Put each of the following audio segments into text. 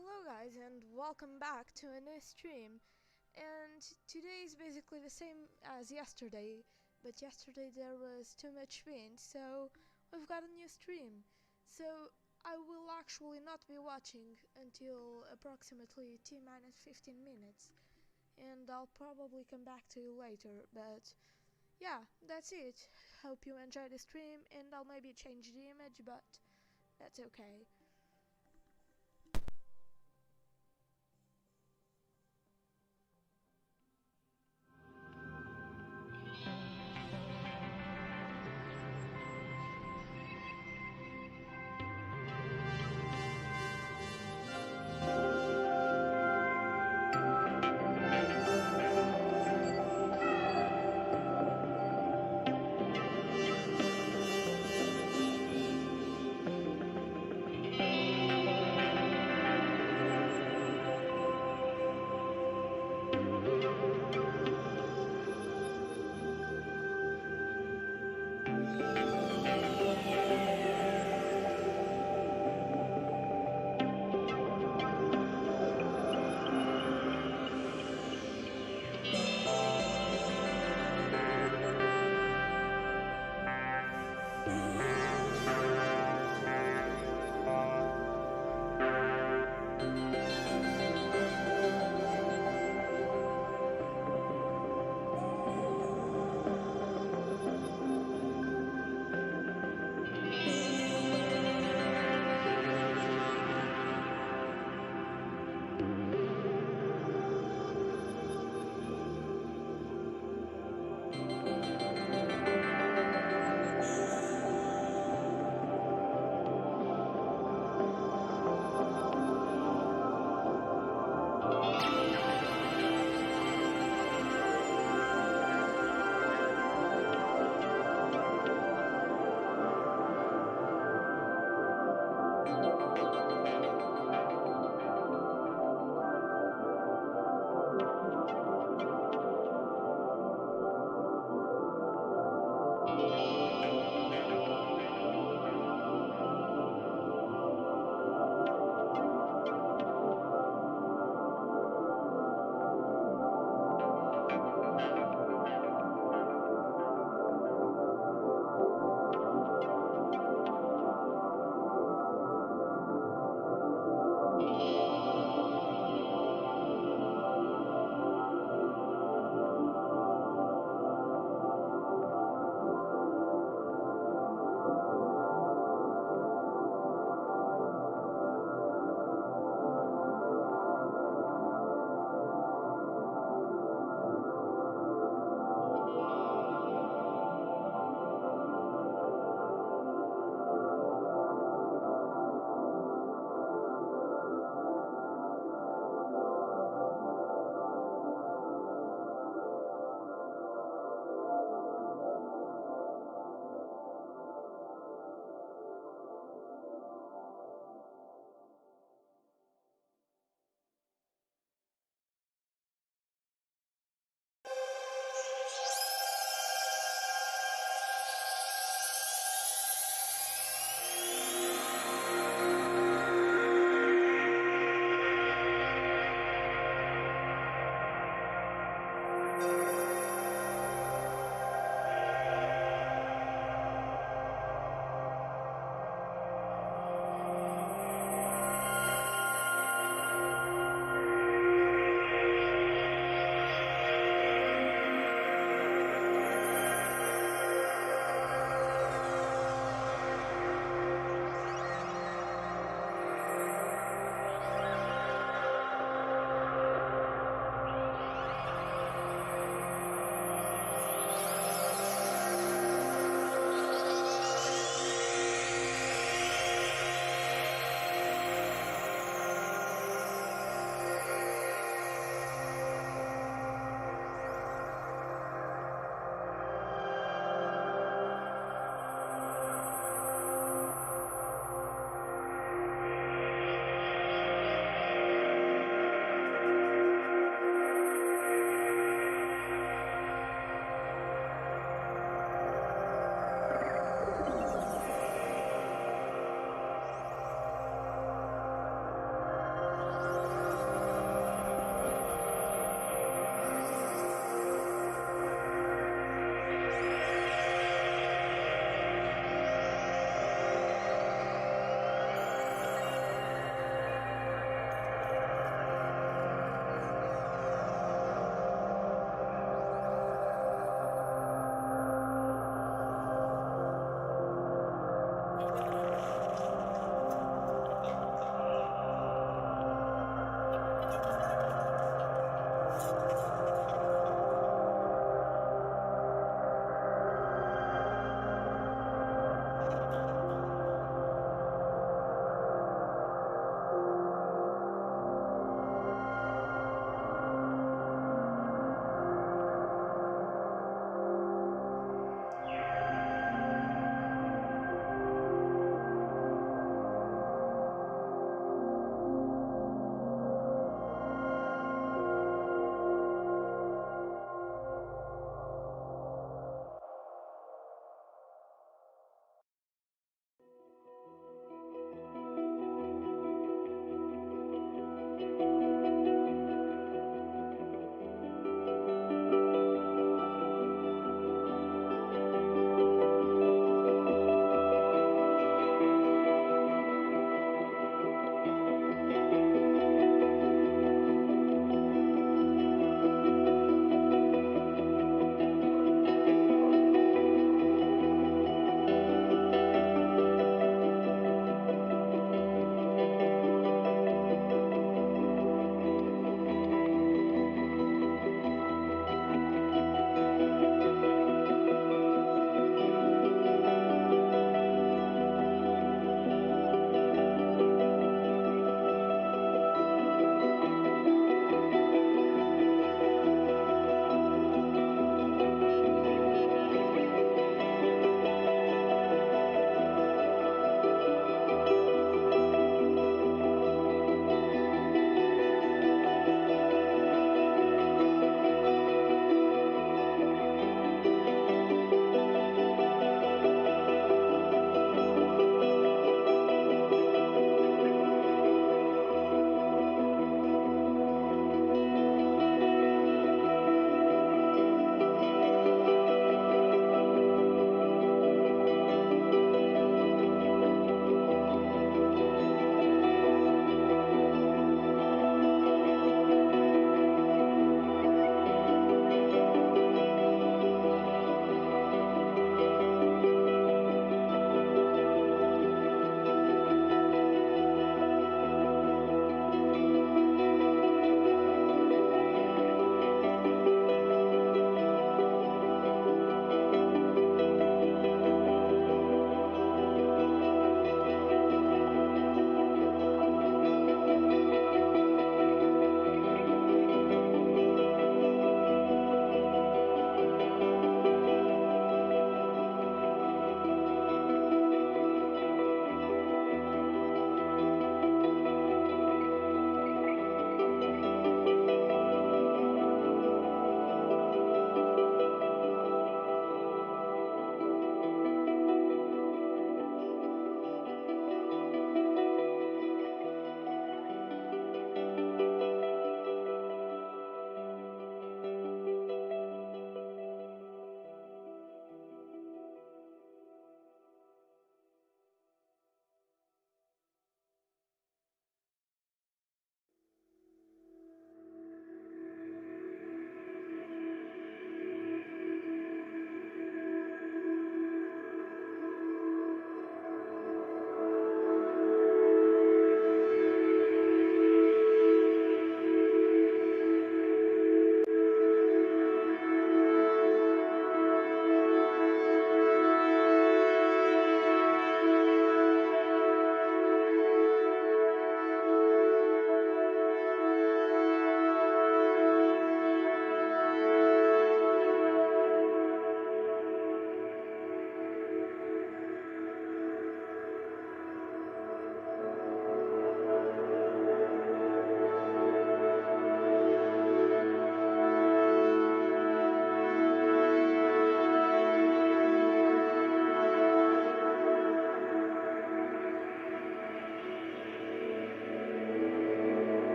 Hello guys and welcome back to a new stream. And today is basically the same as yesterday, but yesterday there was too much wind, so we've got a new stream. So I will actually not be watching until approximately T minus 15 minutes, and I'll probably come back to you later, but yeah, that's it. Hope you enjoy the stream, and I'll maybe change the image, but that's okay.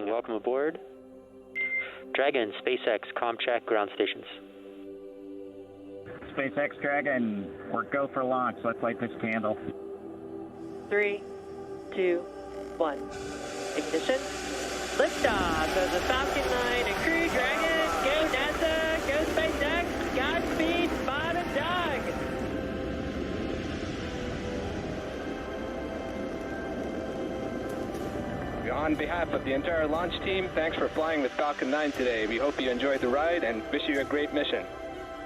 morning. Welcome aboard. Dragon, SpaceX, ComCheck, ground stations. SpaceX Dragon, we're go for launch. Let's light this candle. 3, 2, 1. Ignition. Liftoff of the Falcon 9 and Crew Dragon. Go NASA, go SpaceX, Godspeed, bottom dog. On behalf of the entire launch team, thanks for flying with Falcon 9 today. We hope you enjoyed the ride and wish you a great mission.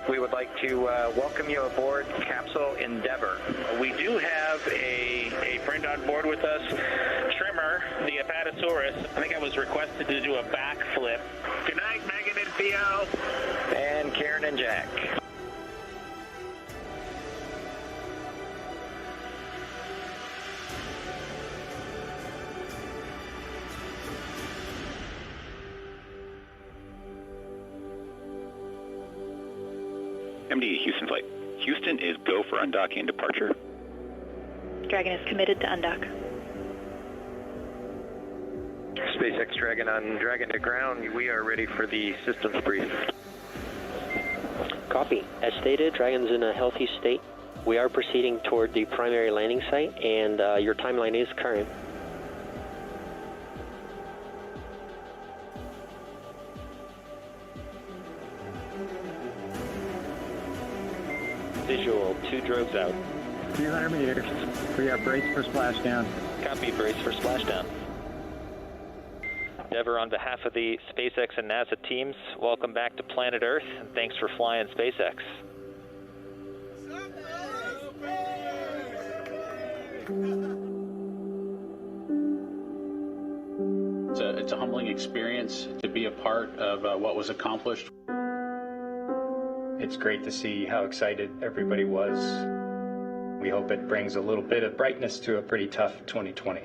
We would like to welcome you aboard Capsule Endeavour. We do have a friend on board with us, Trimmer, the Apatosaurus. I think I was requested to do a backflip. Good night, Megan and Theo. And Karen and Jack. MD, Houston flight. Houston is go for undocking and departure. Dragon is committed to undock. SpaceX Dragon on Dragon to ground. We are ready for the systems brief. Copy. As stated, Dragon's in a healthy state. We are proceeding toward the primary landing site, and your timeline is current. Visual, 2 drogues out. 200 meters. We are braced for splashdown. Copy, brace for splashdown. Endeavour, on behalf of the SpaceX and NASA teams, welcome back to planet Earth, and thanks for flying SpaceX. It's a humbling experience to be a part of what was accomplished. It's great to see how excited everybody was. We hope it brings a little bit of brightness to a pretty tough 2020.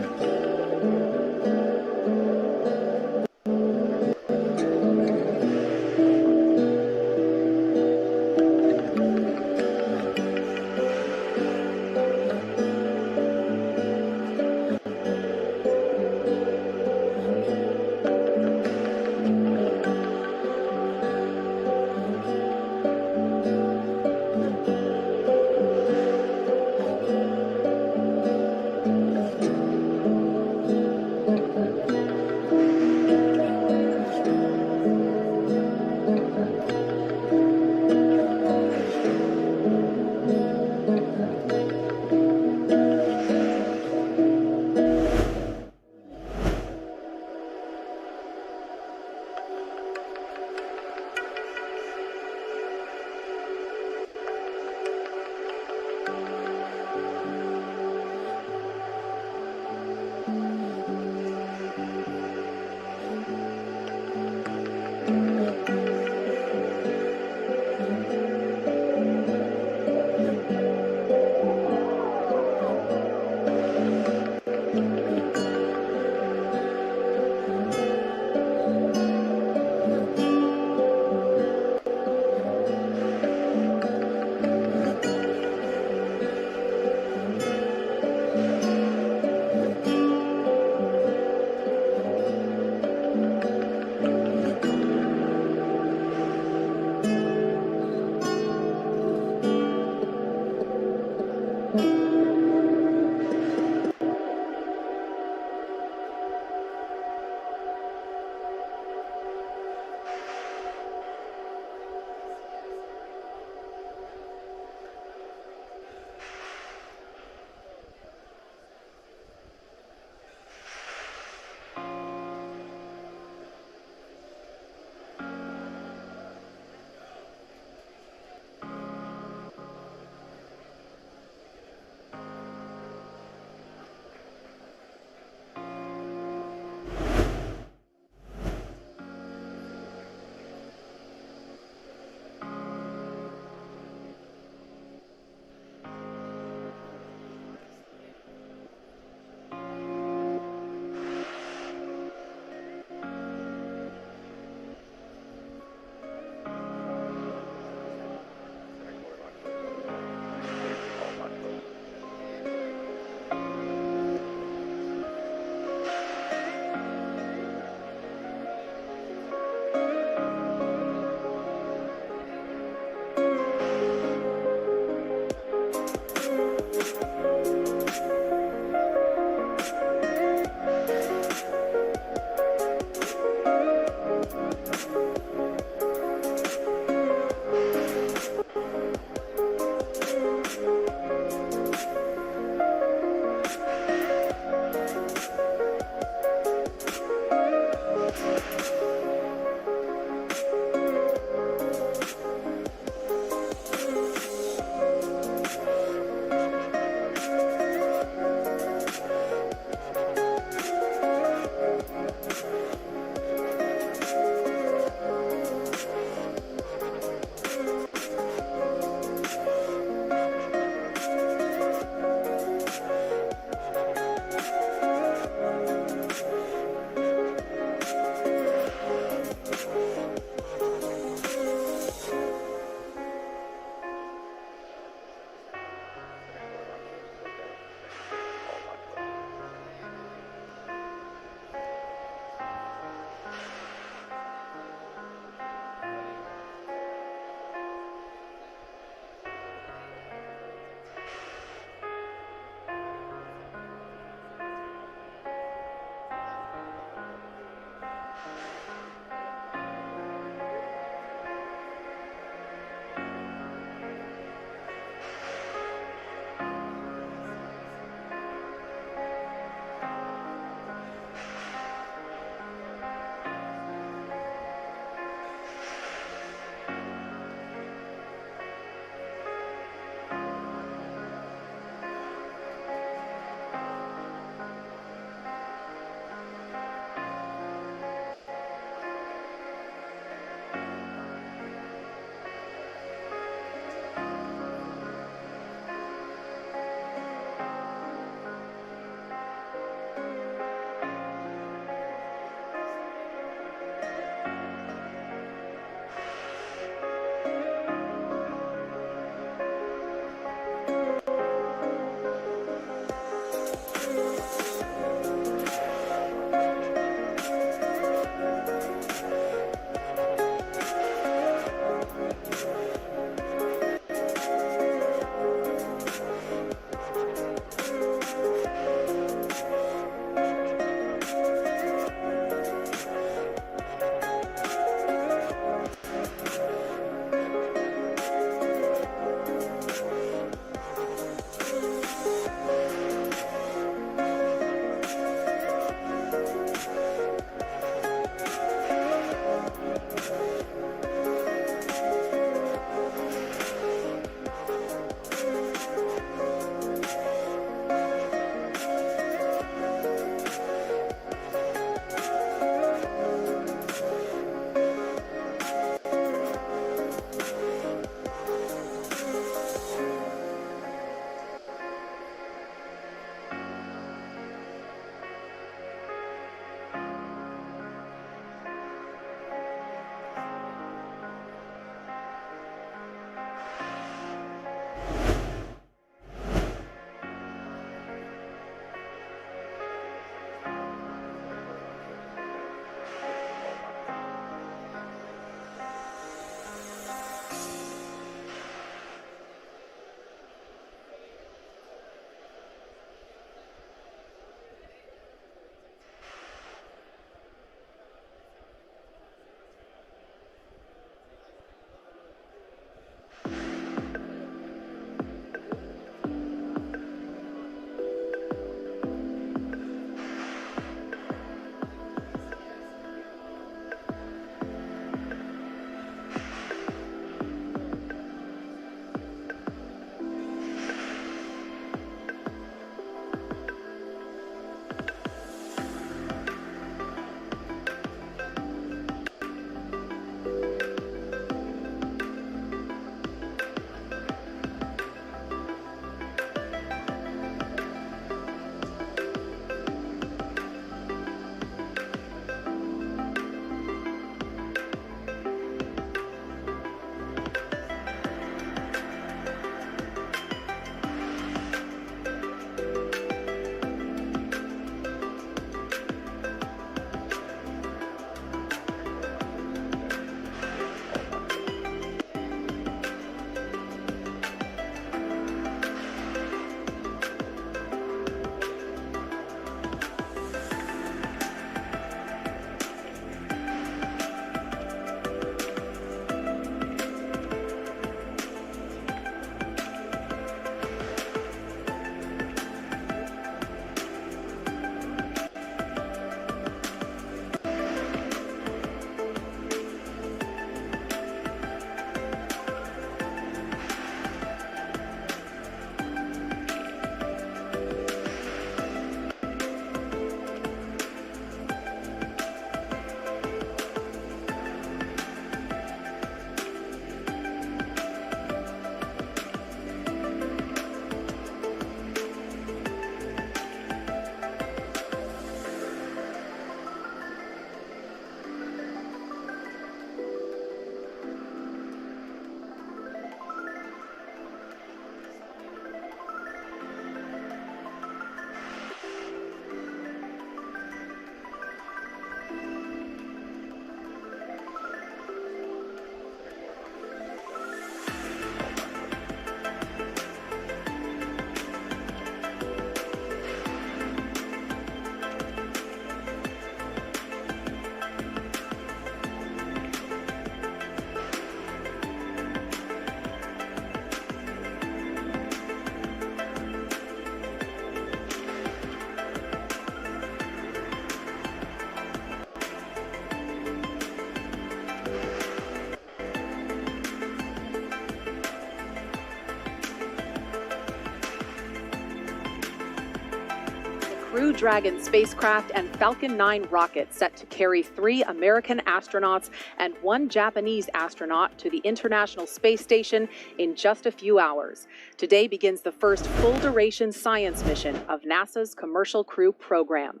Crew Dragon spacecraft and Falcon 9 rocket set to carry 3 American astronauts and 1 Japanese astronaut to the International Space Station in just a few hours. Today begins the first full-duration science mission of NASA's Commercial Crew program.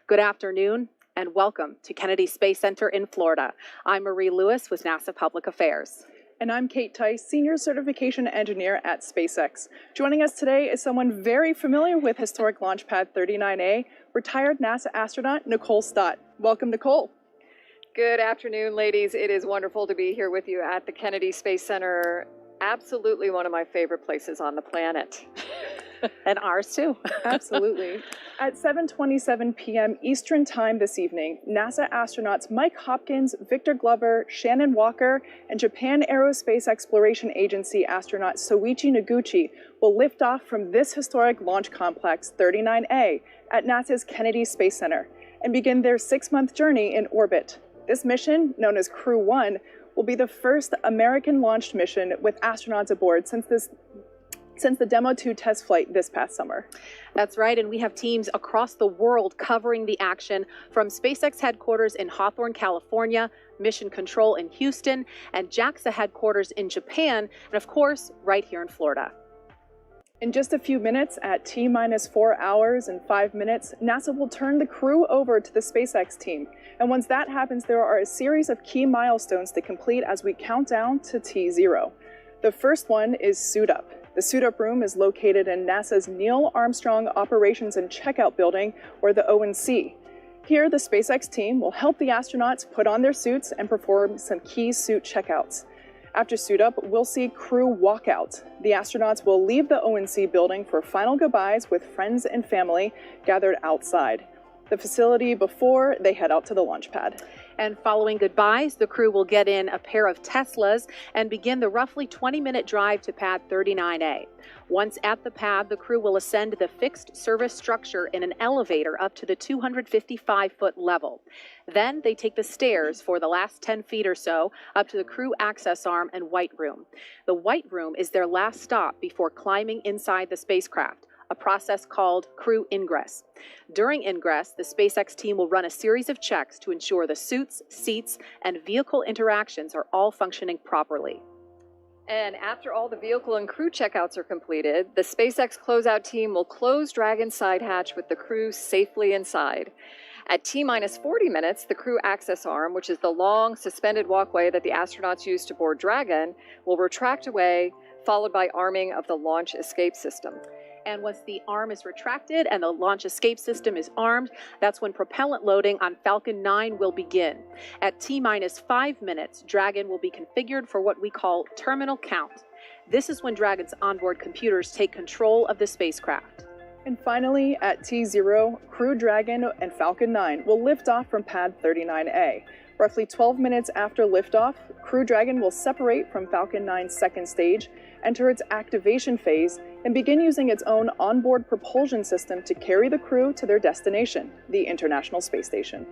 Good afternoon and welcome to Kennedy Space Center in Florida. I'm Marie Lewis with NASA Public Affairs. And I'm Kate Tice, Senior Certification Engineer at SpaceX. Joining us today is someone very familiar with historic Launch Pad 39A, retired NASA astronaut Nicole Stott. Welcome, Nicole. Good afternoon, ladies. It is wonderful to be here with you at the Kennedy Space Center. Absolutely one of my favorite places on the planet. And ours too. Absolutely. At 7:27 p.m. Eastern Time this evening, NASA astronauts Mike Hopkins, Victor Glover, Shannon Walker, and Japan Aerospace Exploration Agency astronaut Soichi Noguchi will lift off from this historic launch complex 39A at NASA's Kennedy Space Center and begin their 6-month journey in orbit. This mission, known as Crew-1, will be the first American-launched mission with astronauts aboard since the Demo 2 test flight this past summer. That's right, and we have teams across the world covering the action from SpaceX headquarters in Hawthorne, California, Mission Control in Houston, and JAXA headquarters in Japan, and of course, right here in Florida. In just a few minutes, at T-minus 4 hours and 5 minutes, NASA will turn the crew over to the SpaceX team. And once that happens, there are a series of key milestones to complete as we count down to T0. The first one is Suit Up. The Suit Up room is located in NASA's Neil Armstrong Operations and Checkout Building, or the O&C. Here, the SpaceX team will help the astronauts put on their suits and perform some key suit checkouts. After Suit Up, we'll see Crew Walkout. The astronauts will leave the O&C building for final goodbyes with friends and family gathered outside the facility before they head out to the launch pad. And following goodbyes, the crew will get in a pair of Teslas and begin the roughly 20-minute drive to Pad 39A. Once at the pad, the crew will ascend the fixed service structure in an elevator up to the 255-foot level. Then they take the stairs for the last 10 feet or so up to the crew access arm and white room. The white room is their last stop before climbing inside the spacecraft, a process called crew ingress. During ingress, the SpaceX team will run a series of checks to ensure the suits, seats, and vehicle interactions are all functioning properly. And after all the vehicle and crew checkouts are completed, the SpaceX closeout team will close Dragon's side hatch with the crew safely inside. At T-minus 40 minutes, the crew access arm, which is the long suspended walkway that the astronauts use to board Dragon, will retract away, followed by arming of the launch escape system. And once the arm is retracted and the launch escape system is armed, that's when propellant loading on Falcon 9 will begin. At T-minus 5 minutes, Dragon will be configured for what we call terminal count. This is when Dragon's onboard computers take control of the spacecraft. And finally, at T0, Crew Dragon and Falcon 9 will lift off from Pad 39A. Roughly 12 minutes after liftoff, Crew Dragon will separate from Falcon 9's second stage, enter its activation phase, and begin using its own onboard propulsion system to carry the crew to their destination, the International Space Station.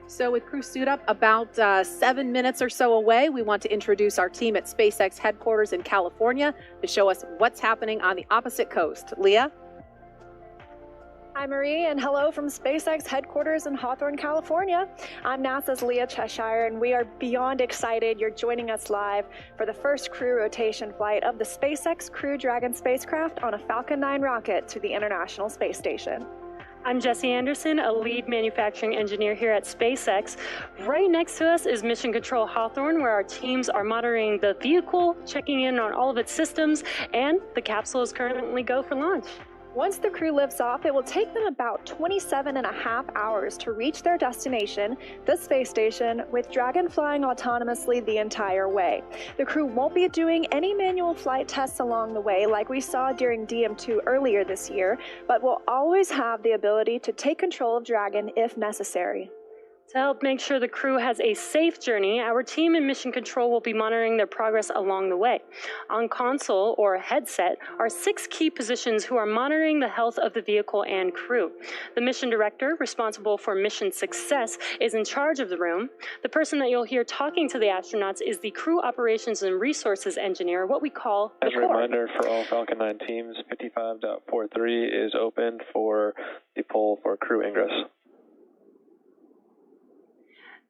So with Crew Suit Up about 7 minutes or so away, we want to introduce our team at SpaceX headquarters in California to show us what's happening on the opposite coast. Leah? Hi, Marie, and hello from SpaceX headquarters in Hawthorne, California. I'm NASA's Leah Cheshire, and we are beyond excited you're joining us live for the first crew rotation flight of the SpaceX Crew Dragon spacecraft on a Falcon 9 rocket to the International Space Station. I'm Jesse Anderson, a lead manufacturing engineer here at SpaceX. Right next to us is Mission Control Hawthorne, where our teams are monitoring the vehicle, checking in on all of its systems, and the capsule is currently go for launch. Once the crew lifts off, it will take them about 27.5 hours to reach their destination, the space station, with Dragon flying autonomously the entire way. The crew won't be doing any manual flight tests along the way like we saw during DM2 earlier this year, but will always have the ability to take control of Dragon if necessary. To help make sure the crew has a safe journey, our team in Mission Control will be monitoring their progress along the way. On console or headset are 6 key positions who are monitoring the health of the vehicle and crew. The mission director, responsible for mission success, is in charge of the room. The person that you'll hear talking to the astronauts is the Crew Operations and Resources Engineer, what we call the As a reminder for all Falcon 9 teams, 55.43 is open for the poll for crew ingress.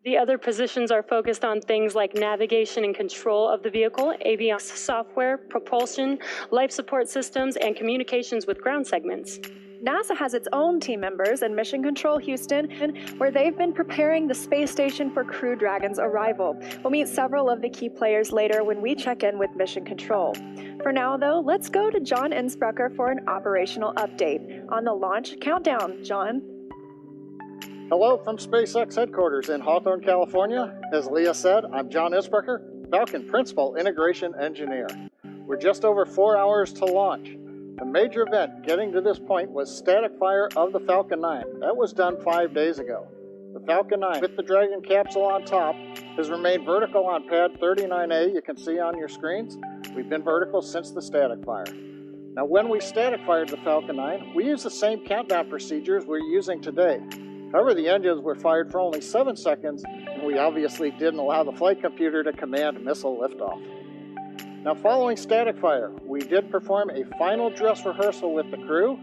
The other positions are focused on things like navigation and control of the vehicle, avionics software, propulsion, life support systems, and communications with ground segments. NASA has its own team members in Mission Control Houston, where they've been preparing the space station for Crew Dragon's arrival. We'll meet several of the key players later when we check in with Mission Control. For now, though, let's go to John Innsbrucker for an operational update on the launch countdown. John? Hello from SpaceX headquarters in Hawthorne, California. As Leah said, I'm John Innsbrucker, Falcon Principal Integration Engineer. We're just over 4 hours to launch. The major event getting to this point was static fire of the Falcon 9. That was done 5 days ago. The Falcon 9 with the Dragon capsule on top has remained vertical on pad 39A. You can see on your screens. We've been vertical since the static fire. Now when we static fired the Falcon 9, we used the same countdown procedures we're using today. However, the engines were fired for only 7 seconds, and we obviously didn't allow the flight computer to command missile liftoff. Now, following static fire, we did perform a final dress rehearsal with the crew,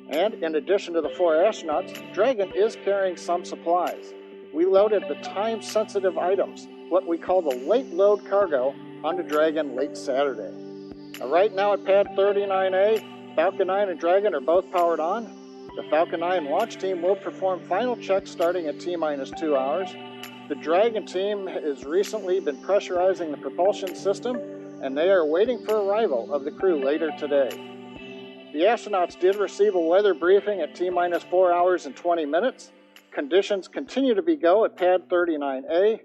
and in addition to the 4 astronauts, Dragon is carrying some supplies. We loaded the time-sensitive items, what we call the late load cargo, onto Dragon late Saturday. Now, right now at pad 39A, Falcon 9 and Dragon are both powered on. The Falcon 9 launch team will perform final checks starting at T-minus 2 hours. The Dragon team has recently been pressurizing the propulsion system, and they are waiting for arrival of the crew later today. The astronauts did receive a weather briefing at T-minus 4 hours and 20 minutes. Conditions continue to be go at pad 39A.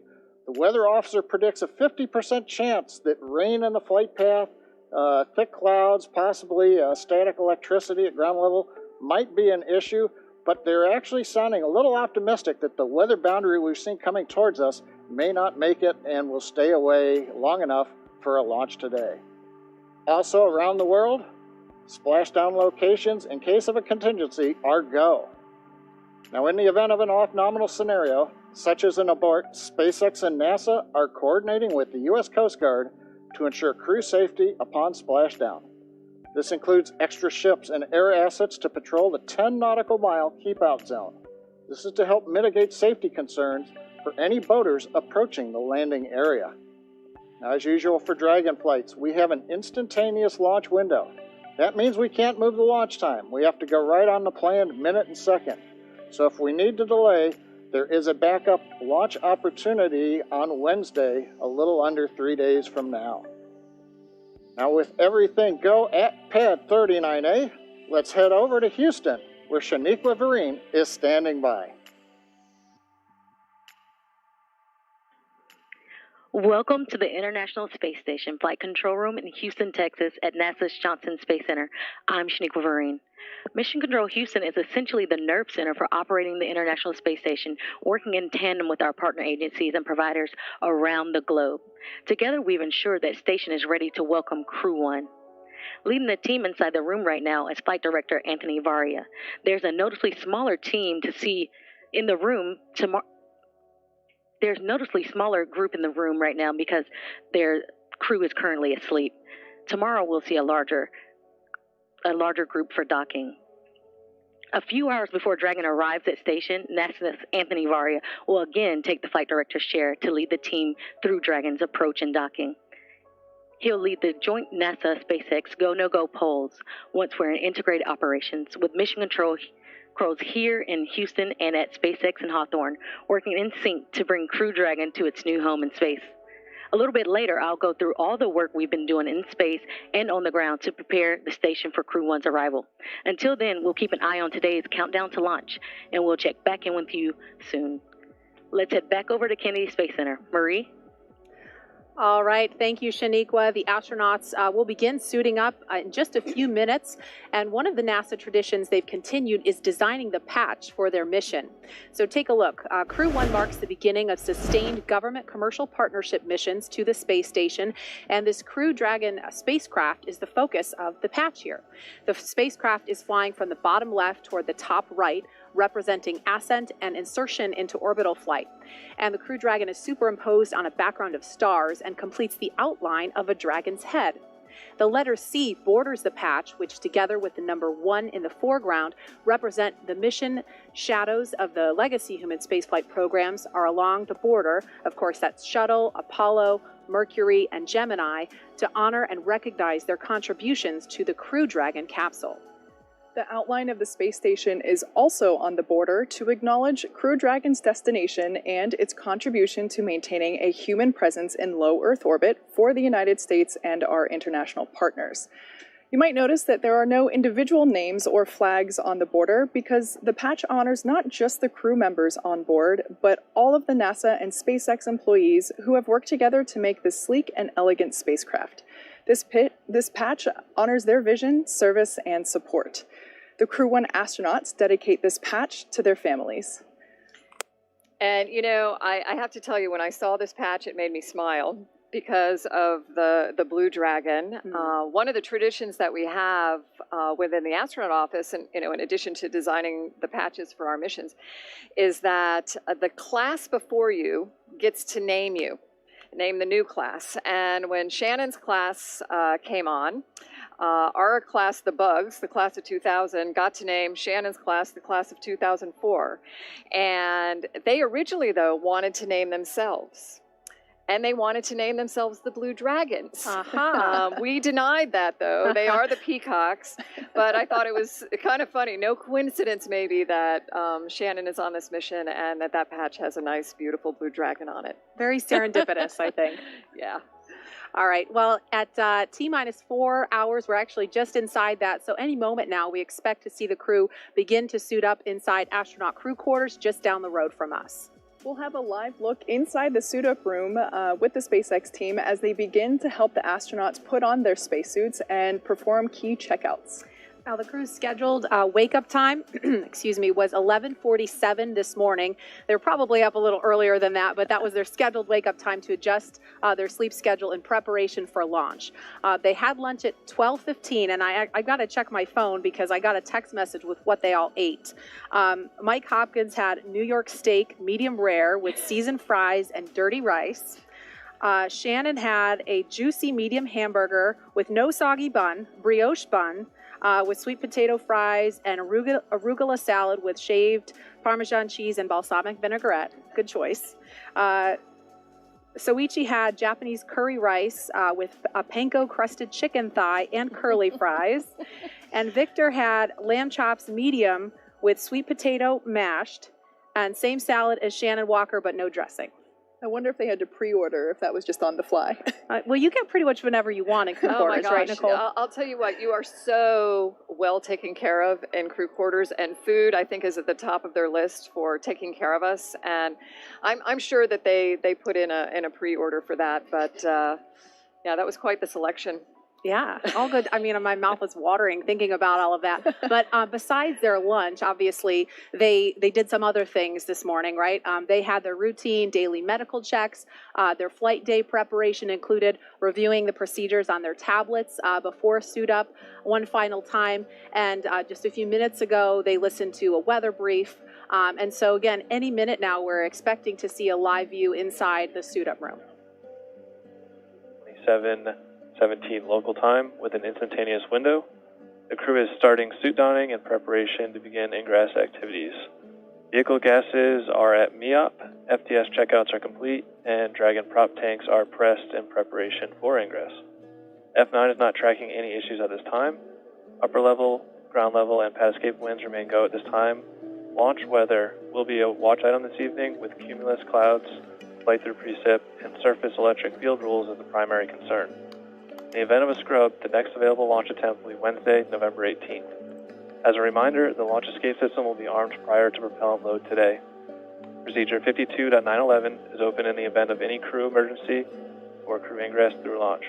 The weather officer predicts a 50% chance that rain in the flight path, thick clouds, possibly static electricity at ground level might be an issue, but they're actually sounding a little optimistic that the weather boundary we've seen coming towards us may not make it and will stay away long enough for a launch today. Also around the world, splashdown locations in case of a contingency are go. Now in the event of an off-nominal scenario, such as an abort, SpaceX and NASA are coordinating with the U.S. Coast Guard to ensure crew safety upon splashdown. This includes extra ships and air assets to patrol the 10 nautical mile keep-out zone. This is to help mitigate safety concerns for any boaters approaching the landing area. Now, as usual for Dragon flights, we have an instantaneous launch window. That means we can't move the launch time. We have to go right on the planned minute and second. So if we need to delay, there is a backup launch opportunity on Wednesday, a little under 3 days from now. Now with everything go at pad 39A, let's head over to Houston, where Shaniqua Vereen is standing by. Welcome to the International Space Station Flight Control Room in Houston, Texas at NASA's Johnson Space Center. I'm Shaniqua Vereen. Mission Control Houston is essentially the nerve center for operating the International Space Station, working in tandem with our partner agencies and providers around the globe. Together, we've ensured that station is ready to welcome Crew-1. Leading the team inside the room right now is Flight Director Anthony Varia. There's a noticeably smaller team to see in the room tomorrow. There's a noticeably smaller group in the room right now because their crew is currently asleep. Tomorrow we'll see a larger group for docking. A few hours before Dragon arrives at station, NASA's Anthony Varia will again take the flight director's chair to lead the team through Dragon's approach and docking. He'll lead the joint NASA-SpaceX go-no-go polls once we're in integrated operations with mission controls here in Houston and at SpaceX in Hawthorne, working in sync to bring Crew Dragon to its new home in space. A little bit later, I'll go through all the work we've been doing in space and on the ground to prepare the station for Crew-1's arrival. Until then, we'll keep an eye on today's countdown to launch, and we'll check back in with you soon. Let's head back over to Kennedy Space Center. Marie? All right, thank you, Shaniqua. The astronauts will begin suiting up in just a few minutes, and one of the NASA traditions they've continued is designing the patch for their mission. So take a look. Crew-1 marks the beginning of sustained government commercial partnership missions to the space station, and this Crew Dragon spacecraft is the focus of the patch here. The spacecraft is flying from the bottom left toward the top right, representing ascent and insertion into orbital flight. And the Crew Dragon is superimposed on a background of stars and completes the outline of a dragon's head. The letter C borders the patch, which together with the number 1 in the foreground represent the mission shadows of the legacy human spaceflight programs are along the border. Of course, that's Shuttle, Apollo, Mercury, and Gemini, to honor and recognize their contributions to the Crew Dragon capsule. The outline of the space station is also on the border to acknowledge Crew Dragon's destination and its contribution to maintaining a human presence in low Earth orbit for the United States and our international partners. You might notice that there are no individual names or flags on the border because the patch honors not just the crew members on board, but all of the NASA and SpaceX employees who have worked together to make this sleek and elegant spacecraft. This patch honors their vision, service, and support. The Crew-1 astronauts dedicate this patch to their families. And, you know, I have to tell you, when I saw this patch, it made me smile because of the Blue Dragon. One of the traditions that we have within the astronaut office, and, you know, in addition to designing the patches for our missions, is that the class before you gets to name you. Name the new class. And when Shannon's class came on, our class, the Bugs, the class of 2000, got to name Shannon's class the class of 2004. And they originally, though, wanted to name themselves. And they wanted to name themselves the Blue Dragons. We denied that, though. They are the Peacocks. But I thought it was kind of funny. No coincidence, maybe, that Shannon is on this mission and that patch has a nice, beautiful blue dragon on it. Very serendipitous, I think. Yeah. All right. Well, at T-minus 4 hours, we're actually just inside that. So any moment now, we expect to see the crew begin to suit up inside astronaut crew quarters just down the road from us. We'll have a live look inside the suit-up room with the SpaceX team as they begin to help the astronauts put on their spacesuits and perform key checkouts. Now, the crew's scheduled wake-up time, excuse me, was 11:47 this morning. They're probably up a little earlier than that, but that was their scheduled wake-up time to adjust their sleep schedule in preparation for launch. They had lunch at 12:15, and I got to check my phone because I got a text message with what they all ate. Mike Hopkins had New York steak, medium rare, with seasoned fries and dirty rice. Shannon had a juicy medium hamburger with no soggy bun, brioche bun, with sweet potato fries and arugula salad with shaved Parmesan cheese and balsamic vinaigrette. Good choice. Soichi had Japanese curry rice with a panko crusted chicken thigh and curly fries. And Victor had lamb chops medium with sweet potato mashed and same salad as Shannon Walker, but no dressing. I wonder if they had to pre-order, if that was just on the fly. Well, you get pretty much whenever you want in crew quarters, right, Nicole? I'll tell you what, you are so well taken care of in crew quarters, and food, I think, is at the top of their list for taking care of us. And I'm sure that they put in a pre-order for that, but yeah, that was quite the selection. Yeah, all good. I mean, my mouth is watering thinking about all of that. But besides their lunch, obviously, they did some other things this morning, right? They had their routine daily medical checks. Their flight day preparation included reviewing the procedures on their tablets before suit up one final time. And just a few minutes ago, they listened to a weather brief. And so, again, any minute now, we're expecting to see a live view inside the suit up room. 27:17 local time with an instantaneous window. The crew is starting suit donning in preparation to begin ingress activities. Vehicle gases are at MEOP, FTS checkouts are complete, and Dragon prop tanks are pressed in preparation for ingress. F9 is not tracking any issues at this time. Upper level, ground level, and pad escape winds remain go at this time. Launch weather will be a watch item this evening with cumulus clouds, flight through precip, and surface electric field rules as the primary concern. In the event of a scrub, the next available launch attempt will be Wednesday, November 18th. As a reminder, the launch escape system will be armed prior to propellant load today. Procedure 52.911 is open in the event of any crew emergency. for crew ingress through launch.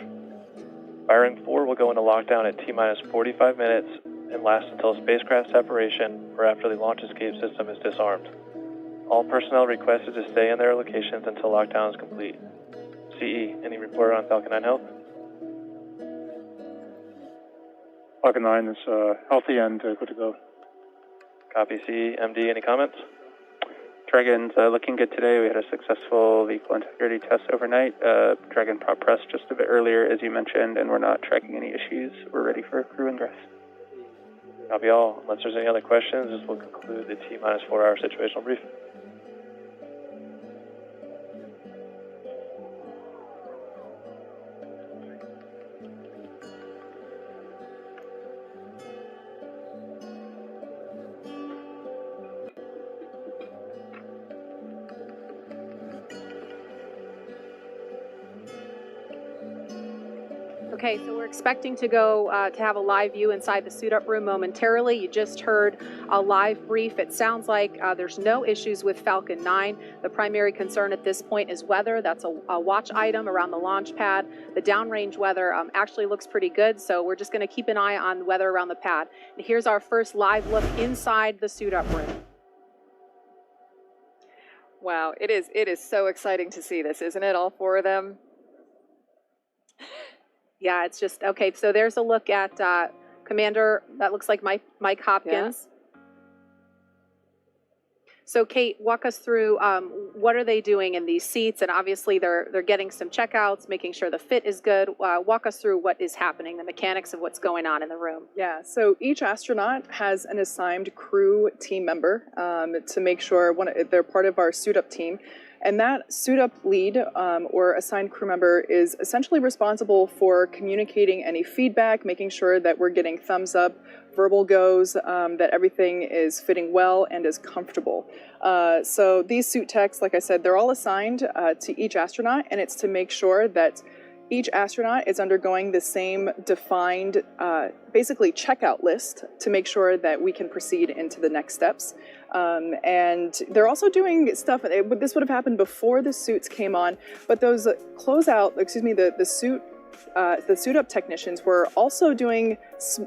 Firing 4 will go into lockdown at T-minus 45 minutes and last until spacecraft separation or after the launch escape system is disarmed. All personnel requested to stay in their locations until lockdown is complete. CE, any report on Falcon 9 health? Falcon 9 is healthy and good to go. Copy. CE, MD, any comments? Dragon's looking good today. We had a successful vehicle integrity test overnight. Dragon prop press just a bit earlier, as you mentioned, and we're not tracking any issues. We're ready for crew ingress. Copy all. Unless there's any other questions, this will conclude the T-minus 4-hour situational brief. Okay, so we're expecting to go to have a live view inside the suit-up room momentarily. You just heard a live brief. It sounds like there's no issues with Falcon 9. The primary concern at this point is weather. That's a watch item around the launch pad. The downrange weather actually looks pretty good, so we're just going to keep an eye on the weather around the pad. And here's our first live look inside the suit-up room. Wow, it is so exciting to see this, isn't it? All 4 of them. Yeah, it's just, okay, so there's a look at Commander, that looks like Mike Hopkins. Yeah. So Kate, walk us through what are they doing in these seats? And obviously they're getting some checkouts, making sure the fit is good. Walk us through what is happening, the mechanics of what's going on in the room. Yeah, so each astronaut has an assigned crew team member to make sure they're part of our suit-up team. And that suit-up lead or assigned crew member is essentially responsible for communicating any feedback, making sure that we're getting thumbs up, verbal goes, that everything is fitting well and is comfortable. So these suit techs, like I said, they're all assigned to each astronaut, and it's to make sure that each astronaut is undergoing the same defined, basically checkout list to make sure that we can proceed into the next steps. And they're also doing stuff, this would have happened before the suits came on, but those the suit-up technicians were also doing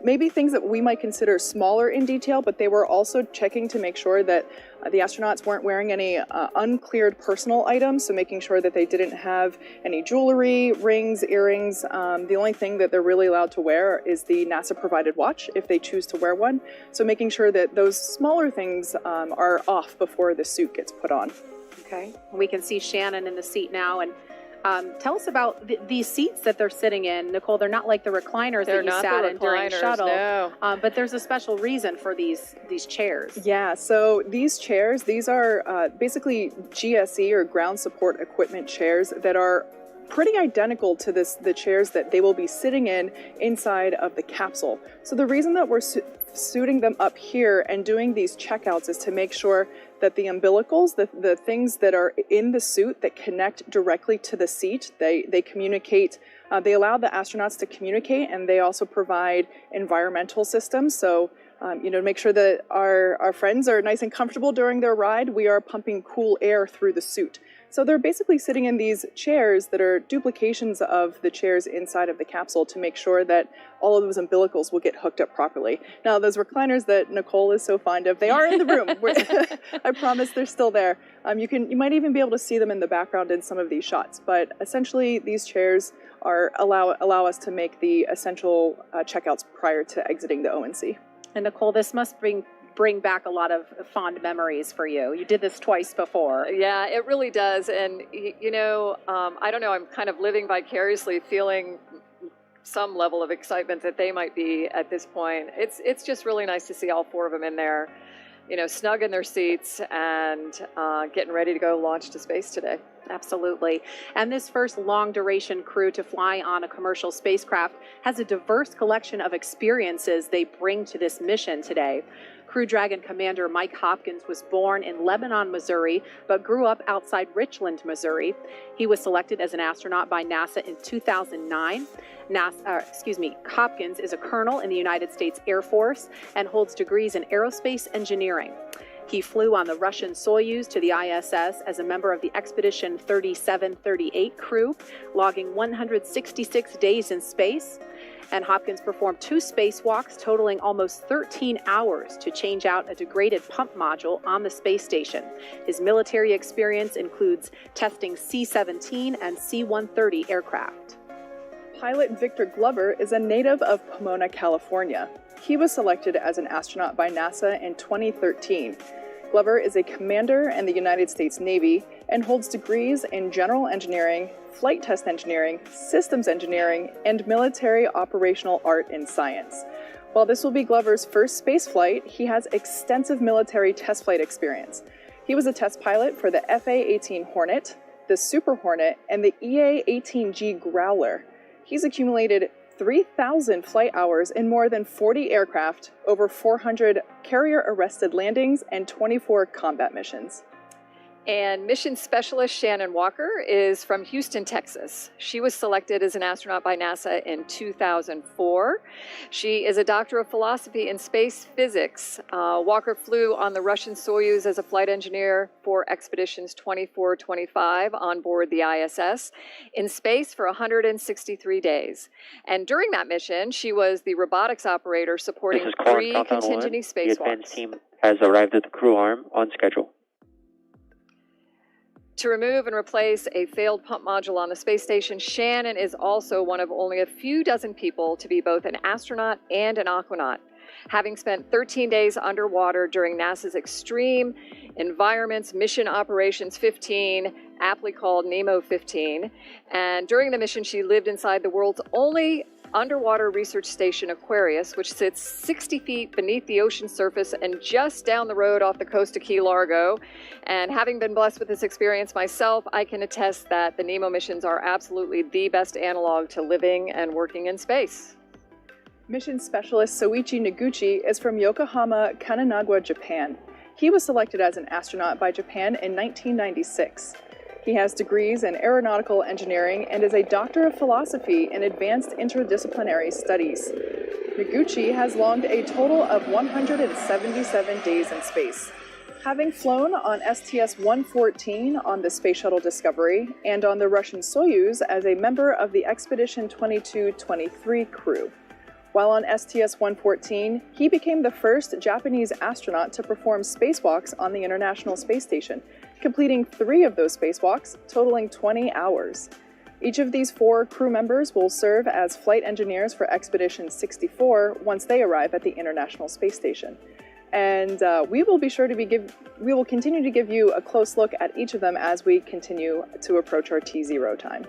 maybe things that we might consider smaller in detail, but they were also checking to make sure that the astronauts weren't wearing any uncleared personal items, so making sure that they didn't have any jewelry, rings, earrings. The only thing that they're really allowed to wear is the NASA-provided watch, if they choose to wear one. So making sure that those smaller things are off before the suit gets put on. Okay, we can see Shannon in the seat now, and tell us about these seats that they're sitting in. Nicole, they're not like the recliners that you sat in during shuttle, no. But there's a special reason for these chairs. Yeah, so these chairs, these are basically GSE or ground support equipment chairs that are pretty identical to the chairs that they will be sitting in inside of the capsule. So the reason that we're suiting them up here and doing these checkouts is to make sure that the umbilicals, the things that are in the suit that connect directly to the seat, they communicate, they allow the astronauts to communicate, and they also provide environmental systems. So, to make sure that our friends are nice and comfortable during their ride, we are pumping cool air through the suit. So they're basically sitting in these chairs that are duplications of the chairs inside of the capsule to make sure that all of those umbilicals will get hooked up properly. Now, those recliners that Nicole is so fond of, they are in the room. I promise they're still there. You might even be able to see them in the background in some of these shots. But essentially, these chairs allow us to make the essential checkouts prior to exiting the O&C. And Nicole, this must bring back a lot of fond memories for you. You did this twice before. Yeah, it really does. And, I don't know, I'm kind of living vicariously, feeling some level of excitement that they might be at this point. It's just really nice to see all 4 of them in there, snug in their seats and getting ready to go launch to space today. Absolutely. And this first long-duration crew to fly on a commercial spacecraft has a diverse collection of experiences they bring to this mission today. Crew Dragon Commander Mike Hopkins was born in Lebanon, Missouri, but grew up outside Richland, Missouri. He was selected as an astronaut by NASA in 2009. Hopkins is a colonel in the United States Air Force and holds degrees in aerospace engineering. He flew on the Russian Soyuz to the ISS as a member of the Expedition 3738 crew, logging 166 days in space. And Hopkins performed 2 spacewalks totaling almost 13 hours to change out a degraded pump module on the space station. His military experience includes testing C-17 and C-130 aircraft. Pilot Victor Glover is a native of Pomona, California. He was selected as an astronaut by NASA in 2013. Glover is a commander in the United States Navy and holds degrees in general engineering, flight test engineering, systems engineering, and military operational art and science. While this will be Glover's first space flight, he has extensive military test flight experience. He was a test pilot for the FA-18 Hornet, the Super Hornet, and the EA-18G Growler. He's accumulated 3,000 flight hours in more than 40 aircraft, over 400 carrier-arrested landings, and 24 combat missions. And mission specialist Shannon Walker is from Houston, Texas. She was selected as an astronaut by NASA in 2004. She is a doctor of philosophy in space physics. Walker flew on the Russian Soyuz as a flight engineer for expeditions 24-25 on board the ISS in space for 163 days. And during that mission, she was the robotics operator supporting 3 contingency spacewalks. The advanced team has arrived at the crew arm on schedule. To remove and replace a failed pump module on the space station, Shannon is also one of only a few dozen people to be both an astronaut and an aquanaut. Having spent 13 days underwater during NASA's Extreme Environments Mission Operations 15, aptly called NEMO 15, and during the mission she lived inside the world's only underwater research station, Aquarius, which sits 60 feet beneath the ocean surface and just down the road off the coast of Key Largo. And having been blessed with this experience myself, I can attest that the NEMO missions are absolutely the best analog to living and working in space. Mission specialist Soichi Noguchi is from Yokohama, Kanagawa, Japan. He was selected as an astronaut by Japan in 1996. He has degrees in aeronautical engineering and is a doctor of philosophy in advanced interdisciplinary studies. Noguchi has logged a total of 177 days in space. Having flown on STS-114 on the Space Shuttle Discovery and on the Russian Soyuz as a member of the Expedition 22-23 crew. While on STS-114, he became the first Japanese astronaut to perform spacewalks on the International Space Station, completing 3 of those spacewalks, totaling 20 hours. Each of these 4 crew members will serve as flight engineers for Expedition 64 once they arrive at the International Space Station. And we will continue to give you a close look at each of them as we continue to approach our T0 time.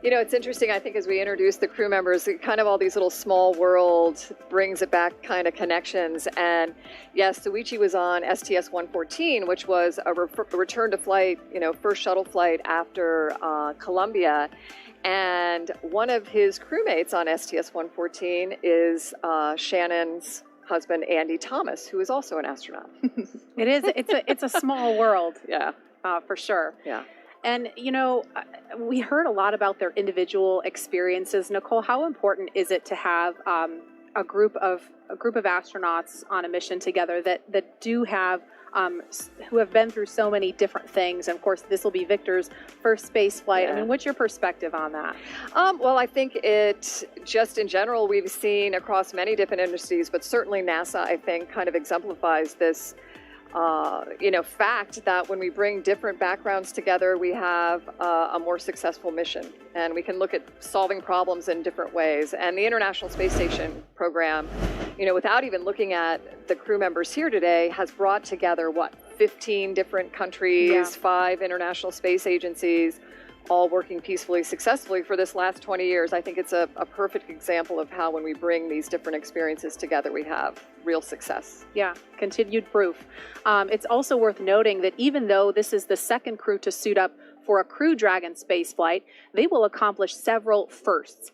You know, it's interesting, I think, as we introduce the crew members, kind of all these little small world brings it back kind of connections. And yes, Soichi was on STS-114, which was a return to flight, first shuttle flight after Columbia. And one of his crewmates on STS-114 is Shannon's husband, Andy Thomas, who is also an astronaut. It's a small world. Yeah. For sure. Yeah. And, we heard a lot about their individual experiences. Nicole, how important is it to have a group of astronauts on a mission together that do have, who have been through so many different things? And of course, this will be Victor's first space flight. Yeah. I mean, what's your perspective on that? Well, I think just in general, we've seen across many different industries, but certainly NASA, I think, kind of exemplifies this fact that when we bring different backgrounds together, we have a more successful mission, and we can look at solving problems in different ways. And the International Space Station program, without even looking at the crew members here today, has brought together, 15 different countries, 5 international space agencies, all working peacefully, successfully for this last 20 years. I think it's a perfect example of how when we bring these different experiences together, we have real success. Yeah, continued proof. It's also worth noting that even though this is the second crew to suit up for a Crew Dragon spaceflight, they will accomplish several firsts.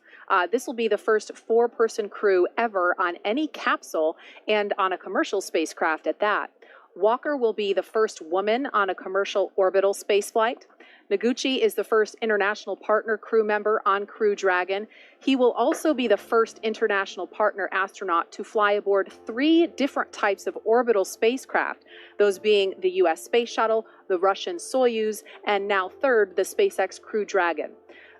This will be the first 4-person crew ever on any capsule and on a commercial spacecraft at that. Walker will be the first woman on a commercial orbital spaceflight. Noguchi is the first international partner crew member on Crew Dragon. He will also be the first international partner astronaut to fly aboard 3 different types of orbital spacecraft, those being the U.S. Space Shuttle, the Russian Soyuz, and now third, the SpaceX Crew Dragon.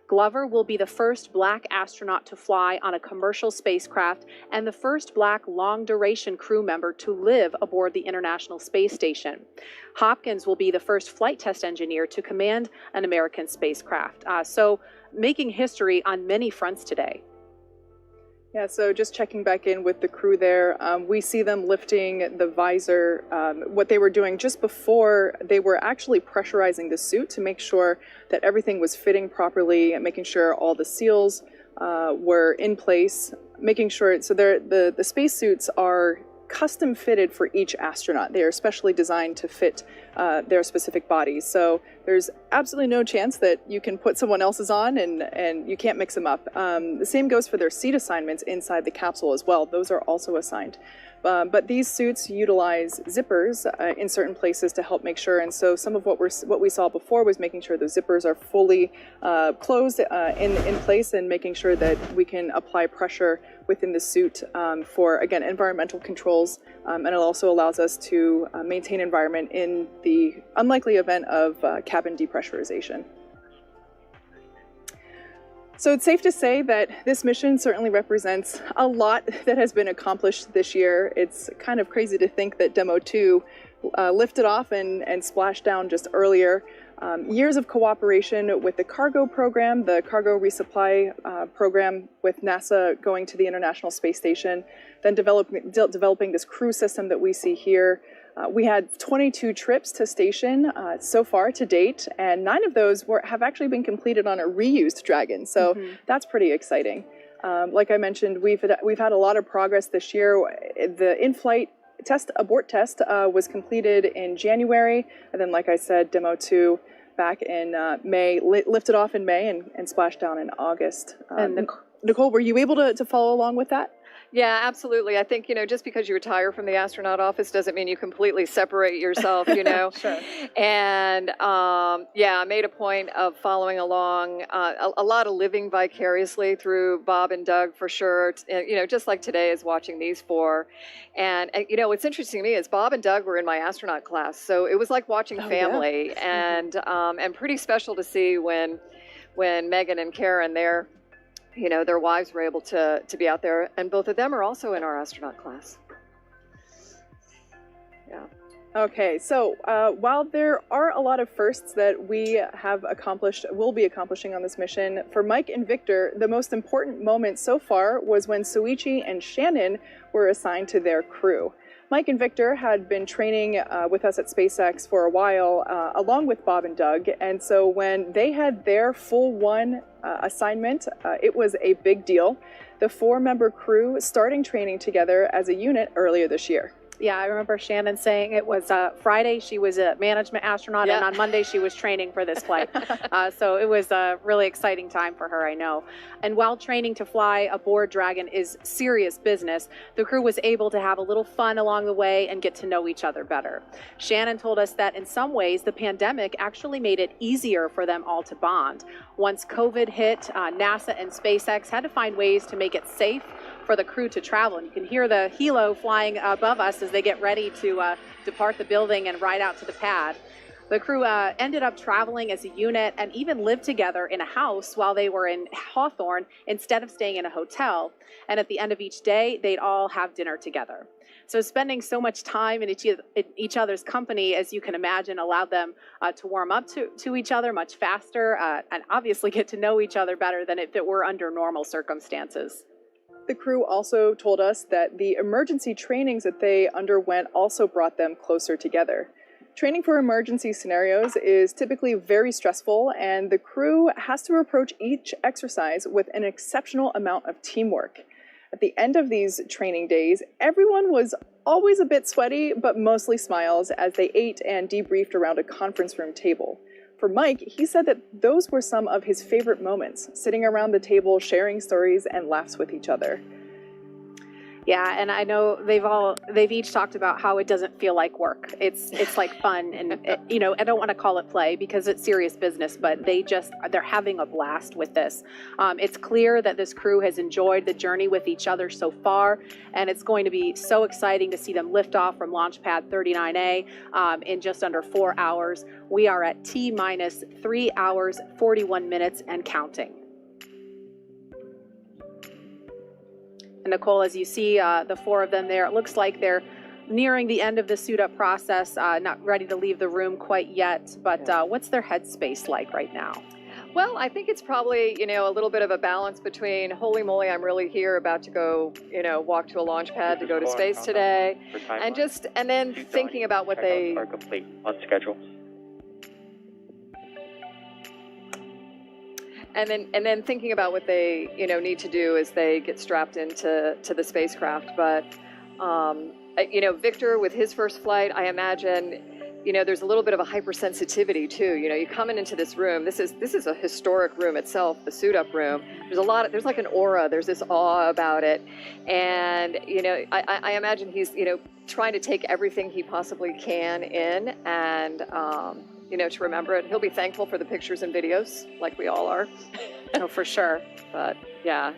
Glover will be the first black astronaut to fly on a commercial spacecraft and the first black long-duration crew member to live aboard the International Space Station. Hopkins will be the first flight test engineer to command an American spacecraft. So making history on many fronts today. Yeah, so just checking back in with the crew there, we see them lifting the visor. What they were doing just before, they were actually pressurizing the suit to make sure that everything was fitting properly, making sure all the seals were in place, making sure, so the spacesuits are custom fitted for each astronaut. They are specially designed to fit their specific bodies. So there's absolutely no chance that you can put someone else's on and you can't mix them up. The same goes for their seat assignments inside the capsule as well. Those are also assigned. But these suits utilize zippers in certain places to help make sure. And so some of what we saw before was making sure the zippers are fully closed in place and making sure that we can apply pressure within the suit for, again, environmental controls. And it also allows us to maintain environment in the unlikely event of cabin depressurization. So it's safe to say that this mission certainly represents a lot that has been accomplished this year. It's kind of crazy to think that Demo 2 lifted off and splashed down just earlier. Years of cooperation with the cargo program, the cargo resupply program with NASA going to the International Space Station, then developing this crew system that we see here. We had 22 trips to station so far to date, and 9 of those have actually been completed on a reused Dragon, so that's pretty exciting. Like I mentioned, we've had a lot of progress this year. The in-flight abort test was completed in January, and then, like I said, Demo 2 back in May, lifted off in May and splashed down in August. And Nicole, were you able to follow along with that? Yeah, absolutely. I think, just because you retire from the astronaut office doesn't mean you completely separate yourself, Sure. And I made a point of following along, a lot of living vicariously through Bob and Doug for sure. Just like today is watching these 4. And what's interesting to me is Bob and Doug were in my astronaut class. So it was like watching family and pretty special to see when Megan and Karen, their wives were able to be out there, and both of them are also in our astronaut class. Yeah. Okay, so while there are a lot of firsts that we have accomplished, will be accomplishing on this mission, for Mike and Victor, the most important moment so far was when Soichi and Shannon were assigned to their crew. Mike and Victor had been training with us at SpaceX for a while, along with Bob and Doug, and so when they had their full 1 assignment, it was a big deal. The 4-member crew starting training together as a unit earlier this year. Yeah, I remember Shannon saying it was Friday she was a management astronaut, and on Monday she was training for this flight. So it was a really exciting time for her, I know. And while training to fly aboard Dragon is serious business, the crew was able to have a little fun along the way and get to know each other better. Shannon told us that in some ways the pandemic actually made it easier for them all to bond. Once COVID hit, NASA and SpaceX had to find ways to make it safe for the crew to travel. And you can hear the helo flying above us as they get ready to depart the building and ride out to the pad. The crew ended up traveling as a unit and even lived together in a house while they were in Hawthorne instead of staying in a hotel. And at the end of each day, they'd all have dinner together. So spending so much time in each other's company, as you can imagine, allowed them to warm up to each other much faster and obviously get to know each other better than if it were under normal circumstances. The crew also told us that the emergency trainings that they underwent also brought them closer together. Training for emergency scenarios is typically very stressful, and the crew has to approach each exercise with an exceptional amount of teamwork. At the end of these training days, everyone was always a bit sweaty, but mostly smiles as they ate and debriefed around a conference room table. For Mike, he said that those were some of his favorite moments, sitting around the table, sharing stories and laughs with each other. Yeah, and I know they've each talked about how it doesn't feel like work. It's like fun, and I don't want to call it play because it's serious business, but they're having a blast with this. It's clear that this crew has enjoyed the journey with each other so far, and it's going to be so exciting to see them lift off from Launch Pad 39A in just under 4 hours. We are at T-minus 3 hours, 41 minutes and counting. And Nicole, as you see the four of them there, it looks like they're nearing the end of the suit-up process, not ready to leave the room quite yet, but what's their headspace like right now? Well, I think it's probably, a little bit of a balance between, holy moly, I'm really here, about to go, walk to a launch pad to go to space today, and then thinking about what they... are complete on schedule. And then thinking about what they need to do as they get strapped into the spacecraft. But Victor, with his first flight, I imagine there's a little bit of a hypersensitivity too. You come into this room. This is a historic room itself, the suit up room. There's like an aura. There's this awe about it, and I imagine he's trying to take everything he possibly can in, and to remember it. He'll be thankful for the pictures and videos, like we all are. Oh, for sure. But yeah,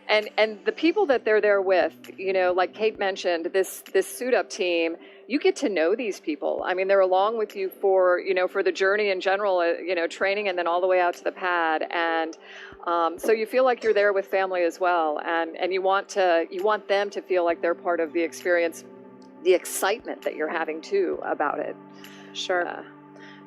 and the people that they're there with, like Kate mentioned, this suit up team, you get to know these people. I mean, they're along with you for the journey in general, training, and then all the way out to the pad, and so you feel like you're there with family as well, and you want them to feel like they're part of the experience, the excitement that you're having too about it. Sure.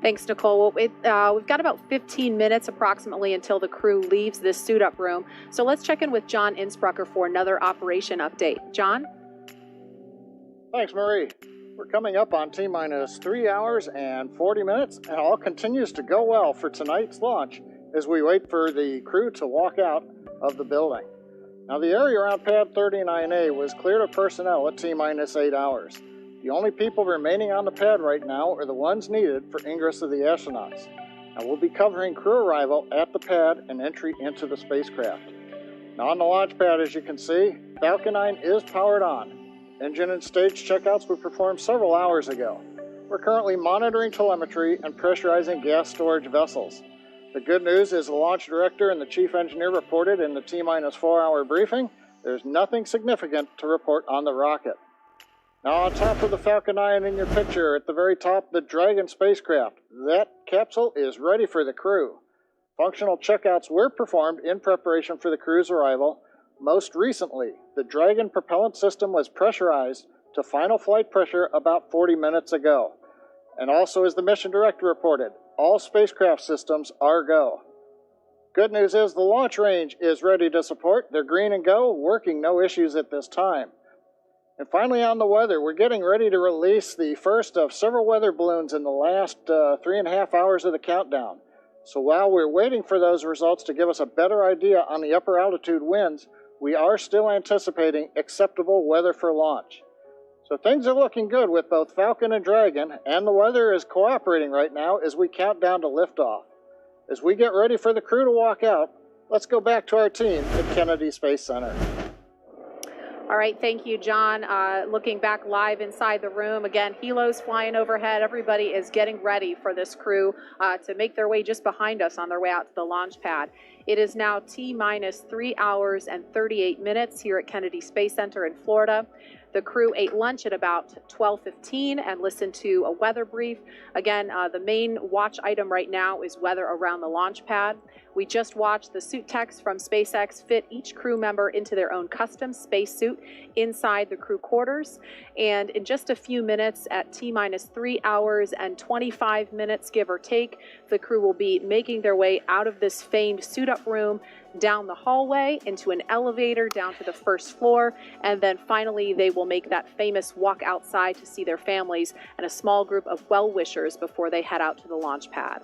Thanks, Nicole. We've got about 15 minutes approximately until the crew leaves this suit-up room. So let's check in with John Innsbrucker for another operation update. John? Thanks, Marie. We're coming up on T-minus 3 hours and 40 minutes, and all continues to go well for tonight's launch as we wait for the crew to walk out of the building. Now, the area around Pad 39A was cleared of personnel at T-minus 8 hours. The only people remaining on the pad right now are the ones needed for ingress of the astronauts. Now we'll be covering crew arrival at the pad and entry into the spacecraft. Now on the launch pad, as you can see, Falcon 9 is powered on. Engine and stage checkouts were performed several hours ago. We're currently monitoring telemetry and pressurizing gas storage vessels. The good news is the launch director and the chief engineer reported in the T-minus 4 hour briefing there's nothing significant to report on the rocket. Now on top of the Falcon 9 in your picture, at the very top, the Dragon spacecraft. That capsule is ready for the crew. Functional checkouts were performed in preparation for the crew's arrival. Most recently, the Dragon propellant system was pressurized to final flight pressure about 40 minutes ago. And also, as the mission director reported, all spacecraft systems are go. Good news is the launch range is ready to support. They're green and go, working no issues at this time. And finally, on the weather, we're getting ready to release the first of several weather balloons in the last 3.5 hours of the countdown. So while we're waiting for those results to give us a better idea on the upper altitude winds, we are still anticipating acceptable weather for launch. So things are looking good with both Falcon and Dragon, and the weather is cooperating right now as we count down to liftoff. As we get ready for the crew to walk out, let's go back to our team at Kennedy Space Center. All right, thank you, John. Looking back live inside the room, again, helos flying overhead. Everybody is getting ready for this crew to make their way just behind us on their way out to the launch pad. It is now T-minus 3 hours and 38 minutes here at Kennedy Space Center in Florida. The crew ate lunch at about 12:15 and listened to a weather brief. Again, the main watch item right now is weather around the launch pad. We just watched the suit techs from SpaceX fit each crew member into their own custom spacesuit inside the crew quarters. And in just a few minutes, at T-minus 3 hours and 25 minutes, give or take, the crew will be making their way out of this famed suit-up room, down the hallway, into an elevator, down to the first floor, and then finally they will make that famous walk outside to see their families and a small group of well-wishers before they head out to the launch pad.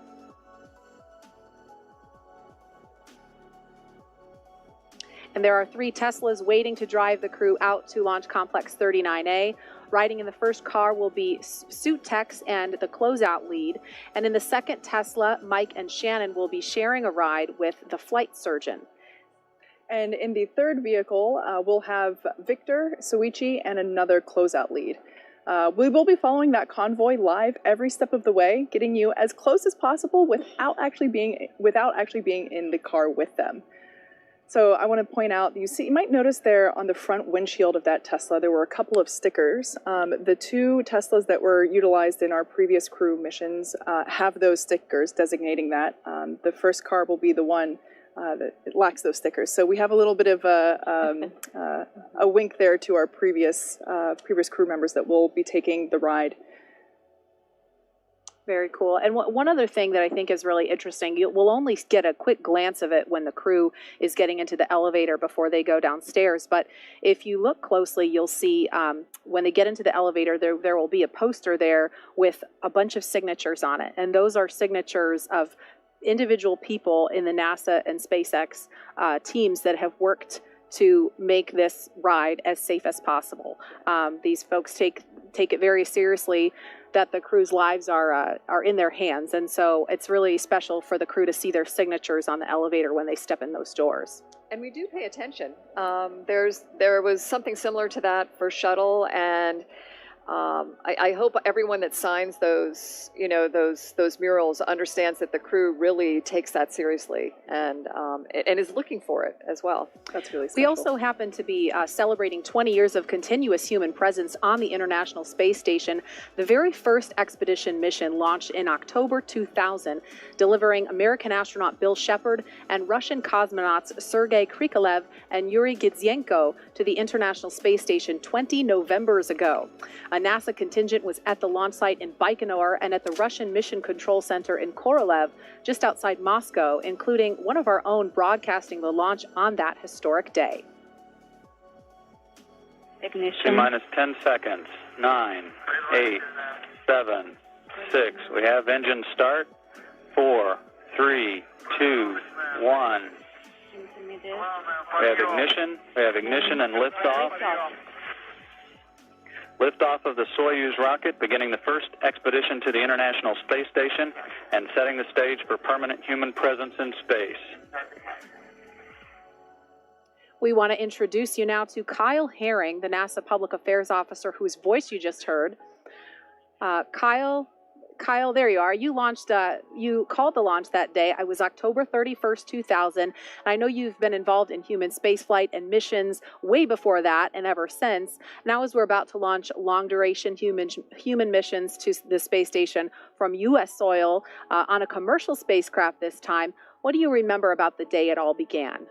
And there are 3 Teslas waiting to drive the crew out to Launch Complex 39A. Riding in the first car will be suit techs and the closeout lead. And in the second Tesla, Mike and Shannon will be sharing a ride with the flight surgeon. And in the third vehicle, we'll have Victor, Soichi, and another closeout lead. We will be following that convoy live every step of the way, getting you as close as possible without actually being in the car with them. So I want to point out, you might notice there on the front windshield of that Tesla, there were a couple of stickers. The two Teslas that were utilized in our previous crew missions have those stickers designating that. The first car will be the one that lacks those stickers. So we have a little bit of a wink there to our previous crew members that will be taking the ride. Very cool. And one other thing that I think is really interesting, we'll only get a quick glance of it when the crew is getting into the elevator before they go downstairs. But if you look closely, you'll see when they get into the elevator, there will be a poster there with a bunch of signatures on it. And those are signatures of individual people in the NASA and SpaceX teams that have worked to make this ride as safe as possible. These folks take it very seriously that the crew's lives are in their hands, and so it's really special for the crew to see their signatures on the elevator when they step in those doors. And we do pay attention. There was something similar to that for shuttle, and I hope everyone that signs those murals understands that the crew really takes that seriously and is looking for it as well. That's really special. We also happen to be celebrating 20 years of continuous human presence on the International Space Station. The very first expedition mission launched in October 2000, delivering American astronaut Bill Shepard and Russian cosmonauts Sergei Krikalev and Yuri Gidzenko to the International Space Station 20 Novembers ago. A NASA contingent was at the launch site in Baikonur and at the Russian Mission Control Center in Korolev, just outside Moscow, including one of our own broadcasting the launch on that historic day. Ignition. T-minus 10 seconds. 9, 8, 7, 6. We have engine start. 4, 3, 2, 1. We have ignition. We have ignition and liftoff. Liftoff of the Soyuz rocket, beginning the first expedition to the International Space Station and setting the stage for permanent human presence in space. We want to introduce you now to Kyle Herring, the NASA Public Affairs Officer whose voice you just heard. Kyle, there you are. You called the launch that day. It was October 31st, 2000. And I know you've been involved in human spaceflight and missions way before that and ever since. Now, as we're about to launch long-duration human missions to the space station from U.S. soil on a commercial spacecraft this time, what do you remember about the day it all began?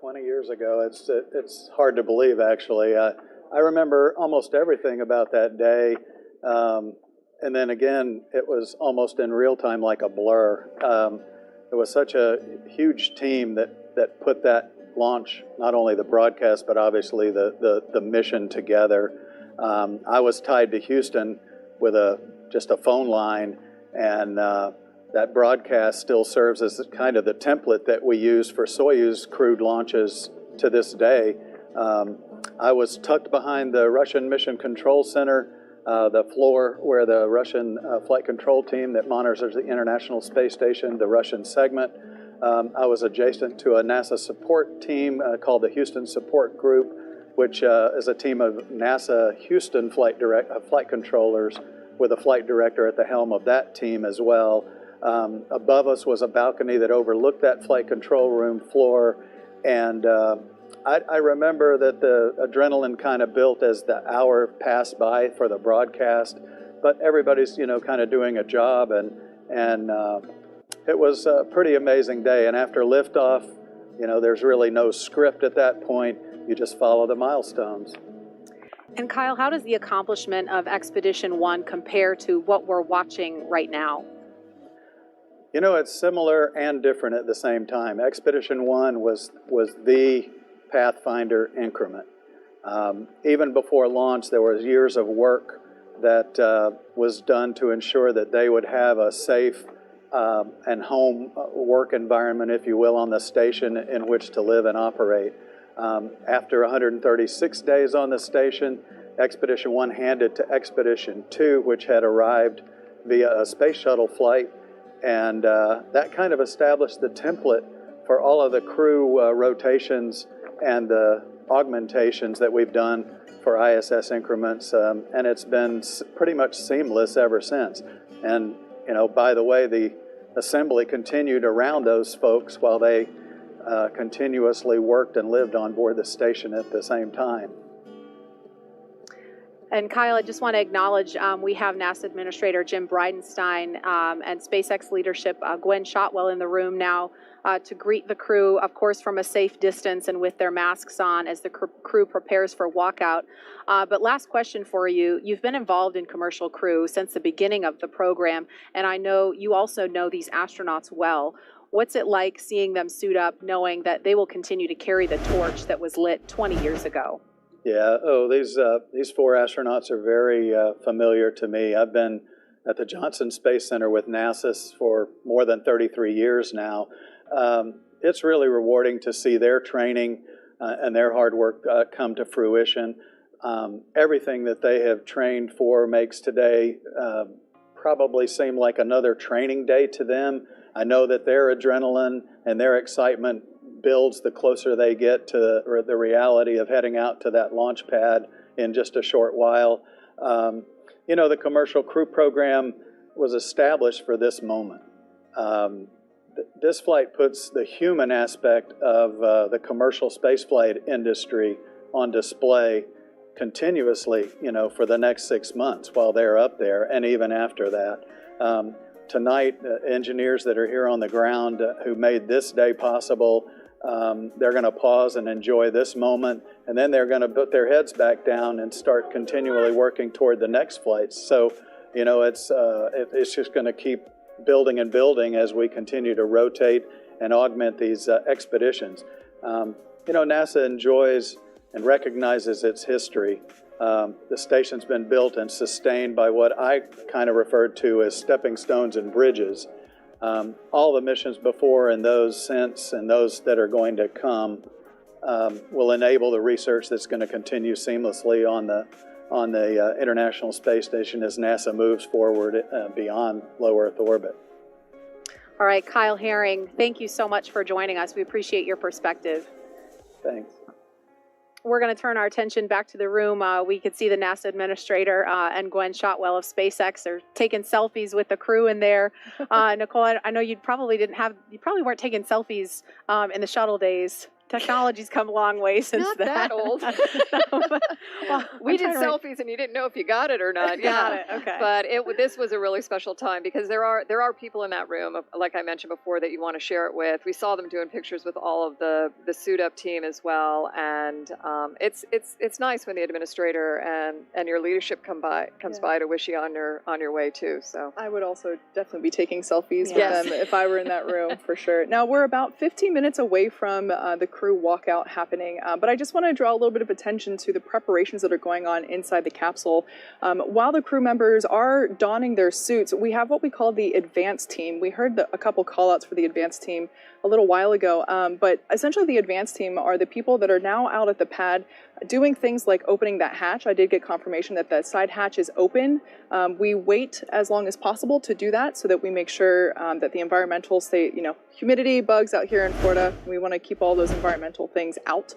20 years ago. It's hard to believe, actually. I remember almost everything about that day. And then again, it was almost in real time, like a blur. It was such a huge team that put that launch, not only the broadcast, but obviously the mission together. I was tied to Houston with just a phone line, and that broadcast still serves as kind of the template that we use for Soyuz crewed launches to this day. I was tucked behind the Russian Mission Control Center, the floor where the Russian flight control team that monitors the International Space Station, the Russian segment. I was adjacent to a NASA support team called the Houston Support Group, which is a team of NASA Houston flight controllers with a flight director at the helm of that team as well. Above us was a balcony that overlooked that flight control room floor, and I remember that the adrenaline kind of built as the hour passed by for the broadcast, but everybody's, kind of doing a job, and it was a pretty amazing day. And after liftoff, there's really no script at that point. You just follow the milestones. And Kyle, how does the accomplishment of Expedition 1 compare to what we're watching right now? It's similar and different at the same time. Expedition 1 was the Pathfinder increment. Even before launch, there was years of work that was done to ensure that they would have a safe and home work environment, if you will, on the station in which to live and operate. After 136 days on the station, Expedition 1 handed to Expedition 2, which had arrived via a space shuttle flight, and that kind of established the template for all of the crew rotations and the augmentations that we've done for ISS increments, and it's been pretty much seamless ever since. And, you know, by the way, the assembly continued around those folks while they continuously worked and lived on board the station at the same time. And Kyle, I just want to acknowledge we have NASA Administrator Jim Bridenstine and SpaceX leadership Gwen Shotwell in the room now to greet the crew, of course, from a safe distance and with their masks on as the crew prepares for walkout. But last question for you. You've been involved in commercial crew since the beginning of the program, and I know you also know these astronauts well. What's it like seeing them suit up, knowing that they will continue to carry the torch that was lit 20 years ago? Yeah, these four astronauts are very familiar to me. I've been at the Johnson Space Center with NASA for more than 33 years now. It's really rewarding to see their training and their hard work come to fruition. Everything that they have trained for makes today probably seem like another training day to them. I know that their adrenaline and their excitement builds the closer they get to the reality of heading out to that launch pad in just a short while. You know, the commercial crew program was established for this moment. This flight puts the human aspect of the commercial spaceflight industry on display continuously, you know, for the next 6 months while they're up there and even after that. Tonight, engineers that are here on the ground who made this day possible, they're going to pause and enjoy this moment, and then they're going to put their heads back down and start continually working toward the next flights. So, you know, it's just going to keep building and building as we continue to rotate and augment these expeditions. You know, NASA enjoys and recognizes its history. The station's been built and sustained by what I kind of referred to as stepping stones and bridges. All the missions before and those since and those that are going to come will enable the research that's going to continue seamlessly on the International Space Station as NASA moves forward beyond low Earth orbit. All right, Kyle Herring, thank you so much for joining us. We appreciate your perspective. Thanks. We're going to turn our attention back to the room. We could see the NASA administrator and Gwen Shotwell of SpaceX are taking selfies with the crew in there. Nicole, I know you probably weren't taking selfies in the shuttle days. Technology's come a long way since Not then. that old. Well, we did selfies and you didn't know if you got it or not. Got it. Okay. But this was a really special time because there are people in that room, like I mentioned before, that you want to share it with. We saw them doing pictures with all of the suit up team as well, and it's nice when the administrator and your leadership comes by to wish you on your way too. So I would also definitely be taking selfies with them if I were in that room for sure. Now we're about 15 minutes away from the crew walkout happening, but I just want to draw a little bit of attention to the preparations that are going on inside the capsule. While the crew members are donning their suits, we have what we call the advanced team. We heard a couple call outs for the advanced team a little while ago, but essentially the advanced team are the people that are now out at the pad doing things like opening that hatch. I did get confirmation that the side hatch is open. We wait as long as possible to do that so that we make sure that the environmental humidity, bugs out here in Florida, we want to keep all those environmental things out.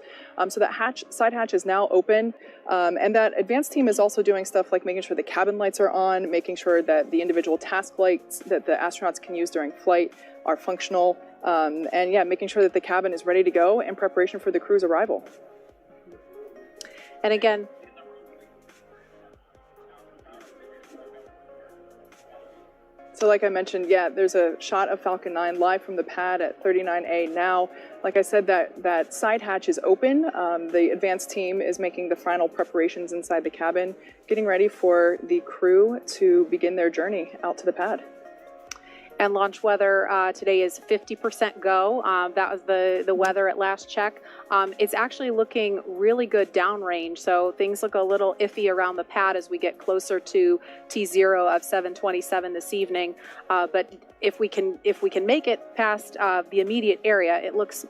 So that side hatch is now open. And that advanced team is also doing stuff like making sure the cabin lights are on, making sure that the individual task lights that the astronauts can use during flight are functional. And yeah, making sure that the cabin is ready to go in preparation for the crew's arrival. And again, so like I mentioned, yeah, there's a shot of Falcon 9 live from the pad at 39A now. Like I said, that side hatch is open. The advanced team is making the final preparations inside the cabin, getting ready for the crew to begin their journey out to the pad. And launch weather today is 50% go. That was the weather at last check. It's actually looking really good downrange, so things look a little iffy around the pad as we get closer to T0 of 727 this evening. But if we can make it past the immediate area, it looks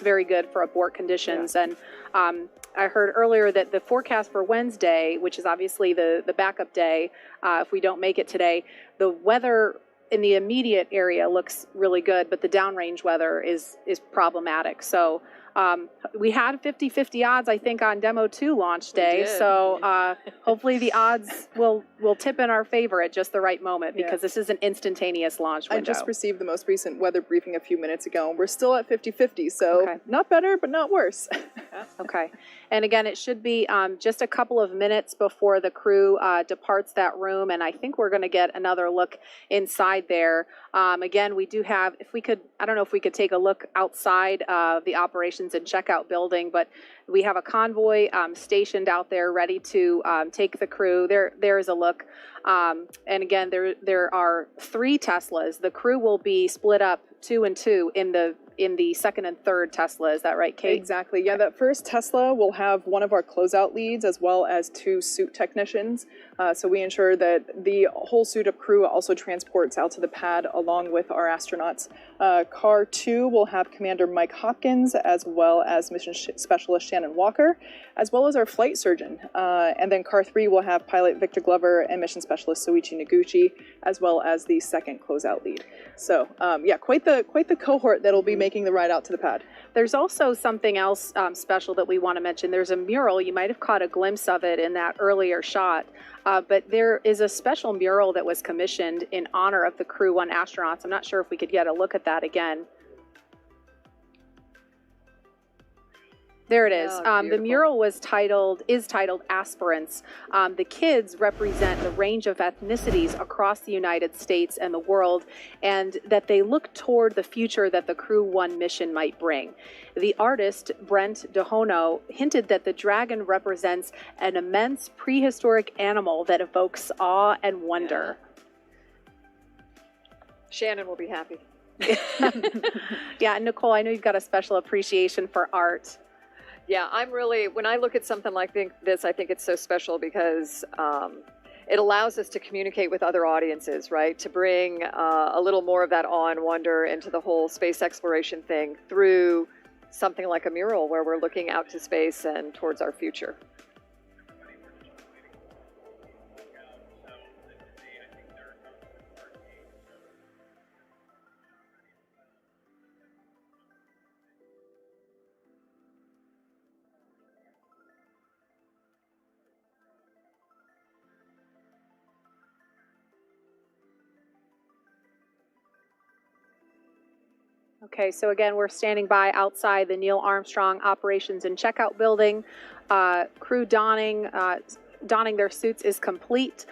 very good for abort conditions. Yeah. And I heard earlier that the forecast for Wednesday, which is obviously the backup day, if we don't make it today, the weather in the immediate area looks really good, but the downrange weather is problematic. So we had 50-50 odds, I think, on Demo 2 launch day. So hopefully the odds will tip in our favor at just the right moment, because this is an instantaneous launch window. I just received the most recent weather briefing a few minutes ago, and we're still at 50-50, so not better, but not worse. Okay. And again, it should be just a couple of minutes before the crew departs that room, and I think we're going to get another look inside there. Again, we do have, if we could, I don't know if we could take a look outside of the operations and checkout building, but we have a convoy stationed out there ready to take the crew. There is a look. And again, there are 3 Teslas. The crew will be split up 2 and 2 in the second and third Tesla. Is that right, Kate? Exactly. Yeah, that first Tesla will have one of our closeout leads as well as 2 suit technicians. So we ensure that the whole suit-up crew also transports out to the pad along with our astronauts. Car 2 will have Commander Mike Hopkins as well as Mission Specialist Shannon Walker, as well as our flight surgeon. And then Car 3 will have Pilot Victor Glover and Mission Specialist Soichi Noguchi, as well as the second closeout lead. So yeah, quite the cohort that'll be making the ride out to the pad. There's also something else special that we want to mention. There's a mural. You might have caught a glimpse of it in that earlier shot. But there is a special mural that was commissioned in honor of the Crew-1 astronauts. I'm not sure if we could get a look at that again. There it is. The mural is titled Aspirants. The kids represent the range of ethnicities across the United States and the world, and that they look toward the future that the Crew-1 mission might bring. The artist, Brent DeHono, hinted that the dragon represents an immense prehistoric animal that evokes awe and wonder. Shannon will be happy. Yeah, Nicole, I know you've got a special appreciation for art. Yeah, I'm really, when I look at something like this, I think it's so special because it allows us to communicate with other audiences, right? To bring a little more of that awe and wonder into the whole space exploration thing through something like a mural where we're looking out to space and towards our future. Okay, so again, we're standing by outside the Neil Armstrong Operations and Checkout Building. Crew donning their suits is complete.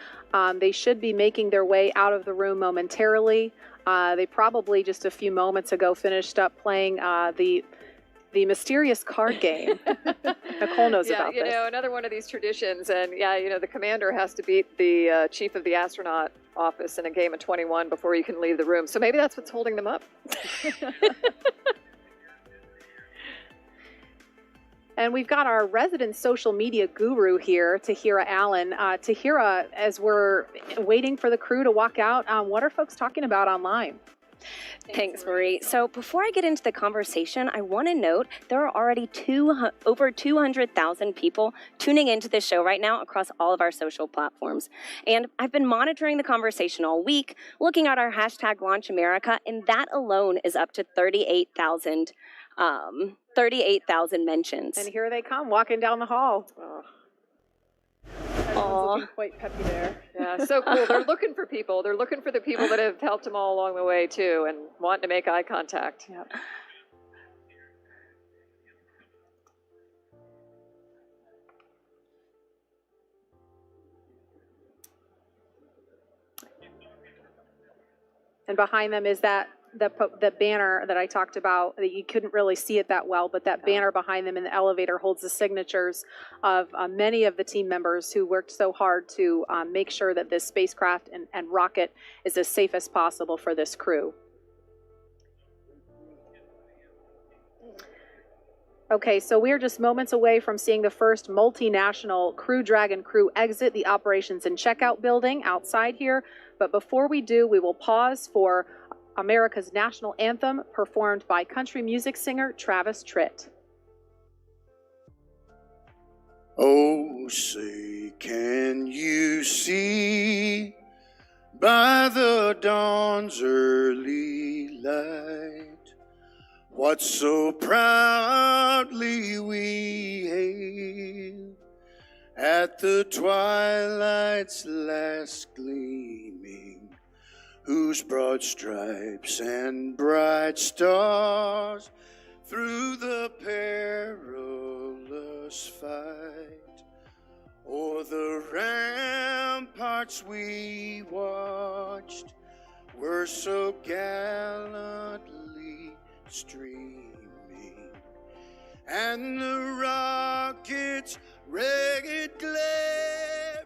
They should be making their way out of the room momentarily. They probably just a few moments ago finished up playing the mysterious card game. Nicole knows about this. Yeah, another one of these traditions. And yeah, the commander has to beat the chief of the astronaut office in a game of 21 before you can leave the room. So maybe that's what's holding them up. And we've got our resident social media guru here, Tahira Allen. Tahira, as we're waiting for the crew to walk out, what are folks talking about online? Thanks, Marie. So before I get into the conversation, I want to note there are already over 200,000 people tuning into this show right now across all of our social platforms. And I've been monitoring the conversation all week, looking at our hashtag Launch America, and that alone is up to 38,000 mentions. And here they come, walking down the hall. Everyone's looking quite peppy there. Yeah, so cool. They're looking for people. They're looking for the people that have helped them all along the way, too, and wanting to make eye contact. Yep. And behind them is that banner that I talked about. That you couldn't really see it that well, but that banner behind them in the elevator holds the signatures of many of the team members who worked so hard to make sure that this spacecraft and rocket is as safe as possible for this crew. Okay, so we're just moments away from seeing the first multinational Crew Dragon crew exit the operations and checkout building outside here. But before we do, we will pause for America's national anthem, performed by country music singer Travis Tritt. Oh, say, can you see by the dawn's early light, what so proudly we hailed at the twilight's last gleaming, whose broad stripes and bright stars through the perilous fight o'er the ramparts we watched were so gallantly streaming, and the rocket's ragged glare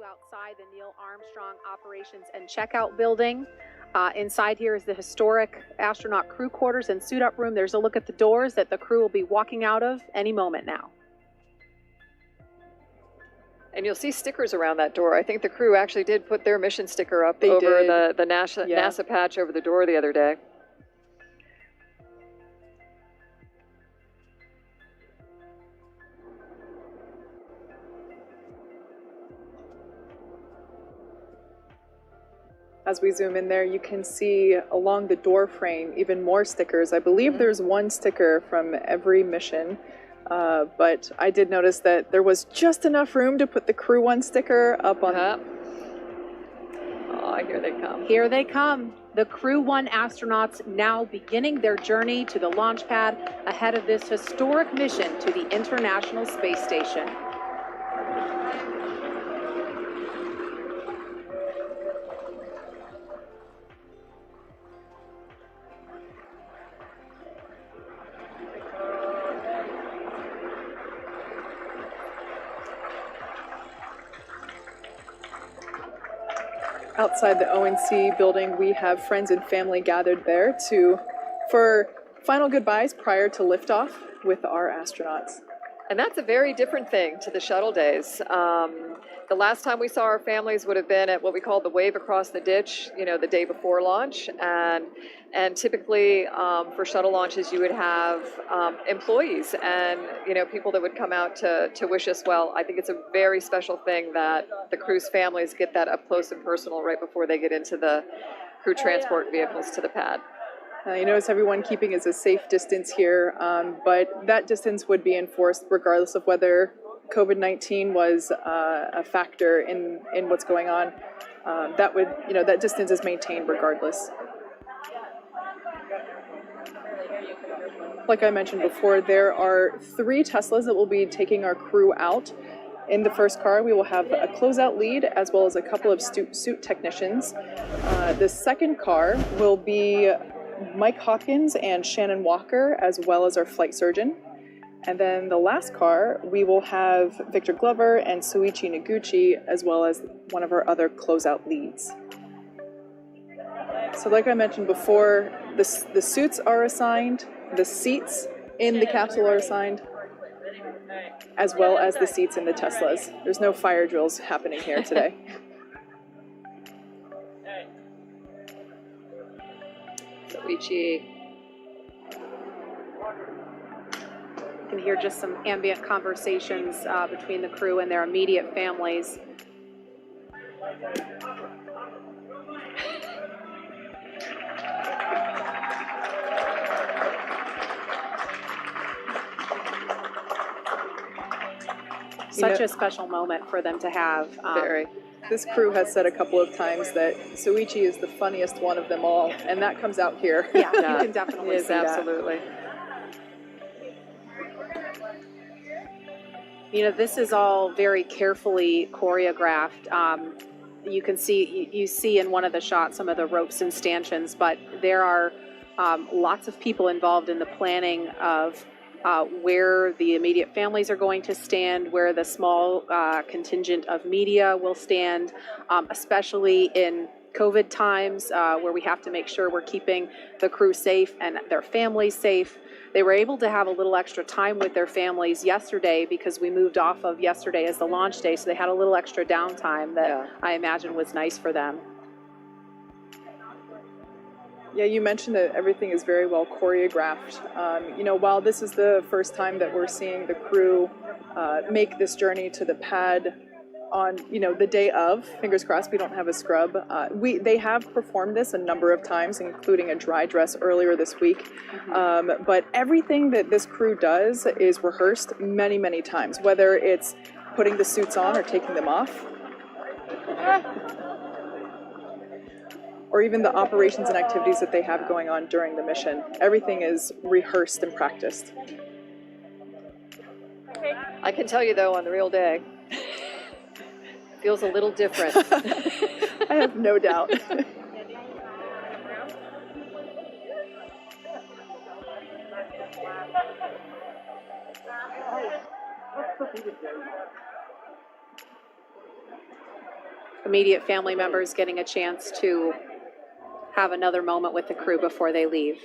outside the Neil Armstrong Operations and Checkout Building. Inside here is the historic astronaut crew quarters and suit-up room. There's a look at the doors that the crew will be walking out of any moment now. And you'll see stickers around that door. I think the crew actually did put their mission sticker up They over did. the NASA patch over the door the other day. As we zoom in there, you can see along the door frame even more stickers. I believe there's one sticker from every mission, but I did notice that there was just enough room to put the Crew-1 sticker up on. Oh, here they come. Here they come. The Crew-1 astronauts now beginning their journey to the launch pad ahead of this historic mission to the International Space Station. Outside the ONC building, we have friends and family gathered there for final goodbyes prior to liftoff with our astronauts. And that's a very different thing to the shuttle days. The last time we saw our families would have been at what we call the wave across the ditch, you know, the day before launch. And typically for shuttle launches, you would have employees and, you know, people that would come out to wish us well. I think it's a very special thing that the crew's families get that up close and personal right before they get into the crew transport vehicles to the pad. You notice everyone keeping is a safe distance here, but that distance would be enforced regardless of whether COVID-19 was a factor in what's going on. That distance is maintained regardless. Like I mentioned before, there are 3 Teslas that will be taking our crew out. In the first car, we will have a closeout lead as well as a couple of suit technicians. The second car will be Mike Hopkins and Shannon Walker, as well as our flight surgeon. And then the last car, we will have Victor Glover and Soichi Noguchi, as well as one of our other closeout leads. So like I mentioned before, the suits are assigned, the seats in the capsule are assigned, as well as the seats in the Teslas. There's no fire drills happening here today. Soichi. You can hear just some ambient conversations between the crew and their immediate families. Such a special moment for them to have. Very. This crew has said a couple of times that Soichi is the funniest one of them all, and that comes out here. Yeah, you can definitely see absolutely. that. You know, this is all very carefully choreographed. You can see, you see in one of the shots some of the ropes and stanchions, but there are lots of people involved in the planning of where the immediate families are going to stand, where the small contingent of media will stand, especially in COVID times where we have to make sure we're keeping the crew safe and their families safe. They were able to have a little extra time with their families yesterday because we moved off of yesterday as the launch day, so they had a little extra downtime that I imagine was nice for them. Yeah, you mentioned that everything is very well choreographed. You know, while this is the first time that we're seeing the crew make this journey to the pad on, you know, the day of, fingers crossed we don't have a scrub. They have performed this a number of times, including a dry dress earlier this week. But everything that this crew does is rehearsed many, many times, whether it's putting the suits on or taking them off, or even the operations and activities that they have going on during the mission. Everything is rehearsed and practiced. I can tell you, though, on the real day, feels a little different. I have no doubt. Immediate family members getting a chance to have another moment with the crew before they leave.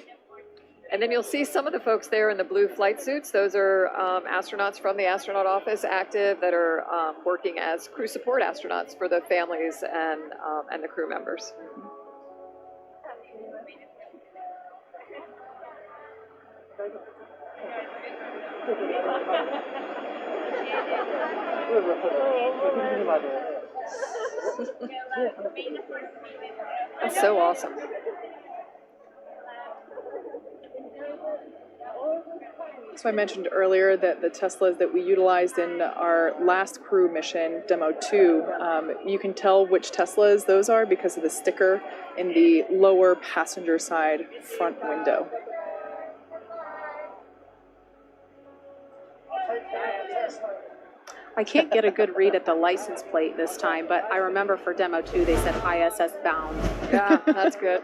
And then you'll see some of the folks there in the blue flight suits. Those are astronauts from the astronaut office active that are working as crew support astronauts for the families and the crew members. That's so awesome. So I mentioned earlier that the Teslas that we utilized in our last crew mission, Demo 2, you can tell which Teslas those are because of the sticker in the lower passenger side front window. I can't get a good read at the license plate this time, but I remember for Demo 2 they said ISS bound. Yeah, that's good.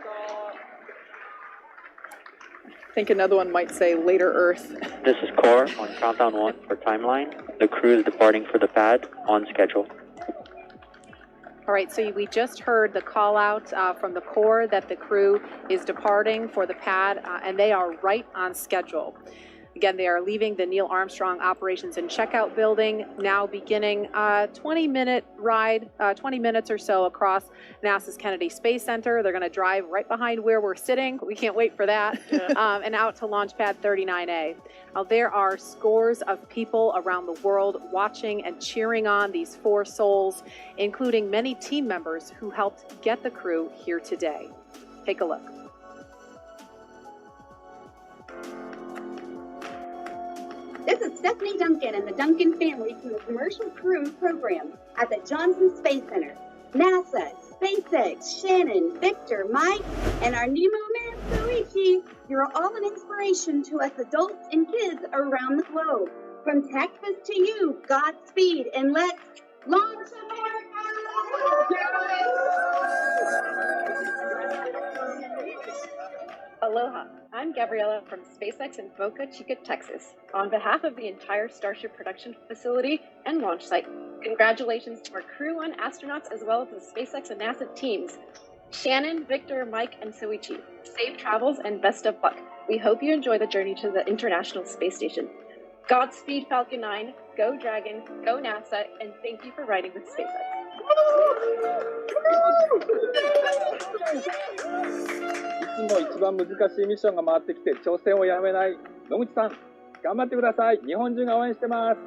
I think another one might say later Earth. This is Core on countdown 1 for timeline. The crew is departing for the pad on schedule. All right, so we just heard the call out from the Corps that the crew is departing for the pad, and they are right on schedule. Again, they are leaving the Neil Armstrong Operations and Checkout Building, now beginning a 20-minute ride, 20 minutes or so across NASA's Kennedy Space Center. They're going to drive right behind where we're sitting. We can't wait for that. And out to Launch Pad 39A. Now, there are scores of people around the world watching and cheering on these four souls, including many team members who helped get the crew here today. Take a look. This is Stephanie Duncan and the Duncan family from the Commercial Crew program at the Johnson Space Center. NASA, SpaceX, Shannon, Victor, Mike, and our Nemo man, Soichi, you're all an inspiration to us adults and kids around the globe. From Texas to you, Godspeed, and let's launch Aloha, I'm Gabriella from SpaceX in Boca Chica, Texas. On behalf of the entire Starship production facility and launch site, congratulations to our Crew-1 astronauts as well as the SpaceX and NASA teams. Shannon, Victor, Mike, and Soichi, safe travels and best of luck. We hope you enjoy the journey to the International Space Station. Godspeed, Falcon 9, go Dragon, go NASA, and thank you for riding with SpaceX. いつも一番難しいミッションが回ってきて挑戦をやめない野口さん、頑張ってください。日本中が応援してます。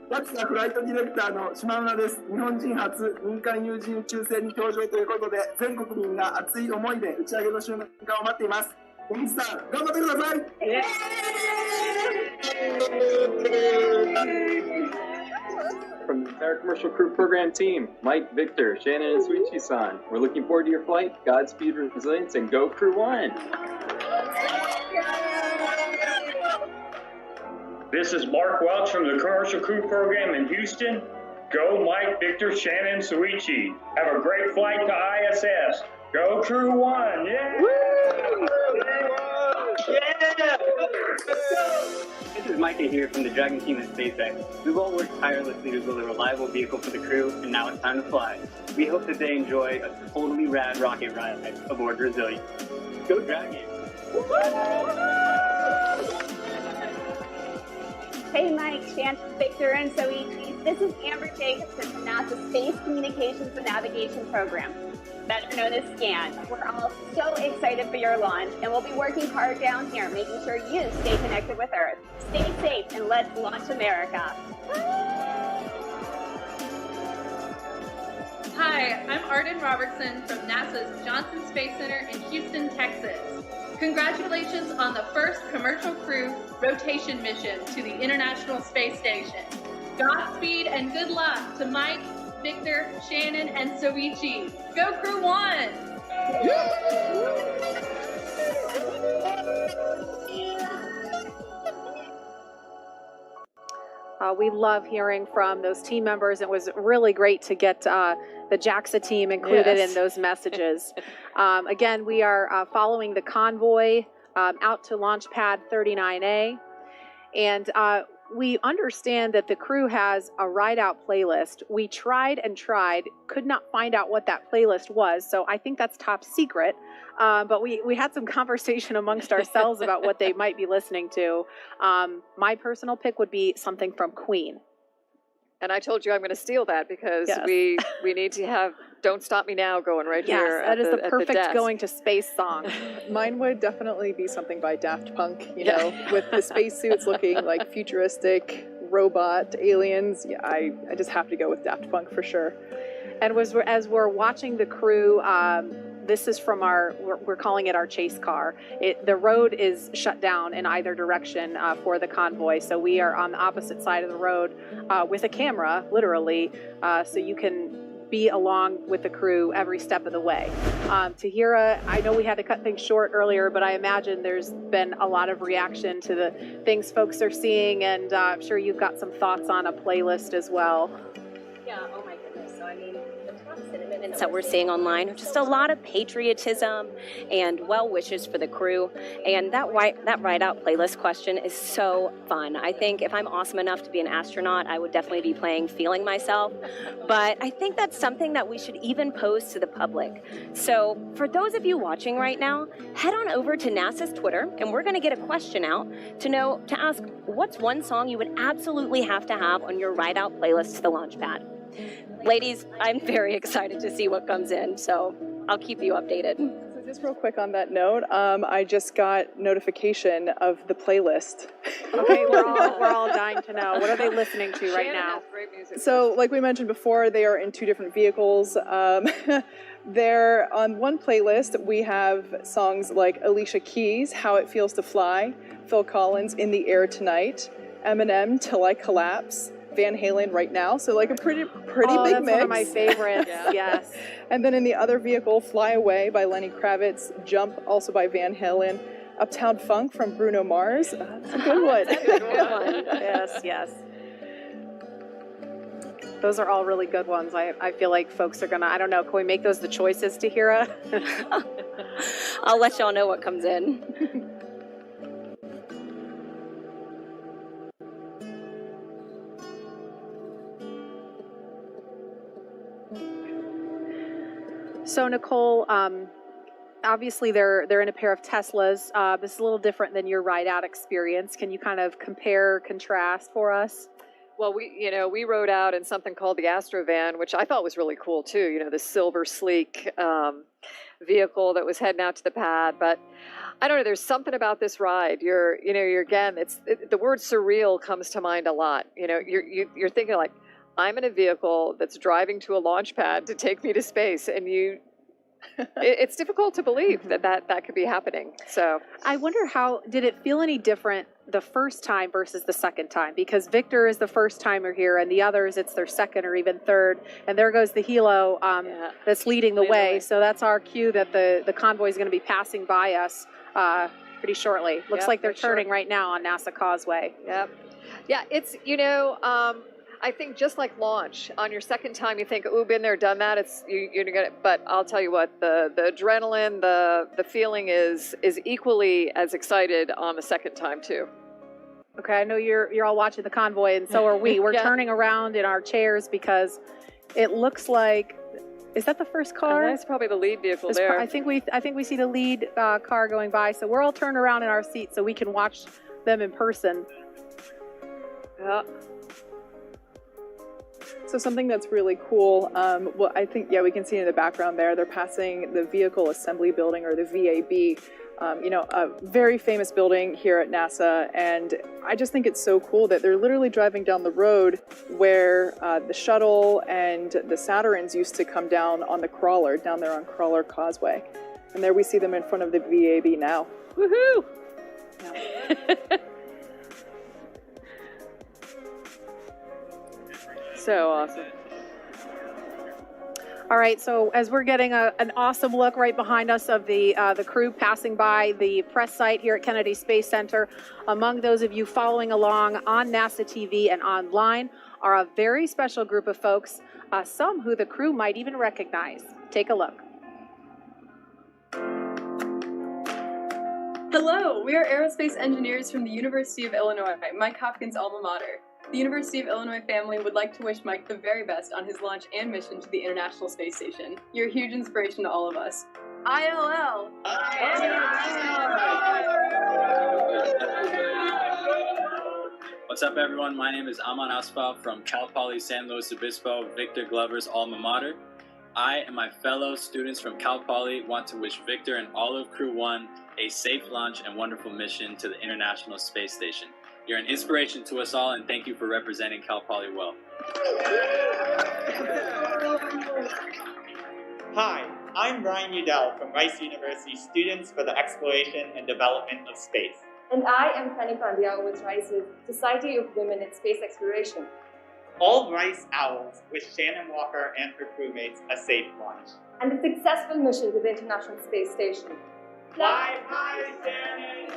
JAXAフライトディレクターの島村です。日本人初民間有人宇宙船に搭乗ということで、全国民が熱い思いで打ち上げの瞬間を待っています。野口さん、頑張ってください。From the entire Commercial Crew program team, Mike, Victor, Shannon, and Suichi-san, we're looking forward to your flight. Godspeed, resilience, and go Crew-1! This is Mark Welch from the Commercial Crew Program in Houston. Go Mike, Victor, Shannon, Suichi. Have a great flight to ISS. Go Crew-1. Yeah! Woo! Yeah! This is Micah here from the Dragon team at SpaceX. We've all worked tirelessly to build a reliable vehicle for the crew, and now it's time to fly. We hope that they enjoy a totally rad rocket ride aboard Resilience. Go Dragon! Hey Mike, Shannon, Victor, and Soichi. This is Amber Jacobson from NASA's Space Communications and Navigation Program, better known as SCAN. We're all so excited for your launch, and we'll be working hard down here, making sure you stay connected with Earth. Stay safe, and let's launch America. Hi, I'm Arden Robertson from NASA's Johnson Space Center in Houston, Texas. Congratulations on the first commercial crew rotation mission to the International Space Station. Godspeed and good luck to Mike, Victor, Shannon, and Soichi. Go Crew-1! We love hearing from those team members. It was really great to get the JAXA team included in those messages. Again, we are following the convoy out to launch pad 39A. And we understand that the crew has a ride-out playlist. We tried and tried, could not find out what that playlist was, so I think that's top secret. But we had some conversation amongst ourselves about what they might be listening to. My personal pick would be something from Queen. And I told you I'm going to steal that because we need to have Don't Stop Me Now going right here. Yes, that is the perfect going to space song. Mine would definitely be something by Daft Punk, you know, with the spacesuits looking like futuristic robot aliens. Yeah, I just have to go with Daft Punk for sure. And as we're watching the crew, this is from we're calling it our chase car. The road is shut down in either direction for the convoy, so we are on the opposite side of the road with a camera, literally, so you can be along with the crew every step of the way. Tahira, I know we had to cut things short earlier, but I imagine there's been a lot of reaction to the things folks are seeing, and I'm sure you've got some thoughts on a playlist as well. Yeah, oh my goodness. So, I mean, the top sentiments that we're seeing online are just a lot of patriotism and well wishes for the crew. And that ride-out playlist question is so fun. I think if I'm awesome enough to be an astronaut, I would definitely be playing Feeling Myself. But I think that's something that we should even pose to the public. So for those of you watching right now, head on over to NASA's Twitter, and we're going to get a question out to ask what's one song you would absolutely have to have on your ride-out playlist to the launch pad. Ladies, I'm very excited to see what comes in, so I'll keep you updated. So just real quick on that note, I just got notification of the playlist. Okay, we're all dying to know. What are they listening to right now? Great music. So, like we mentioned before, they are in two different vehicles. They're on one playlist. We have songs like Alicia Keys, How It Feels to Fly, Phil Collins, In the Air Tonight, Eminem, Till I Collapse, Van Halen, Right Now. So like a pretty big that's mix. One of my favorites. Yes. And then in the other vehicle, Fly Away by Lenny Kravitz, Jump also by Van Halen, Uptown Funk from Bruno Mars. That's a good one. That's a good one. Yes. Those are all really good ones. I feel like folks are gonna, I don't know, can we make those the choices, Tahira? I'll let y'all know what comes in. So Nicole, obviously they're in a pair of Teslas. This is a little different than your ride-out experience. Can you kind of compare, contrast for us? Well, we rode out in something called the Astrovan, which I thought was really cool too. You know, the silver sleek vehicle that was heading out to the pad. But I don't know. There's something about this ride. You're again. The word surreal comes to mind a lot. You know, you're thinking like, I'm in a vehicle that's driving to a launch pad to take me to space, and it's difficult to believe that could be happening. So I wonder did it feel any different the first time versus the second time? Because Victor is the first timer here, and the others, it's their second or even third. And there goes the helo that's leading the way. So that's our cue that the convoy is going to be passing by us pretty shortly. Looks like they're turning right now on NASA Causeway. Yep. Yeah, it's, I think just like launch, on your second time you think, ooh, been there, done that, you're gonna, but I'll tell you what, the adrenaline, the feeling is equally as excited on the second time too. Okay, I know you're all watching the convoy, and so are we. We're turning around in our chairs because it looks like, is that the first car? That's probably the lead vehicle there. I think we see the lead car going by, so we're all turned around in our seats so we can watch them in person. Yeah. So something that's really cool, well, I think, we can see in the background there, they're passing the Vehicle Assembly Building, or the VAB, a very famous building here at NASA, and I just think it's so cool that they're literally driving down the road where the shuttle and the Saturns used to come down on the crawler, down there on Crawler Causeway. And there we see them in front of the VAB now. Woohoo! So awesome. All right, so as we're getting an awesome look right behind us of the crew passing by the press site here at Kennedy Space Center, among those of you following along on NASA TV and online are a very special group of folks, some who the crew might even recognize. Take a look. Hello, we are aerospace engineers from the University of Illinois, Mike Hopkins' alma mater. The University of Illinois family would like to wish Mike the very best on his launch and mission to the International Space Station. You're a huge inspiration to all of us. ILL! What's up, everyone? My name is Aman Asfal from Cal Poly San Luis Obispo, Victor Glover's alma mater. I and my fellow students from Cal Poly want to wish Victor and all of Crew-1 a safe launch and wonderful mission to the International Space Station. You're an inspiration to us all, and thank you for representing Cal Poly well. Hi, I'm Brian Udell from Rice University Students for the Exploration and Development of Space. And I am Fanny Pandiao with Rice's Society of Women in Space Exploration. All Rice Owls wish Shannon Walker and her crewmates a safe launch. And a successful mission to the International Space Station. Fly high, Shannon!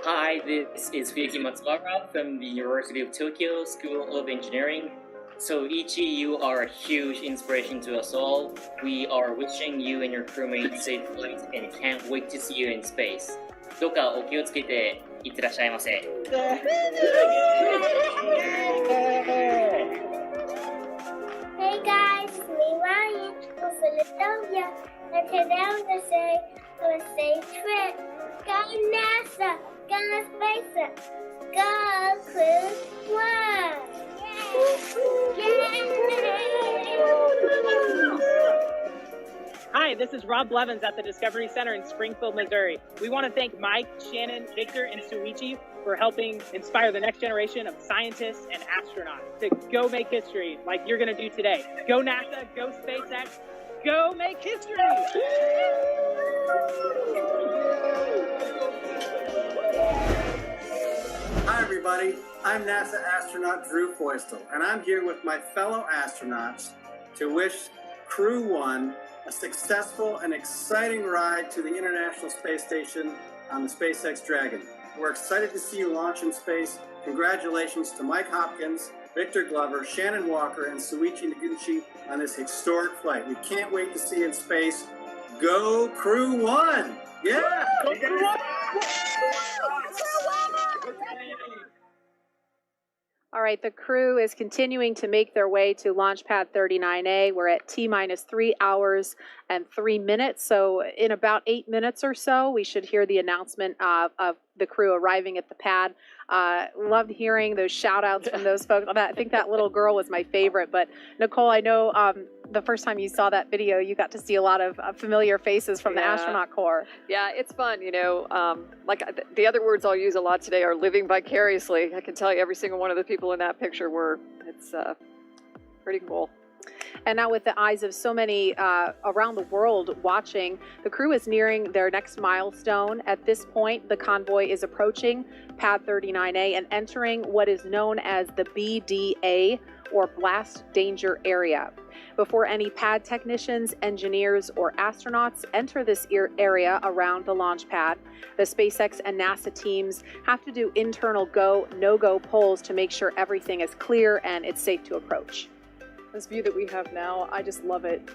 Hi, this is Fuyuki Matsubara from the University of Tokyo School of Engineering. So Ichi, you are a huge inspiration to us all. We are wishing you and your crewmates safe flight and can't wait to see you in space. どうかお気をつけていってらっしゃいませ。Hey guys, it's me Ryan from Philadelphia, and today I'm gonna say on a safe trip. Go NASA, go SpaceX, go Crew-1. Hi, this is Rob Blevins at the Discovery Center in Springfield, Missouri. We want to thank Mike, Shannon, Victor, and Suichi for helping inspire the next generation of scientists and astronauts to go make history like you're going to do today. Go NASA, go SpaceX, go make history! Hi, everybody. I'm NASA astronaut Drew Feustel, and I'm here with my fellow astronauts to wish Crew-1 a successful and exciting ride to the International Space Station on the SpaceX Dragon. We're excited to see you launch in space. Congratulations to Mike Hopkins, Victor Glover, Shannon Walker, and Suichi Noguchi on this historic flight. We can't wait to see you in space. Go Crew-1! Yeah! Go Crew-1! All right, the crew is continuing to make their way to Launch Pad 39A. We're at T-minus 3 hours and 3 minutes. So in about 8 minutes or so, we should hear the announcement of the crew arriving at the pad. Loved hearing those shout outs from those folks. I think that little girl was my favorite. But Nicole, I know the first time you saw that video, you got to see a lot of familiar faces from the astronaut corps. Yeah, it's fun, you know. Like the other words I'll use a lot today are living vicariously. I can tell you every single one of the people in that picture it's pretty cool. And now with the eyes of so many around the world watching, the crew is nearing their next milestone. At this point, the convoy is approaching Pad 39A and entering what is known as the BDA, or blast danger area. Before any pad technicians, engineers, or astronauts enter this area around the launch pad, the SpaceX and NASA teams have to do internal go, no-go polls to make sure everything is clear and it's safe to approach. This view that we have now, I just love it.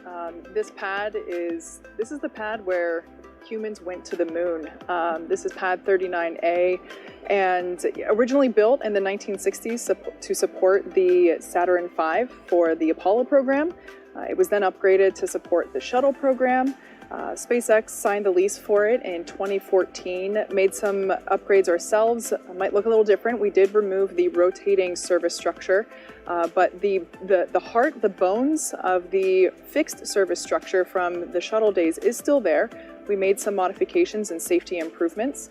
This is the pad where humans went to the moon. This is pad 39A, and originally built in the 1960s to support the Saturn V for the Apollo program. It was then upgraded to support the shuttle program. SpaceX signed the lease for it in 2014, made some upgrades ourselves. It might look a little different. We did remove the rotating service structure, but the heart, the bones of the fixed service structure from the shuttle days is still there. We made some modifications and safety improvements.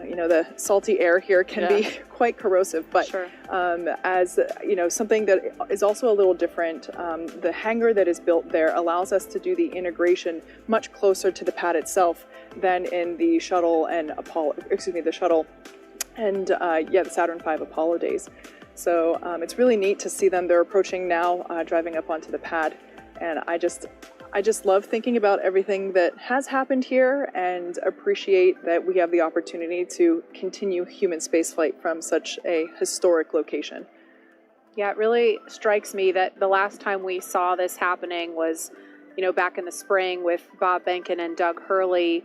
You know, the salty air here can be quite corrosive, but sure. As you know, something that is also a little different, the hangar that is built there allows us to do the integration much closer to the pad itself than in the shuttle and the shuttle and the Saturn V Apollo days. So it's really neat to see them. They're approaching now, driving up onto the pad, and I just love thinking about everything that has happened here and appreciate that we have the opportunity to continue human spaceflight from such a historic location. Yeah, it really strikes me that the last time we saw this happening was, you know, back in the spring with Bob Behnken and Doug Hurley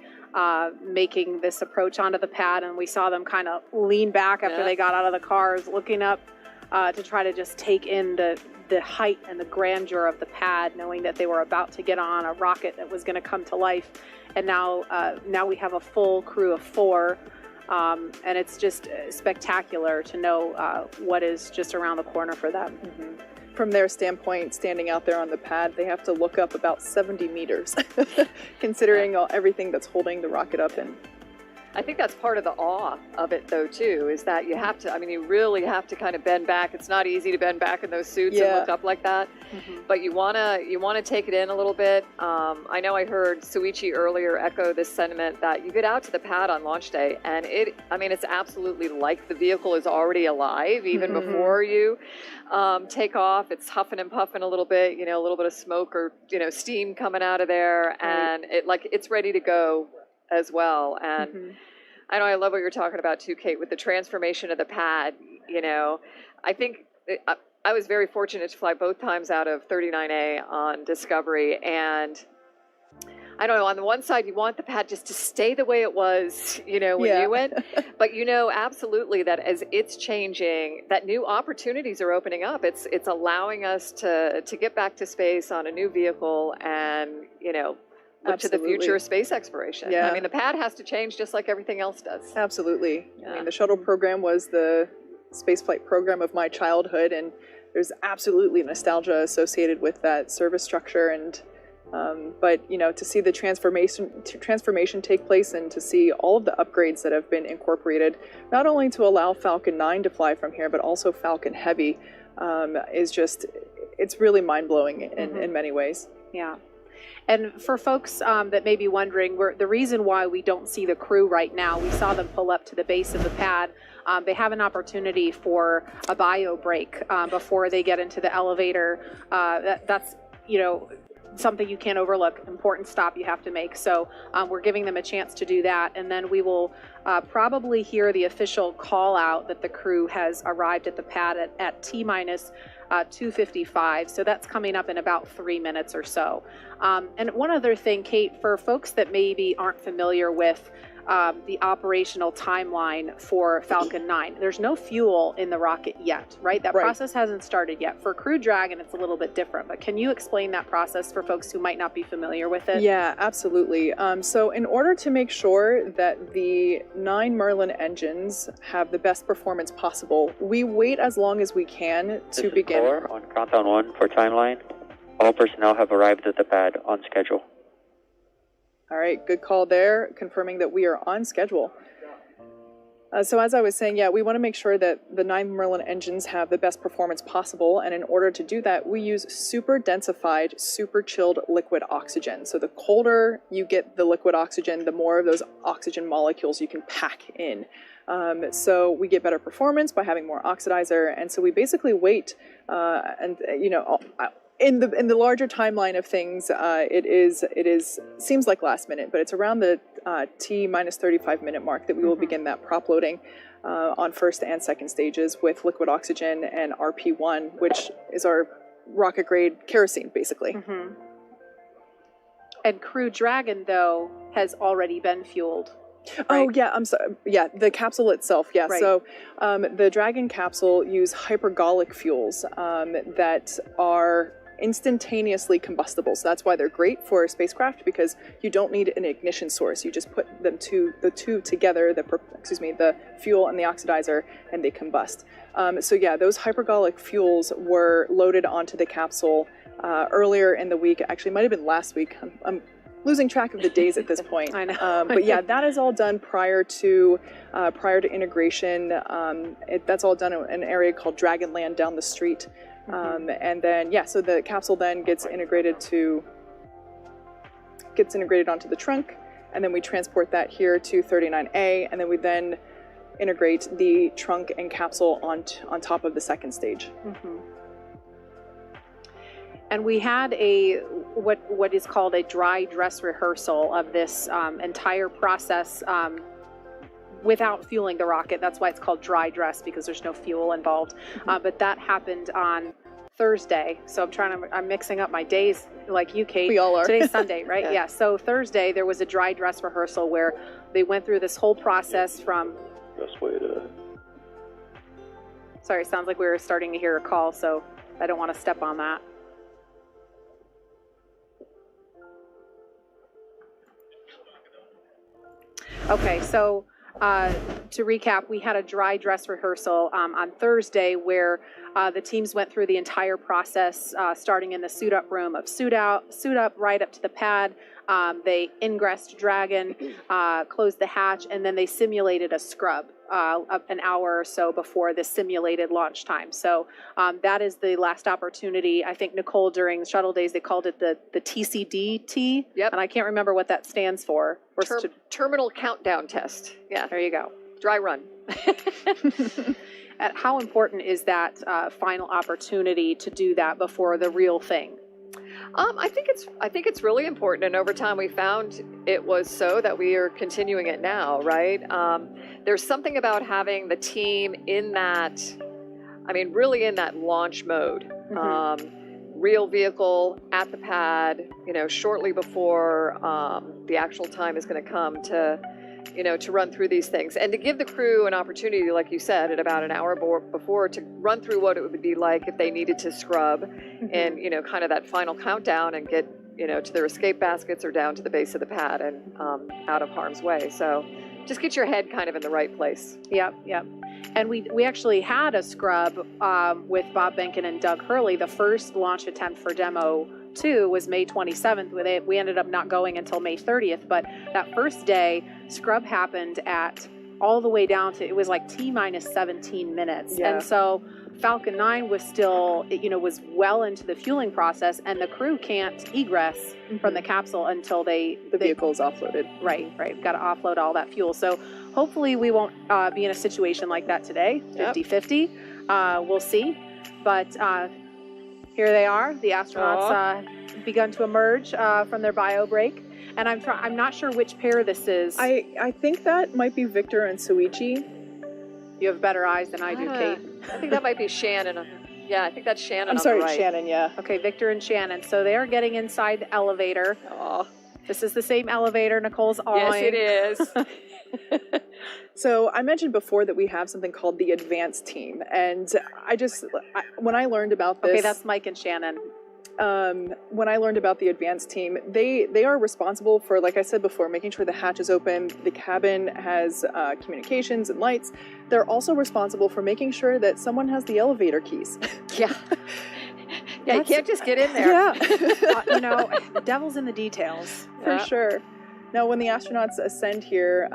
making this approach onto the pad, and we saw them kind of lean back after they got out of the cars, looking up to try to just take in the height and the grandeur of the pad, knowing that they were about to get on a rocket that was going to come to life. And now we have a full crew of 4, and it's just spectacular to know what is just around the corner for them. Mm-hmm. From their standpoint, standing out there on the pad, they have to look up about 70 meters, considering everything that's holding the rocket up in. I think that's part of the awe of it, though, too, is that you have to, you really have to kind of bend back. It's not easy to bend back in those suits and look up like that, but you want to take it in a little bit. I know I heard Suichi earlier echo this sentiment that you get out to the pad on launch day, and it's absolutely like the vehicle is already alive even before you take off. It's huffing and puffing a little bit, a little bit of smoke or, steam coming out of there, and it's ready to go as well. And I know I love what you're talking about too, Kate, with the transformation of the pad. I think I was very fortunate to fly both times out of 39A on Discovery, and I don't know, on the one side you want the pad just to stay the way it was, when you went, but absolutely that as it's changing, that new opportunities are opening up. It's allowing us to get back to space on a new vehicle and, look to the future of space exploration. Yeah. The pad has to change just like everything else does. Absolutely. Yeah. The shuttle program was the spaceflight program of my childhood, and there's absolutely nostalgia associated with that service structure. And but to see the transformation take place and to see all of the upgrades that have been incorporated, not only to allow Falcon 9 to fly from here, but also Falcon Heavy, it's really mind-blowing in many ways. Yeah. And for folks that may be wondering, the reason why we don't see the crew right now, we saw them pull up to the base of the pad. They have an opportunity for a bio break before they get into the elevator. That's something you can't overlook, important stop you have to make. So we're giving them a chance to do that. And then we will probably hear the official call out that the crew has arrived at the pad at T-minus 2:55. So that's coming up in about 3 minutes or so. And one other thing, Kate, for folks that maybe aren't familiar with the operational timeline for Falcon 9, there's no fuel in the rocket yet, right? That process hasn't started yet. For Crew Dragon, it's a little bit different, but can you explain that process for folks who might not be familiar with it? Yeah, absolutely. So in order to make sure that the 9 Merlin engines have the best performance possible, we wait as long as we can to begin. Core on countdown 1 for timeline. All personnel have arrived at the pad on schedule. All right, good call there, confirming that we are on schedule. So as I was saying, we want to make sure that the 9 Merlin engines have the best performance possible, and in order to do that, we use super densified, super chilled liquid oxygen. So the colder you get the liquid oxygen, the more of those oxygen molecules you can pack in. So we get better performance by having more oxidizer, and so we basically wait, in the larger timeline of things, it seems like last minute, but it's around the T minus 35 minute mark that we will begin that prop loading on first and second stages with liquid oxygen and RP1, which is our rocket grade kerosene, basically. And Crew Dragon, though, has already been fueled. Right? Oh, yeah, I'm sorry. Yeah, the capsule itself, yeah. Right. So the Dragon capsule use hypergolic fuels that are instantaneously combustible. So that's why they're great for a spacecraft, because you don't need an ignition source. You just put the two together, the fuel and the oxidizer, and they combust. So yeah, those hypergolic fuels were loaded onto the capsule earlier in the week. Actually, it might have been last week. I'm losing track of the days at this point. I know. But yeah, that is all done prior to integration. That's all done in an area called Dragonland down the street. And then, yeah, so the capsule then gets integrated onto the trunk, and then we transport that here to 39A, and then we then integrate the trunk and capsule on top of the second stage. And we had what is called a dry dress rehearsal of this entire process without fueling the rocket. That's why it's called dry dress, because there's no fuel involved. But that happened on Thursday. So I'm mixing up my days like you, Kate. We all are. Today's Sunday, right? Yeah. So Thursday there was a dry dress rehearsal where they went through this whole process from. Best way to. Sorry, it sounds like we were starting to hear a call, so I don't want to step on that. Okay, so to recap, we had a dry dress rehearsal on Thursday where the teams went through the entire process, starting in the suit up room of suit up right up to the pad. They ingressed Dragon, closed the hatch, and then they simulated a scrub an hour or so before the simulated launch time. So that is the last opportunity. I think, Nicole, during shuttle days, they called it the TCDT. Yep. And I can't remember what that stands for. Terminal countdown test. Yeah. There you go. Dry run. And how important is that final opportunity to do that before the real thing? I think it's really important, and over time we found it was so that we are continuing it now, right? There's something about having the team in that, really in that launch mode. Real vehicle at the pad, shortly before the actual time is going to come to run through these things, and to give the crew an opportunity, like you said, at about an hour before, to run through what it would be like if they needed to scrub, and kind of that final countdown and get to their escape baskets or down to the base of the pad and out of harm's way. So just get your head kind of in the right place. Yep. And we actually had a scrub with Bob Benkin and Doug Hurley. The first launch attempt for Demo 2 was May 27th. We ended up not going until May 30th, but that first day, scrub happened at all the way down to, it was like T minus 17 minutes. Yeah. And so Falcon 9 was still, was well into the fueling process, and the crew can't egress from the capsule until the vehicle is offloaded. Right. Got to offload all that fuel. So hopefully we won't be in a situation like that today, 50-50. We'll see. But here they are. The astronauts begun to emerge from their bio break. And I'm not sure which pair this is. I think that might be Victor and Soichi. You have better eyes than I do, Kate. I think that might be Shannon. Yeah, I think that's Shannon. I'm sorry, on the right. Shannon, yeah. Okay, Victor and Shannon. So they are getting inside the elevator. Oh. This is the same elevator Nicole's on. Yes, it is. So I mentioned before that we have something called the advanced team. And when I learned about this... Okay, that's Mike and Shannon. When I learned about the advanced team, they are responsible for, like I said before, making sure the hatch is open, the cabin has communications and lights. They're also responsible for making sure that someone has the elevator keys. Yeah. Yeah, you can't just get in there. Yeah. The devil's in the details. For sure. Now, when the astronauts ascend here,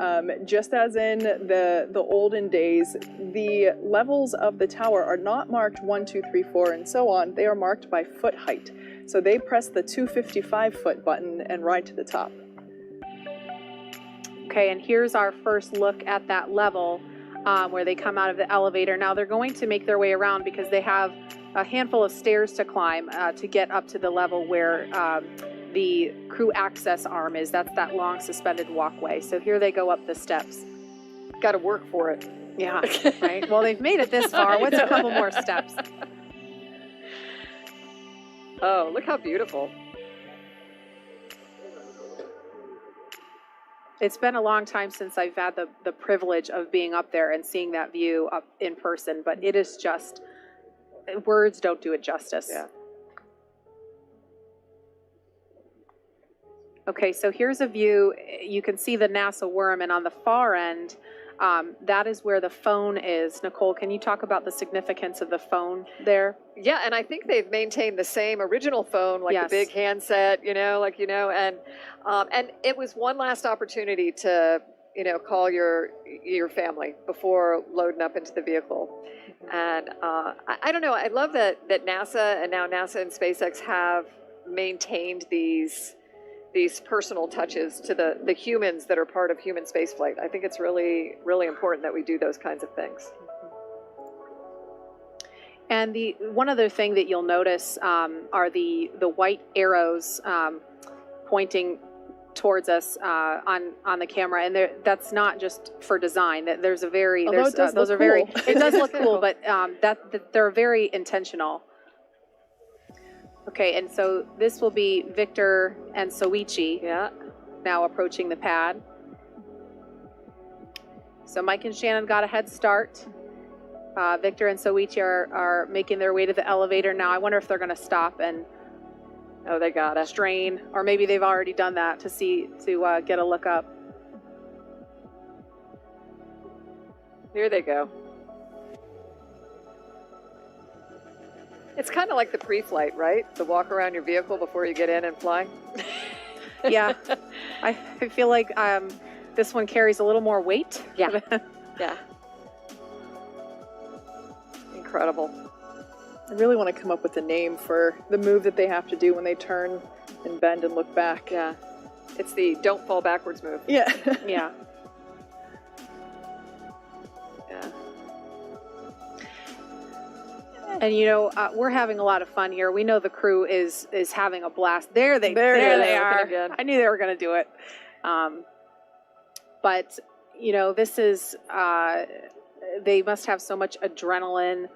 just as in the olden days, the levels of the tower are not marked 1, 2, 3, 4, and so on. They are marked by foot height. So they press the 255-foot button and ride to the top. Okay, and here's our first look at that level. where they come out of the elevator. Now they're going to make their way around because they have a handful of stairs to climb to get up to the level where the crew access arm is. That's that long suspended walkway. So here they go up the steps. Got to work for it. Yeah, right. Well, they've made it this far. What's a couple more steps? Oh, look how beautiful. It's been a long time since I've had the privilege of being up there and seeing that view up in person, but it is just, words don't do it justice. Yeah. Okay, so here's a view. You can see the NASA worm, and on the far end, that is where the phone is. Nicole, can you talk about the significance of the phone there? Yeah, and I think they've maintained the same original phone, like Yes. the big handset, and it was one last opportunity to, call your family before loading up into the vehicle. And I don't know, I love that NASA and now NASA and SpaceX have maintained these personal touches to the humans that are part of human spaceflight. I think it's really, really important that we do those kinds of things. And the one other thing that you'll notice are the white arrows pointing towards us on the camera, and that's not just for design. That there's a very Although it does those look are very cool. it does look cool, but that they're very intentional. Okay, and so this will be Victor and Soichi. Yeah. Now approaching the pad. So Mike and Shannon got a head start. Victor and Soichi are making their way to the elevator now. I wonder if they're going to stop and they gotta strain, or maybe they've already done that to get a look up. Here they go. It's kind of like the pre-flight, right? The walk around your vehicle before you get in and fly. Yeah, I feel like this one carries a little more weight. Yeah, yeah. Incredible. I really want to come up with a name for the move that they have to do when they turn and bend and look back. Yeah. It's the don't fall backwards move. Yeah. Yeah. Yeah. And we're having a lot of fun here. We know the crew is having a blast. There they are. Again. I knew they were going to do it. But this is they must have so much adrenaline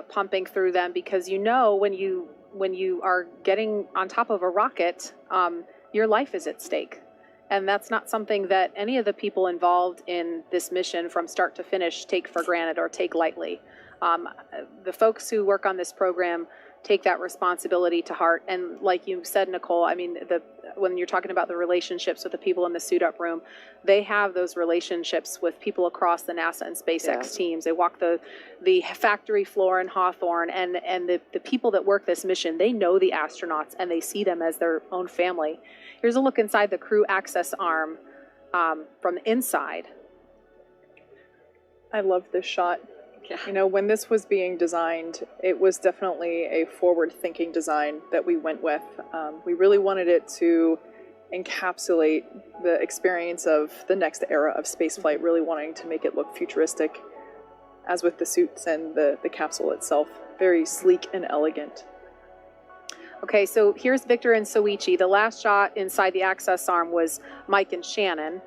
pumping through them, because when you are getting on top of a rocket, your life is at stake. And that's not something that any of the people involved in this mission from start to finish take for granted or take lightly. The folks who work on this program take that responsibility to heart. And like you said, Nicole, I mean, when you're talking about the relationships with the people in the suit up room, they have those relationships with people across the NASA and SpaceX teams. They walk the factory floor in Hawthorne, and the people that work this mission, they know the astronauts and they see them as their own family. Here's a look inside the crew access arm from the inside. I love this shot. Yeah. When this was being designed, it was definitely a forward-thinking design that we went with. We really wanted it to encapsulate the experience of the next era of spaceflight, really wanting to make it look futuristic, as with the suits and the capsule itself. Very sleek and elegant. Okay, so here's Victor and Soichi. The last shot inside the access arm was Mike and Shannon.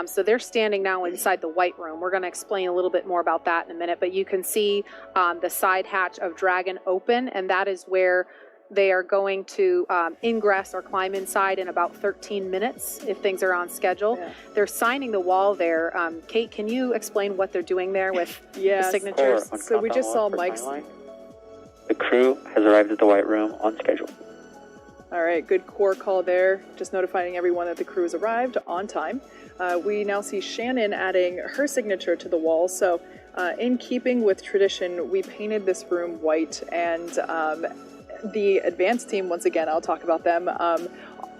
So they're standing now inside the white room. We're going to explain a little bit more about that in a minute, but you can see the side hatch of Dragon open, and that is where they are going to ingress or climb inside in about 13 minutes if things are on schedule. Yeah. They're signing the wall there. Kate, can you explain what they're doing there with the signatures? So we just saw Mike's... The crew has arrived at the white room on schedule. All right, good core call there. Just notifying everyone that the crew has arrived on time. We now see Shannon adding her signature to the wall. So in keeping with tradition, we painted this room white, and the advanced team, once again, I'll talk about them.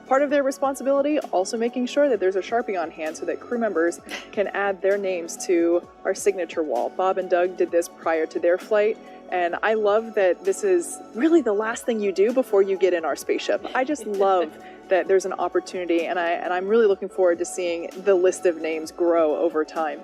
Part of their responsibility, also making sure that there's a Sharpie on hand so that crew members can add their names to our signature wall. Bob and Doug did this prior to their flight, and I love that this is really the last thing you do before you get in our spaceship. I just love that there's an opportunity, and I'm really looking forward to seeing the list of names grow over time.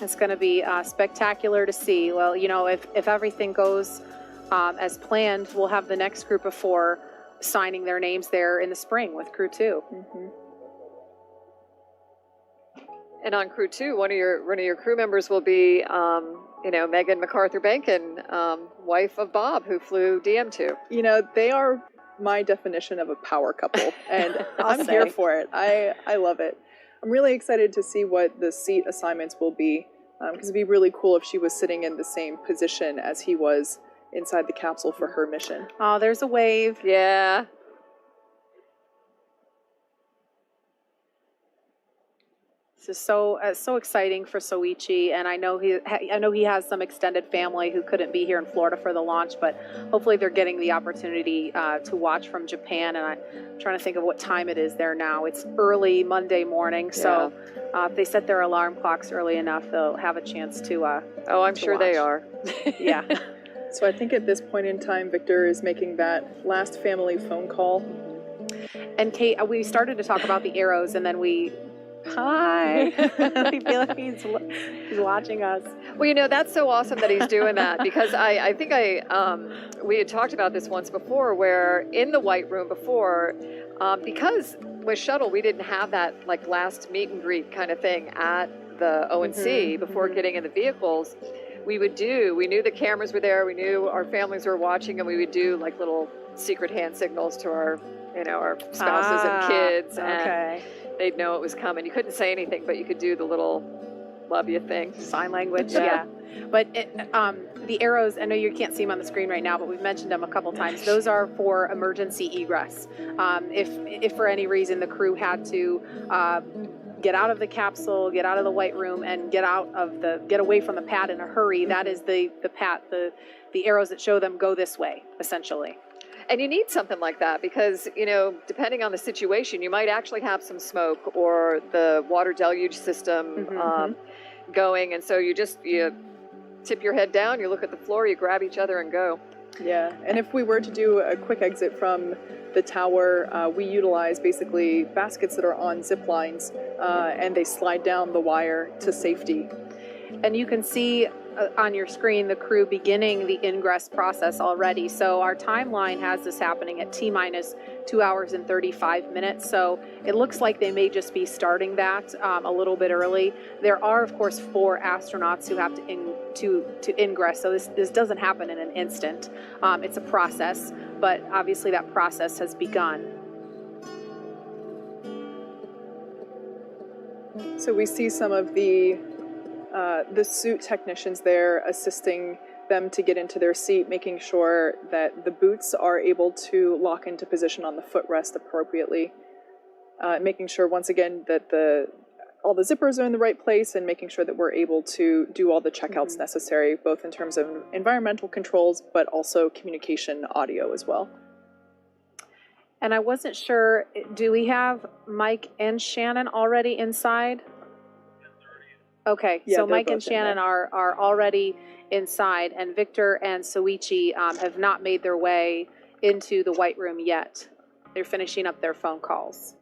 It's going to be spectacular to see. Well, you know, if everything goes as planned, we'll have the next group of 4 signing their names there in the spring with Crew 2. Mm-hmm. And on Crew 2, one of your crew members will be, you know, Megan MacArthur-Bankin, wife of Bob, who flew DM2. You know, they are my definition of a power couple, and I'm here for it. I love it. I'm really excited to see what the seat assignments will be, because it'd be really cool if she was sitting in the same position as he was inside the capsule for her mission. Oh, there's a wave. Yeah. This is so exciting for Soichi, and I know he has some extended family who couldn't be here in Florida for the launch, but hopefully they're getting the opportunity to watch from Japan. And I'm trying to think of what time it is there now. It's early Monday morning, so if they set their alarm clocks early enough, they'll have a chance to. Oh, I'm sure they are. Yeah. So I think at this point in time, Victor is making that last family phone call. And Kate, we started to talk about the arrows, and then Hi. I feel like he's watching us. Well, you know, that's so awesome that he's doing that, because I think we had talked about this once before, where in the White Room before, because with Shuttle, we didn't have that like last meet and greet kind of thing at the O&C before getting in the vehicles. We knew the cameras were there, we knew our families were watching, and we would do like little secret hand signals to our spouses and kids. Okay. And they'd know it was coming. You couldn't say anything, but you could do the little love you thing. Sign language, yeah. But the arrows, I know you can't see them on the screen right now, but we've mentioned them a couple times. Those are for emergency egress. If for any reason the crew had to get out of the capsule, get out of the White Room, and get away from the pad in a hurry, that is the arrows that show them go this way, essentially. And you need something like that because, you know, depending on the situation, you might actually have some smoke or the water deluge system going. And so you tip your head down, you look at the floor, you grab each other and go. Yeah, and if we were to do a quick exit from the tower, we utilize basically baskets that are on zip lines, and they slide down the wire to safety. And you can see on your screen the crew beginning the ingress process already. So our timeline has this happening at T-minus 2 hours and 35 minutes. So it looks like they may just be starting that a little bit early. There are, of course, 4 astronauts who have to ingress. So this doesn't happen in an instant. It's a process, but obviously that process has begun. So we see some of the suit technicians there assisting them to get into their seat, making sure that the boots are able to lock into position on the footrest appropriately, making sure once again that all the zippers are in the right place, and making sure that we're able to do all the checkouts necessary, both in terms of environmental controls, but also communication audio as well. And I wasn't sure, do we have Mike and Shannon already inside? Okay, yeah, so Mike and Shannon are already inside, and Victor and Soichi have not made their way into the White Room yet. They're finishing up their phone calls.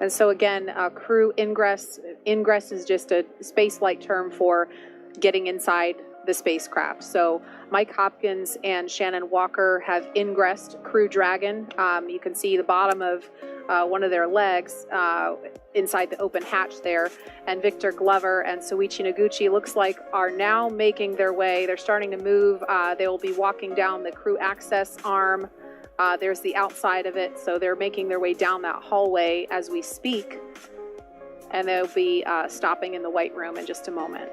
And so again, crew ingress is just a space-like term for getting inside the spacecraft. So Mike Hopkins and Shannon Walker have ingressed Crew Dragon. You can see the bottom of one of their legs inside the open hatch there. And Victor Glover and Soichi Noguchi looks like are now making their way. They're starting to move. They will be walking down the crew access arm. There's the outside of it, so they're making their way down that hallway as we speak, and they'll be stopping in the White Room in just a moment.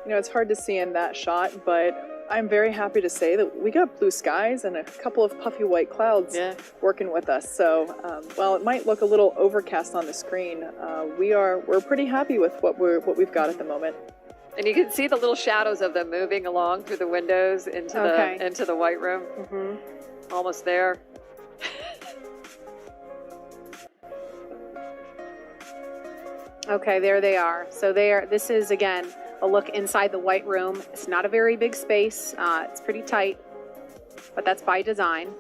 You know, it's hard to see in that shot, but I'm very happy to say that we got blue skies and a couple of puffy white clouds working with us. So while it might look a little overcast on the screen, we're pretty happy with what we've got at the moment. And you can see the little shadows of them moving along through the windows into the White Room. Mm-hmm. Almost there. Okay, there they are. So this is, again, a look inside the White Room. It's not a very big space. It's pretty tight, but that's by design.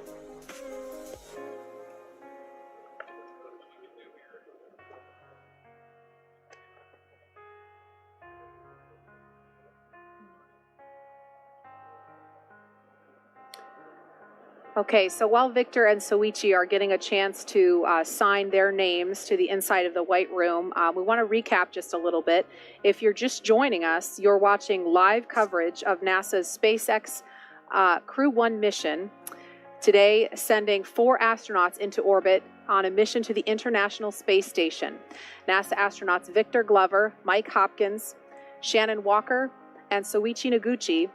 Okay, so while Victor and Soichi are getting a chance to sign their names to the inside of the White Room, we want to recap just a little bit. If you're just joining us, you're watching live coverage of NASA's SpaceX Crew-1 mission, today sending 4 astronauts into orbit on a mission to the International Space Station. NASA astronauts Victor Glover, Mike Hopkins, Shannon Walker, and Soichi Noguchi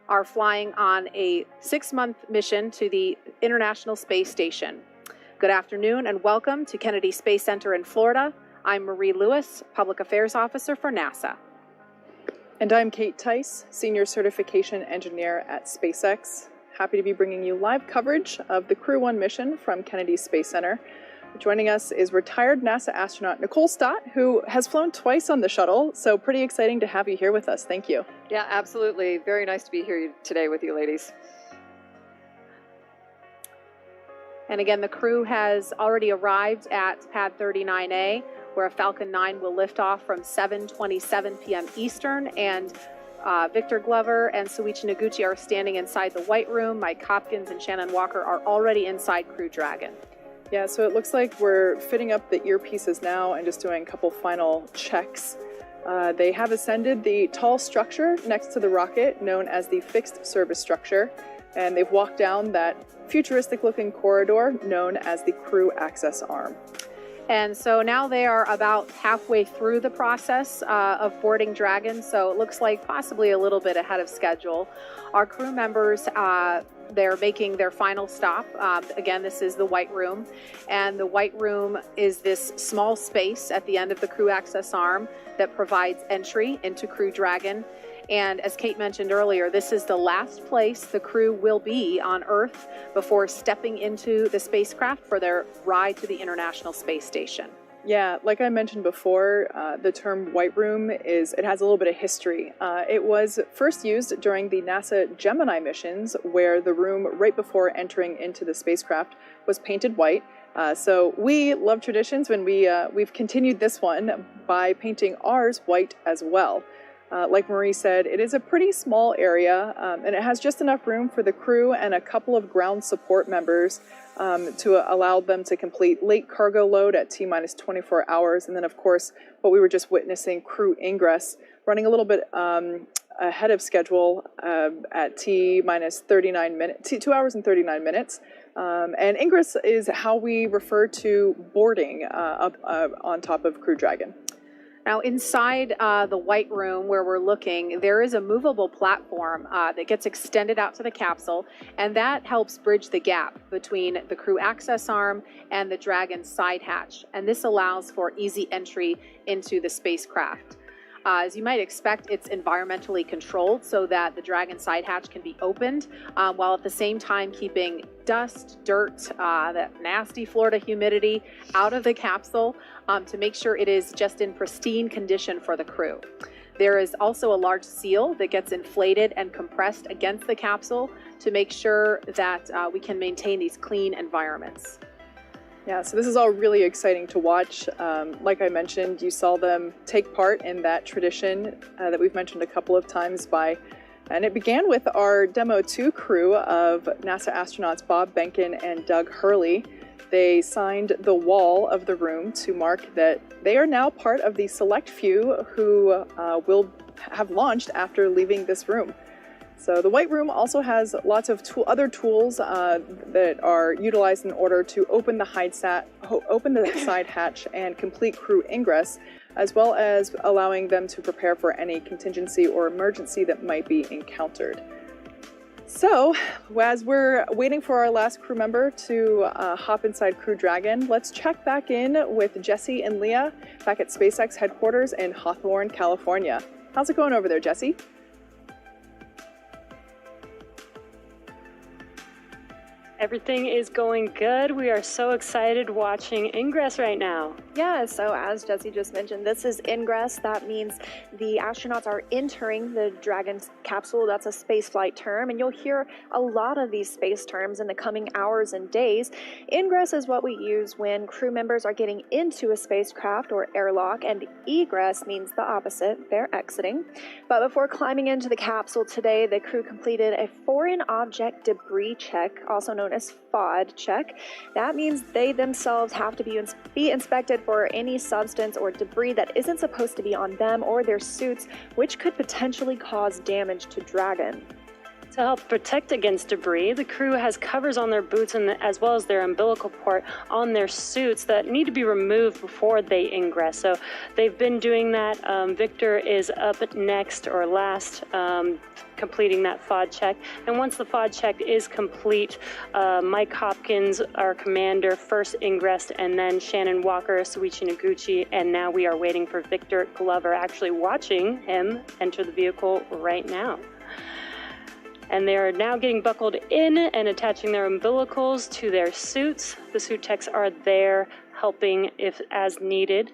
are flying on a 6-month mission to the International Space Station. Good afternoon and welcome to Kennedy Space Center in Florida. I'm Marie Lewis, Public Affairs Officer for NASA. And I'm Kate Tice, Senior Certification Engineer at SpaceX. Happy to be bringing you live coverage of the Crew-1 mission from Kennedy Space Center. Joining us is retired NASA astronaut Nicole Stott, who has flown twice on the shuttle, so pretty exciting to have you here with us. Thank you. Yeah, absolutely. Very nice to be here today with you ladies. And again, the crew has already arrived at Pad 39A, where a Falcon 9 will lift off from 7:27 p.m. Eastern, and Victor Glover and Soichi Noguchi are standing inside the White Room. Mike Hopkins and Shannon Walker are already inside Crew Dragon. Yeah, so it looks like we're fitting up the earpieces now and just doing a couple final checks. They have ascended the tall structure next to the rocket, known as the fixed service structure, and they've walked down that futuristic-looking corridor known as the crew access arm. And so now they are about halfway through the process of boarding Dragon, so it looks like possibly a little bit ahead of schedule. Our crew members, they're making their final stop. Again, this is the White Room, and the White Room is this small space at the end of the crew access arm that provides entry into Crew Dragon. And as Kate mentioned earlier, this is the last place the crew will be on Earth before stepping into the spacecraft for their ride to the International Space Station. Yeah, like I mentioned before, the term White Room it has a little bit of history. It was first used during the NASA Gemini missions, where the room right before entering into the spacecraft was painted white. So we love traditions when we've continued this one by painting ours white as well. Like Marie said, it is a pretty small area, and it has just enough room for the crew and a couple of ground support members to allow them to complete late cargo load at T-minus 24 hours. And then, of course, what we were just witnessing, crew ingress, running a little bit ahead of schedule at T-minus 39 minutes, 2 hours and 39 minutes. And ingress is how we refer to boarding up on top of Crew Dragon. Now, inside the White Room where we're looking, there is a movable platform that gets extended out to the capsule, and that helps bridge the gap between the crew access arm and the Dragon's side hatch. And this allows for easy entry into the spacecraft. As you might expect, it's environmentally controlled so that the Dragon side hatch can be opened while at the same time keeping dust, dirt, that nasty Florida humidity out of the capsule to make sure it is just in pristine condition for the crew. There is also a large seal that gets inflated and compressed against the capsule to make sure that we can maintain these clean environments. Yeah, so this is all really exciting to watch. Like I mentioned, you saw them take part in that tradition that we've mentioned a couple of times and it began with our Demo 2 crew of NASA astronauts Bob Behnken and Doug Hurley. They signed the wall of the room to mark that they are now part of the select few who will have launched after leaving this room. So the White Room also has lots of other tools that are utilized in order to open the side hatch and complete crew ingress, as well as allowing them to prepare for any contingency or emergency that might be encountered. So, as we're waiting for our last crew member to hop inside Crew Dragon, let's check back in with Jesse and Leah back at SpaceX headquarters in Hawthorne, California. How's it going over there, Jesse? Everything is going good. We are so excited watching Ingress right now. Yeah, so as Jesse just mentioned, this is Ingress. That means the astronauts are entering the Dragon capsule. That's a spaceflight term, and you'll hear a lot of these space terms in the coming hours and days. Ingress is what we use when crew members are getting into a spacecraft or airlock, and egress means the opposite. They're exiting. But before climbing into the capsule today, the crew completed a foreign object debris check, also known as FOD check. That means they themselves have to be inspected for any substance or debris that isn't supposed to be on them or their suits, which could potentially cause damage to Dragon. To help protect against debris, the crew has covers on their boots as well as their umbilical port on their suits that need to be removed before they ingress. So they've been doing that. Victor is up next or last, completing that FOD check. And once the FOD check is complete, Mike Hopkins, our commander, first ingressed, and then Shannon Walker, Soichi Noguchi, and now we are waiting for Victor Glover, actually watching him enter the vehicle right now. And they are now getting buckled in and attaching their umbilicals to their suits. The suit techs are there helping if as needed.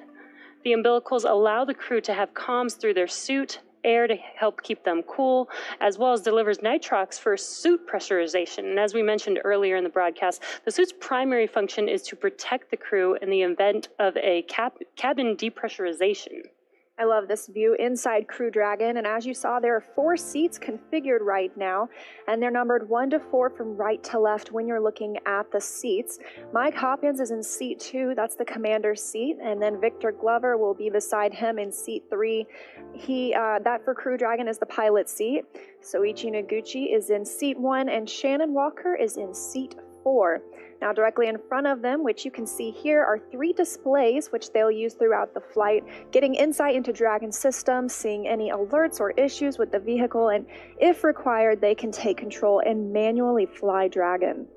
The umbilicals allow the crew to have comms through their suit, air to help keep them cool, as well as delivers nitrox for suit pressurization. And as we mentioned earlier in the broadcast, the suit's primary function is to protect the crew in the event of a cabin depressurization. I love this view inside Crew Dragon, and as you saw, there are 4 seats configured right now, and they're numbered 1 to 4 from right to left when you're looking at the seats. Mike Hopkins is in seat 2, that's the commander's seat, and then Victor Glover will be beside him in seat 3. That for Crew Dragon is the pilot seat. Soichi Noguchi is in seat 1, and Shannon Walker is in seat 4. Now directly in front of them, which you can see here, are 3 displays which they'll use throughout the flight, getting insight into Dragon's system, seeing any alerts or issues with the vehicle, and if required, they can take control and manually fly Dragon.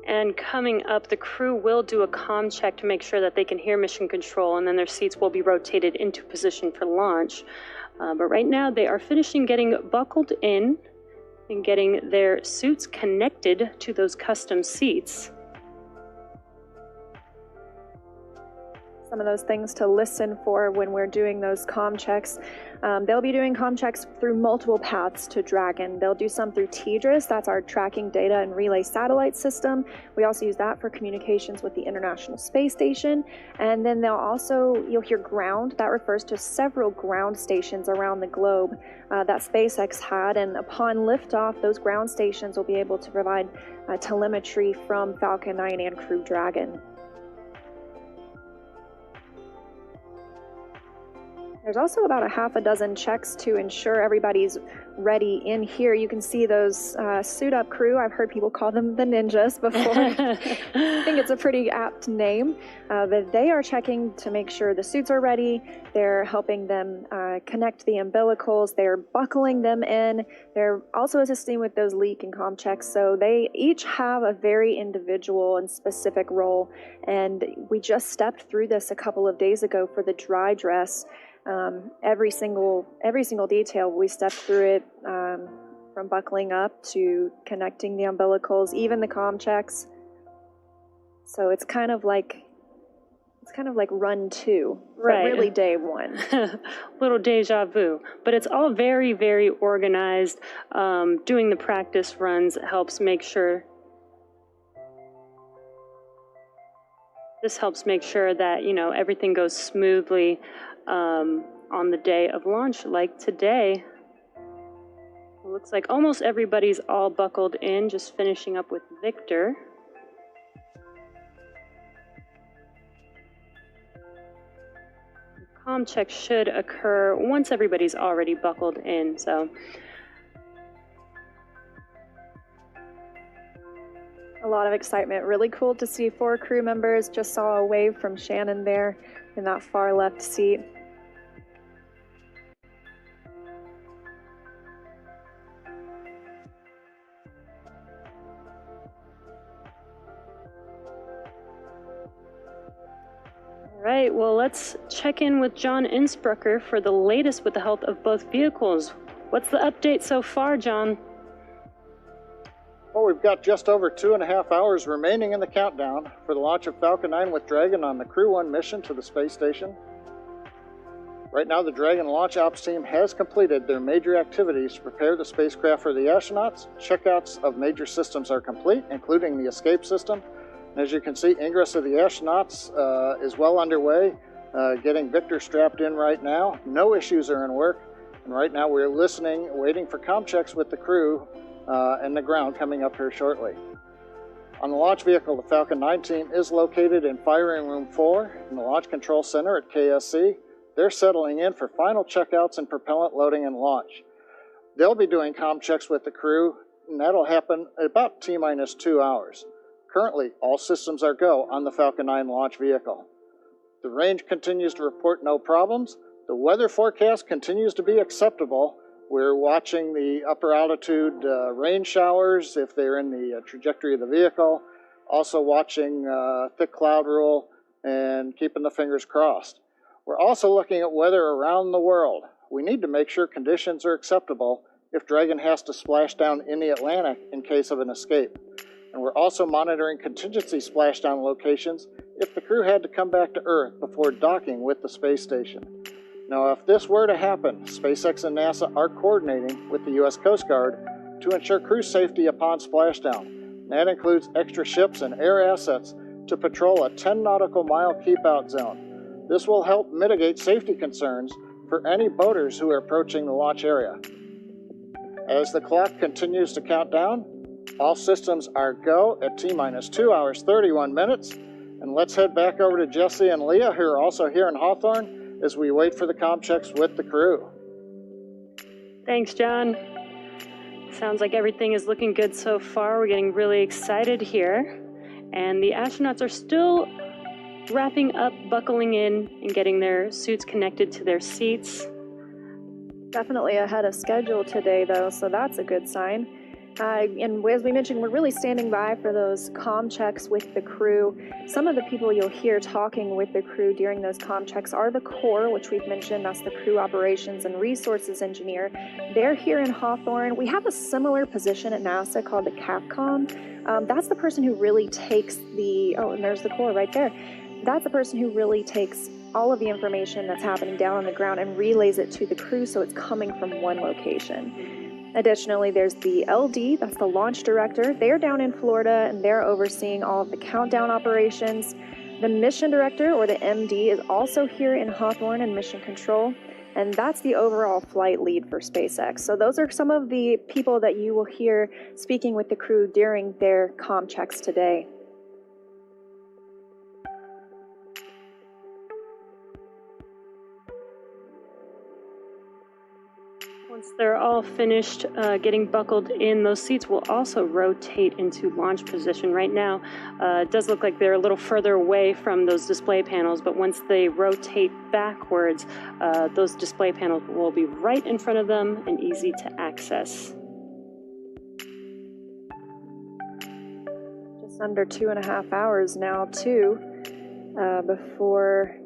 And coming up, the crew will do a comm check to make sure that they can hear mission control, and then their seats will be rotated into position for launch. But right now, they are finishing getting buckled in and getting their suits connected to those custom seats. Some of those things to listen for when we're doing those comm checks. They'll be doing comm checks through multiple paths to Dragon. They'll do some through TDRS, that's our tracking data and relay satellite system. We also use that for communications with the International Space Station. And then you'll hear ground. That refers to several ground stations around the globe that SpaceX had. And upon liftoff, those ground stations will be able to provide telemetry from Falcon 9 and Crew Dragon. There's also about a half a dozen checks to ensure everybody's ready in here. You can see those suit-up crew. I've heard people call them the ninjas before. I think it's a pretty apt name. But they are checking to make sure the suits are ready. They're helping them connect the umbilicals. They're buckling them in. They're also assisting with those leak and comm checks. So they each have a very individual and specific role. And we just stepped through this a couple of days ago for the dry dress. Every single detail, we stepped through it, from buckling up to connecting the umbilicals, even the comm checks. So it's kind of like run 2, right? But really day 1. Little deja vu, but it's all very, very organized. Doing the practice runs helps make sure. This helps make sure that everything goes smoothly. On the day of launch, like today. It looks like almost everybody's all buckled in, just finishing up with Victor. Comm check should occur once everybody's already buckled in, so. A lot of excitement. Really cool to see 4 crew members. Just saw a wave from Shannon there in that far left seat. All right, well, let's check in with John Innsbrucker for the latest with the health of both vehicles. What's the update so far, John? Well, we've got just over 2.5 hours remaining in the countdown for the launch of Falcon 9 with Dragon on the Crew-1 mission to the space station. Right now, the Dragon launch ops team has completed their major activities to prepare the spacecraft for the astronauts. Checkouts of major systems are complete, including the escape system. And as you can see, ingress of the astronauts is well underway, getting Victor strapped in right now. No issues are in work. And right now, we're listening, waiting for comm checks with the crew and the ground coming up here shortly. On the launch vehicle, the Falcon 9 team is located in Firing Room 4 in the Launch Control Center at KSC. They're settling in for final checkouts and propellant loading and launch. They'll be doing comm checks with the crew, and that'll happen at about T-minus 2 hours. Currently, all systems are go on the Falcon 9 launch vehicle. The range continues to report no problems. The weather forecast continues to be acceptable. We're watching the upper altitude rain showers if they're in the trajectory of the vehicle. Also watching thick cloud rule and keeping the fingers crossed. We're also looking at weather around the world. We need to make sure conditions are acceptable if Dragon has to splash down in the Atlantic in case of an escape. And we're also monitoring contingency splashdown locations if the crew had to come back to Earth before docking with the space station. Now, if this were to happen, SpaceX and NASA are coordinating with the U.S. Coast Guard to ensure crew safety upon splashdown. And that includes extra ships and air assets to patrol a 10 nautical mile keep-out zone. This will help mitigate safety concerns for any boaters who are approaching the launch area. As the clock continues to count down, all systems are go at T-minus 2 hours, 31 minutes. And let's head back over to Jesse and Leah, who are also here in Hawthorne, as we wait for the comm checks with the crew. Thanks, John. Sounds like everything is looking good so far. We're getting really excited here. And the astronauts are still wrapping up, buckling in, and getting their suits connected to their seats. Definitely ahead of schedule today, though, so that's a good sign. And as we mentioned, we're really standing by for those comm checks with the crew. Some of the people you'll hear talking with the crew during those comm checks are the core, which we've mentioned. That's the Crew Operations and Resources Engineer. They're here in Hawthorne. We have a similar position at NASA called the CAPCOM. That's the person who really takes and there's the core right there. That's the person who really takes all of the information that's happening down on the ground and relays it to the crew so it's coming from one location. Additionally, there's the LD, that's the launch director. They're down in Florida and they're overseeing all of the countdown operations. The mission director, or the MD, is also here in Hawthorne in mission control, and that's the overall flight lead for SpaceX. So those are some of the people that you will hear speaking with the crew during their comm checks today. Once they're all finished getting buckled in, those seats will also rotate into launch position. Right now, it does look like they're a little further away from those display panels, but once they rotate backwards, those display panels will be right in front of them and easy to access. Just under 2.5 hours now, too, before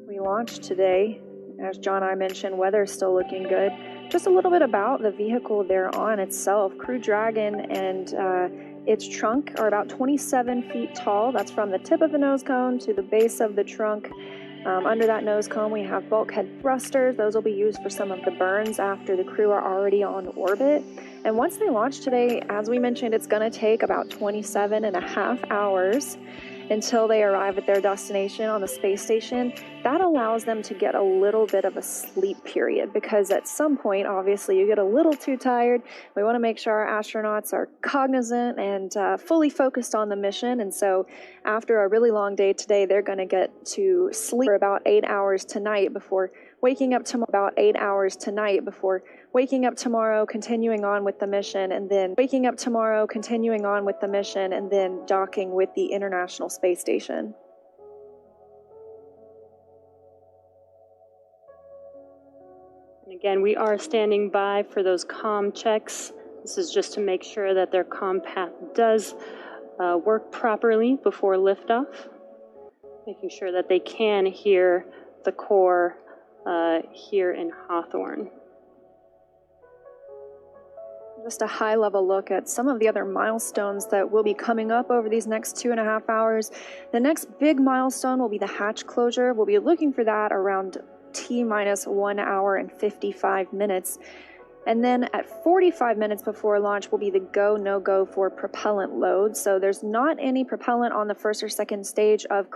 we launch today. As John and I mentioned, weather is still looking good. Just a little bit about the vehicle they're on itself. Crew Dragon and its trunk are about 27 feet tall. That's from the tip of the nose cone to the base of the trunk. Under that nose cone, we have bulkhead thrusters. Those will be used for some of the burns after the crew are already on orbit. And once they launch today, as we mentioned, it's going to take about 27.5 hours until they arrive at their destination on the space station. That allows them to get a little bit of a sleep period, because at some point, obviously, you get a little too tired. We want to make sure our astronauts are cognizant and fully focused on the mission. And so after a really long day today, they're going to get to sleep for about 8 hours tonight before waking up tomorrow, waking up tomorrow, continuing on with the mission, and then docking with the International Space Station. And again, we are standing by for those comm checks. This is just to make sure that their comm path does work properly before liftoff, making sure that they can hear the core here in Hawthorne. Just a high-level look at some of the other milestones that will be coming up over these next 2.5 hours. The next big milestone will be the hatch closure. We'll be looking for that around T-minus 1 hour and 55 minutes. And then at 45 minutes before launch will be the go, no-go for propellant load. So there's not any propellant on the first or second stage of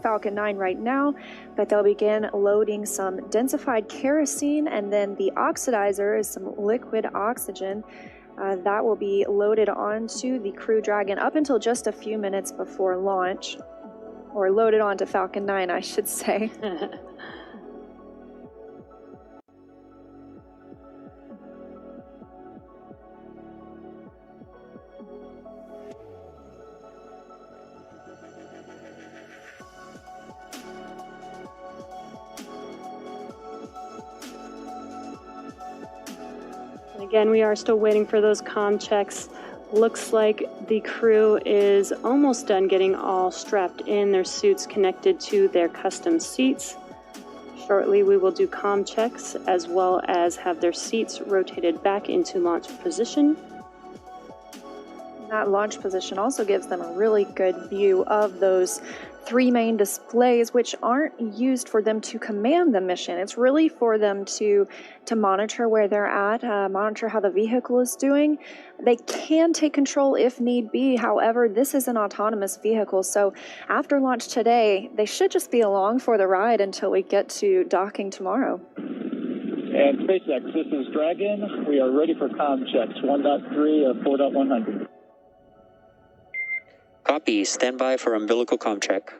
Falcon 9 right now, but they'll begin loading some densified kerosene, and then the oxidizer is some liquid oxygen. That will be loaded onto the Crew Dragon up until just a few minutes before launch, or loaded onto Falcon 9, I should say. Again, we are still waiting for those comm checks. Looks like the crew is almost done getting all strapped in, their suits connected to their custom seats. Shortly, we will do comm checks as well as have their seats rotated back into launch position. That launch position also gives them a really good view of those 3 main displays, which aren't used for them to command the mission. It's really for them to monitor where they're at, monitor how the vehicle is doing. They can take control if need be. However, this is an autonomous vehicle, so after launch today, they should just be along for the ride until we get to docking tomorrow. And SpaceX, this is Dragon. We are ready for comm checks, 1.3 of 4.100. Copy. Stand by for umbilical comm check.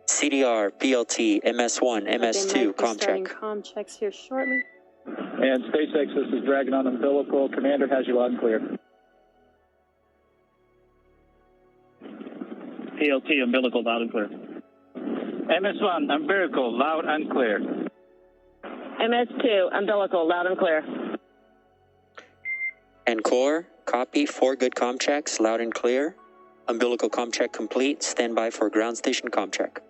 CDR, PLT, MS1, MS2, comm check. Comm checks here shortly. And SpaceX, this is Dragon on umbilical. Commander has you loud and clear. PLT, umbilical, loud and clear. MS1, umbilical, loud and clear. MS2, umbilical, loud and clear. And core, copy. 4 good comm checks, loud and clear. Umbilical comm check complete. Stand by for ground station comm check.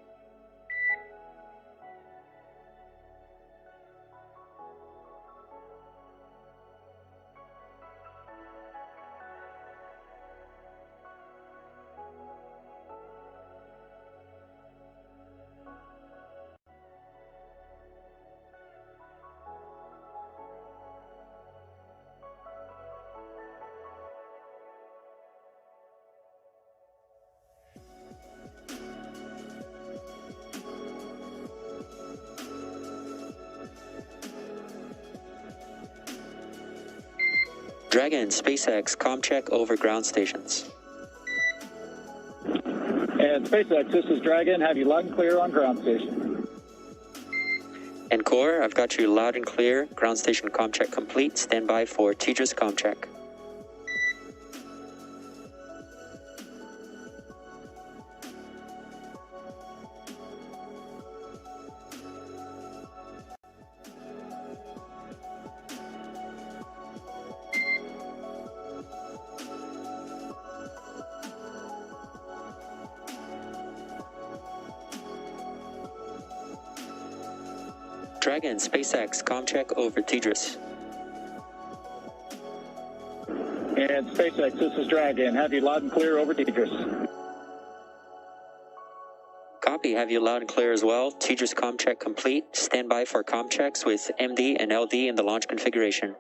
Dragon, SpaceX, comm check over ground stations. And SpaceX, this is Dragon. Have you loud and clear on ground station. And core, I've got you loud and clear. Ground station comm check complete. Stand by for Tejas comm check. Dragon, SpaceX, comm check over Tejas. And SpaceX, this is Dragon. Have you loud and clear over Tejas. Copy, have you loud and clear as well. Tejas comm check complete. Stand by for comm checks with MD and LD in the launch configuration.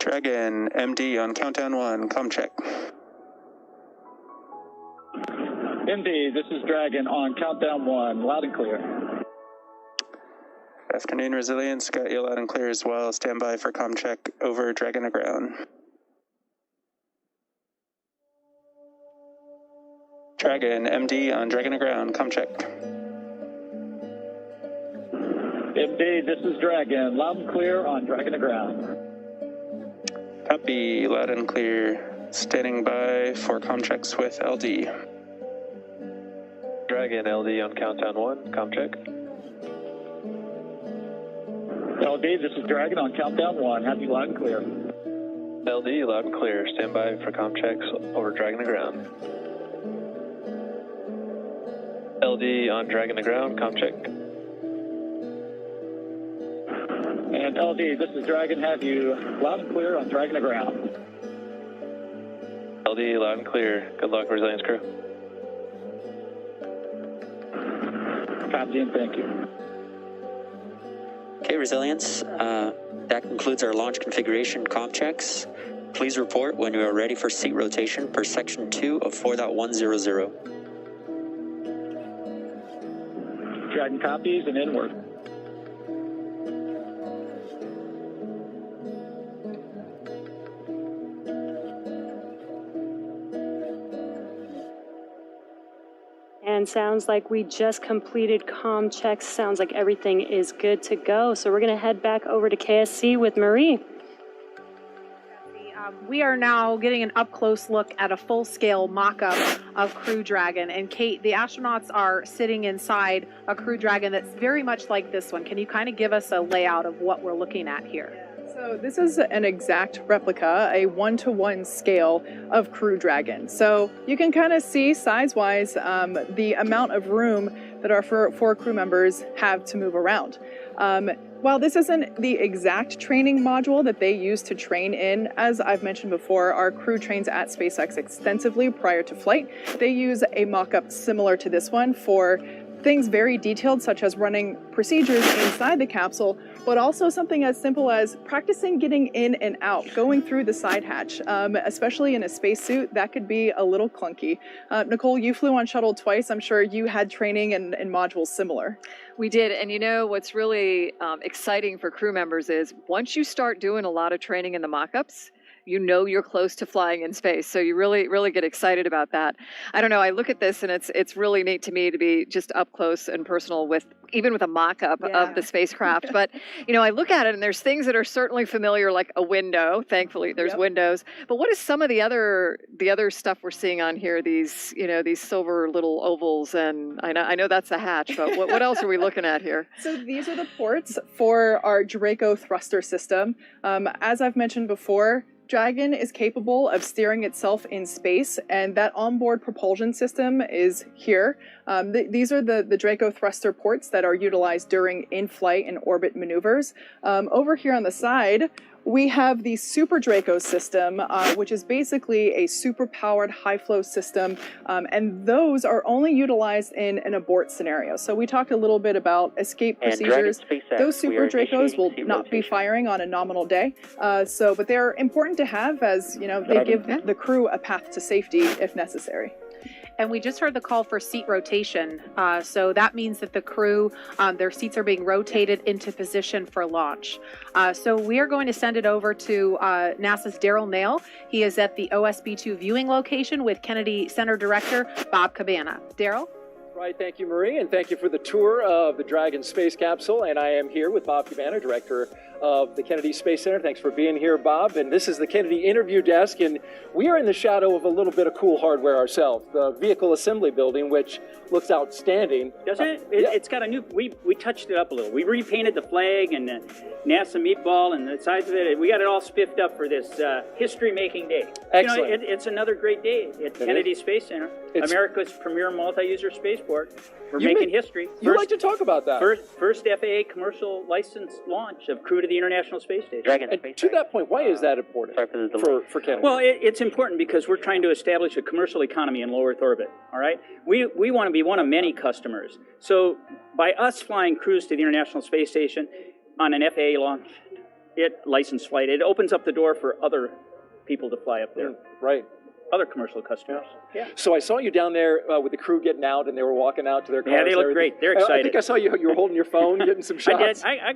Dragon, MD on countdown 1, comm check. MD, this is Dragon on countdown 1, loud and clear. Afternoon, Resilience, got you loud and clear as well. Stand by for comm check over Dragon aground. Dragon, MD on Dragon aground, comm check. MD, this is Dragon, loud and clear on Dragon aground. Copy, loud and clear. Standing by for comm checks with LD. Dragon, LD on countdown 1, comm check. LD, this is Dragon on countdown 1. Have you loud and clear. LD, loud and clear. Stand by for comm checks over Dragon to ground. LD on Dragon to ground, comm check. And LD, this is Dragon. Have you loud and clear on Dragon to ground. LD, loud and clear. Good luck, Resilience crew. Copy and thank you. Okay, Resilience, that concludes our launch configuration comm checks. Please report when you are ready for seat rotation per section 2 of 4.100. Dragon copies and inward. And sounds like we just completed comm checks. Sounds like everything is good to go. So we're going to head back over to KSC with Marie. We are now getting an up-close look at a full-scale mock-up of Crew Dragon. And Kate, the astronauts are sitting inside a Crew Dragon that's very much like this one. Can you kind of give us a layout of what we're looking at here? So this is an exact replica, a 1-to-1 scale of Crew Dragon. So you can kind of see size-wise the amount of room that our four crew members have to move around. While this isn't the exact training module that they use to train in, as I've mentioned before, our crew trains at SpaceX extensively prior to flight. They use a mock-up similar to this one for things very detailed, such as running procedures inside the capsule, but also something as simple as practicing getting in and out, going through the side hatch, especially in a spacesuit. That could be a little clunky. Nicole, you flew on shuttle twice. I'm sure you had training and modules similar. We did, and you know what's really exciting for crew members is once you start doing a lot of training in the mock-ups, you know you're close to flying in space. So you really get excited about that. I don't know, I look at this and it's really neat to me to be just up close and personal with, even with a mock-up of the spacecraft. But, you know, I look at it and there's things that are certainly familiar, like a window. Thankfully, there's windows. But what is some of the other stuff we're seeing on here? These, you know, these silver little ovals, and I know that's a hatch, but what else are we looking at here? So these are the ports for our Draco thruster system. As I've mentioned before, Dragon is capable of steering itself in space, and that onboard propulsion system is here. These are the Draco thruster ports that are utilized during in-flight and orbit maneuvers. Over here on the side, we have the Super Draco system, which is basically a super-powered high-flow system, and those are only utilized in an abort scenario. So we talked a little bit about escape procedures. Those Super Dracos will not be firing on a nominal day, but they're important to have, as you know, they give the crew a path to safety if necessary. And we just heard the call for seat rotation. So that means that the crew, their seats are being rotated into position for launch. So we are going to send it over to NASA's Daryl Nail. He is at the OSB-2 viewing location with Kennedy Center Director Bob Cabana. Daryl? Right, thank you, Marie, and thank you for the tour of the Dragon space capsule. And I am here with Bob Cabana, Director of the Kennedy Space Center. Thanks for being here, Bob. And this is the Kennedy interview desk, and we are in the shadow of a little bit of cool hardware ourselves. The vehicle assembly building, which looks outstanding. Doesn't it? It's got a new, we touched it up a little. We repainted the flag and the NASA meatball and the sides of it. We got it all spiffed up for this history-making day. Excellent. You know, it's another great day at Kennedy Space Center, America's premier multi-user spaceport. We're making history. You like to talk about that. First FAA commercial licensed launch of Crew to the International Space Station. And to that point, why is that important for Kennedy? Well, it's important because we're trying to establish a commercial economy in low Earth orbit, all right? We want to be one of many customers. So by us flying crews to the International Space Station on an FAA launch, licensed flight, it opens up the door for other people to fly up there. Right. Other commercial customers. Yeah. So I saw you down there with the crew getting out, and they were walking out to their cars. Yeah, they look great. They're excited. I think I saw you were holding your phone, getting some shots. I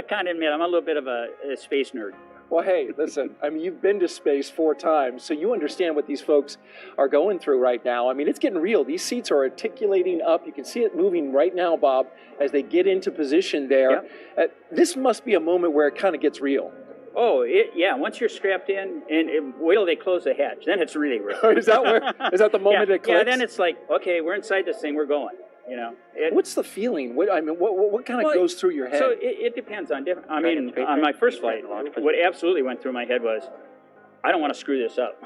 kind of admit I'm a little bit of a space nerd. Well, hey, listen, I mean, you've been to space 4 times, so you understand what these folks are going through right now. I mean, it's getting real. These seats are articulating up. You can see it moving right now, Bob, as they get into position there. Yep. This must be a moment where it kind of gets real. Oh, yeah. Once you're strapped in, and wait till they close the hatch, then it's really real. Is that the moment it clicks? Yeah, then it's like, okay, we're inside this thing, we're going. You know, what's the feeling? What kind of goes through your head? So it depends on different. I mean, on my first flight, what absolutely went through my head was, I don't want to screw this up.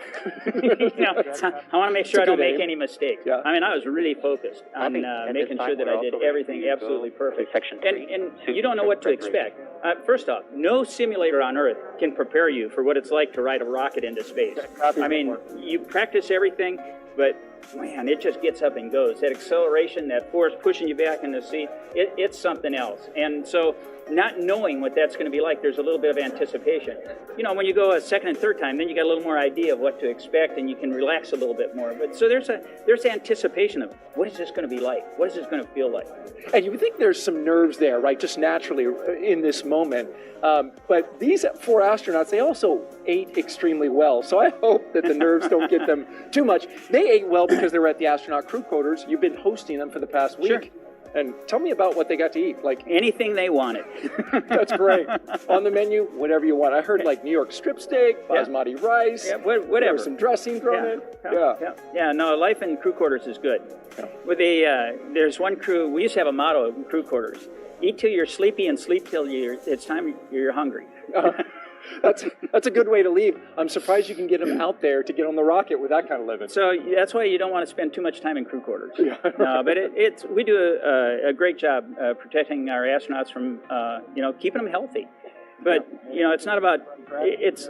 I want to make sure I don't make any mistakes. Yeah. I mean, I was really focused on making sure that I did everything absolutely perfect. And you don't know what to expect. First off, no simulator on Earth can prepare you for what it's like to ride a rocket into space. I mean, you practice everything, but man, it just gets up and goes. That acceleration, that force pushing you back in the seat, it's something else. And so not knowing what that's going to be like, there's a little bit of anticipation. You know, when you go a second and third time, then you got a little more idea of what to expect, and you can relax a little bit more. But so there's anticipation of what is this going to be like? What is this going to feel like? And you would think there's some nerves there, right, just naturally in this moment. But these 4 astronauts, they also ate extremely well. So I hope that the nerves don't get them too much. They ate well because they were at the astronaut crew quarters. You've been hosting them for the past week. Sure. And tell me about what they got to eat. Like anything they wanted. That's great. On the menu, whatever you want. I heard like New York strip steak, basmati rice. Yeah, whatever. There was some dressing thrown in. Yeah. No, life in crew quarters is good. Yeah. With there's one crew. We used to have a motto in crew quarters: eat till you're sleepy and sleep till it's time you're hungry. That's a good way to leave. I'm surprised you can get them out there to get on the rocket with that kind of living. So that's why you don't want to spend too much time in crew quarters. Yeah. No, but we do a great job protecting our astronauts from keeping them healthy. But it's not about it's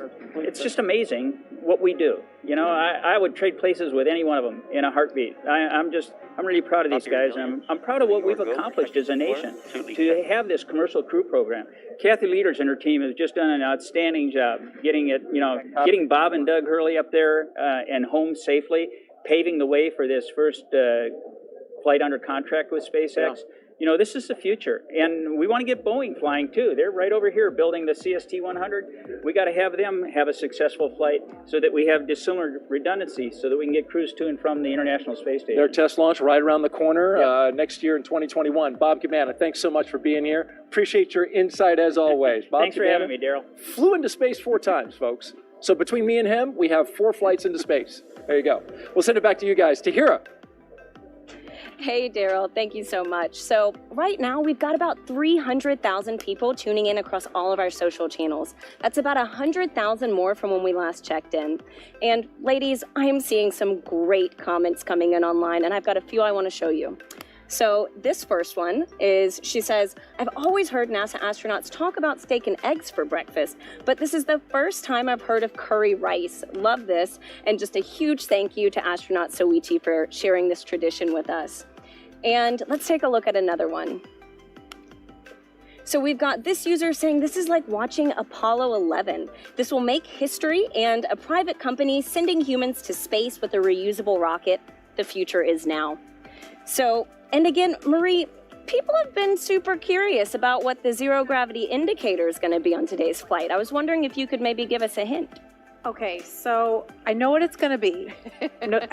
just amazing what we do. I would trade places with any one of them in a heartbeat. I'm really proud of these guys, and I'm proud of what we've accomplished as a nation to have this commercial crew program. Kathy Leaders and her team have just done an outstanding job getting Bob and Doug Hurley up there and home safely, paving the way for this first flight under contract with SpaceX. Yeah. This is the future, and we want to get Boeing flying too. They're right over here building the CST-100. We got to have them have a successful flight so that we have dissimilar redundancy so that we can get crews to and from the International Space Station. Their test launch right around the corner next year in 2021. Bob Cabana, thanks so much for being here. Appreciate your insight as always. Bob Thanks Cabana for having me, Daryl. Flew into space 4 times, folks. So between me and him, we have 4 flights into space. There you go. We'll send it back to you guys. Tahira. Hey, Daryl, thank you so much. So right now we've got about 300,000 people tuning in across all of our social channels. That's about 100,000 more from when we last checked in. And ladies, I am seeing some great comments coming in online, and I've got a few I want to show you. So this first one is, she says, I've always heard NASA astronauts talk about steak and eggs for breakfast, but this is the first time I've heard of curry rice. Love this. And just a huge thank you to astronaut Soichi for sharing this tradition with us. And let's take a look at another one. So we've got this user saying this is like watching Apollo 11. This will make history, and a private company sending humans to space with a reusable rocket. The future is now. So, and again, Marie, people have been super curious about what the zero gravity indicator is going to be on today's flight. I was wondering if you could maybe give us a hint. Okay, so I know what it's going to be.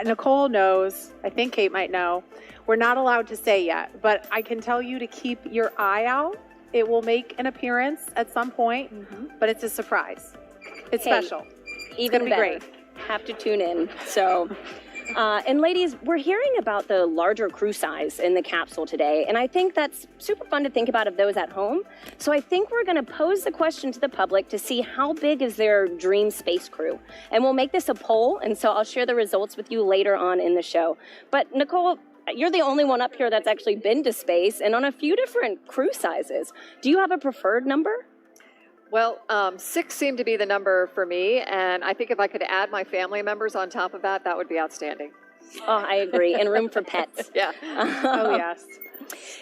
Nicole knows. I think Kate might know. We're not allowed to say yet, but I can tell you to keep your eye out. It will make an appearance at some point, but it's a surprise. It's special. Even it's gonna be great. Have to tune in. So, and ladies, we're hearing about the larger crew size in the capsule today, and I think that's super fun to think about of those at home. So I think we're going to pose the question to the public to see how big is their dream space crew. And we'll make this a poll, and so I'll share the results with you later on in the show. But Nicole, you're the only one up here that's actually been to space and on a few different crew sizes. Do you have a preferred number? Well, 6 seemed to be the number for me, and I think if I could add my family members on top of that, that would be outstanding. Oh, I agree. And room for pets. Yeah. Oh, yes.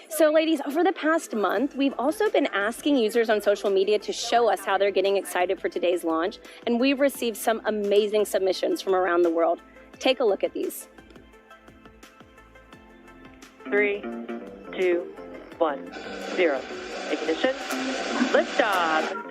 So, ladies, over the past month, we've also been asking users on social media to show us how they're getting excited for today's launch, and we've received some amazing submissions from around the world. Take a look at these. 3, 2, 1, 0. Ignition. Liftoff.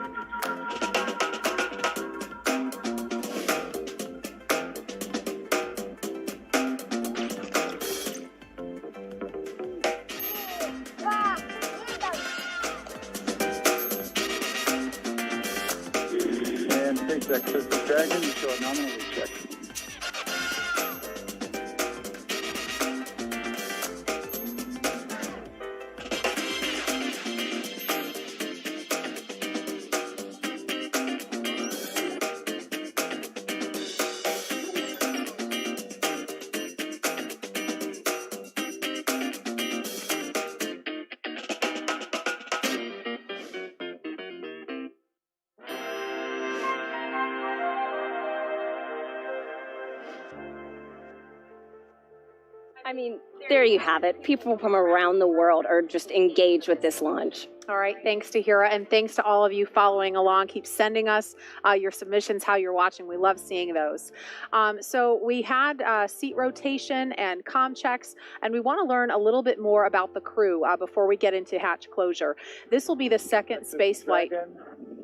And SpaceX System Dragon, you show a nominal check. I mean, there you have it. People from around the world are just engaged with this launch. All right, thanks to Hira, and thanks to all of you following along. Keep sending us your submissions, how you're watching. We love seeing those. So we had seat rotation and comm checks, and we want to learn a little bit more about the crew before we get into hatch closure. This will be the second space flight.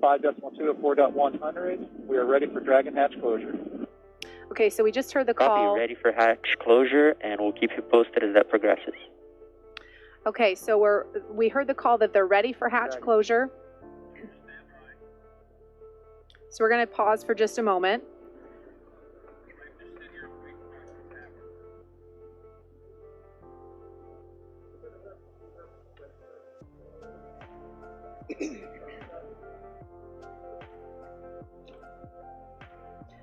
5.2 of 4.100. We are ready for Dragon hatch closure. Okay, so we just heard the call. Copy, ready for hatch closure, and we'll keep you posted as that progresses. Okay, so we heard the call that they're ready for hatch closure. So we're going to pause for just a moment.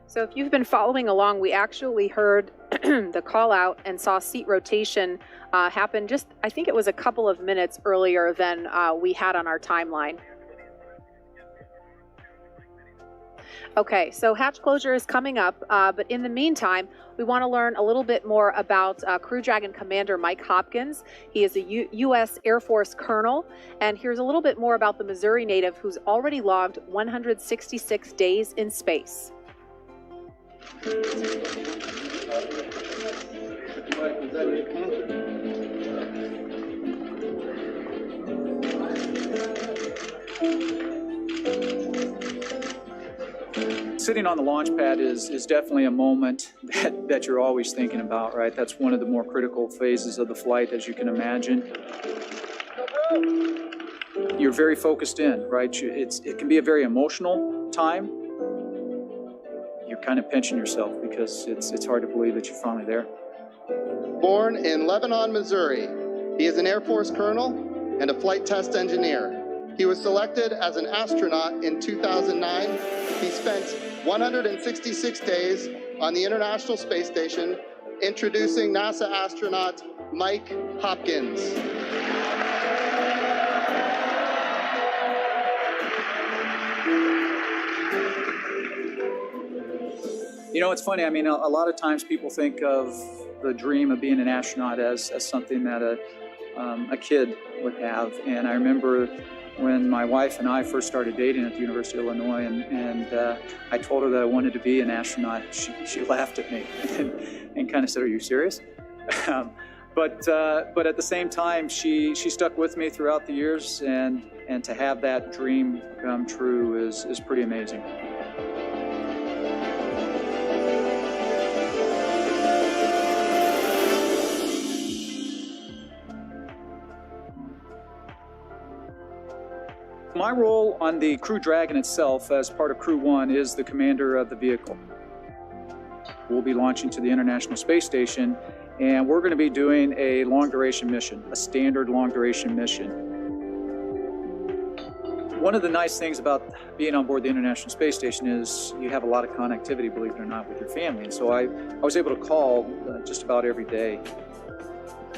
So if you've been following along, we actually heard the call out and saw seat rotation happen just, I think it was a couple of minutes earlier than we had on our timeline. Okay, so hatch closure is coming up, but in the meantime, we want to learn a little bit more about Crew Dragon Commander Mike Hopkins. He is a U.S. Air Force colonel, and here's a little bit more about the Missouri native who's already logged 166 days in space. Sitting on the launch pad is definitely a moment that you're always thinking about, right? That's one of the more critical phases of the flight, as you can imagine. You're very focused in, right? It can be a very emotional time. You're kind of pinching yourself because it's hard to believe that you're finally there. Born in Lebanon, Missouri, he is an Air Force colonel and a flight test engineer. He was selected as an astronaut in 2009. He spent 166 days on the International Space Station, introducing NASA astronaut Mike Hopkins. You know, it's funny. I mean, a lot of times people think of the dream of being an astronaut as something that a kid would have. And I remember when my wife and I first started dating at the University of Illinois, and I told her that I wanted to be an astronaut. She laughed at me and kind of said, "Are you serious?" But at the same time, she stuck with me throughout the years, and to have that dream come true is pretty amazing. My role on the Crew Dragon itself as part of Crew-1 is the commander of the vehicle. We'll be launching to the International Space Station, and we're going to be doing a long-duration mission, a standard long-duration mission. One of the nice things about being on board the International Space Station is you have a lot of connectivity, believe it or not, with your family. And so I was able to call just about every day.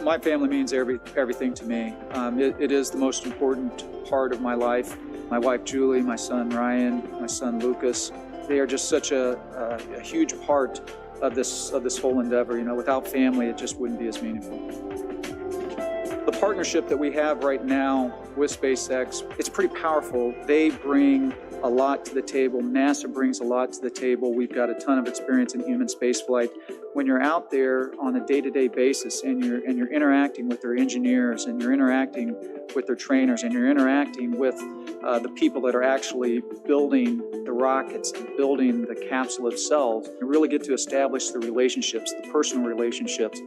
My family means everything to me. It is the most important part of my life. My wife Julie, my son Ryan, my son Lucas, they are just such a huge part of this whole endeavor. You know, without family, it just wouldn't be as meaningful. The partnership that we have right now with SpaceX, it's pretty powerful. They bring a lot to the table. NASA brings a lot to the table. We've got a ton of experience in human spaceflight. When you're out there on a day-to-day basis and you're interacting with their engineers and you're interacting with their trainers and you're interacting with the people that are actually building the rockets and building the capsule itself, you really get to establish the relationships, the personal relationships.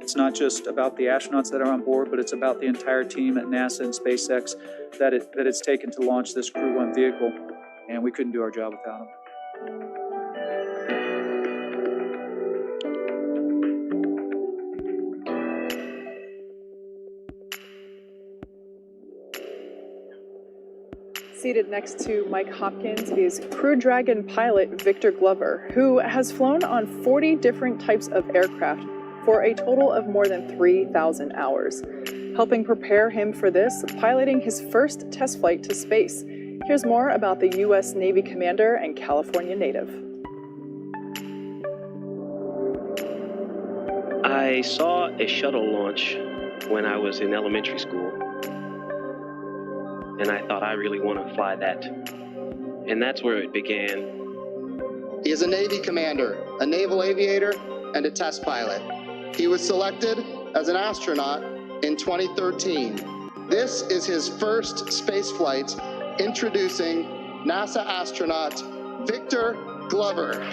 It's not just about the astronauts that are on board, but it's about the entire team at NASA and SpaceX that it's taken to launch this Crew-1 vehicle, and we couldn't do our job without them. Seated next to Mike Hopkins is Crew Dragon pilot Victor Glover, who has flown on 40 different types of aircraft for a total of more than 3,000 hours. Helping prepare him for this, piloting his first test flight to space. Here's more about the U.S. Navy commander and California native. I saw a shuttle launch when I was in elementary school, and I thought I really want to fly that. And that's where it began. He is a Navy commander, a naval aviator, and a test pilot. He was selected as an astronaut in 2013. This is his first space flight, introducing NASA astronaut Victor Glover.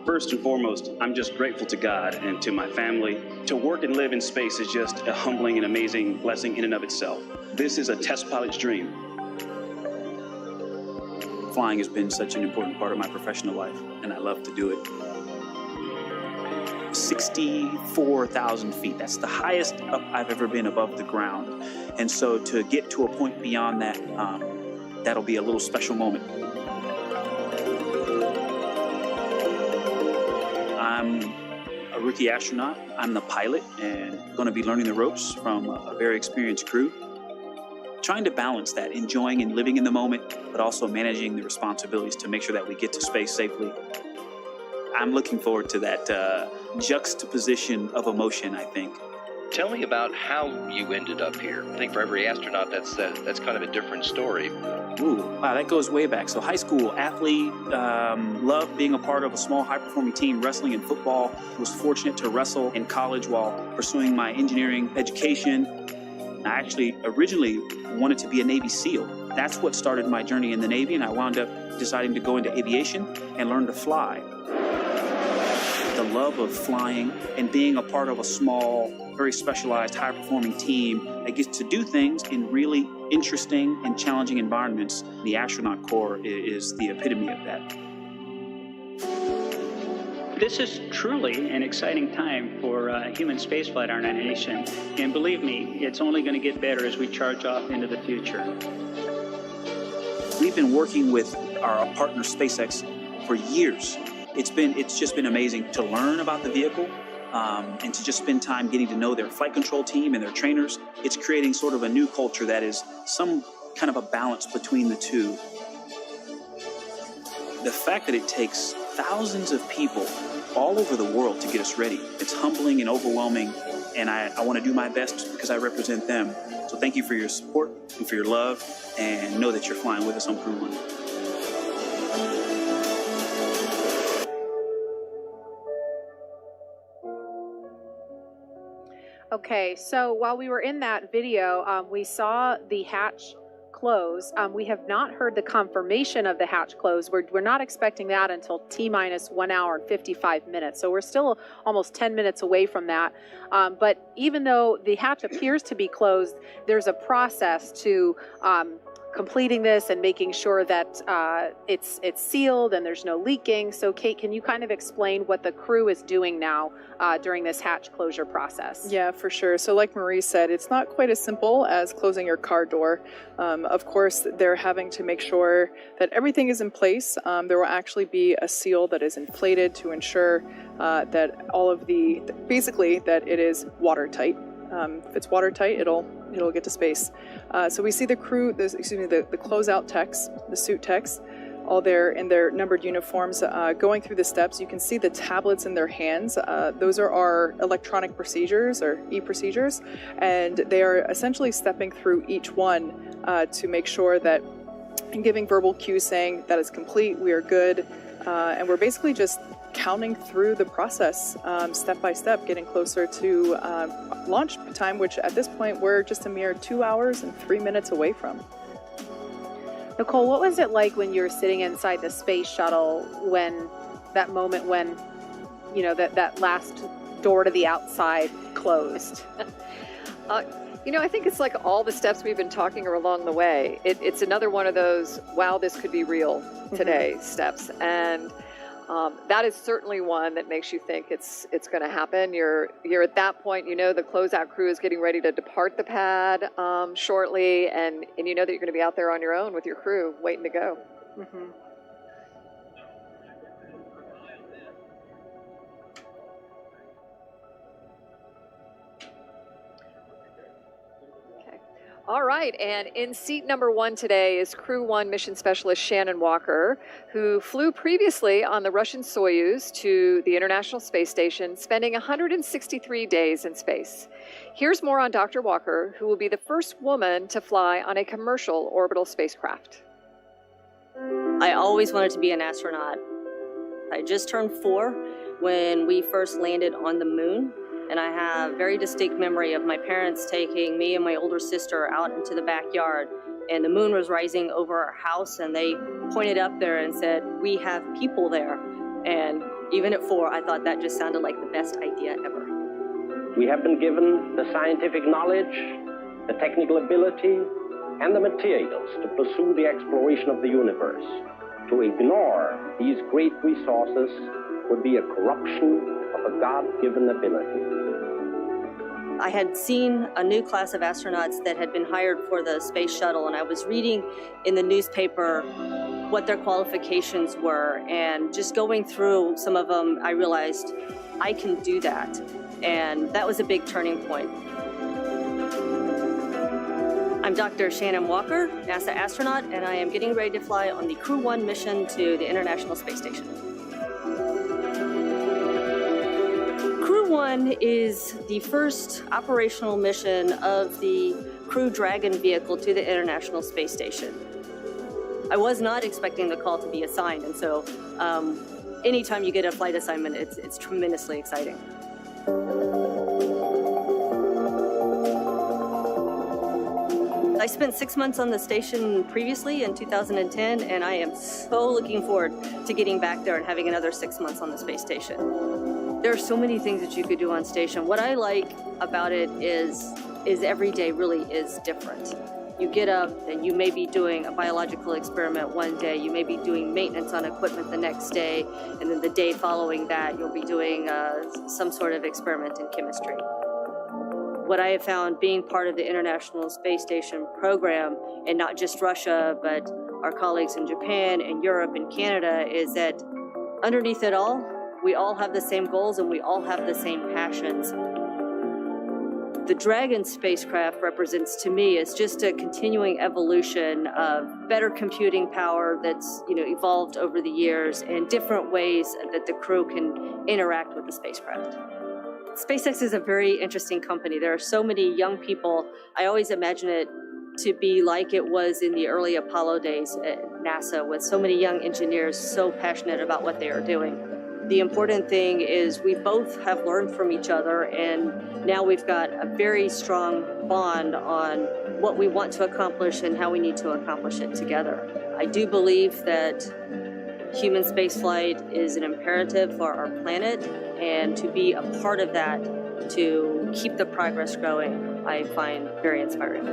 First and foremost, I'm just grateful to God and to my family. To work and live in space is just a humbling and amazing blessing in and of itself. This is a test pilot's dream. Flying has been such an important part of my professional life, and I love to do it. 64,000 feet, that's the highest up I've ever been above the ground. And so to get to a point beyond that, that'll be a little special moment. I'm a rookie astronaut. I'm the pilot and going to be learning the ropes from a very experienced crew. Trying to balance that, enjoying and living in the moment, but also managing the responsibilities to make sure that we get to space safely. I'm looking forward to that juxtaposition of emotion, I think. Tell me about how you ended up here. I think for every astronaut, that's kind of a different story. Ooh, wow, that goes way back. So high school athlete, loved being a part of a small high-performing team, wrestling and football. Was fortunate to wrestle in college while pursuing my engineering education. I actually originally wanted to be a Navy SEAL. That's what started my journey in the Navy, and I wound up deciding to go into aviation and learn to fly. The love of flying and being a part of a small, very specialized, high-performing team that gets to do things in really interesting and challenging environments. The astronaut corps is the epitome of that. This is truly an exciting time for human spaceflight in our nation, and believe me, it's only going to get better as we charge off into the future. We've been working with our partner SpaceX for years. It's just been amazing to learn about the vehicle and to just spend time getting to know their flight control team and their trainers. It's creating sort of a new culture that is some kind of a balance between the two. The fact that it takes thousands of people all over the world to get us ready, it's humbling and overwhelming, and I want to do my best because I represent them. So thank you for your support and for your love, and know that you're flying with us on Crew-1. Okay, so while we were in that video, we saw the hatch close. We have not heard the confirmation of the hatch close. We're not expecting that until T-minus 1 hour and 55 minutes. So we're still almost 10 minutes away from that. But even though the hatch appears to be closed, there's a process to completing this and making sure that it's sealed and there's no leaking. So Kate, can you kind of explain what the crew is doing now during this hatch closure process? Yeah, for sure. So like Marie said, it's not quite as simple as closing your car door. Of course, they're having to make sure that everything is in place. There will actually be a seal that is inflated to ensure that all of basically that it is watertight. If it's watertight, it'll get to space. So we see the crew, the closeout techs, the suit techs, all there in their numbered uniforms, going through the steps. You can see the tablets in their hands. Those are our electronic procedures, or e-procedures, and they are essentially stepping through each one to make sure that, and giving verbal cues saying that is complete, we are good, and we're basically just counting through the process step by step, getting closer to launch time, which at this point we're just a mere 2 hours and 3 minutes away from. Nicole, what was it like when you were sitting inside the space shuttle when that moment when, you know, that last door to the outside closed? You know, I think it's like all the steps we've been talking are along the way. It's another one of those, wow, this could be real today steps. And that is certainly one that makes you think it's going to happen. You're at that point, you know, the closeout crew is getting ready to depart the pad shortly, and you know that you're going to be out there on your own with your crew waiting to go. Mm-hmm. All right, and in seat number 1 today is Crew-1 mission specialist Shannon Walker, who flew previously on the Russian Soyuz to the International Space Station, spending 163 days in space. Here's more on Dr. Walker, who will be the first woman to fly on a commercial orbital spacecraft. I always wanted to be an astronaut. I just turned 4 when we first landed on the moon. And I have very distinct memory of my parents taking me and my older sister out into the backyard, and the moon was rising over our house, and they pointed up there and said, "We have people there." And even at 4, I thought that just sounded like the best idea ever. We have been given the scientific knowledge, the technical ability, and the materials to pursue the exploration of the universe. To ignore these great resources would be a corruption of a God-given ability. I had seen a new class of astronauts that had been hired for the space shuttle, and I was reading in the newspaper what their qualifications were, and just going through some of them, I realized I can do that, and that was a big turning point. I'm Dr. Shannon Walker, NASA astronaut, and I am getting ready to fly on the Crew-1 mission to the International Space Station. Crew-1 is the first operational mission of the Crew Dragon vehicle to the International Space Station. I was not expecting the call to be assigned, and so anytime you get a flight assignment, it's tremendously exciting. I spent 6 months on the station previously in 2010, and I am so looking forward to getting back there and having another 6 months on the space station. There are so many things that you could do on station. What I like about it is every day really is different. You get up and you may be doing a biological experiment one day, you may be doing maintenance on equipment the next day, and then the day following that you'll be doing some sort of experiment in chemistry. What I have found being part of the International Space Station program, and not just Russia, but our colleagues in Japan and Europe and Canada, is that underneath it all, we all have the same goals and we all have the same passions. The Dragon spacecraft represents to me is just a continuing evolution of better computing power that's evolved over the years and different ways that the crew can interact with the spacecraft. SpaceX is a very interesting company. There are so many young people. I always imagine it to be like it was in the early Apollo days at NASA, with so many young engineers so passionate about what they are doing. The important thing is we both have learned from each other, and now we've got a very strong bond on what we want to accomplish and how we need to accomplish it together. I do believe that human spaceflight is an imperative for our planet, and to be a part of that, to keep the progress growing, I find very inspiring.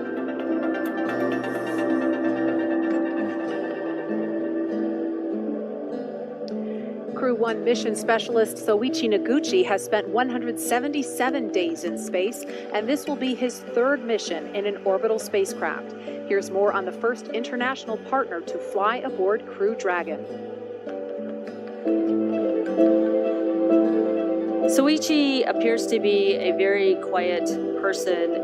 Crew-1 mission specialist Soichi Noguchi has spent 177 days in space, and this will be his third mission in an orbital spacecraft. Here's more on the first international partner to fly aboard Crew Dragon. Soichi appears to be a very quiet person,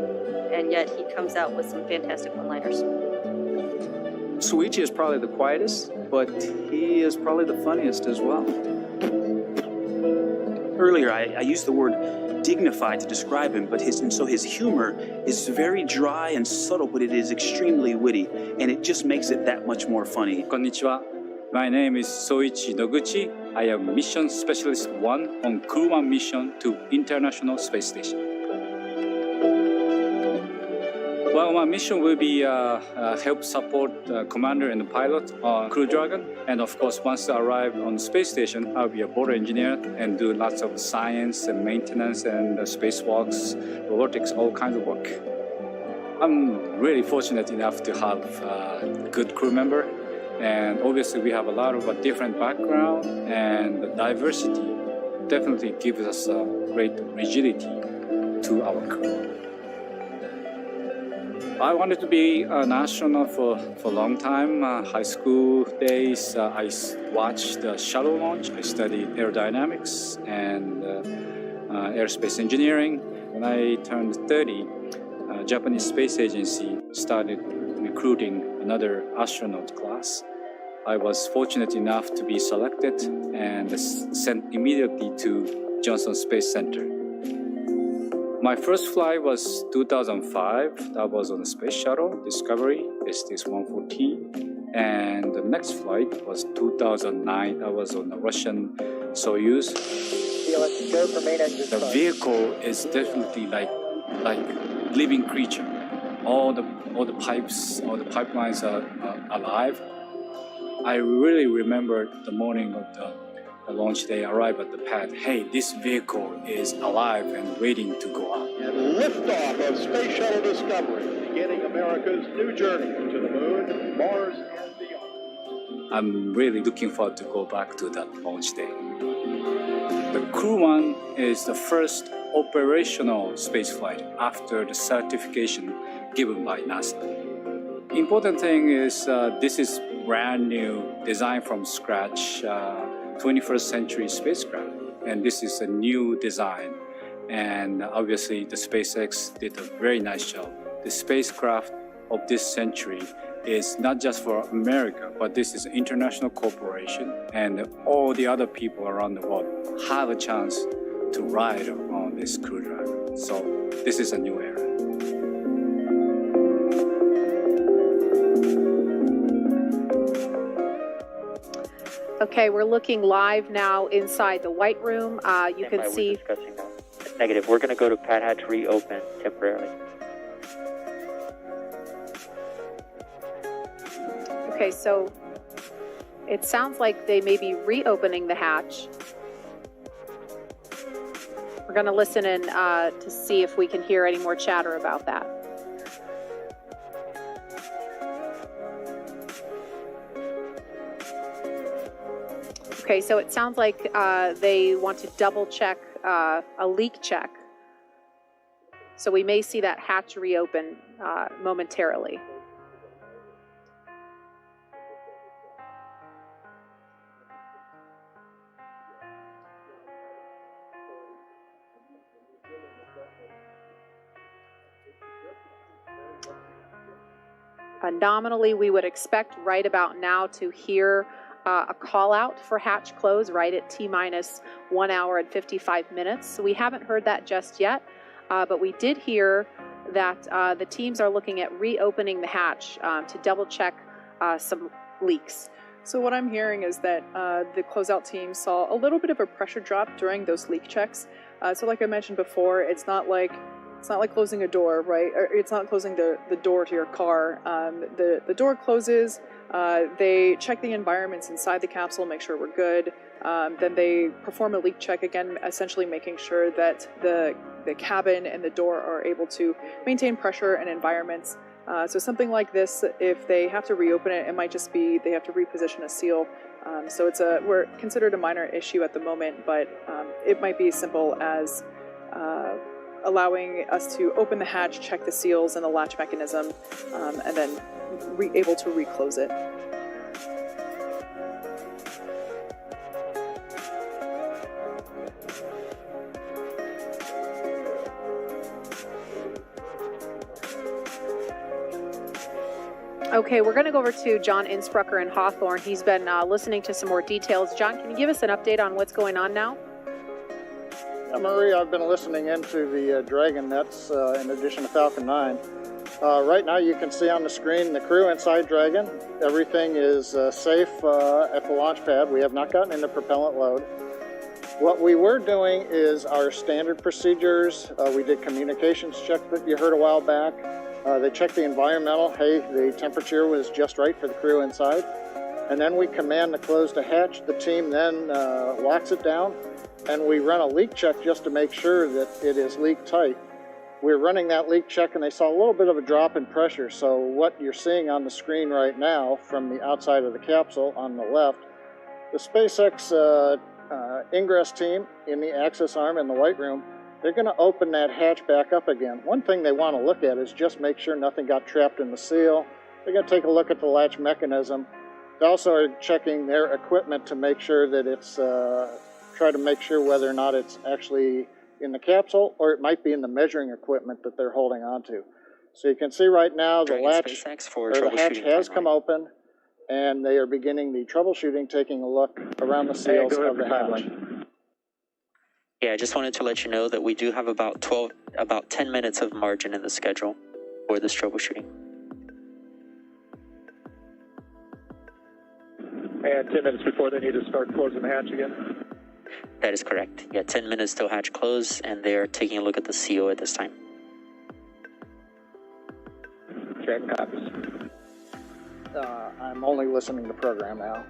and yet he comes out with some fantastic one-liners. Soichi is probably the quietest, but he is probably the funniest as well. Earlier, I used the word dignified to describe him, but his humor is very dry and subtle, but it is extremely witty, and it just makes it that much more funny. Konnichiwa. My name is Soichi Noguchi. I am Mission Specialist 1 on Crew-1 mission to International Space Station. Well, my mission will be help support commander and pilot on Crew Dragon. And of course, once I arrive on the space station, I'll be a board engineer and do lots of science and maintenance and spacewalks, robotics, all kinds of work. I'm really fortunate enough to have a good crew member. And obviously we have a lot of different background, and the diversity definitely gives us a great rigidity to our crew. I wanted to be an astronaut for a long time. High school days, I watched the shuttle launch. I studied aerodynamics and aerospace engineering. When I turned 30, Japanese Space Agency started recruiting another astronaut class. I was fortunate enough to be selected and sent immediately to Johnson Space Center. My first flight was 2005. That was on the Space Shuttle Discovery, STS-114. And the next flight was 2009. I was on the Russian Soyuz. The vehicle is definitely like living creature. All the pipes, all the pipelines are alive. I really remember the morning of the launch day. Arrived at the pad. Hey, this vehicle is alive and waiting to go out. And liftoff of Space Shuttle Discovery, beginning America's new journey to the moon, Mars, and beyond. I'm really looking forward to go back to that launch day. The Crew-1 is the first operational spaceflight after the certification given by NASA. Important thing is this is brand new, designed from scratch, 21st century spacecraft, and this is a new design. And obviously the SpaceX did a very nice job. The spacecraft of this century is not just for America, but this is an international corporation, and all the other people around the world have a chance to ride on this Crew Dragon. So this is a new era. Okay, we're looking live now inside the White Room. You can see. We're discussing now. Negative. We're going to go to pad hatch reopen temporarily. Okay, so it sounds like they may be reopening the hatch. We're going to listen in to see if we can hear any more chatter about that. Okay, so it sounds like they want to double check a leak check. So we may see that hatch reopen momentarily. Nominally, we would expect right about now to hear a call out for hatch close right at T-minus 1 hour and 55 minutes. So we haven't heard that just yet, but we did hear that the teams are looking at reopening the hatch to double check some leaks. So what I'm hearing is that the closeout team saw a little bit of a pressure drop during those leak checks. So like I mentioned before, it's not like closing a door, right? Or it's not closing the door to your car. The door closes. They check the environments inside the capsule, make sure we're good. Then they perform a leak check again, essentially making sure that the cabin and the door are able to maintain pressure and environments. So something like this, if they have to reopen it, it might just be they have to reposition a seal. So we're considered a minor issue at the moment, but it might be as simple as allowing us to open the hatch, check the seals and the latch mechanism, and then able to reclose it. Okay, we're going to go over to John Innsbrucker in Hawthorne. He's been listening to some more details. John, can you give us an update on what's going on now? Marie, I've been listening into the Dragon nets in addition to Falcon 9. Right now you can see on the screen the crew inside Dragon. Everything is safe at the launch pad. We have not gotten into propellant load. What we were doing is our standard procedures. We did communications check that you heard a while back. They checked the environmental. Hey, the temperature was just right for the crew inside. And then we command to close the hatch. The team then locks it down. And we run a leak check just to make sure that it is leak tight. We're running that leak check and they saw a little bit of a drop in pressure. So what you're seeing on the screen right now from the outside of the capsule on the left, the SpaceX ingress team in the access arm in the White Room, they're going to open that hatch back up again. One thing they want to look at is just make sure nothing got trapped in the seal. They're going to take a look at the latch mechanism. They also are checking their equipment to make sure that it's try to make sure whether or not it's actually in the capsule or it might be in the measuring equipment that they're holding on to. So you can see right now the Dragon latch, SpaceX for or the hatch troubleshooting has timeline. come open, and they are beginning the troubleshooting, taking a look around the seals go ahead of the for hatch. timeline. Yeah, I just wanted to let you know that we do have about 10 minutes of margin in the schedule for this troubleshooting. And 10 minutes before they need to start closing the hatch again. That is correct. Yeah, 10 minutes till hatch close, and they are taking a look at the CO at this time. Check copies. I'm only listening to program now.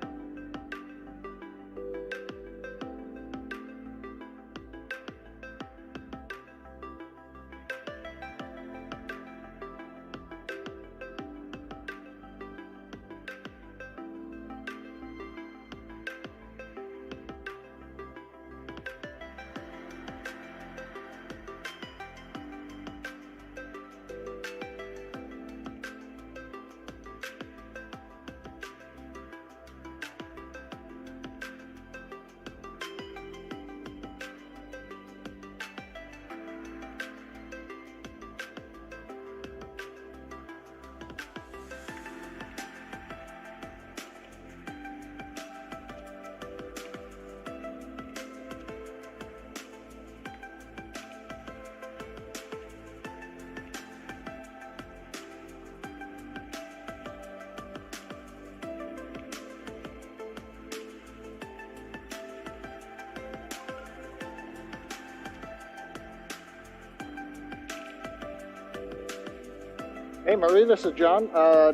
Hey, Marie, this is John.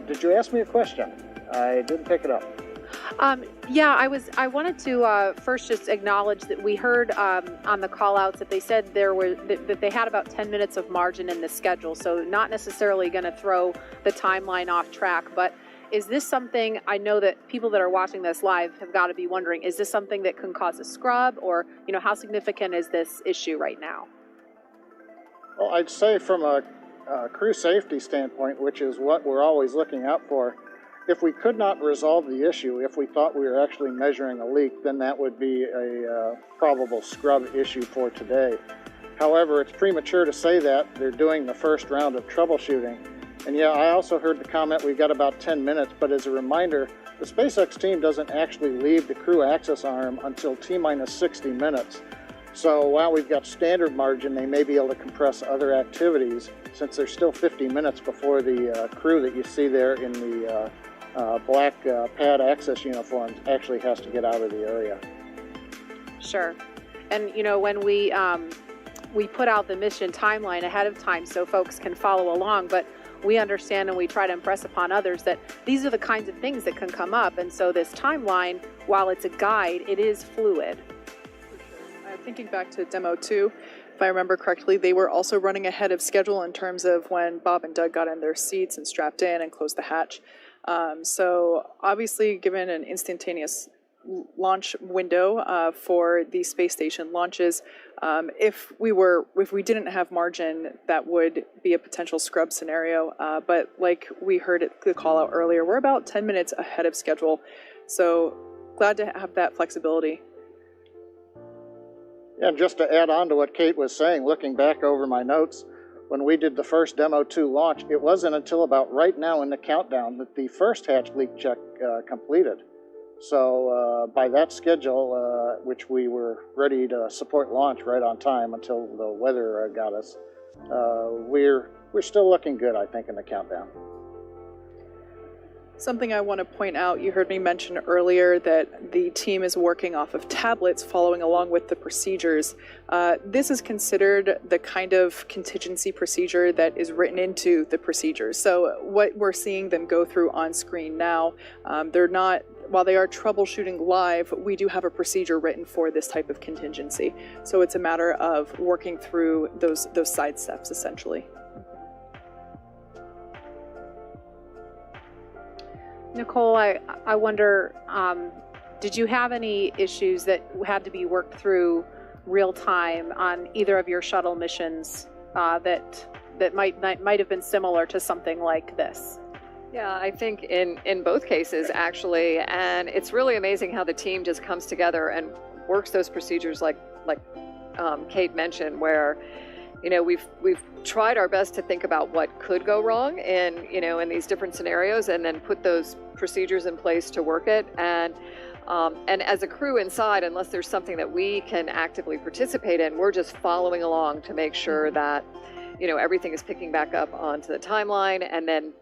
Did you ask me a question? I didn't pick it up. Yeah, I wanted to first just acknowledge that we heard on the call-outs that they said that they had about 10 minutes of margin in the schedule, so not necessarily going to throw the timeline off track. But is this something, I know that people that are watching this live have got to be wondering, is this something that can cause a scrub, or how significant is this issue right now? Well, I'd say from a crew safety standpoint, which is what we're always looking out for, if we could not resolve the issue, if we thought we were actually measuring a leak, then that would be a probable scrub issue for today. However, it's premature to say that. They're doing the first round of troubleshooting. And yeah, I also heard the comment we've got about 10 minutes, but as a reminder, the SpaceX team doesn't actually leave the crew access arm until T-minus 60 minutes. So while we've got standard margin, they may be able to compress other activities since there's still 50 minutes before the crew that you see there in the black pad access uniforms actually has to get out of the area. Sure. And when we put out the mission timeline ahead of time so folks can follow along, but we understand and we try to impress upon others that these are the kinds of things that can come up, and so this timeline, while it's a guide, it is fluid. Thinking back to Demo 2, if I remember correctly, they were also running ahead of schedule in terms of when Bob and Doug got in their seats and strapped in and closed the hatch. So obviously, given an instantaneous launch window for the space station launches, if we didn't have margin, that would be a potential scrub scenario. But like we heard the call out earlier, we're about 10 minutes ahead of schedule. So glad to have that flexibility. And just to add on to what Kate was saying, looking back over my notes, when we did the first Demo 2 launch, it wasn't until about right now in the countdown that the first hatch leak check completed. So by that schedule, which we were ready to support launch right on time until the weather got us, we're still looking good, I think, in the countdown. Something I want to point out, you heard me mention earlier that the team is working off of tablets following along with the procedures. This is considered the kind of contingency procedure that is written into the procedures. So what we're seeing them go through on screen now, while they are troubleshooting live, we do have a procedure written for this type of contingency. So it's a matter of working through those side steps, essentially. Nicole, I wonder, did you have any issues that had to be worked through real time on either of your shuttle missions that might have been similar to something like this? Yeah, I think in both cases, actually, and it's really amazing how the team just comes together and works those procedures like Kate mentioned, where you know, we've tried our best to think about what could go wrong in, you know, in these different scenarios, and then put those procedures in place to work it. And as a crew inside, unless there's something that we can actively participate in, we're just following along to make sure that, you know, everything is picking back up onto the timeline, and then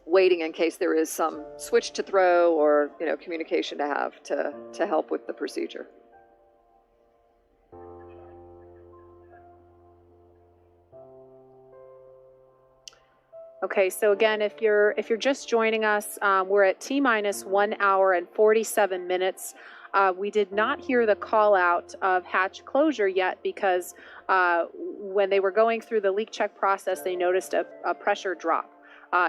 waiting in case there is some switch to throw or, you know, communication to have to help with the procedure. Okay, so again, if you're just joining us, we're at T-minus 1 hour and 47 minutes. We did not hear the call out of hatch closure yet because when they were going through the leak check process, they noticed a pressure drop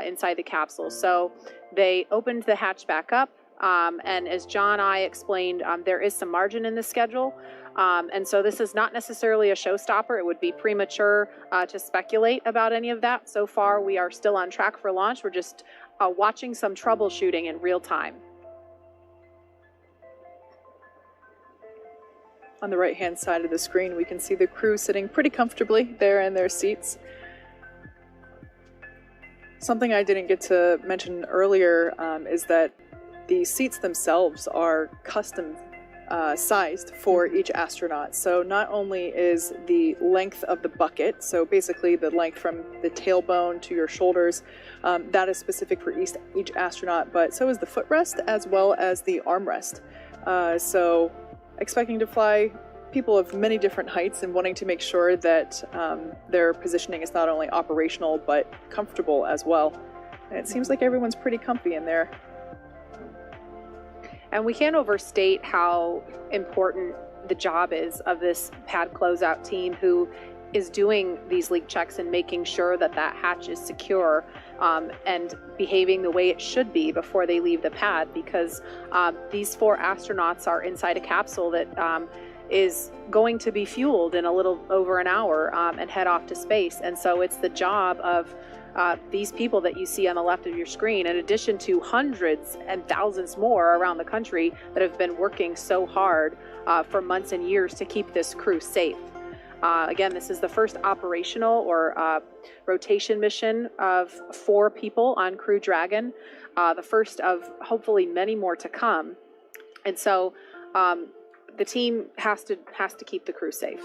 inside the capsule. So they opened the hatch back up, and as John and I explained, there is some margin in the schedule. And so this is not necessarily a showstopper. It would be premature to speculate about any of that. So far, we are still on track for launch. We're just watching some troubleshooting in real time. On the right-hand side of the screen, we can see the crew sitting pretty comfortably there in their seats. Something I didn't get to mention earlier is that the seats themselves are custom sized for each astronaut. So not only is the length of the bucket, so basically the length from the tailbone to your shoulders, that is specific for each astronaut, but so is the footrest as well as the armrest. So expecting to fly people of many different heights and wanting to make sure that their positioning is not only operational but comfortable as well. And it seems like everyone's pretty comfy in there. And we can't overstate how important the job is of this pad closeout team who is doing these leak checks and making sure that that hatch is secure and behaving the way it should be before they leave the pad, because these 4 astronauts are inside a capsule that is going to be fueled in a little over an hour and head off to space. And so it's the job of these people that you see on the left of your screen, in addition to hundreds and thousands more around the country that have been working so hard for months and years to keep this crew safe. Again, this is the first operational or rotation mission of 4 people on Crew Dragon, the first of hopefully many more to come. And so the team has to keep the crew safe.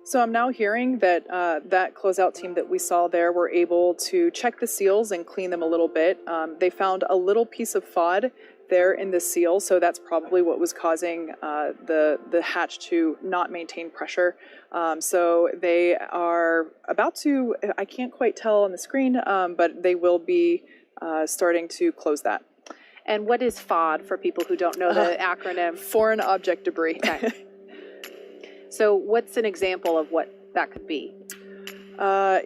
So I'm now hearing that that closeout team that we saw there were able to check the seals and clean them a little bit. They found a little piece of FOD there in the seal, so that's probably what was causing the hatch to not maintain pressure. So they are about to, I can't quite tell on the screen, but they will be starting to close that. And what is FOD for people who don't know the acronym? Foreign object debris. Okay. So what's an example of what that could be?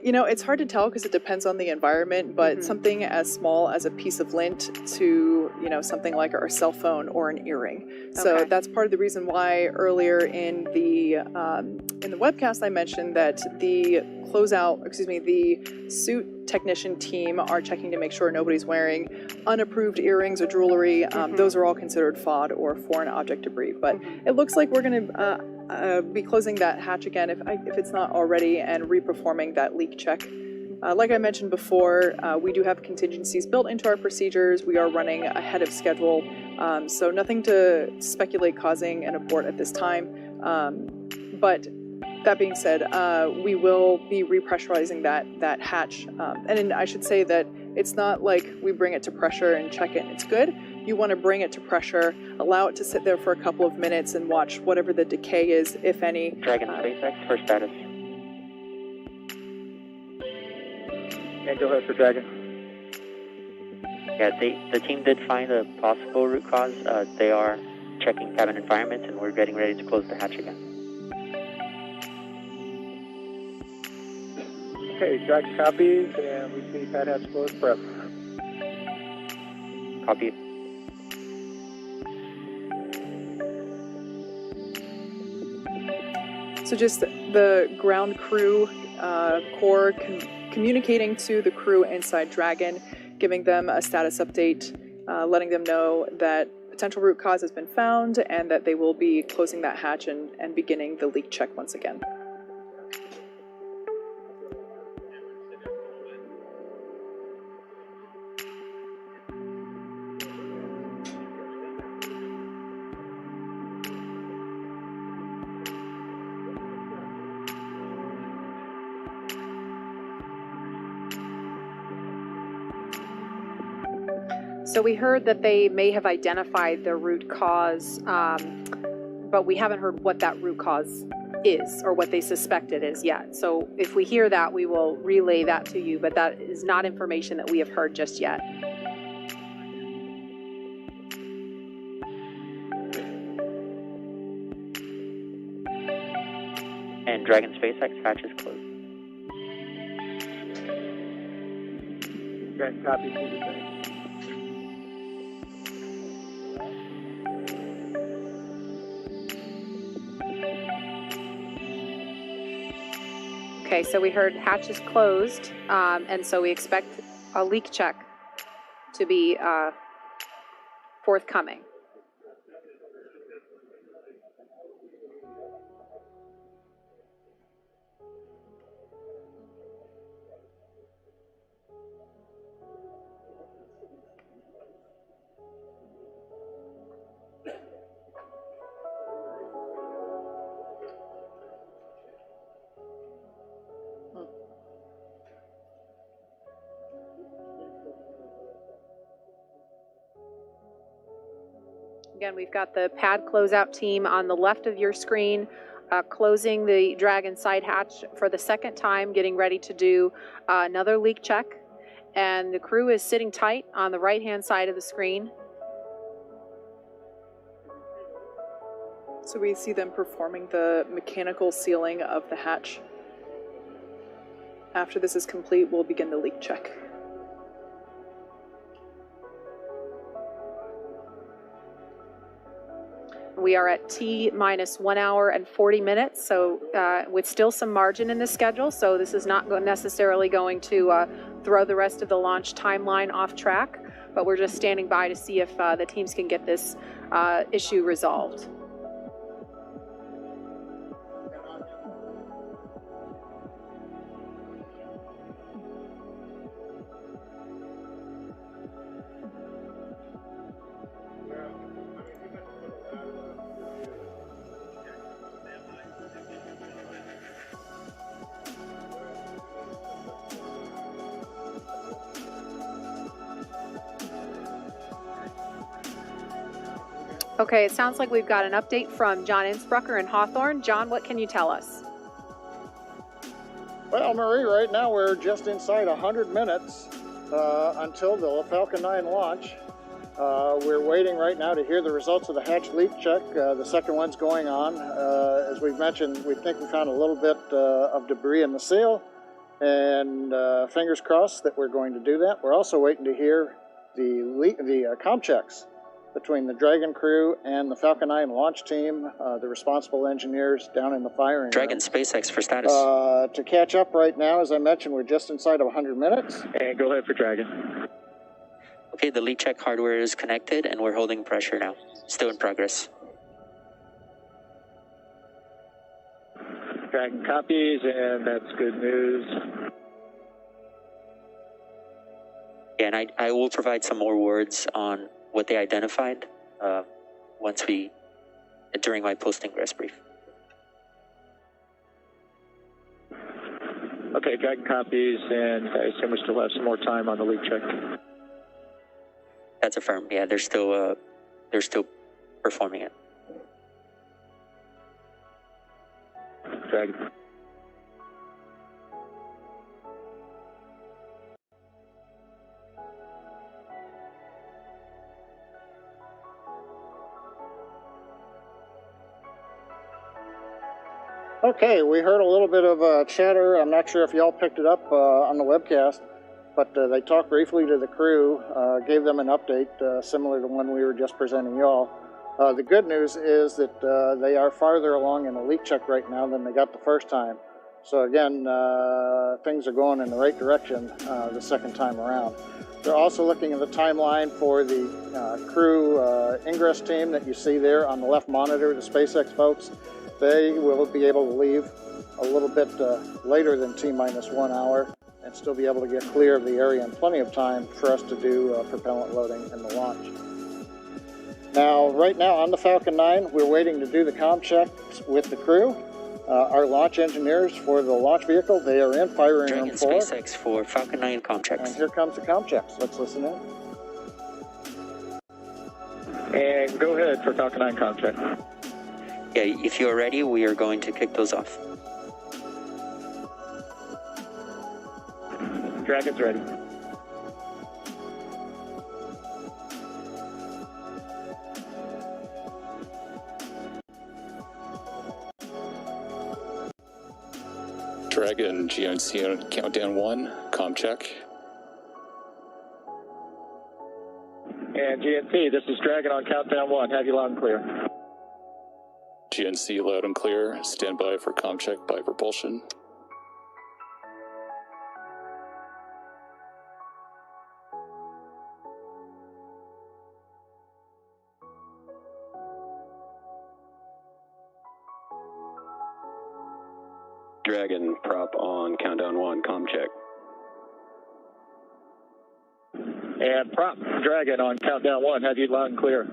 You know, it's hard to tell because it depends on the environment, but something as small as a piece of lint to, you know, something like our cell phone or an earring. So that's part of the reason why earlier in the webcast I mentioned that the the suit technician team are checking to make sure nobody's wearing unapproved earrings or jewelry. Those are all considered FOD or foreign object debris. But it looks like we're going to be closing that hatch again if it's not already, and reperforming that leak check. Like I mentioned before, we do have contingencies built into our procedures. We are running ahead of schedule, so nothing to speculate causing an abort at this time. But that being said, we will be repressurizing that hatch. And I should say that it's not like we bring it to pressure and check it and it's good. You want to bring it to pressure, allow it to sit there for a couple of minutes and watch whatever the decay is, if any. Dragon SpaceX for status. Yeah, go ahead for Dragon. Yeah, the team did find a possible root cause. They are checking cabin environment, and we're getting ready to close the hatch again. Okay, Dragon copies, and we see pad hatch closed forever. Copy. So just the ground crew core communicating to the crew inside Dragon, giving them a status update, letting them know that potential root cause has been found and that they will be closing that hatch and beginning the leak check once again. So we heard that they may have identified the root cause, but we haven't heard what that root cause is or what they suspect it is yet. So if we hear that, we will relay that to you, but that is not information that we have heard just yet. And Dragon SpaceX hatch is closed. Dragon copy to the thing. Okay, so we heard hatch is closed, and so we expect a leak check to be forthcoming. Again, we've got the pad closeout team on the left of your screen, closing the Dragon side hatch for the second time, getting ready to do another leak check. And the crew is sitting tight on the right-hand side of the screen. So we see them performing the mechanical sealing of the hatch. After this is complete, we'll begin the leak check. We are at T minus 1 hour and 40 minutes, so with still some margin in the schedule, so this is not necessarily going to throw the rest of the launch timeline off track, but we're just standing by to see if the teams can get this issue resolved. Okay, it sounds like we've got an update from John Innsbrucker in Hawthorne. John, what can you tell us? Well, Marie, right now we're just inside 100 minutes until the Falcon 9 launch. We're waiting right now to hear the results of the hatch leak check. The second one's going on. As we've mentioned, we think we found a little bit of debris in the seal, and fingers crossed that we're going to do that. We're also waiting to hear the comm checks between the Dragon crew and the Falcon 9 launch team, the responsible engineers down in the firing Dragon room. SpaceX for status. To catch up right now, as I mentioned, we're just inside of 100 minutes. And go ahead for Dragon. Okay, the leak check hardware is connected and we're holding pressure now. Still in progress. Dragon copies, and that's good news. Yeah, and I will provide some more words on what they identified during my post-ingress brief. Okay, Dragon copies, and I assume we still have some more time on the leak check. That's affirmed. Yeah, they're still performing it. Dragon. Okay, we heard a little bit of chatter. I'm not sure if y'all picked it up on the webcast, but they talked briefly to the crew, gave them an update similar to one we were just presenting y'all. The good news is that they are farther along in the leak check right now than they got the first time. So again, things are going in the right direction the second time around. They're also looking at the timeline for the crew ingress team that you see there on the left monitor, the SpaceX folks. They will be able to leave a little bit later than T-minus 1 hour and still be able to get clear of the area in plenty of time for us to do propellant loading and the launch. Now, right now on the Falcon 9, we're waiting to do the comm checks with the crew. Our launch engineers for the launch vehicle, they are in firing room 4. SpaceX for Falcon 9 comm checks. And here comes the comm checks. Let's listen in. And go ahead for Falcon 9 comm check. Yeah, if you are ready, we are going to kick those off. Dragon's ready. Dragon, GNC on countdown 1, comm check. And GNC, this is Dragon on countdown 1. Have you loud and clear. GNC loud and clear. Stand by for comm check by propulsion. Dragon, prop on countdown 1, comm check. And prop Dragon on countdown 1. Have you loud and clear.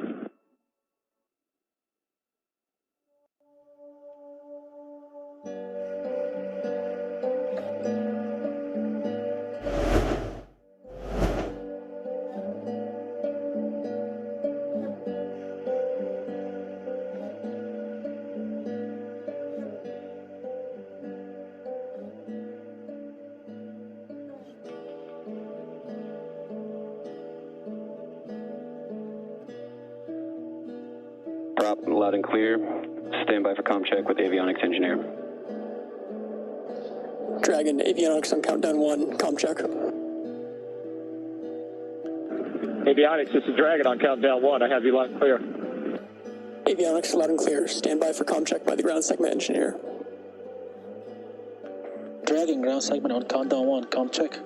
Prop loud and clear. Stand by for comm check with avionics engineer. Dragon, avionics on countdown 1, comm check. Avionics, this is Dragon on countdown 1. I have you loud and clear. Avionics loud and clear. Stand by for comm check by the ground segment engineer. Dragon, ground segment on countdown 1, comm check.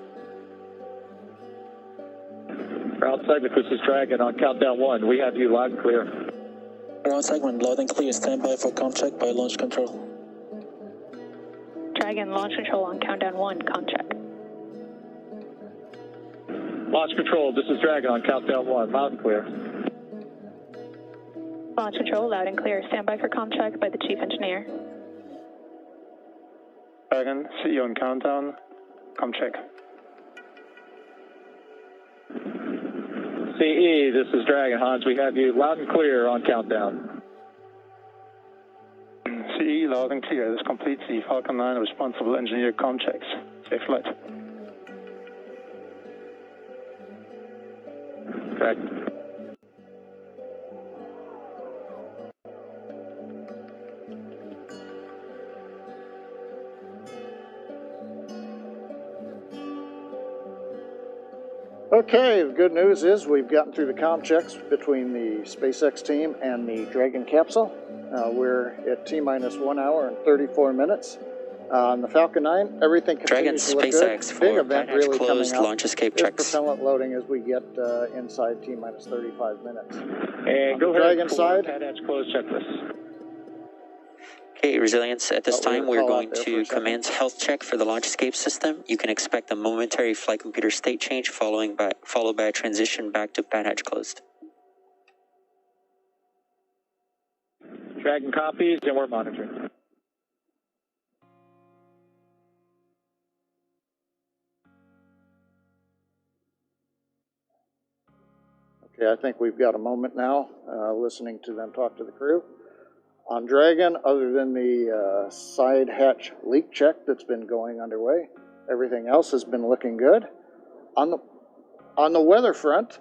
Ground segment, this is Dragon on countdown 1. We have you loud and clear. Ground segment loud and clear. Stand by for comm check by launch control. Dragon, launch control on countdown 1, comm check. Launch control, this is Dragon on countdown 1. Loud and clear. Launch control, loud and clear. Stand by for comm check by the chief engineer. Dragon, CEO on countdown. Comm check. CE, this is Dragon. Hans, we have you loud and clear on countdown. CE, loud and clear. This completes the Falcon 9 responsible engineer comm checks. Safe flight. Dragon. Okay, the good news is we've gotten through the comm checks between the SpaceX team and the Dragon capsule. We're at T-minus 1 hour and 34 minutes. On the Falcon 9, everything continues to look SpaceX good. Big for event Pan Hatch really closed, coming up launch escape is checks. propellant loading as we get inside T-minus 35 minutes. And On go the ahead Dragon for side, Pan Hatch closed checklist. Okay, Resilience, at this time we're call going out there for to a second. commence health check for the launch escape system. You can expect a momentary flight computer state change followed by a transition back to Pan Hatch closed. Dragon copies, and we're monitoring. Okay, I think we've got a moment now, listening to them talk to the crew. On Dragon, other than the side hatch leak check that's been going underway, everything else has been looking good. On the weather front,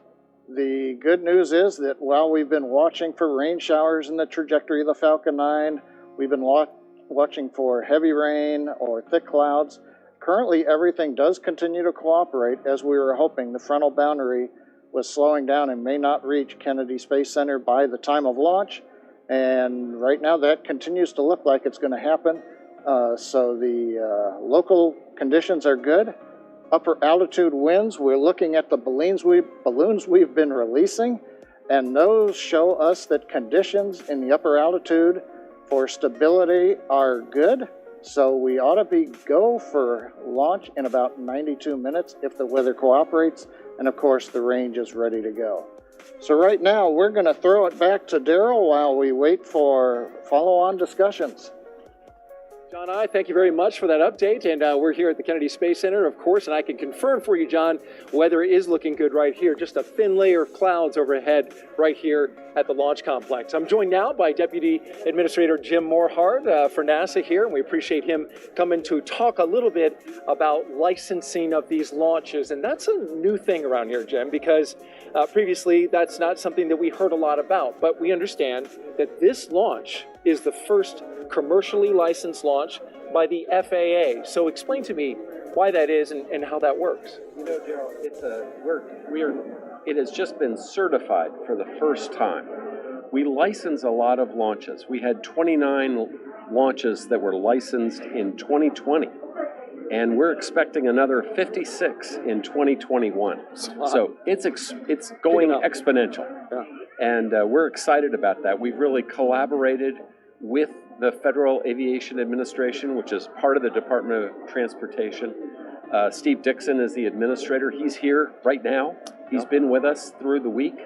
the good news is that while we've been watching for rain showers in the trajectory of the Falcon 9, we've been watching for heavy rain or thick clouds. Currently, everything does continue to cooperate as we were hoping. The frontal boundary was slowing down and may not reach Kennedy Space Center by the time of launch. And right now that continues to look like it's going to happen. So the local conditions are good. Upper altitude winds, we're looking at the balloons we've been releasing, and those show us that conditions in the upper altitude for stability are good. So we ought to go for launch in about 92 minutes if the weather cooperates, and of course the range is ready to go. So right now we're going to throw it back to Daryl while we wait for follow-on discussions. John, thank you very much for that update. And we're here at the Kennedy Space Center, of course, and I can confirm for you, John, weather is looking good right here. Just a thin layer of clouds overhead right here at the launch complex. I'm joined now by Deputy Administrator Jim Morehart for NASA here, and we appreciate him coming to talk a little bit about licensing of these launches. And that's a new thing around here, Jim, because previously that's not something that we heard a lot about. But we understand that this launch is the first commercially licensed launch by the FAA. So explain to me why that is and how that works. You know, Daryl, it has just been certified for the first time. We license a lot of launches. We had 29 launches that were licensed in 2020, and we're expecting another 56 in 2021. So it's going exponential, and we're excited about that. We've really collaborated with the Federal Aviation Administration, which is part of the Department of Transportation. Steve Dixon is the administrator. He's here right now. He's been with us through the week,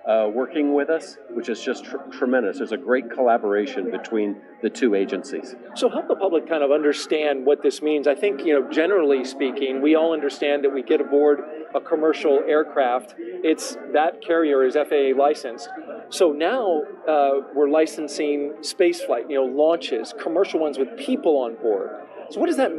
working with us, which is just tremendous. There's a great collaboration between the two agencies. So help the public kind of understand what this means. I think, generally speaking, we all understand that we get aboard a commercial aircraft. That carrier is FAA licensed. So now we're licensing space flight, launches, commercial ones with people on board. So what does that,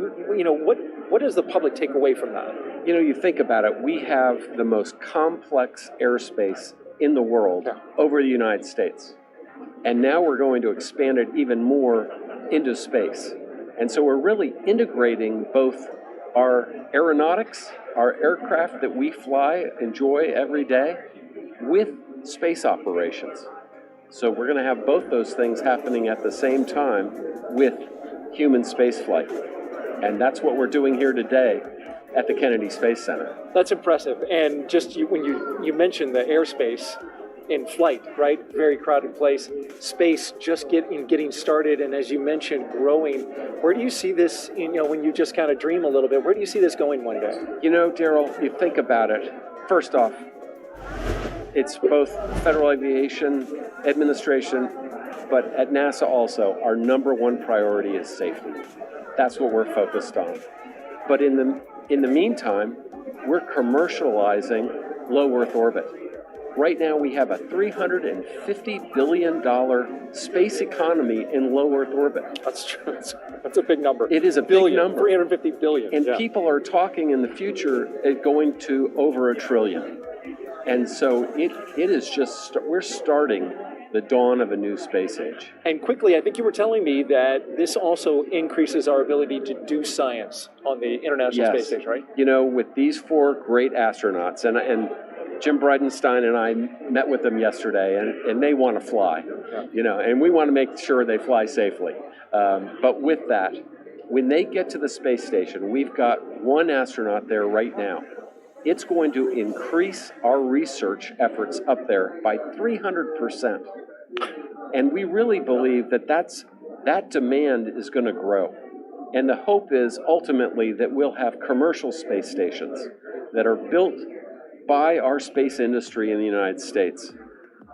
what does the public take away from that? You think about it, we have the most complex airspace in the world over the United States. And now we're going to expand it even more into space. And so we're really integrating both our aeronautics, our aircraft that we fly, enjoy every day, with space operations. So we're going to have both those things happening at the same time with human space flight. And that's what we're doing here today at the Kennedy Space Center. That's impressive. And just when you mentioned the airspace in flight, right? Very crowded place. Space just getting started, and as you mentioned, growing. Where do you see this, when you just kind of dream a little bit, where do you see this going one day? Daryl, you think about it. First off, it's both Federal Aviation Administration, but at NASA also, our number one priority is safety. That's what we're focused on. But in the meantime, we're commercializing low Earth orbit. Right now, we have a $350 billion space economy in low Earth orbit. That's true. That's a big number. It is a big number. 350 billion. And people are talking in the future going to over $1 trillion. And so it is just, we're starting the dawn of a new space age. And quickly, I think you were telling me that this also increases our ability to do science on the International Space Station, right? With these 4 great astronauts, and Jim Bridenstine and I met with them yesterday, and they want to fly, and we want to make sure they fly safely. But with that, when they get to the space station, we've got 1 astronaut there right now. It's going to increase our research efforts up there by 300%. And we really believe that demand is going to grow. And the hope is ultimately that we'll have commercial space stations that are built by our space industry in the United States.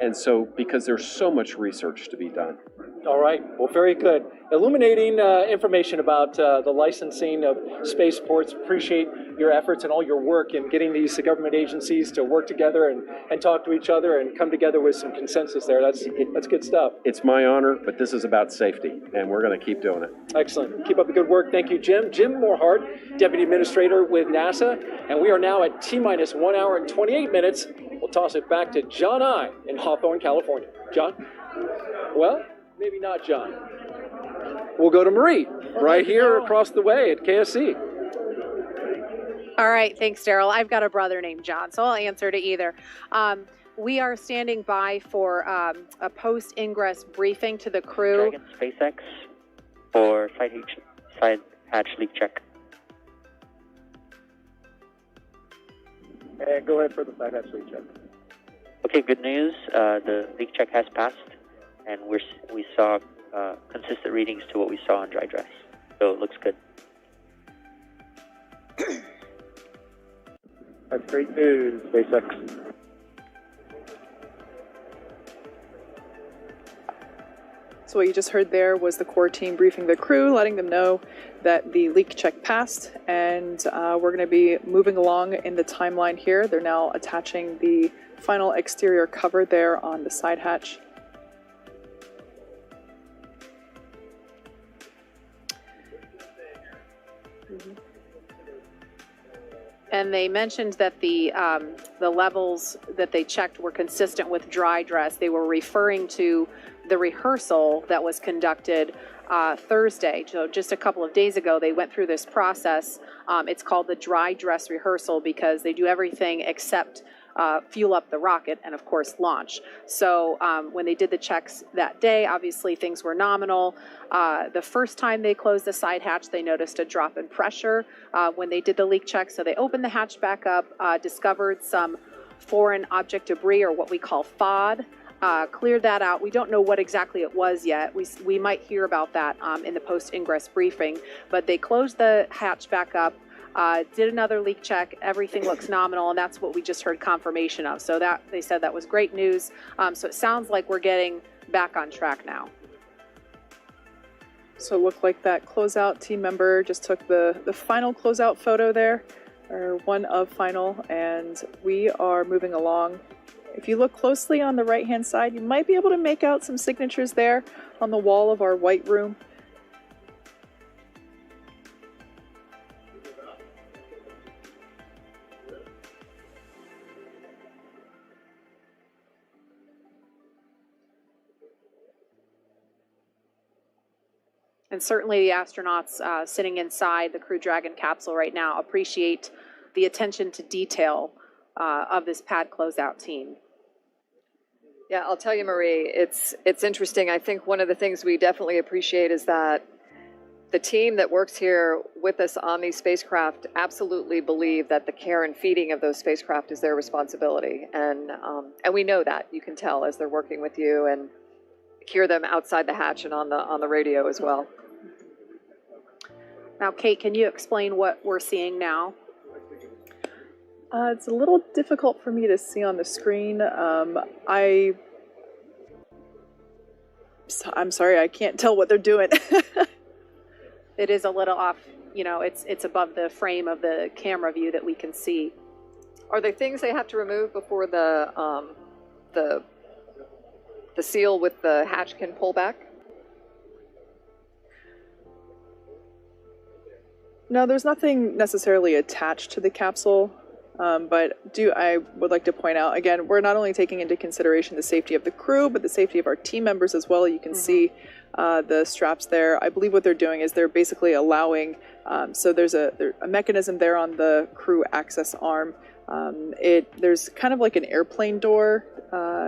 And so, because there's so much research to be done. All right, well, very good. Illuminating information about the licensing of spaceports. Appreciate your efforts and all your work in getting these government agencies to work together and talk to each other and come together with some consensus there. That's good stuff. It's my honor, but this is about safety, and we're going to keep doing it. Excellent. Keep up the good work. Thank you, Jim. Jim Morehart, Deputy Administrator with NASA, and we are now at T-minus 1 hour and 28 minutes. We'll toss it back to John I. in Hawthorne, California. John? Well, maybe not John. We'll go to Marie, right here across the way at KSC. All right, thanks, Daryl. I've got a brother named John, so I'll answer to either. We are standing by for a post-ingress briefing to the crew. Dragon SpaceX for side hatch leak check. And go ahead for the side hatch leak check. Okay, good news. The leak check has passed, and we saw consistent readings to what we saw on dry dress. So it looks good. That's great news, SpaceX. So what you just heard there was the core team briefing the crew, letting them know that the leak check passed, and we're going to be moving along in the timeline here. They're now attaching the final exterior cover there on the side hatch. And they mentioned that the levels that they checked were consistent with dry dress. They were referring to the rehearsal that was conducted Thursday. So just a couple of days ago, they went through this process. It's called the dry dress rehearsal because they do everything except fuel up the rocket and, of course, launch. So when they did the checks that day, obviously things were nominal. The first time they closed the side hatch, they noticed a drop in pressure when they did the leak check. So they opened the hatch back up, discovered some foreign object debris, or what we call FOD, cleared that out. We don't know what exactly it was yet. We might hear about that in the post-ingress briefing. But they closed the hatch back up, did another leak check. Everything looks nominal, and that's what we just heard confirmation of. So that they said that was great news. So it sounds like we're getting back on track now. So it looked like that closeout team member just took the final closeout photo there, or one of final, and we are moving along. If you look closely on the right-hand side, you might be able to make out some signatures there on the wall of our white room. And certainly the astronauts sitting inside the Crew Dragon capsule right now appreciate the attention to detail of this pad closeout team. Yeah, I'll tell you, Marie, it's interesting. I think one of the things we definitely appreciate is that the team that works here with us on these spacecraft absolutely believe that the care and feeding of those spacecraft is their responsibility. And we know that. You can tell as they're working with you and hear them outside the hatch and on the radio as well. Now, Kate, can you explain what we're seeing now? It's a little difficult for me to see on the screen. I'm sorry, I can't tell what they're doing. It is a little off, you know, it's above the frame of the camera view that we can see. Are there things they have to remove before the seal with the hatch can pull back? No, there's nothing necessarily attached to the capsule, but I would like to point out, again, we're not only taking into consideration the safety of the crew, but the safety of our team members as well. You can see the straps there. I believe what they're doing is they're basically allowing, so there's a mechanism there on the crew access arm. There's kind of like an airplane door.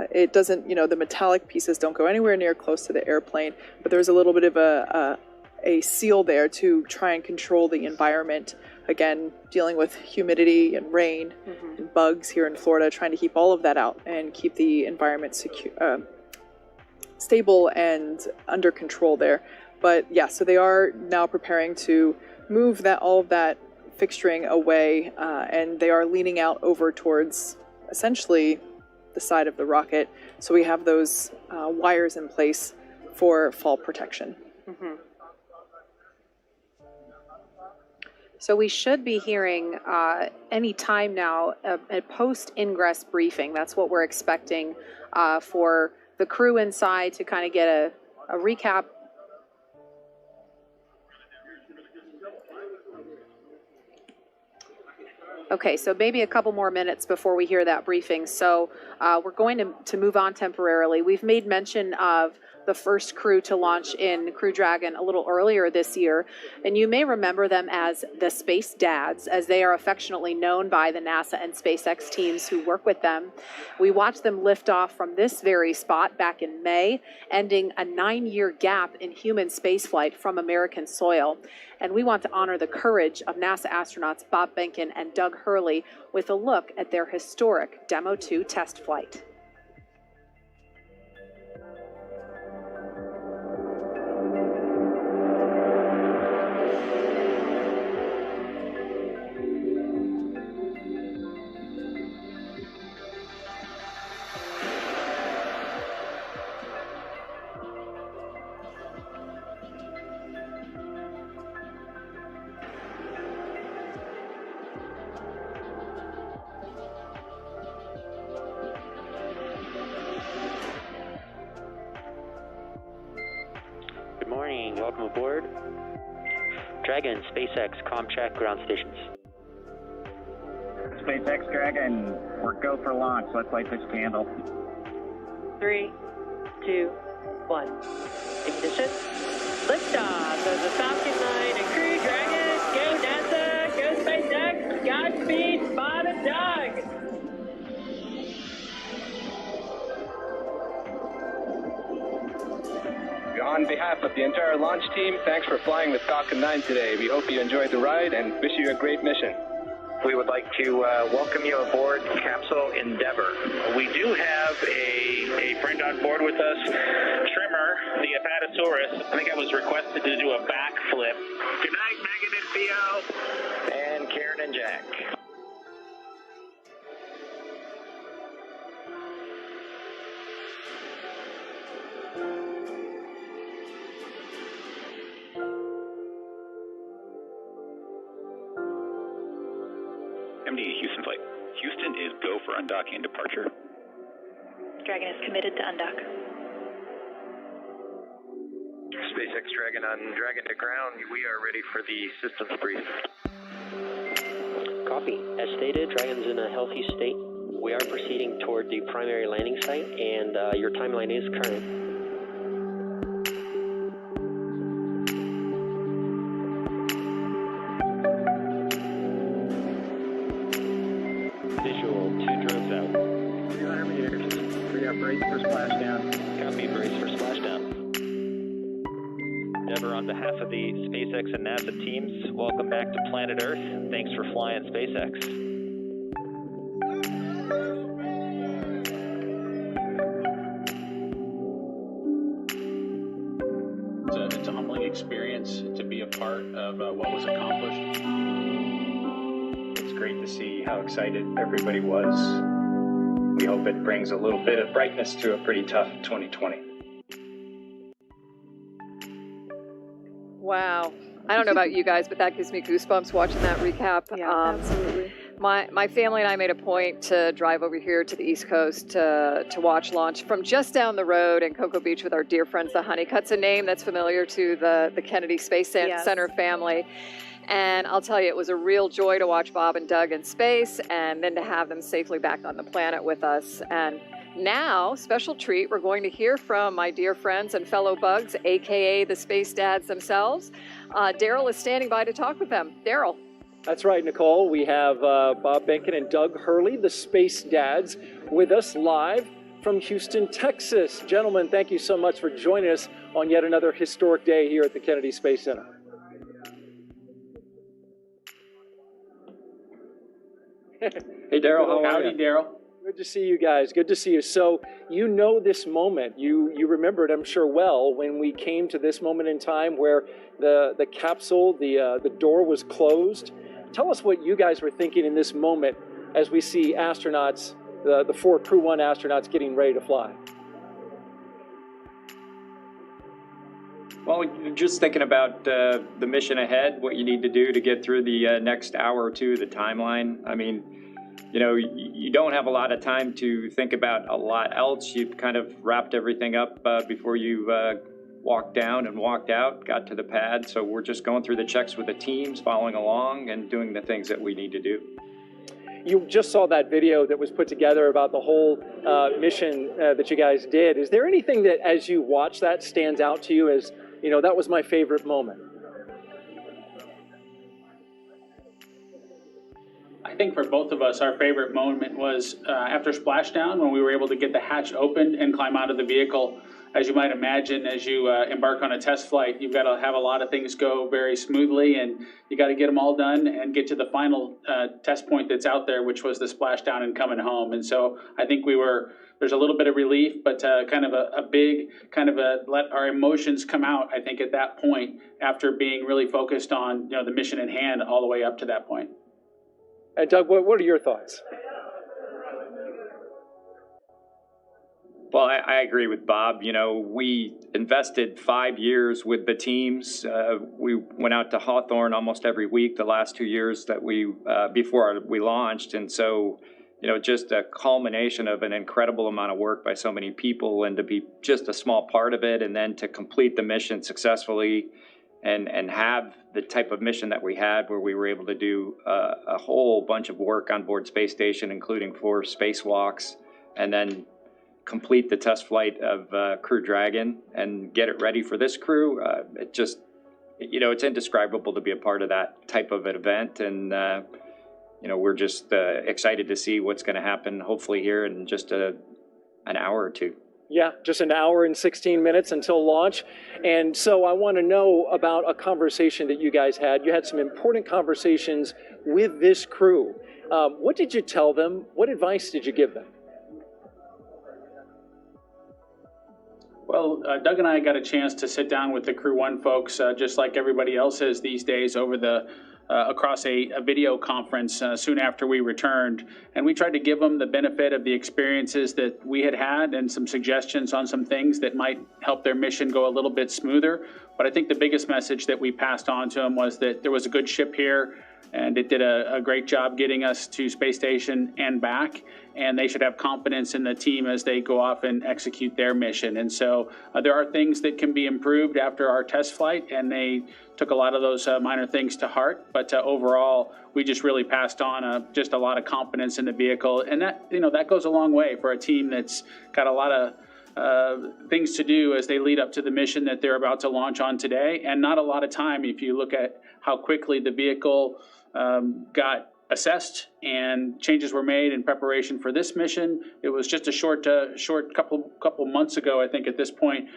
It doesn't, the metallic pieces don't go anywhere near close to the airplane, but there's a little bit of a seal there to try and control the environment. Again, dealing with humidity and rain and bugs here in Florida, trying to keep all of that out and keep the environment stable and under control there. But yeah, so they are now preparing to move all of that fixturing away, and they are leaning out over towards essentially the side of the rocket. So we have those wires in place for fall protection. So we should be hearing any time now a post-ingress briefing. That's what we're expecting for the crew inside to kind of get a recap. Okay, so maybe a couple more minutes before we hear that briefing. So we're going to move on temporarily. We've made mention of the first crew to launch in Crew Dragon a little earlier this year, and you may remember them as the Space Dads, as they are affectionately known by the NASA and SpaceX teams who work with them. We watched them lift off from this very spot back in May, ending a 9-year gap in human spaceflight from American soil. And we want to honor the courage of NASA astronauts Bob Behnken and Doug Hurley with a look at their historic Demo 2 test flight. welcome aboard. Dragon, SpaceX, ComCheck, ground stations. SpaceX Dragon, we're go for launch. Let's light this candle. 3, 2, 1. Ignition. Liftoff of the Falcon 9 and Crew Dragon. Go NASA, go SpaceX, Godspeed, Bob and Doug. On behalf of the entire launch team, thanks for flying with Falcon 9 today. We hope you enjoyed the ride and wish you a great mission. We would like to welcome you aboard Capsule Endeavour. We do have a friend on board with us, Trimmer, the Apatosaurus. I think I was requested to do a backflip. Good night, Megan and Theo. And Karen and Jack. MD Houston flight. Houston is go for undocking and departure. Dragon is committed to undock. SpaceX Dragon on Dragon to ground. We are ready for the systems brief. Copy. As stated, Dragon's in a healthy state. We are proceeding toward the primary landing site, and your timeline is current. Visual, 2 drones out. 300 meters. We are braced for splashdown. Copy, brace for splashdown. Endeavour, on behalf of the SpaceX and NASA teams, welcome back to planet Earth. Thanks for flying SpaceX. It's a humbling experience to be a part of what was accomplished. It's great to see how excited everybody was. We hope it brings a little bit of brightness to a pretty tough 2020. Wow. I don't know about you guys, but that gives me goosebumps watching that recap. Yeah, absolutely. My family and I made a point to drive over here to the East Coast to watch launch from just down the road in Cocoa Beach with our dear friends, the Honeycutts, a name that's familiar to the Kennedy Space Center family. And I'll tell you, it was a real joy to watch Bob and Doug in space and then to have them safely back on the planet with us. And now, special treat, we're going to hear from my dear friends and fellow bugs, AKA the Space Dads themselves. Daryl is standing by to talk with them. Daryl. That's right, Nicole. We have Bob Benkin and Doug Hurley, the Space Dads, with us live from Houston, Texas. Gentlemen, thank you so much for joining us on yet another historic day here at the Kennedy Space Center. Hey, Daryl, how are you? Howdy, Daryl. Good to see you guys. Good to see you. So you know this moment. You remember it, I'm sure, well, when we came to this moment in time where the capsule, the door was closed. Tell us what you guys were thinking in this moment as we see astronauts, the 4 Crew-1 astronauts getting ready to fly. Well, just thinking about the mission ahead, what you need to do to get through the next hour or two of the timeline. I mean, you know, you don't have a lot of time to think about a lot else. You've kind of wrapped everything up before you walked down and walked out, got to the pad. So we're just going through the checks with the teams, following along and doing the things that we need to do. You just saw that video that was put together about the whole mission that you guys did. Is there anything that, as you watch that, stands out to you as, you know, that was my favorite moment? I think for both of us, our favorite moment was after splashdown, when we were able to get the hatch open and climb out of the vehicle. As you might imagine, as you embark on a test flight, you've got to have a lot of things go very smoothly, and you got to get them all done and get to the final test point that's out there, which was the splashdown and coming home. And so I think there's a little bit of relief, but kind of a big, let our emotions come out, I think, at that point, after being really focused on, you know, the mission at hand all the way up to that point. And Doug, what are your thoughts? Well, I agree with Bob. You know, we invested 5 years with the teams. We went out to Hawthorne almost every week the last 2 years that before we launched. And so, you know, just a culmination of an incredible amount of work by so many people, and to be just a small part of it, and then to complete the mission successfully and have the type of mission that we had, where we were able to do a whole bunch of work on board space station, including 4 spacewalks, and then complete the test flight of Crew Dragon and get it ready for this crew. It just, it's indescribable to be a part of that type of an event, and we're just excited to see what's going to happen, hopefully here in just an hour or two. Yeah, just an hour and 16 minutes until launch. And so I want to know about a conversation that you guys had. You had some important conversations with this crew. What did you tell them? What advice did you give them? Well, Doug and I got a chance to sit down with the Crew-1 folks, just like everybody else is these days, over the across a video conference soon after we returned. And we tried to give them the benefit of the experiences that we had had and some suggestions on some things that might help their mission go a little bit smoother. But I think the biggest message that we passed on to them was that there was a good ship here, and it did a great job getting us to space station and back, and they should have confidence in the team as they go off and execute their mission. And so there are things that can be improved after our test flight, and they took a lot of those minor things to heart. But overall, we just really passed on just a lot of confidence in the vehicle, and that goes a long way for a team that's got a lot of things to do as they lead up to the mission that they're about to launch on today, and not a lot of time. If you look at how quickly the vehicle got assessed and changes were made in preparation for this mission, it was just a short couple months ago, I think, at this point,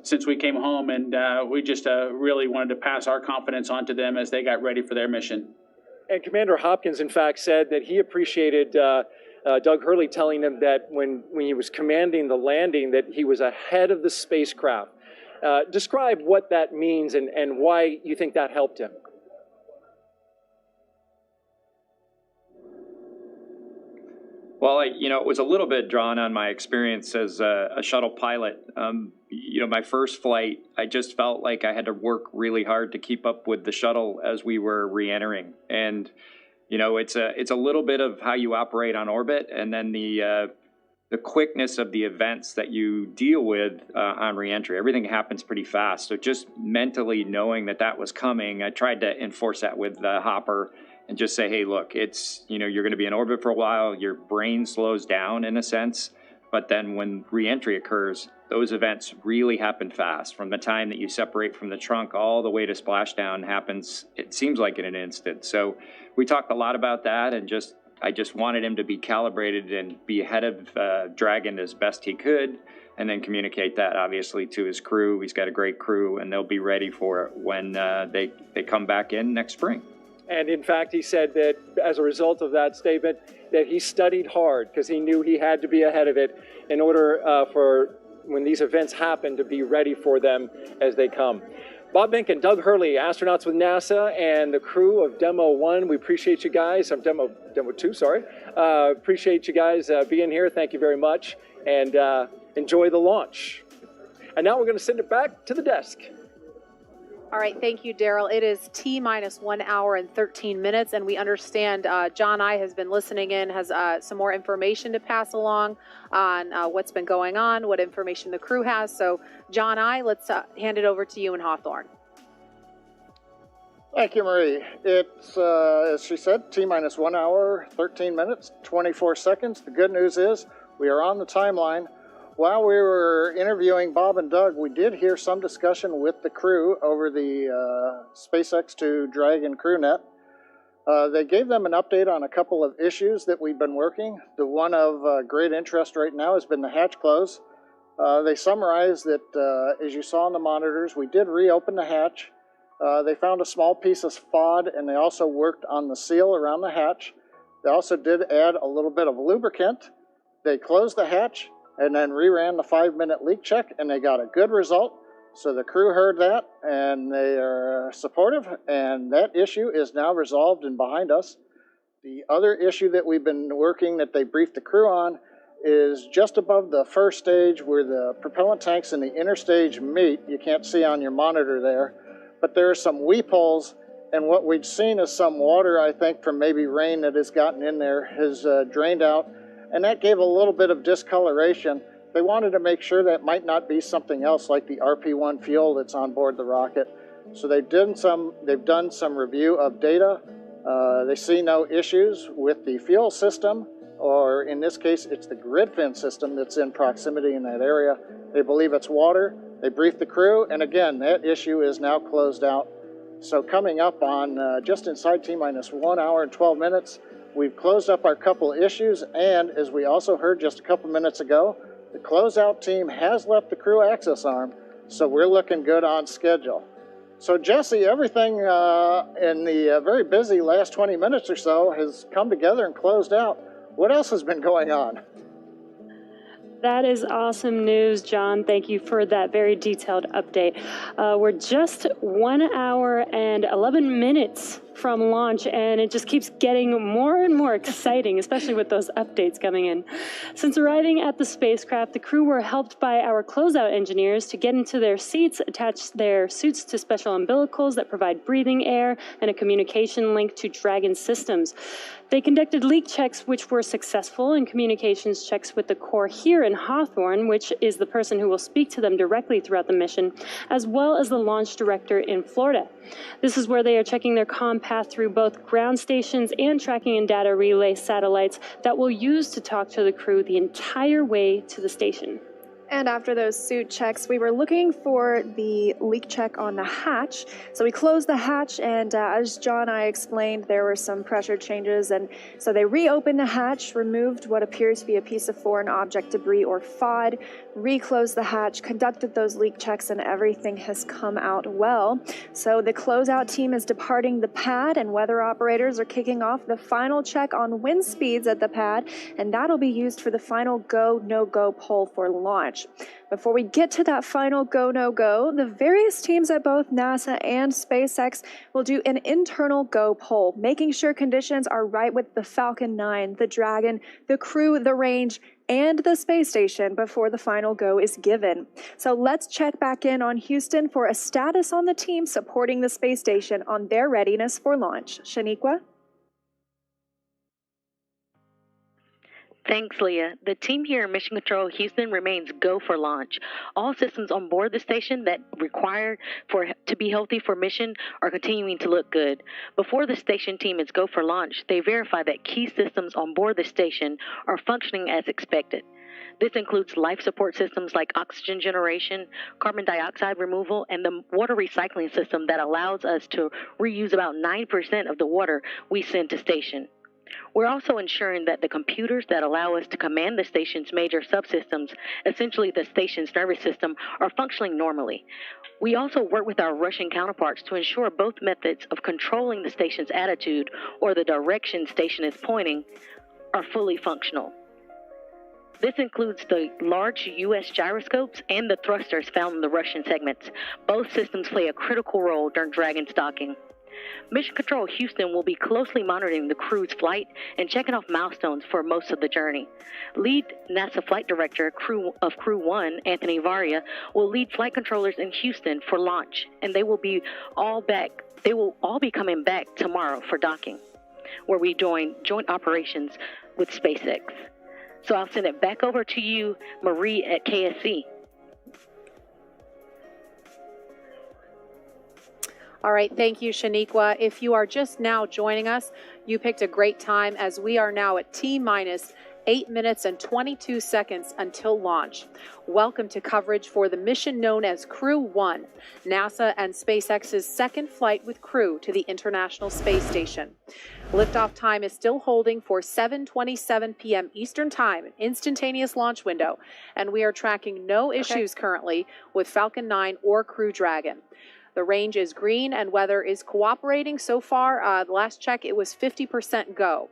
since we came home, and we just really wanted to pass our confidence on to them as they got ready for their mission. And Commander Hopkins, in fact, said that he appreciated Doug Hurley telling him that when he was commanding the landing, that he was ahead of the spacecraft. Describe what that means and why you think that helped him. Well, it was a little bit drawn on my experience as a shuttle pilot. My first flight, I just felt like I had to work really hard to keep up with the shuttle as we were re-entering. And, it's a little bit of how you operate on orbit, and then the quickness of the events that you deal with on re-entry. Everything happens pretty fast. So just mentally knowing that was coming, I tried to enforce that with Hopper, and just say, hey, look, it's, you're going to be in orbit for a while. Your brain slows down in a sense. But then when re-entry occurs, those events really happen fast. From the time that you separate from the trunk all the way to splashdown happens, it seems like in an instant. So we talked a lot about that, and I just wanted him to be calibrated and be ahead of Dragon as best he could, and then communicate that obviously to his crew. He's got a great crew, and they'll be ready for it when they come back in next spring. And in fact, he said that as a result of that statement, that he studied hard because he knew he had to be ahead of it in order for when these events happen to be ready for them as they come. Bob Mink and Doug Hurley, astronauts with NASA, and the crew of Demo 1. We appreciate you guys. Demo 2, sorry. Appreciate you guys being here. Thank you very much. And enjoy the launch. And now we're going to send it back to the desk. All right, thank you, Daryl. It is T-minus 1 hour and 13 minutes, and we understand John I has been listening in, has some more information to pass along on what's been going on, what information the crew has. So, John I, let's hand it over to you in Hawthorne. Thank you, Marie. It's, as she said, T-minus 1 hour, 13 minutes, 24 seconds. The good news is we are on the timeline. While we were interviewing Bob and Doug, we did hear some discussion with the crew over the SpaceX to Dragon CrewNet. They gave them an update on a couple of issues that we've been working. The one of great interest right now has been the hatch close. They summarized that, as you saw on the monitors, we did reopen the hatch. They found a small piece of FOD, and they also worked on the seal around the hatch. They also did add a little bit of lubricant. They closed the hatch and then reran the 5-minute leak check, and they got a good result. So the crew heard that, and they are supportive, and that issue is now resolved and behind us. The other issue that we've been working that they briefed the crew on is just above the first stage where the propellant tanks in the inner stage meet. You can't see on your monitor there, but there are some weep holes, and what we've seen is some water, I think, from maybe rain that has gotten in there has drained out, and that gave a little bit of discoloration. They wanted to make sure that might not be something else like the RP-1 fuel that's on board the rocket. So they've done some review of data. They see no issues with the fuel system, or in this case, it's the grid fin system that's in proximity in that area. They believe it's water. They briefed the crew, and again, that issue is now closed out. So coming up on just inside T-minus 1 hour and 12 minutes, we've closed up our couple issues, and as we also heard just a couple minutes ago, the closeout team has left the crew access arm, so we're looking good on schedule. So Jesse, everything in the very busy last 20 minutes or so has come together and closed out. What else has been going on? That is awesome news, John. Thank you for that very detailed update. We're just 1 hour and 11 minutes from launch, and it just keeps getting more and more exciting, especially with those updates coming in. Since arriving at the spacecraft, the crew were helped by our closeout engineers to get into their seats, attach their suits to special umbilicals that provide breathing air and a communication link to Dragon systems. They conducted leak checks, which were successful, and communications checks with the Corps here in Hawthorne, which is the person who will speak to them directly throughout the mission, as well as the launch director in Florida. This is where they are checking their comm path through both ground stations and tracking and data relay satellites that will use to talk to the crew the entire way to the station. And after those suit checks, we were looking for the leak check on the hatch. So we closed the hatch, and as John and I explained, there were some pressure changes. And so they reopened the hatch, removed what appears to be a piece of foreign object debris or FOD, reclosed the hatch, conducted those leak checks, and everything has come out well. So the closeout team is departing the pad, and weather operators are kicking off the final check on wind speeds at the pad, and that'll be used for the final go, no-go poll for launch. Before we get to that final go, no-go, the various teams at both NASA and SpaceX will do an internal go poll, making sure conditions are right with the Falcon 9, the Dragon, the Crew, the range, and the space station before the final go is given. So let's check back in on Houston for a status on the team supporting the space station on their readiness for launch. Shaniqua? Thanks, Leah. The team here in Mission Control Houston remains go for launch. All systems on board the station that required to be healthy for mission are continuing to look good. Before the station team is go for launch, they verify that key systems on board the station are functioning as expected. This includes life support systems like oxygen generation, carbon dioxide removal, and the water recycling system that allows us to reuse about 9% of the water we send to station. We're also ensuring that the computers that allow us to command the station's major subsystems, essentially the station's nervous system, are functioning normally. We also work with our Russian counterparts to ensure both methods of controlling the station's attitude, or the direction station is pointing, are fully functional. This includes the large U.S. gyroscopes and the thrusters found in the Russian segments. Both systems play a critical role during Dragon's docking. Mission Control Houston will be closely monitoring the crew's flight and checking off milestones for most of the journey. Lead NASA Flight Director of Crew-1, Anthony Varia, will lead flight controllers in Houston for launch, and they will all be coming back tomorrow for docking, where we join joint operations with SpaceX. So I'll send it back over to you, Marie at KSC. All right, thank you, Shaniqua. If you are just now joining us, you picked a great time, as we are now at T-minus 8 minutes and 22 seconds until launch. Welcome to coverage for the mission known as Crew-1, NASA and SpaceX's second flight with Crew to the International Space Station. Liftoff time is still holding for 7:27 p.m. Eastern Time, an instantaneous launch window, and we are tracking no issues currently with Falcon 9 or Crew Dragon. The range is green and weather is cooperating so far. The last check, it was 50% go.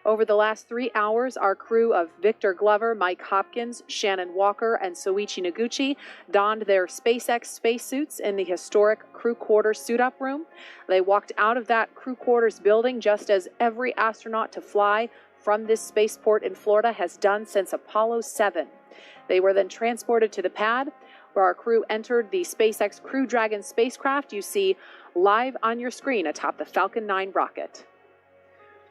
Over the last 3 hours, our crew of Victor Glover, Mike Hopkins, Shannon Walker, and Soichi Noguchi donned their SpaceX spacesuits in the historic crew quarters suit-up room. They walked out of that crew quarters building just as every astronaut to fly from this spaceport in Florida has done since Apollo 7. They were then transported to the pad, where our crew entered the SpaceX Crew Dragon spacecraft you see live on your screen atop the Falcon 9 rocket.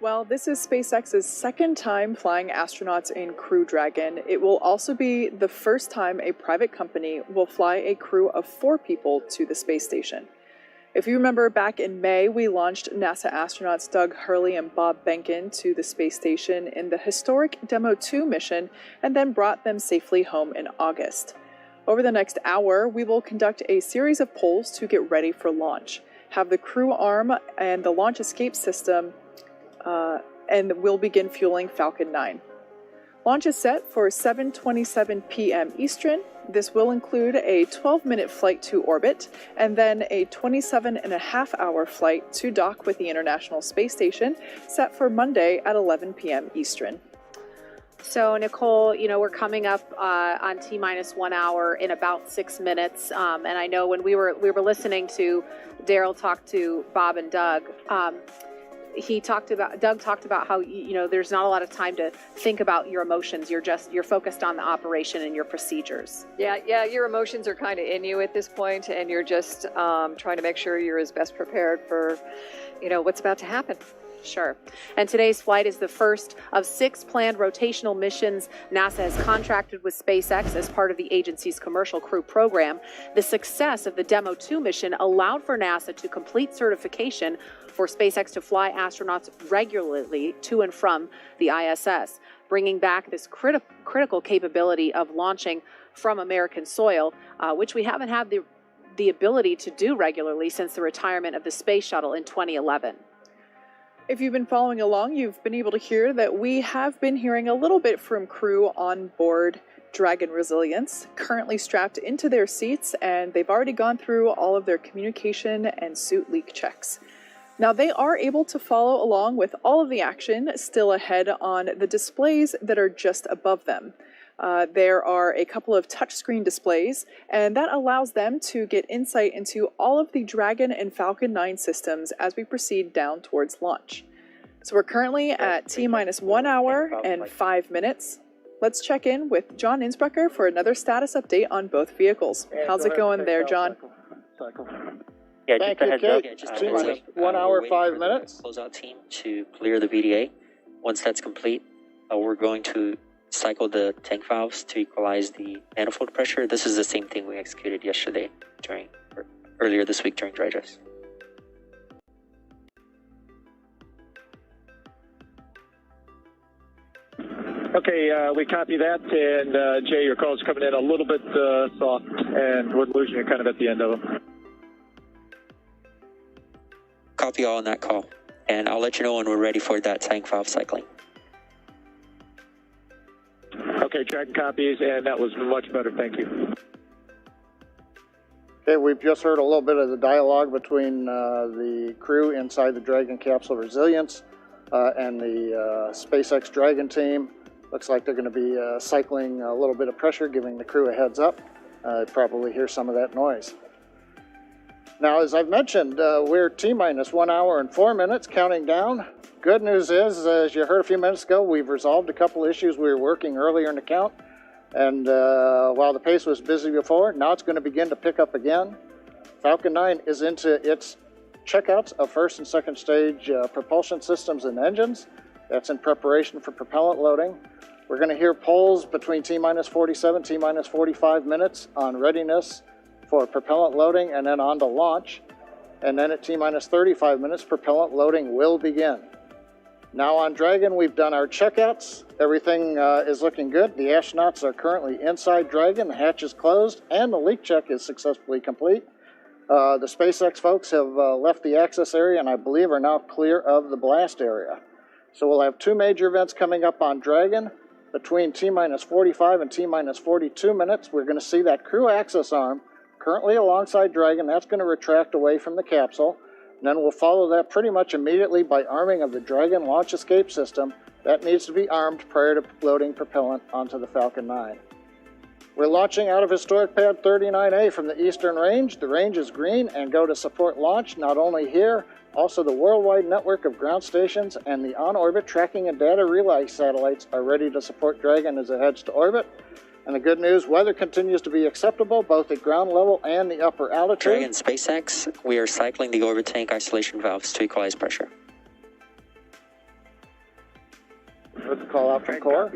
Well, this is SpaceX's second time flying astronauts in Crew Dragon. It will also be the first time a private company will fly a crew of 4 people to the space station. If you remember, back in May, we launched NASA astronauts Doug Hurley and Bob Behnken to the space station in the historic Demo 2 mission and then brought them safely home in August. Over the next hour, we will conduct a series of polls to get ready for launch, have the Crew arm and the launch escape system, and we'll begin fueling Falcon 9. Launch is set for 7:27 p.m. Eastern. This will include a 12-minute flight to orbit and then a 27.5-hour flight to dock with the International Space Station, set for Monday at 11 p.m. Eastern. So, Nicole, we're coming up on T-minus 1 hour in about 6 minutes. And I know when we were listening to Daryl talk to Bob and Doug, Doug talked about how, there's not a lot of time to think about your emotions. You're focused on the operation and your procedures. Yeah, your emotions are kind of in you at this point, and you're just trying to make sure you're as best prepared for, what's about to happen. Sure. And today's flight is the first of 6 planned rotational missions NASA has contracted with SpaceX as part of the agency's Commercial Crew program. The success of the Demo 2 mission allowed for NASA to complete certification for SpaceX to fly astronauts regularly to and from the ISS, bringing back this critical capability of launching from American soil, which we haven't had the ability to do regularly since the retirement of the space shuttle in 2011. If you've been following along, you've been able to hear that we have been hearing a little bit from crew on board Dragon Resilience, currently strapped into their seats, and they've already gone through all of their communication and suit leak checks. Now, they are able to follow along with all of the action still ahead on the displays that are just above them. There are a couple of touchscreen displays, and that allows them to get insight into all of the Dragon and Falcon 9 systems as we proceed down towards launch. So we're currently at T-minus 1 hour and 5 minutes. Let's check in with John Innsbrucker for another status update on both vehicles. How's it going there, John? Yeah, Thank just a you, heads Kate. up. Just T-minus 1 hour, we're 5 waiting for minutes. the closeout team to clear the VDA. Once that's complete, we're going to cycle the tank valves to equalize the manifold pressure. This is the same thing we executed yesterday earlier this week during dry dress. Okay, we copy that, and Jay, your call's coming in a little bit soft, and we're losing you kind of at the end of them. Copy all on that call, and I'll let you know when we're ready for that tank valve cycling. Okay, Dragon copies, and that was much better, thank you. Okay, we've just heard a little bit of the dialogue between the crew inside the Dragon capsule Resilience and the SpaceX Dragon team. Looks like they're going to be cycling a little bit of pressure, giving the crew a heads up. Probably hear some of that noise. Now, as I've mentioned, we're T-minus 1 hour and 4 minutes, counting down. Good news is, as you heard a few minutes ago, we've resolved a couple issues we were working earlier in the count. And while the pace was busy before, now it's going to begin to pick up again. Falcon 9 is into its checkouts of first and second stage propulsion systems and engines. That's in preparation for propellant loading. We're going to hear polls between T-minus 47, T-minus 45 minutes on readiness for propellant loading and then on to launch. And then at T-minus 35 minutes, propellant loading will begin. Now on Dragon, we've done our checkouts. Everything is looking good. The astronauts are currently inside Dragon. The hatch is closed and the leak check is successfully complete. The SpaceX folks have left the access area and I believe are now clear of the blast area. So we'll have 2 major events coming up on Dragon. Between T-minus 45 and T-minus 42 minutes, we're going to see that crew access arm currently alongside Dragon. That's going to retract away from the capsule. And then we'll follow that pretty much immediately by arming of the Dragon launch escape system. That needs to be armed prior to loading propellant onto the Falcon 9. We're launching out of historic pad 39A from the eastern range. The range is green and go to support launch not only here, also the worldwide network of ground stations and the on-orbit tracking and data relay satellites are ready to support Dragon as it heads to orbit. And the good news, weather continues to be acceptable both at ground level and the upper altitude. Dragon SpaceX, we are cycling the orbit tank isolation valves to equalize pressure. With the call out from core.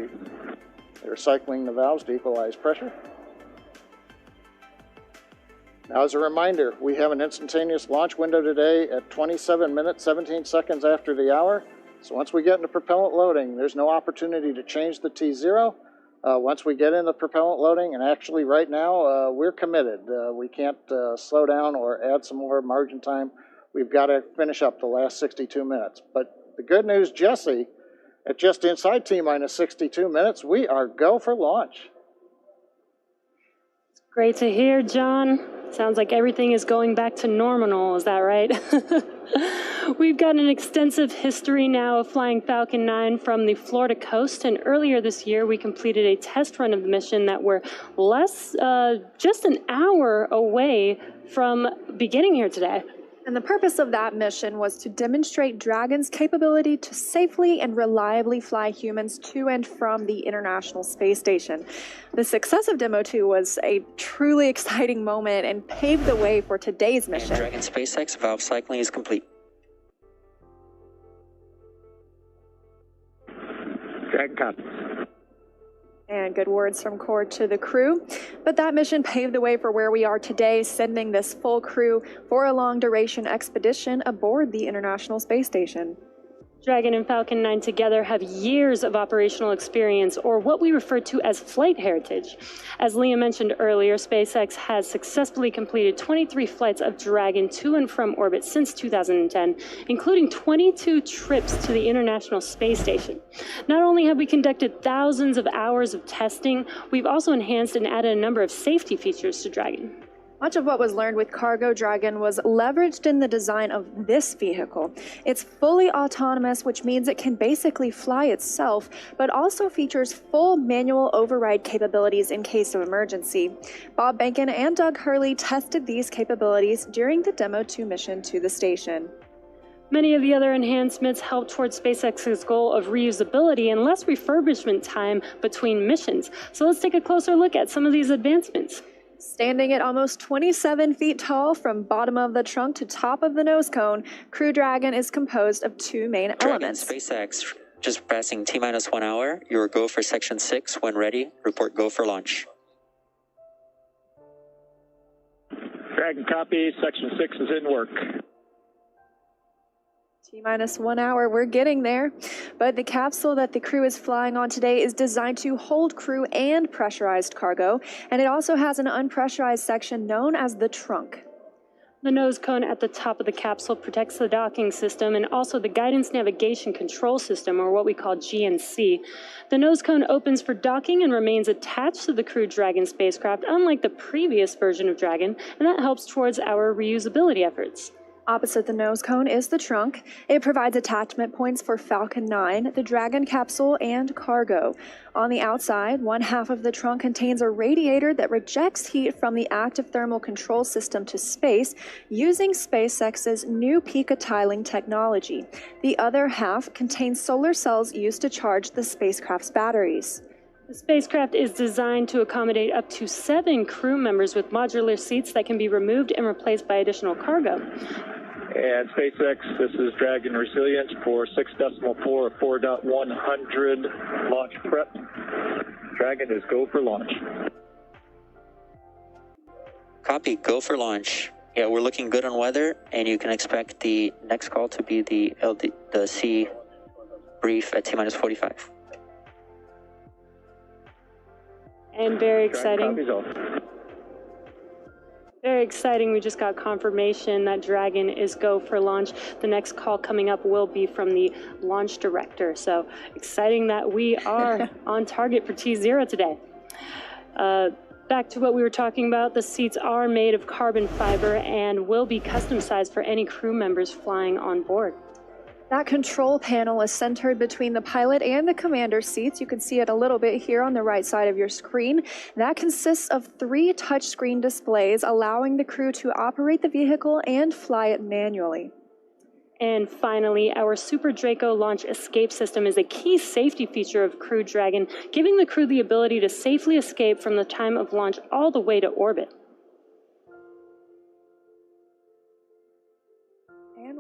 They're cycling the valves to equalize pressure. Now, as a reminder, we have an instantaneous launch window today at 27 minutes, 17 seconds after the hour. So once we get into propellant loading, there's no opportunity to change the T0. Once we get into propellant loading, and actually right now, we're committed. We can't slow down or add some more margin time. We've got to finish up the last 62 minutes. But the good news, Jesse, at just inside T-minus 62 minutes, we are go for launch. Great to hear, John. Sounds like everything is going back to normal, is that right? We've got an extensive history now of flying Falcon 9 from the Florida coast, and earlier this year we completed a test run of the mission that we're just an hour away from beginning here today. And the purpose of that mission was to demonstrate Dragon's capability to safely and reliably fly humans to and from the International Space Station. The success of Demo 2 was a truly exciting moment and paved the way for today's mission. And Dragon SpaceX valve cycling is complete. Dragon copy. And good words from Core to the crew. But that mission paved the way for where we are today, sending this full crew for a long-duration expedition aboard the International Space Station. Dragon and Falcon 9 together have years of operational experience, or what we refer to as flight heritage. As Leah mentioned earlier, SpaceX has successfully completed 23 flights of Dragon to and from orbit since 2010, including 22 trips to the International Space Station. Not only have we conducted thousands of hours of testing, we've also enhanced and added a number of safety features to Dragon. Much of what was learned with Cargo Dragon was leveraged in the design of this vehicle. It's fully autonomous, which means it can basically fly itself, but also features full manual override capabilities in case of emergency. Bob Bankin and Doug Hurley tested these capabilities during the Demo 2 mission to the station. Many of the other enhancements help towards SpaceX's goal of reusability and less refurbishment time between missions. So let's take a closer look at some of these advancements. Standing at almost 27 feet tall from bottom of the trunk to top of the nose cone, Crew Dragon is composed of two main elements. SpaceX, just passing T-minus 1 hour. Your go for Section 6. When ready, report go for launch. Dragon copy. Section 6 is in work. T-minus 1 hour, we're getting there. But the capsule that the crew is flying on today is designed to hold crew and pressurized cargo, and it also has an unpressurized section known as the trunk. The nose cone at the top of the capsule protects the docking system and also the guidance navigation control system, or what we call GNC. The nose cone opens for docking and remains attached to the Crew Dragon spacecraft, unlike the previous version of Dragon, and that helps towards our reusability efforts. Opposite the nose cone is the trunk. It provides attachment points for Falcon 9, the Dragon capsule, and cargo. On the outside, one half of the trunk contains a radiator that rejects heat from the active thermal control system to space using SpaceX's new Pica tiling technology. The other half contains solar cells used to charge the spacecraft's batteries. The spacecraft is designed to accommodate up to 7 crew members with modular seats that can be removed and replaced by additional cargo. And SpaceX, this is Dragon Resilience for 6.4 of 4.100 launch prep. Dragon is go for launch. Copy, go for launch. Yeah, we're looking good on weather, and you can expect the next call to be the C brief at T-minus 45. And very exciting. Very exciting. We just got confirmation that Dragon is go for launch. The next call coming up will be from the launch director. So exciting that we are on target for T0 today. Back to what we were talking about, the seats are made of carbon fiber and will be custom sized for any crew members flying on board. That control panel is centered between the pilot and the commander seats. You can see it a little bit here on the right side of your screen. That consists of 3 touchscreen displays, allowing the crew to operate the vehicle and fly it manually. And finally, our Super Draco launch escape system is a key safety feature of Crew Dragon, giving the crew the ability to safely escape from the time of launch all the way to orbit.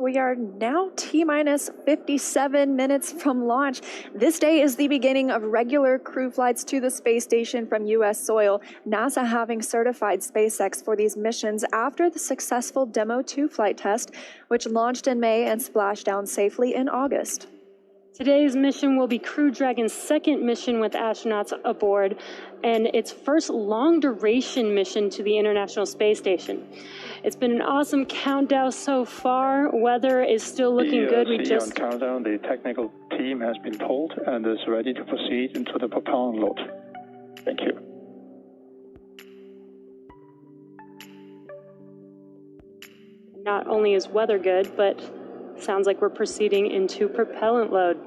We we are now T-minus 57 minutes from launch. This day is the beginning of regular crew flights to the space station from U.S. soil, NASA having certified SpaceX for these missions after the successful Demo 2 flight test, which launched in May and splashed down safely in August. Today's mission will be Crew Dragon's second mission with astronauts aboard and its first long-duration mission to the International Space Station. It's been an awesome countdown so far. Weather is still looking good. We just on countdown, the technical team has been pulled and is ready to proceed into the propellant load. Thank you. Not only is weather good, but sounds like we're proceeding into propellant load.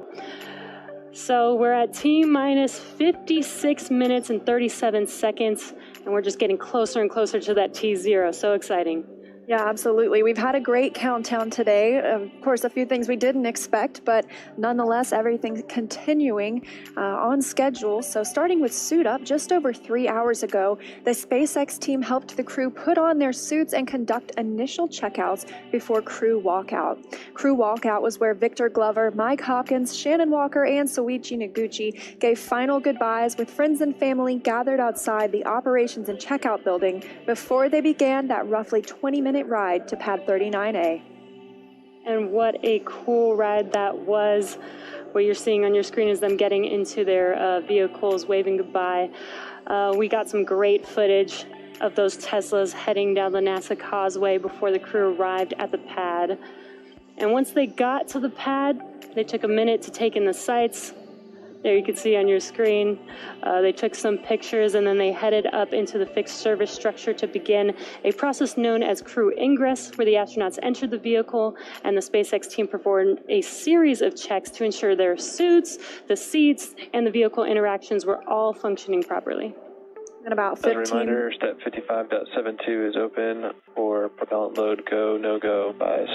So we're at T-minus 56 minutes and 37 seconds, and we're just getting closer and closer to that T0. So exciting. Yeah, absolutely. We've had a great countdown today. Of course, a few things we didn't expect, but nonetheless, everything's continuing on schedule. So starting with suit up, just over 3 hours ago, the SpaceX team helped the crew put on their suits and conduct initial checkouts before crew walkout. Crew walkout was where Victor Glover, Mike Hopkins, Shannon Walker, and Soichi Noguchi gave final goodbyes with friends and family gathered outside the operations and checkout building before they began that roughly 20-minute ride to pad 39A. And what a cool ride that was. What you're seeing on your screen is them getting into their vehicles, waving goodbye. We got some great footage of those Teslas heading down the NASA causeway before the crew arrived at the pad. And once they got to the pad, they took a minute to take in the sights. There you can see on your screen, they took some pictures and then they headed up into the fixed service structure to begin a process known as crew ingress, where the astronauts entered the vehicle and the SpaceX team performed a series of checks to ensure their suits, the seats, and the vehicle interactions were all functioning properly. And about 15... As a reminder, step 55.72 is open for propellant load go, no-go buys.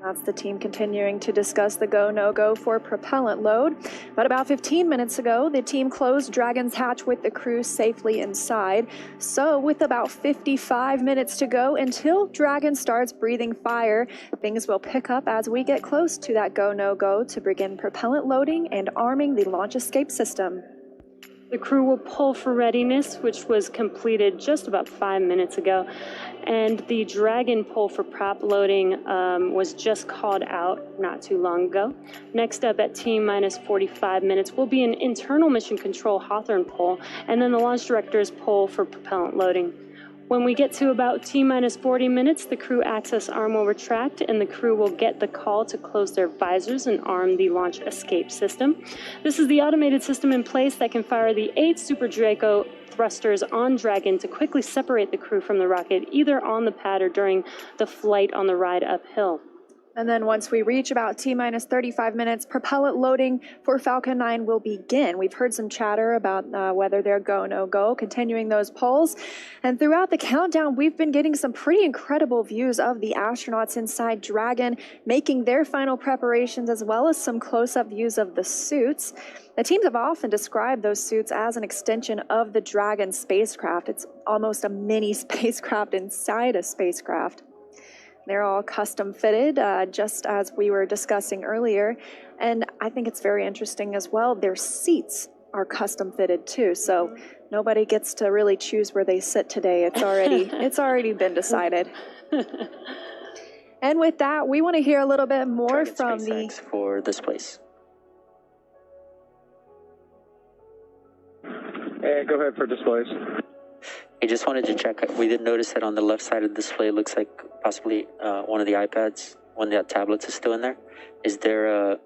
That's the team continuing to discuss the go, no-go for propellant load. But about 15 minutes ago, the team closed Dragon's hatch with the crew safely inside. So with about 55 minutes to go until Dragon starts breathing fire, things will pick up as we get close to that go, no-go to begin propellant loading and arming the launch escape system. The crew will pull for readiness, which was completed just about 5 minutes ago. And the Dragon pull for prop loading was just called out not too long ago. Next up at T-minus 45 minutes will be an internal mission control Hawthorne pull, and then the launch director's pull for propellant loading. When we get to about T-minus 40 minutes, the crew access arm will retract and the crew will get the call to close their visors and arm the launch escape system. This is the automated system in place that can fire the 8 Super Draco thrusters on Dragon to quickly separate the crew from the rocket, either on the pad or during the flight on the ride uphill. And then once we reach about T-minus 35 minutes, propellant loading for Falcon 9 will begin. We've heard some chatter about whether they're go, no go, continuing those polls. And throughout the countdown, we've been getting some pretty incredible views of the astronauts inside Dragon, making their final preparations, as well as some close-up views of the suits. The teams have often described those suits as an extension of the Dragon spacecraft. It's almost a mini spacecraft inside a spacecraft. They're all custom fitted, just as we were discussing earlier. And I think it's very interesting as well. Their seats are custom fitted too. So nobody gets to really choose where they sit today. It's already been decided. And with that, we want to hear a little bit more from the for this place. And go ahead for displays. I just wanted to check. We did notice that on the left side of the display, it looks like possibly one of the iPads, one of the tablets is still in there. Is there a,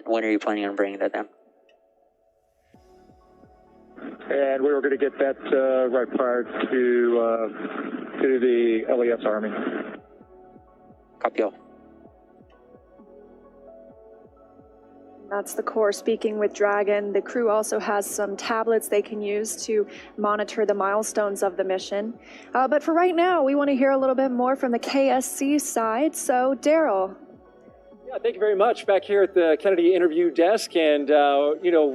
when are you planning on bringing that down? And we were going to get that right prior to the LES Army. Copy all. That's the core speaking with Dragon. The crew also has some tablets they can use to monitor the milestones of the mission. But for right now, we want to hear a little bit more from the KSC side. So, Daryl. Thank you very much. Back here at the Kennedy interview desk, and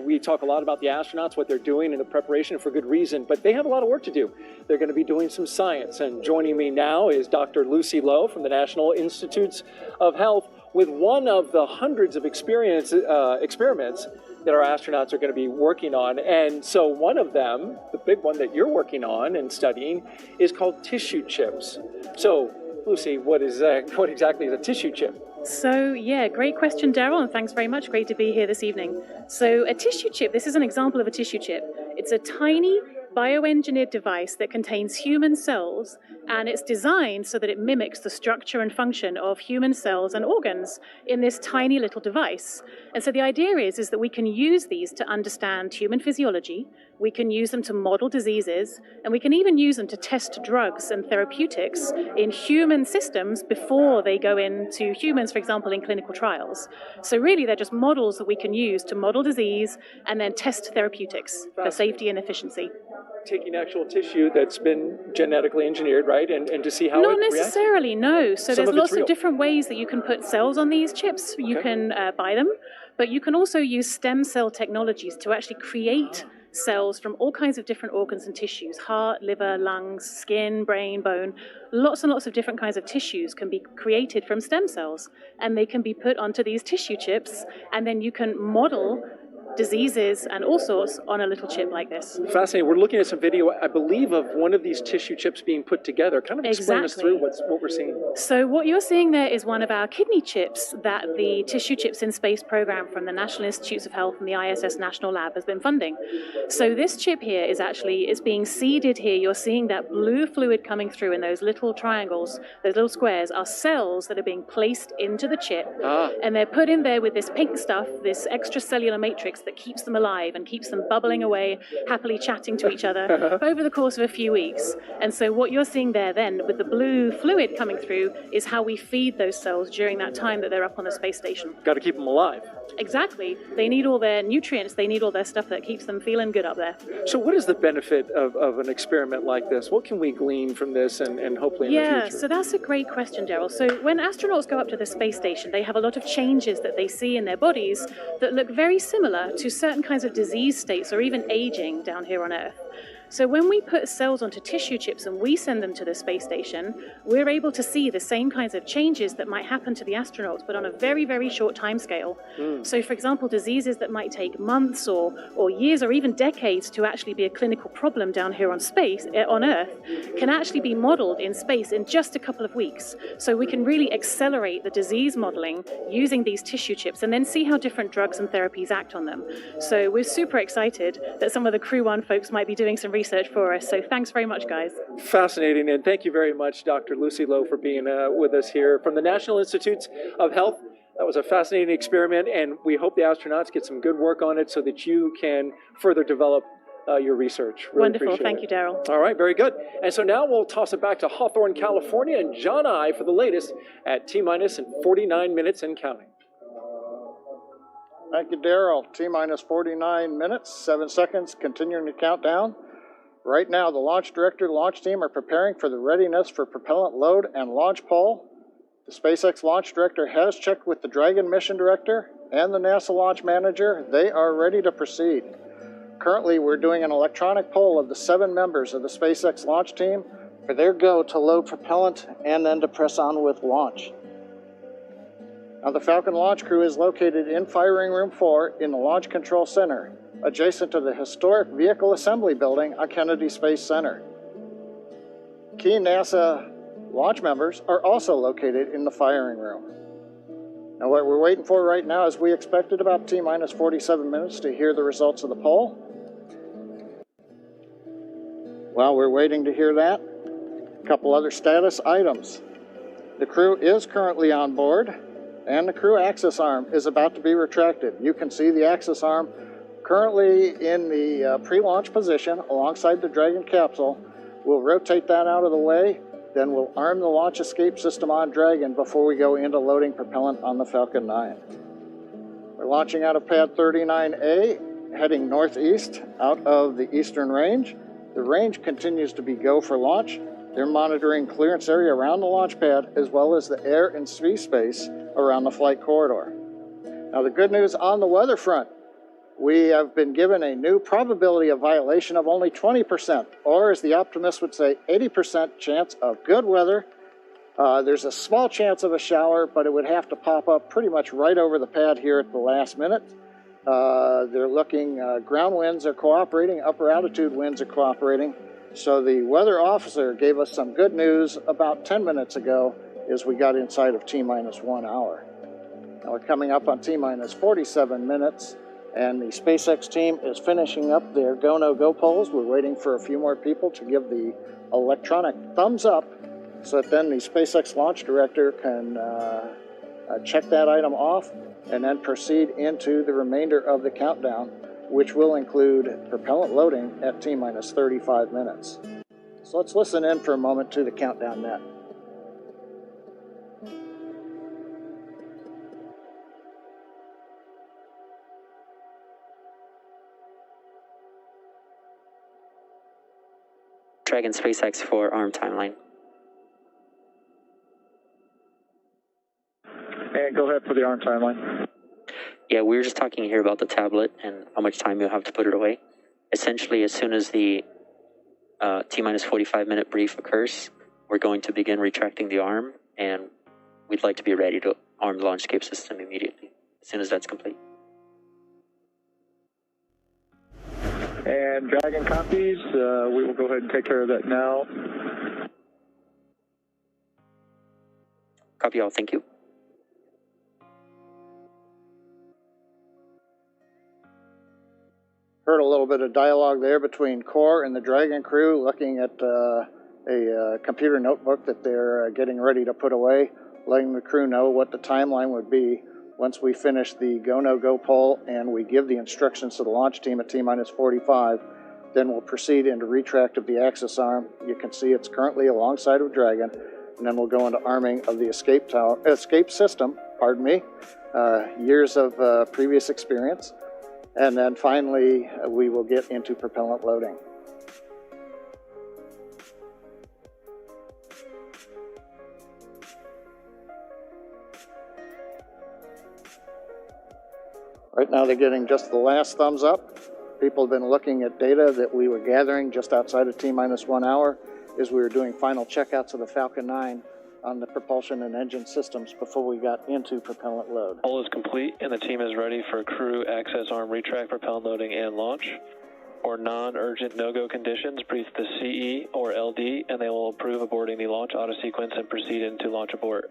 we talk a lot about the astronauts, what they're doing, and the preparation for good reason, but they have a lot of work to do. They're going to be doing some science, and joining me now is Dr. Lucy Lowe from the National Institutes of Health with one of the hundreds of experiments that our astronauts are going to be working on. And so one of them, the big one that you're working on and studying, is called tissue chips. So, Lucy, what exactly is a tissue chip? So, yeah, great question, Daryl, and thanks very much. Great to be here this evening. So, a tissue chip, this is an example of a tissue chip. It's a tiny bioengineered device that contains human cells, and it's designed so that it mimics the structure and function of human cells and organs in this tiny little device. And so the idea is that we can use these to understand human physiology, we can use them to model diseases, and we can even use them to test drugs and therapeutics in human systems before they go into humans, for example, in clinical trials. So really, they're just models that we can use to model disease and then test therapeutics for safety and efficiency. Taking actual tissue that's been genetically engineered, right, and to see how Not it reacts? necessarily, no. So there's lots real. of different ways that you can put cells on these chips. You can buy them, but you can also use stem cell technologies to actually create cells from all kinds of different organs and tissues: heart, liver, lungs, skin, brain, bone. Lots and lots of different kinds of tissues can be created from stem cells, and they can be put onto these tissue chips, and then you can model diseases and all sorts on a little chip like this. Fascinating. We're looking at some video, I believe, of one of these tissue chips being put together. Kind of explain us through what we're seeing. So what you're seeing there is one of our kidney chips that the Tissue Chips in Space program from the National Institutes of Health and the ISS National Lab has been funding. So this chip here is being seeded here. You're seeing that blue fluid coming through in those little triangles, those little squares, are cells that are being placed into the chip. And they're put in there with this pink stuff, this extracellular matrix that keeps them alive and keeps them bubbling away, happily chatting to each other over the course of a few weeks. And so what you're seeing there then with the blue fluid coming through is how we feed those cells during that time that they're up on the space station. Got to keep them alive. Exactly. They need all their nutrients, they need all their stuff that keeps them feeling good up there. So what is the benefit of an experiment like this? What can we glean from this and hopefully in the future? Yeah, so that's a great question, Daryl. So when astronauts go up to the space station, they have a lot of changes that they see in their bodies that look very similar to certain kinds of disease states or even aging down here on Earth. So when we put cells onto tissue chips and we send them to the space station, we're able to see the same kinds of changes that might happen to the astronauts, but on a very, very short time scale. So for example, diseases that might take months or years or even decades to actually be a clinical problem down here on Earth, can actually be modeled in space in just a couple of weeks. So we can really accelerate the disease modeling using these tissue chips and then see how different drugs and therapies act on them. So we're super excited that some of the Crew-1 folks might be doing some research for us. So thanks very much, guys. Fascinating, and thank you very much, Dr. Lucy Lowe, for being with us here from the National Institutes of Health. That was a fascinating experiment, and we hope the astronauts get some good work on it so that you can further develop your research. Really Wonderful. Thank you, Daryl. All right, very good. And so now we'll toss it back to Hawthorne, California, and John I for the latest at T-minus and 49 minutes and counting. Thank you, Daryl. T-minus 49 minutes, 7 seconds, continuing to count down. Right now, the launch director and launch team are preparing for the readiness for propellant load and launch pole. The SpaceX launch director has checked with the Dragon mission director and the NASA launch manager. They are ready to proceed. Currently, we're doing an electronic poll of the 7 members of the SpaceX launch team for their go to load propellant and then to press on with launch. Now, the Falcon launch crew is located in Firing Room 4 in the Launch Control Center, adjacent to the historic Vehicle Assembly Building on Kennedy Space Center. Key NASA launch members are also located in the firing room. Now, what we're waiting for right now is we expected about T-minus 47 minutes to hear the results of the poll. While we're waiting to hear that, a couple other status items. The crew is currently on board, and the crew access arm is about to be retracted. You can see the access arm currently in the pre-launch position alongside the Dragon capsule. We'll rotate that out of the way, then we'll arm the launch escape system on Dragon before we go into loading propellant on the Falcon 9. We're launching out of pad 39A, heading northeast out of the eastern range. The range continues to be go for launch. They're monitoring clearance area around the launch pad as well as the air and sea space around the flight corridor. Now the good news on the weather front, we have been given a new probability of violation of only 20%, or as the optimist would say, 80% chance of good weather. There's a small chance of a shower, but it would have to pop up pretty much right over the pad here at the last minute. They're looking, ground winds are cooperating, upper altitude winds are cooperating. So the weather officer gave us some good news about 10 minutes ago as we got inside of T-minus 1 hour. Now we're coming up on T-minus 47 minutes, and the SpaceX team is finishing up their go, no go polls. We're waiting for a few more people to give the electronic thumbs up so that then the SpaceX launch director can check that item off and then proceed into the remainder of the countdown, which will include propellant loading at T-minus 35 minutes. So let's listen in for a moment to the countdown net. Dragon SpaceX for ARM timeline. And go ahead for the ARM timeline. Yeah, we were just talking here about the tablet and how much time you'll have to put it away. Essentially, as soon as the T-minus 45 minute brief occurs, we're going to begin retracting the ARM, and we'd like to be ready to arm the launch escape system immediately, as soon as that's complete. And Dragon copies, we will go ahead and take care of that now. Copy all, thank you. Heard a little bit of dialogue there between Core and the Dragon crew looking at a computer notebook that they're getting ready to put away, letting the crew know what the timeline would be once we finish the go, no go poll and we give the instructions to the launch team at T-minus 45. Then we'll proceed into retract of the access arm. You can see it's currently alongside of Dragon, and then we'll go into arming of the escape system, pardon me, years of previous experience. And then finally, we will get into propellant loading. Right now they're getting just the last thumbs up. People have been looking at data that we were gathering just outside of T-minus 1 hour as we were doing final checkouts of the Falcon 9 on the propulsion and engine systems before we got into propellant load. Poll is complete and the team is ready for crew access arm retract, propellant loading, and launch. For non-urgent no-go conditions, brief the CE or LD and they will approve aborting the launch auto sequence and proceed into launch abort.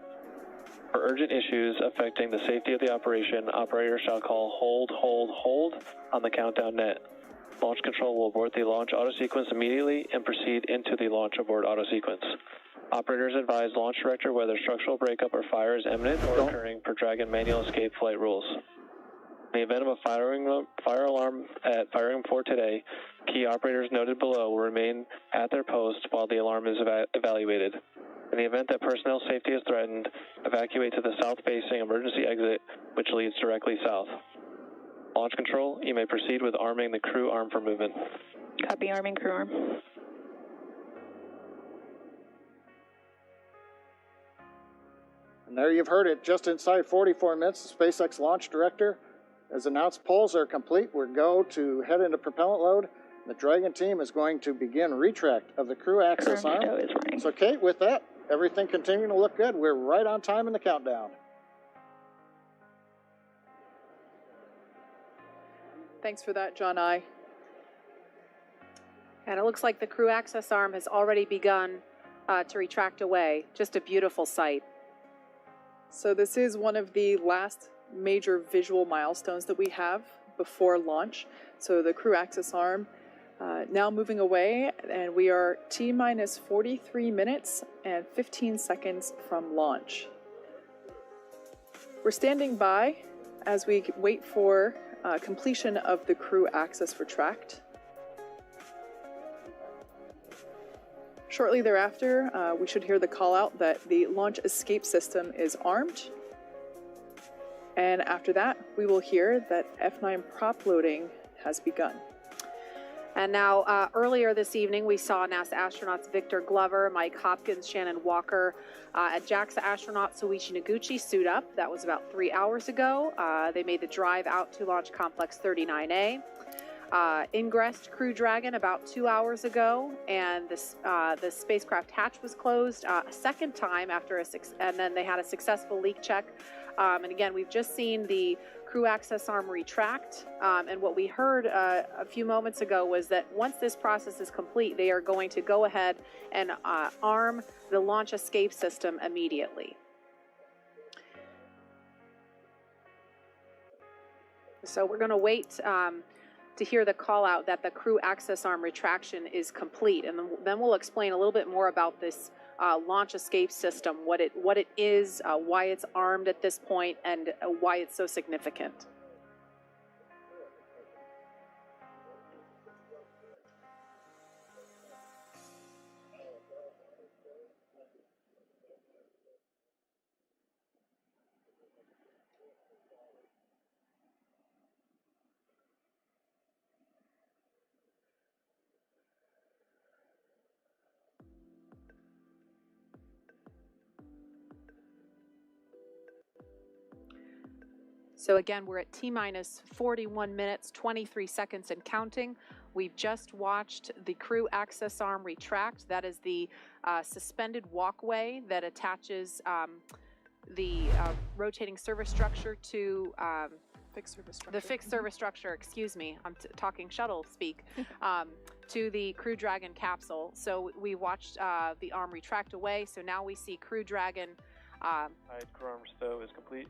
For urgent issues affecting the safety of the operation, operators shall call hold on the countdown net. Launch control will abort the launch auto sequence immediately and proceed into the launch abort auto sequence. Operators advise launch director whether structural breakup or fire is imminent or occurring per Dragon manual escape flight rules. In the event of a fire alarm at firing 4 today, key operators noted below will remain at their post while the alarm is evaluated. In the event that personnel safety is threatened, evacuate to the south-facing emergency exit, which leads directly south. Launch control, you may proceed with arming the crew arm for movement. Copy, arming crew arm. And there you've heard it, just inside 44 minutes, the SpaceX launch director has announced polls are complete. We're go to head into propellant load. The Dragon team is going to begin retract of the crew access arm. So Kate, with that, everything continuing to look good. We're right on time in the countdown. Thanks for that, John I. And it looks like the crew access arm has already begun to retract away. Just a beautiful sight. So this is one of the last major visual milestones that we have before launch. So the crew access arm now moving away, and we are T-minus 43 minutes and 15 seconds from launch. We're standing by as we wait for completion of the crew access retract. Shortly thereafter, we should hear the call out that the launch escape system is armed. And after that, we will hear that F9 prop loading has begun. And now, earlier this evening, we saw NASA astronauts Victor Glover, Mike Hopkins, Shannon Walker at JAXA astronaut Soichi Noguchi suit up. That was about 3 hours ago. They made the drive out to Launch Complex 39A. Ingressed Crew Dragon about 2 hours ago, and the spacecraft hatch was closed a second time and then they had a successful leak check. And again, we've just seen the crew access arm retract, and what we heard a few moments ago was that once this process is complete, they are going to go ahead and arm the launch escape system immediately. So we're going to wait to hear the call out that the crew access arm retraction is complete, and then we'll explain a little bit more about this launch escape system, what it is, why it's armed at this point, and why it's so significant. So again, we're at T-minus 41 minutes, 23 seconds and counting. We've just watched the crew access arm retract. That is the suspended walkway that attaches the rotating service structure to fixed service structure. The fixed service structure, excuse me, I'm talking shuttle speak, to the Crew Dragon capsule. So we watched the arm retract away. So now we see Crew Dragon. Crew arm stow is complete.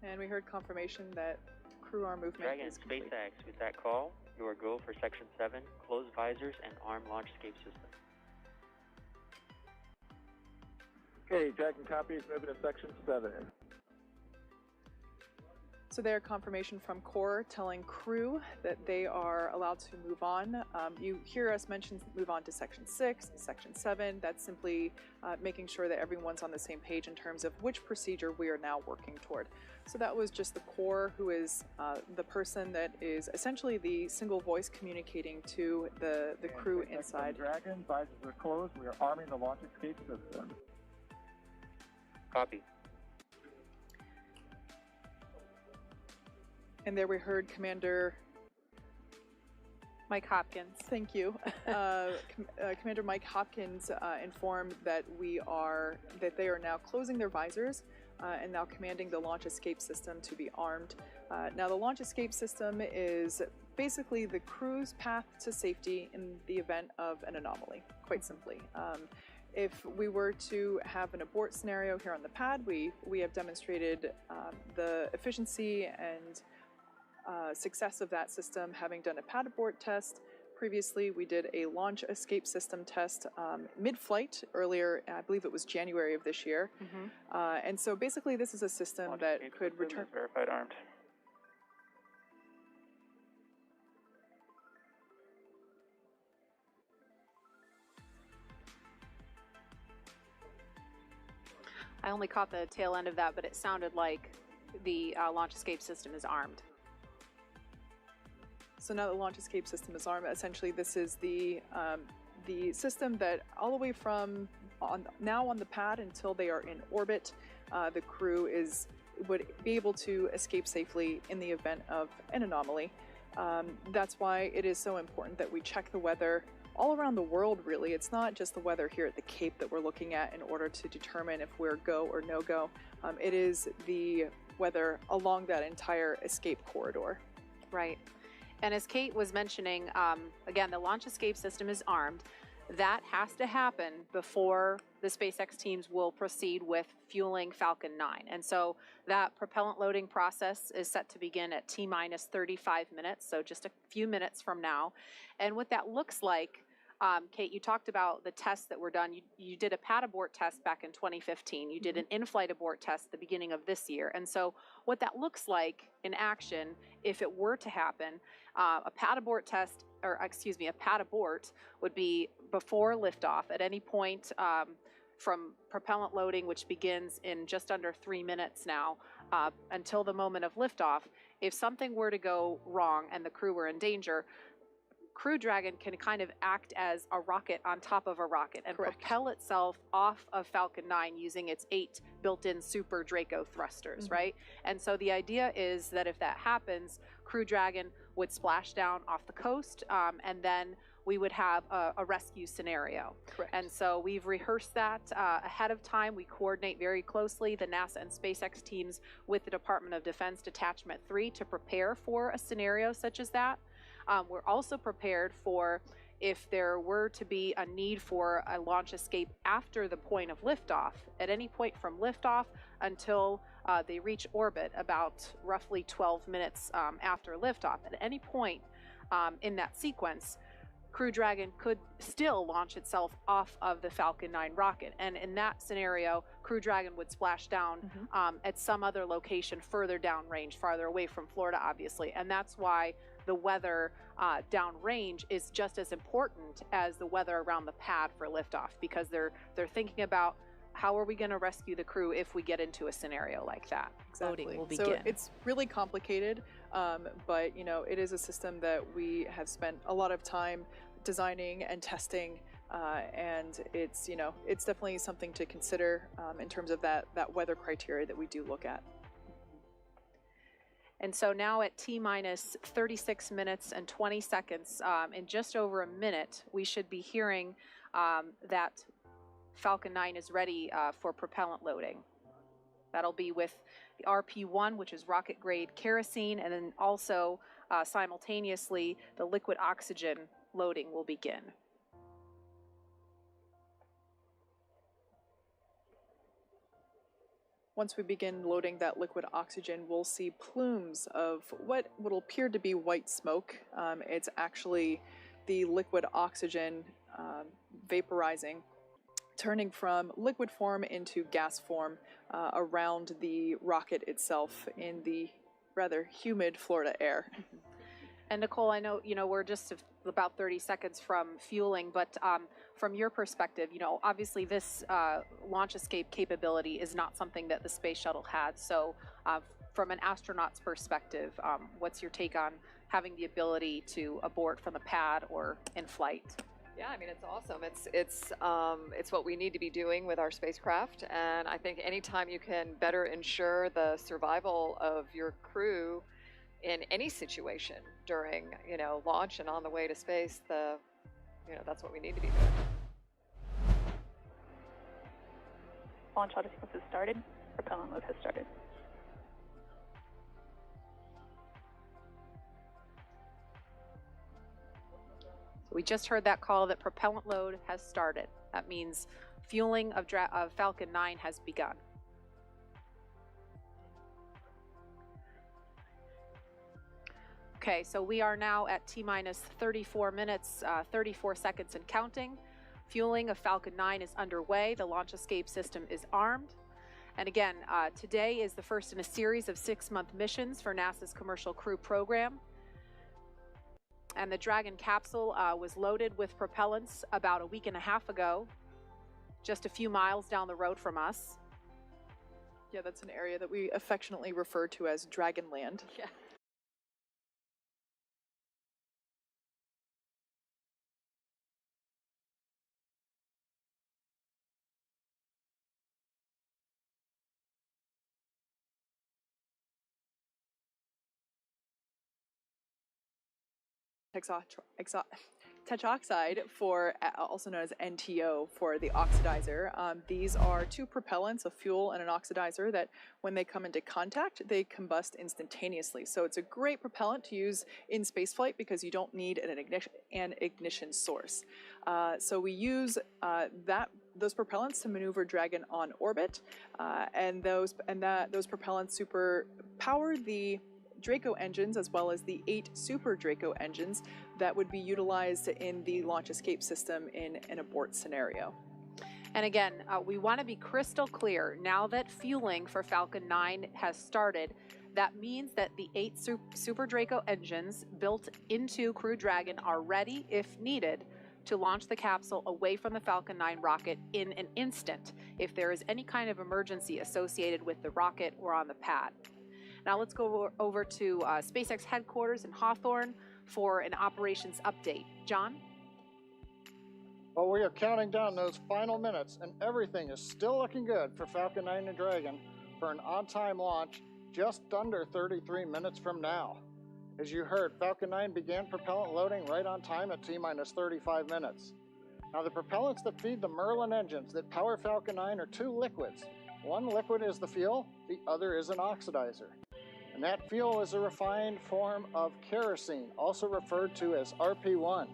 And we heard confirmation that crew arm movement Dragon is complete. SpaceX, with that call, you are go for Section 7, close visors and arm launch escape system. Okay, Dragon copies, moving to Section 7. So their confirmation from Core telling crew that they are allowed to move on. You hear us mention move on to Section 6, Section 7. That's simply making sure that everyone's on the same page in terms of which procedure we are now working toward. So that was just the Core, who is the person that is essentially the single voice communicating to the crew inside. Dragon, visors are closed. We are arming the launch escape system. Copy. And there we heard Commander Mike Hopkins. Thank you. Commander Mike Hopkins informed that they are now closing their visors and now commanding the launch escape system to be armed. Now the launch escape system is basically the crew's path to safety in the event of an anomaly, quite simply. If we were to have an abort scenario here on the pad, we have demonstrated the efficiency and success of that system, having done a pad abort test. Previously, we did a launch escape system test mid-flight earlier, I believe it was January of this year. And so basically this is a system launch that could return... Verified armed. I only caught the tail end of that, but it sounded like the launch escape system is armed. So now the launch escape system is armed. Essentially, this is the system that all the way from now on the pad until they are in orbit, the crew would be able to escape safely in the event of an anomaly. That's why it is so important that we check the weather all around the world, really. It's not just the weather here at the Cape that we're looking at in order to determine if we're go or no go. It is the weather along that entire escape corridor. Right. And as Kate was mentioning, again, the launch escape system is armed. That has to happen before the SpaceX teams will proceed with fueling Falcon 9. And so that propellant loading process is set to begin at T-minus 35 minutes, so just a few minutes from now. And what that looks like, Kate, you talked about the tests that were done. You did a pad abort test back in 2015. You did an in-flight abort test at the beginning of this year. And so what that looks like in action, if it were to happen, a pad abort test, or excuse me, a pad abort would be before liftoff at any point from propellant loading, which begins in just under 3 minutes now, until the moment of liftoff. if something were to go wrong and the crew were in danger, Crew Dragon can kind of act as a rocket on top of a rocket and propel itself off of Falcon 9 using its 8 built-in Super Draco thrusters, right? And so the idea is that if that happens, Crew Dragon would splash down off the coast, and then we would have a rescue scenario. Correct. And so we've rehearsed that ahead of time. We coordinate very closely, the NASA and SpaceX teams, with the Department of Defense Detachment 3 to prepare for a scenario such as that. We're also prepared for if there were to be a need for a launch escape after the point of liftoff. At any point from liftoff until they reach orbit, about roughly 12 minutes after liftoff, at any point in that sequence, Crew Dragon could still launch itself off of the Falcon 9 rocket. And in that scenario, Crew Dragon would splash down at some other location further downrange, farther away from Florida, obviously. And that's why the weather downrange is just as important as the weather around the pad for liftoff, because they're thinking about how are we going to rescue the crew if we get into a scenario like that. Exactly. Loading will So begin. it's really complicated, but you know, it is a system that we have spent a lot of time designing and testing, and it's, you know, it's definitely something to consider in terms of that weather criteria that we do look at. And so now at T-minus 36 minutes and 20 seconds, in just over a minute, we should be hearing that Falcon 9 is ready for propellant loading. That'll be with the RP-1, which is rocket grade kerosene, and then also simultaneously the liquid oxygen loading will begin. Once we begin loading that liquid oxygen, we'll see plumes of what will appear to be white smoke. It's actually the liquid oxygen vaporizing, turning from liquid form into gas form around the rocket itself in the rather humid Florida air. And Nicole, I know, you know, we're just about 30 seconds from fueling, but from your perspective, you know, obviously this launch escape capability is not something that the space shuttle had. So from an astronaut's perspective, what's your take on having the ability to abort from the pad or in flight? Yeah, I mean, it's awesome. It's what we need to be doing with our spacecraft, and I think anytime you can better ensure the survival of your crew in any situation during, you know, launch and on the way to space, that's what we need to be doing. Launch auto sequence has started. Propellant load has started. So we just heard that call that propellant load has started. That means fueling of Falcon 9 has begun. Okay, so we are now at T-minus 34 minutes, 34 seconds and counting. Fueling of Falcon 9 is underway. The launch escape system is armed. And again, today is the first in a series of 6-month missions for NASA's Commercial Crew program. And the Dragon capsule was loaded with propellants about a week and a half ago, just a few miles down the road from us. Yeah, that's an area that we affectionately refer to as Dragonland. Yeah. Tetroxide, for also known as NTO, for the oxidizer. These are two propellants, a fuel and an oxidizer, that when they come into contact, they combust instantaneously. So it's a great propellant to use in spaceflight because you don't need an ignition source. So we use those propellants to maneuver Dragon on orbit, and those propellants super power the Draco engines, as well as the 8 Super Draco engines that would be utilized in the launch escape system in an abort scenario. And again, we want to be crystal clear. Now that fueling for Falcon 9 has started, that means that the 8 Super Draco engines built into Crew Dragon are ready, if needed, to launch the capsule away from the Falcon 9 rocket in an instant if there is any kind of emergency associated with the rocket or on the pad. Now let's go over to SpaceX headquarters in Hawthorne for an operations update. John? Well, we are counting down those final minutes, and everything is still looking good for Falcon 9 and Dragon for an on-time launch just under 33 minutes from now. As you heard, Falcon 9 began propellant loading right on time at T-minus 35 minutes. Now, the propellants that feed the Merlin engines that power Falcon 9 are two liquids. One liquid is the fuel, the other is an oxidizer. And that fuel is a refined form of kerosene, also referred to as RP1.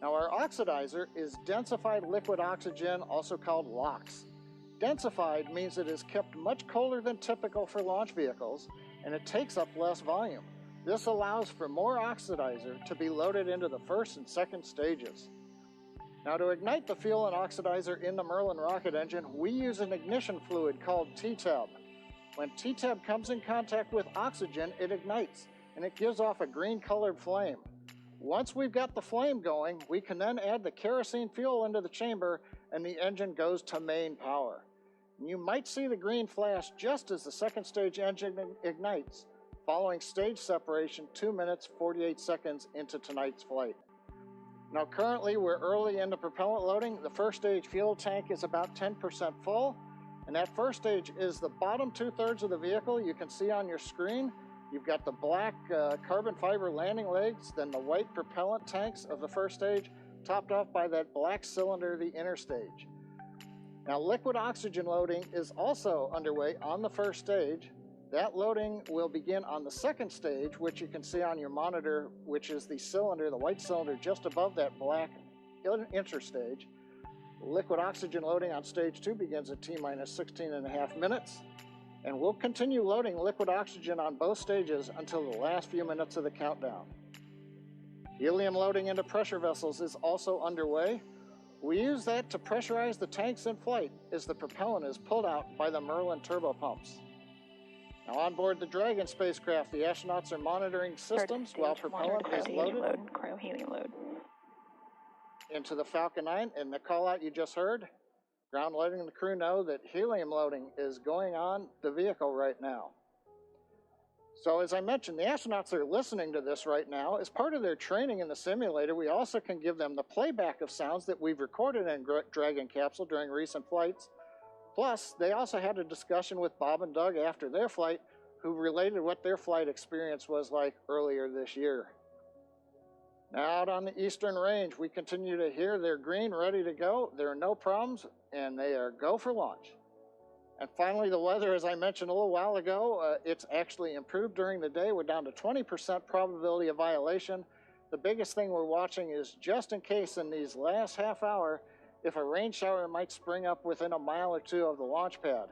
Now, our oxidizer is densified liquid oxygen, also called LOX. Densified means it is kept much colder than typical for launch vehicles, and it takes up less volume. This allows for more oxidizer to be loaded into the first and second stages. Now, to ignite the fuel and oxidizer in the Merlin rocket engine, we use an ignition fluid called T-tab. When T-tab comes in contact with oxygen, it ignites, and it gives off a green-colored flame. Once we've got the flame going, we can then add the kerosene fuel into the chamber, and the engine goes to main power. And you might see the green flash just as the second stage engine ignites, following stage separation 2 minutes 48 seconds into tonight's flight. Now, currently we're early into propellant loading. The first stage fuel tank is about 10% full, and that first stage is the bottom 2/3 of the vehicle you can see on your screen. You've got the black carbon fiber landing legs, then the white propellant tanks of the first stage, topped off by that black cylinder, the inner stage. Now, liquid oxygen loading is also underway on the first stage. That loading will begin on the second stage, which you can see on your monitor, which is the cylinder, the white cylinder just above that black interstage. Liquid oxygen loading on stage 2 begins at T-minus 16.5 minutes. And we'll continue loading liquid oxygen on both stages until the last few minutes of the countdown. Helium loading into pressure vessels is also underway. We use that to pressurize the tanks in flight as the propellant is pulled out by the Merlin turbopumps. Now, on board the Dragon spacecraft, the astronauts are monitoring systems while propellant is loaded into the Falcon 9. And the call out you just heard, ground loading and the crew know that helium loading is going on the vehicle right now. So as I mentioned, the astronauts are listening to this right now. As part of their training in the simulator, we also can give them the playback of sounds that we've recorded in Dragon capsule during recent flights. Plus, they also had a discussion with Bob and Doug after their flight, who related what their flight experience was like earlier this year. Now, out on the Eastern Range, we continue to hear they're green, ready to go. There are no problems, and they are go for launch. And finally, the weather, as I mentioned a little while ago, it's actually improved during the day. We're down to 20% probability of violation. The biggest thing we're watching is just in case in these last half hour, if a rain shower might spring up within a mile or two of the launch pad.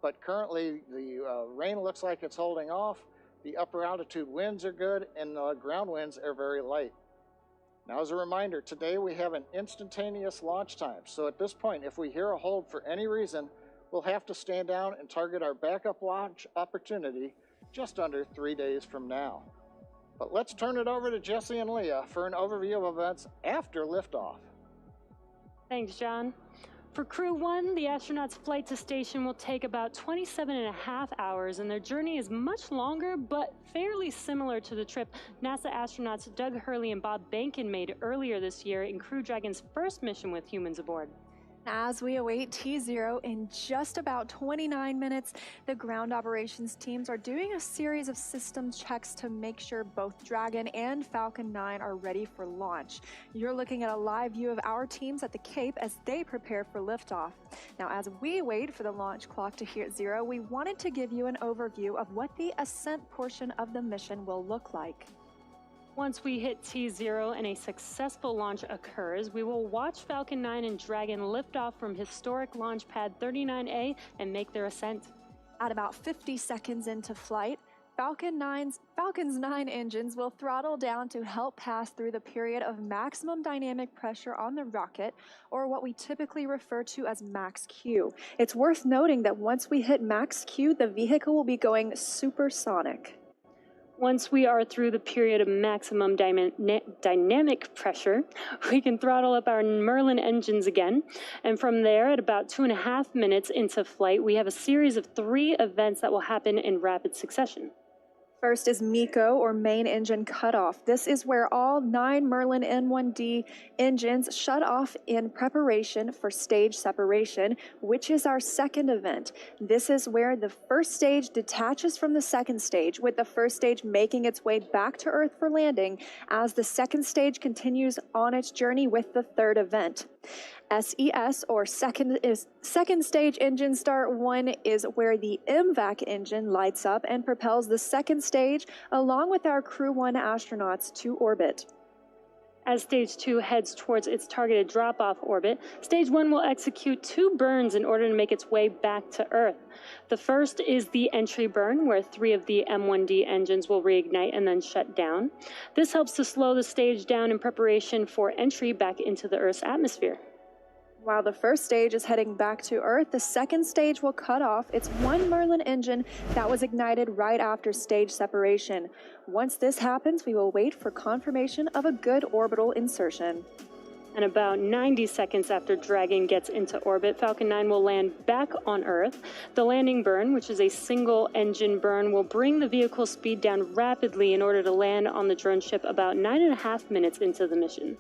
But currently, the rain looks like it's holding off. The upper altitude winds are good, and the ground winds are very light. Now, as a reminder, today we have an instantaneous launch time. So at this point, if we hear a hold for any reason, we'll have to stand down and target our backup launch opportunity just under 3 days from now. But let's turn it over to Jesse and Leah for an overview of events after liftoff. Thanks, John. For Crew-1, the astronauts' flight to station will take about 27.5 hours, and their journey is much longer, but fairly similar to the trip NASA astronauts Doug Hurley and Bob Behnken made earlier this year in Crew Dragon's first mission with humans aboard. As we await T0 in just about 29 minutes, the ground operations teams are doing a series of system checks to make sure both Dragon and Falcon 9 are ready for launch. You're looking at a live view of our teams at the Cape as they prepare for liftoff. Now, as we wait for the launch clock to hit 0, we wanted to give you an overview of what the ascent portion of the mission will look like. Once we hit T0 and a successful launch occurs, we will watch Falcon 9 and Dragon lift off from historic launch pad 39A and make their ascent. At about 50 seconds into flight, Falcon's 9 engines will throttle down to help pass through the period of maximum dynamic pressure on the rocket, or what we typically refer to as max Q. It's worth noting that once we hit max Q, the vehicle will be going supersonic. Once we are through the period of maximum dynamic pressure, we can throttle up our Merlin engines again. And from there, at about 2.5 minutes into flight, we have a series of 3 events that will happen in rapid succession. First is MECO, or main engine cutoff. This is where all 9 Merlin N1D engines shut off in preparation for stage separation, which is our second event. This is where the first stage detaches from the second stage, with the first stage making its way back to Earth for landing as the second stage continues on its journey with the third event. SES, or second stage engine start 1, is where the MVAC engine lights up and propels the second stage along with our Crew-1 astronauts to orbit. As Stage 2 heads towards its targeted drop-off orbit, Stage 1 will execute 2 burns in order to make its way back to Earth. The first is the entry burn, where 3 of the M1D engines will reignite and then shut down. This helps to slow the stage down in preparation for entry back into the Earth's atmosphere. While the first stage is heading back to Earth, the second stage will cut off its 1 Merlin engine that was ignited right after stage separation. Once this happens, we will wait for confirmation of a good orbital insertion. And about 90 seconds after Dragon gets into orbit, Falcon 9 will land back on Earth. The landing burn, which is a single engine burn, will bring the vehicle's speed down rapidly in order to land on the drone ship about 9.5 minutes into the mission.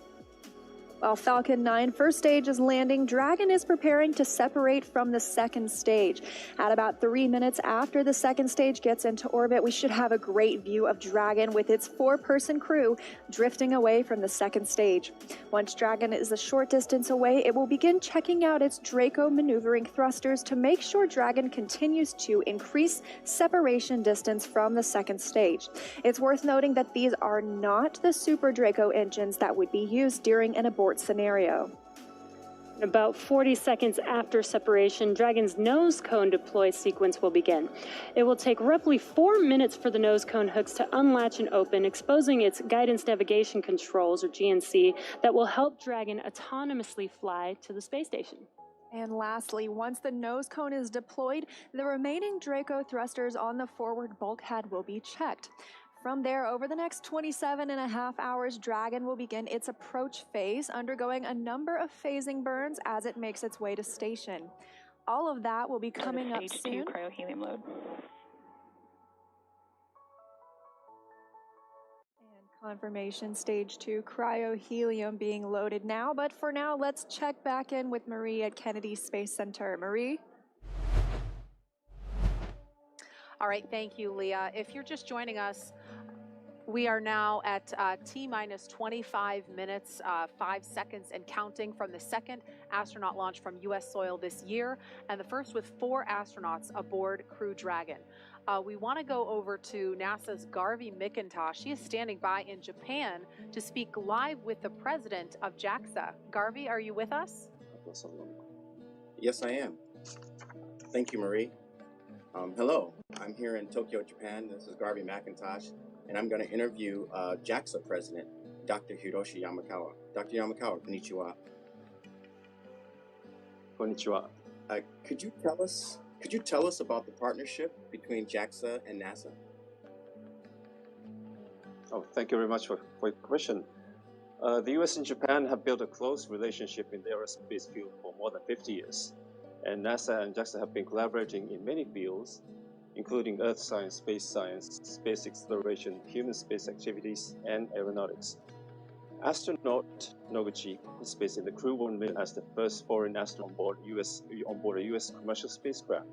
While Falcon 9 first stage is landing, Dragon is preparing to separate from the second stage. At about 3 minutes after the second stage gets into orbit, we should have a great view of Dragon with its 4-person crew drifting away from the second stage. Once Dragon is a short distance away, it will begin checking out its Draco maneuvering thrusters to make sure Dragon continues to increase separation distance from the second stage. It's worth noting that these are not the Super Draco engines that would be used during an abort scenario. About 40 seconds after separation, Dragon's nose cone deploy sequence will begin. It will take roughly 4 minutes for the nose cone hooks to unlatch and open, exposing its guidance navigation controls, or GNC, that will help Dragon autonomously fly to the space station. And lastly, once the nose cone is deployed, the remaining Draco thrusters on the forward bulkhead will be checked. From there, over the next 27.5 hours, Dragon will begin its approach phase, undergoing a number of phasing burns as it makes its way to station. All of that will be coming up soon. Stage 2 cryo-helium load. And confirmation, Stage 2 cryo-helium being loaded now. But for now, let's check back in with Marie at Kennedy Space Center. Marie? All right, thank you, Leah. If you're just joining us, we are now at T-minus 25 minutes, 5 seconds and counting from the second astronaut launch from U.S. soil this year, and the first with 4 astronauts aboard Crew Dragon. We want to go over to NASA's Garvey McIntosh. She is standing by in Japan to speak live with the president of JAXA. Garvey, are you with us? Yes, I am. Thank you, Marie. Hello, I'm here in Tokyo, Japan. This is Garvey McIntosh, and I'm going to interview JAXA President, Dr. Hiroshi Yamakawa. Dr. Yamakawa, konnichiwa. Konnichiwa. Could you tell us about the partnership between JAXA and NASA? Oh, thank you very much for your question. The U.S. and Japan have built a close relationship in the aerospace field for more than 50 years. And NASA and JAXA have been collaborating in many fields, including earth science, space exploration, human space activities, and aeronautics. Astronaut Noguchi participates in the Crew-1 mission as the first foreign astronaut on board a U.S. commercial spacecraft.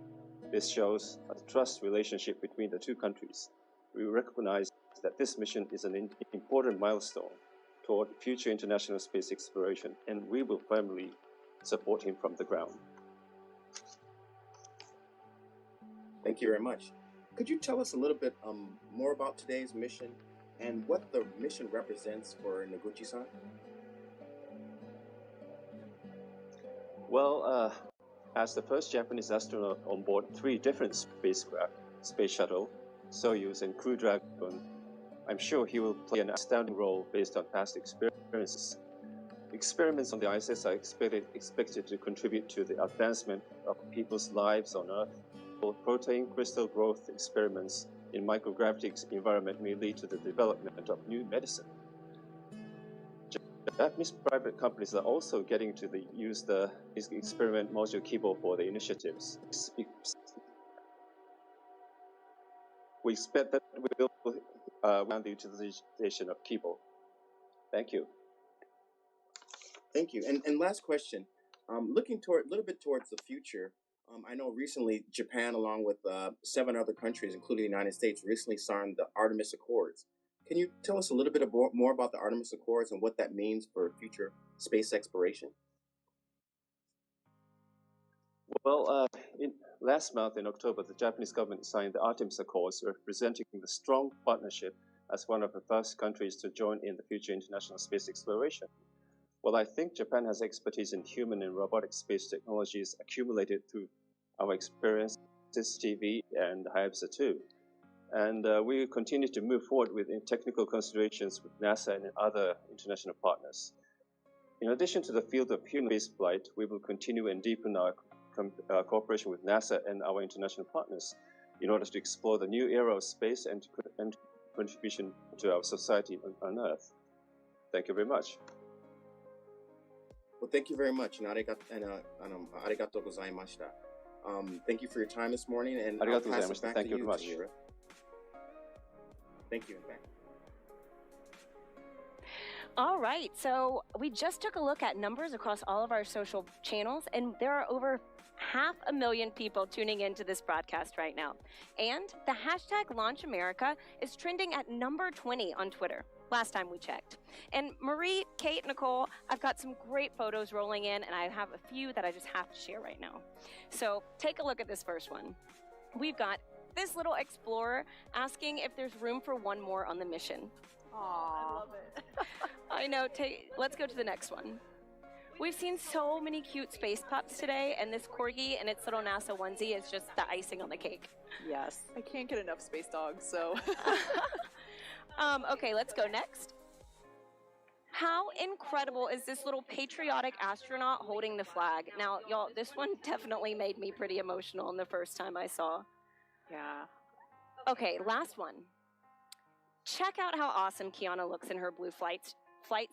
This shows a trust relationship between the two countries. We recognize that this mission is an important milestone toward future international space exploration, and we will firmly support him from the ground. Thank you very much. Could you tell us a little bit more about today's mission and what the mission represents for Noguchi-san? Well, as the first Japanese astronaut on board 3 different spacecraft, Space Shuttle, Soyuz, and Crew Dragon, I'm sure he will play an outstanding role based on past experiences. Experiments on the ISS are expected to contribute to the advancement of people's lives on Earth. Protein crystal growth experiments in microgravity environment may lead to the development of new medicine. Japanese private companies are also getting to use the experiment module Kibo for the initiatives. We expect that we will the utilization of people. Thank you. Thank you. And last question, looking toward a little bit towards the future. I know recently Japan, along with 7 other countries, including the United States, recently signed the Artemis Accords. Can you tell us a little bit more about the Artemis Accords and what that means for future space exploration? Well, last month in October, the Japanese government signed the Artemis Accords, representing the strong partnership as one of the first countries to join in the future international space exploration. Well, I think Japan has expertise in human and robotic space technologies accumulated through our experiences, TV and Hayabusa 2. And we will continue to move forward with technical considerations with NASA and other international partners. In addition to the field of human spaceflight, we will continue and deepen our cooperation with NASA and our international partners in order to explore the new era of space and contribution to our society on Earth. Thank you very much. Well, thank you very much, and arigatou gozaimashita. Thank you for your time this morning, and I'll pass it back to you, Tahira. Thank you, and back. All right, so we just took a look at numbers across all of our social channels, and there are over 500,000 people tuning into this broadcast right now. And the hashtag LaunchAmerica is trending at number 20 on Twitter, last time we checked. And Marie, Kate, Nicole, I've got some great photos rolling in, and I have a few that I just have to share right now. So take a look at this first one. We've got this little explorer asking if there's room for one more on the mission. Aww. I love it. I know. Let's go to the next one. We've seen so many cute space pups today, and this corgi and its little NASA onesie is just the icing on the cake. Yes. I can't get enough space dogs, so. Okay, let's go next. How incredible is this little patriotic astronaut holding the flag? Now, y'all, this one definitely made me pretty emotional the first time I saw. Yeah. Okay, last one. Check out how awesome Kiana looks in her blue flight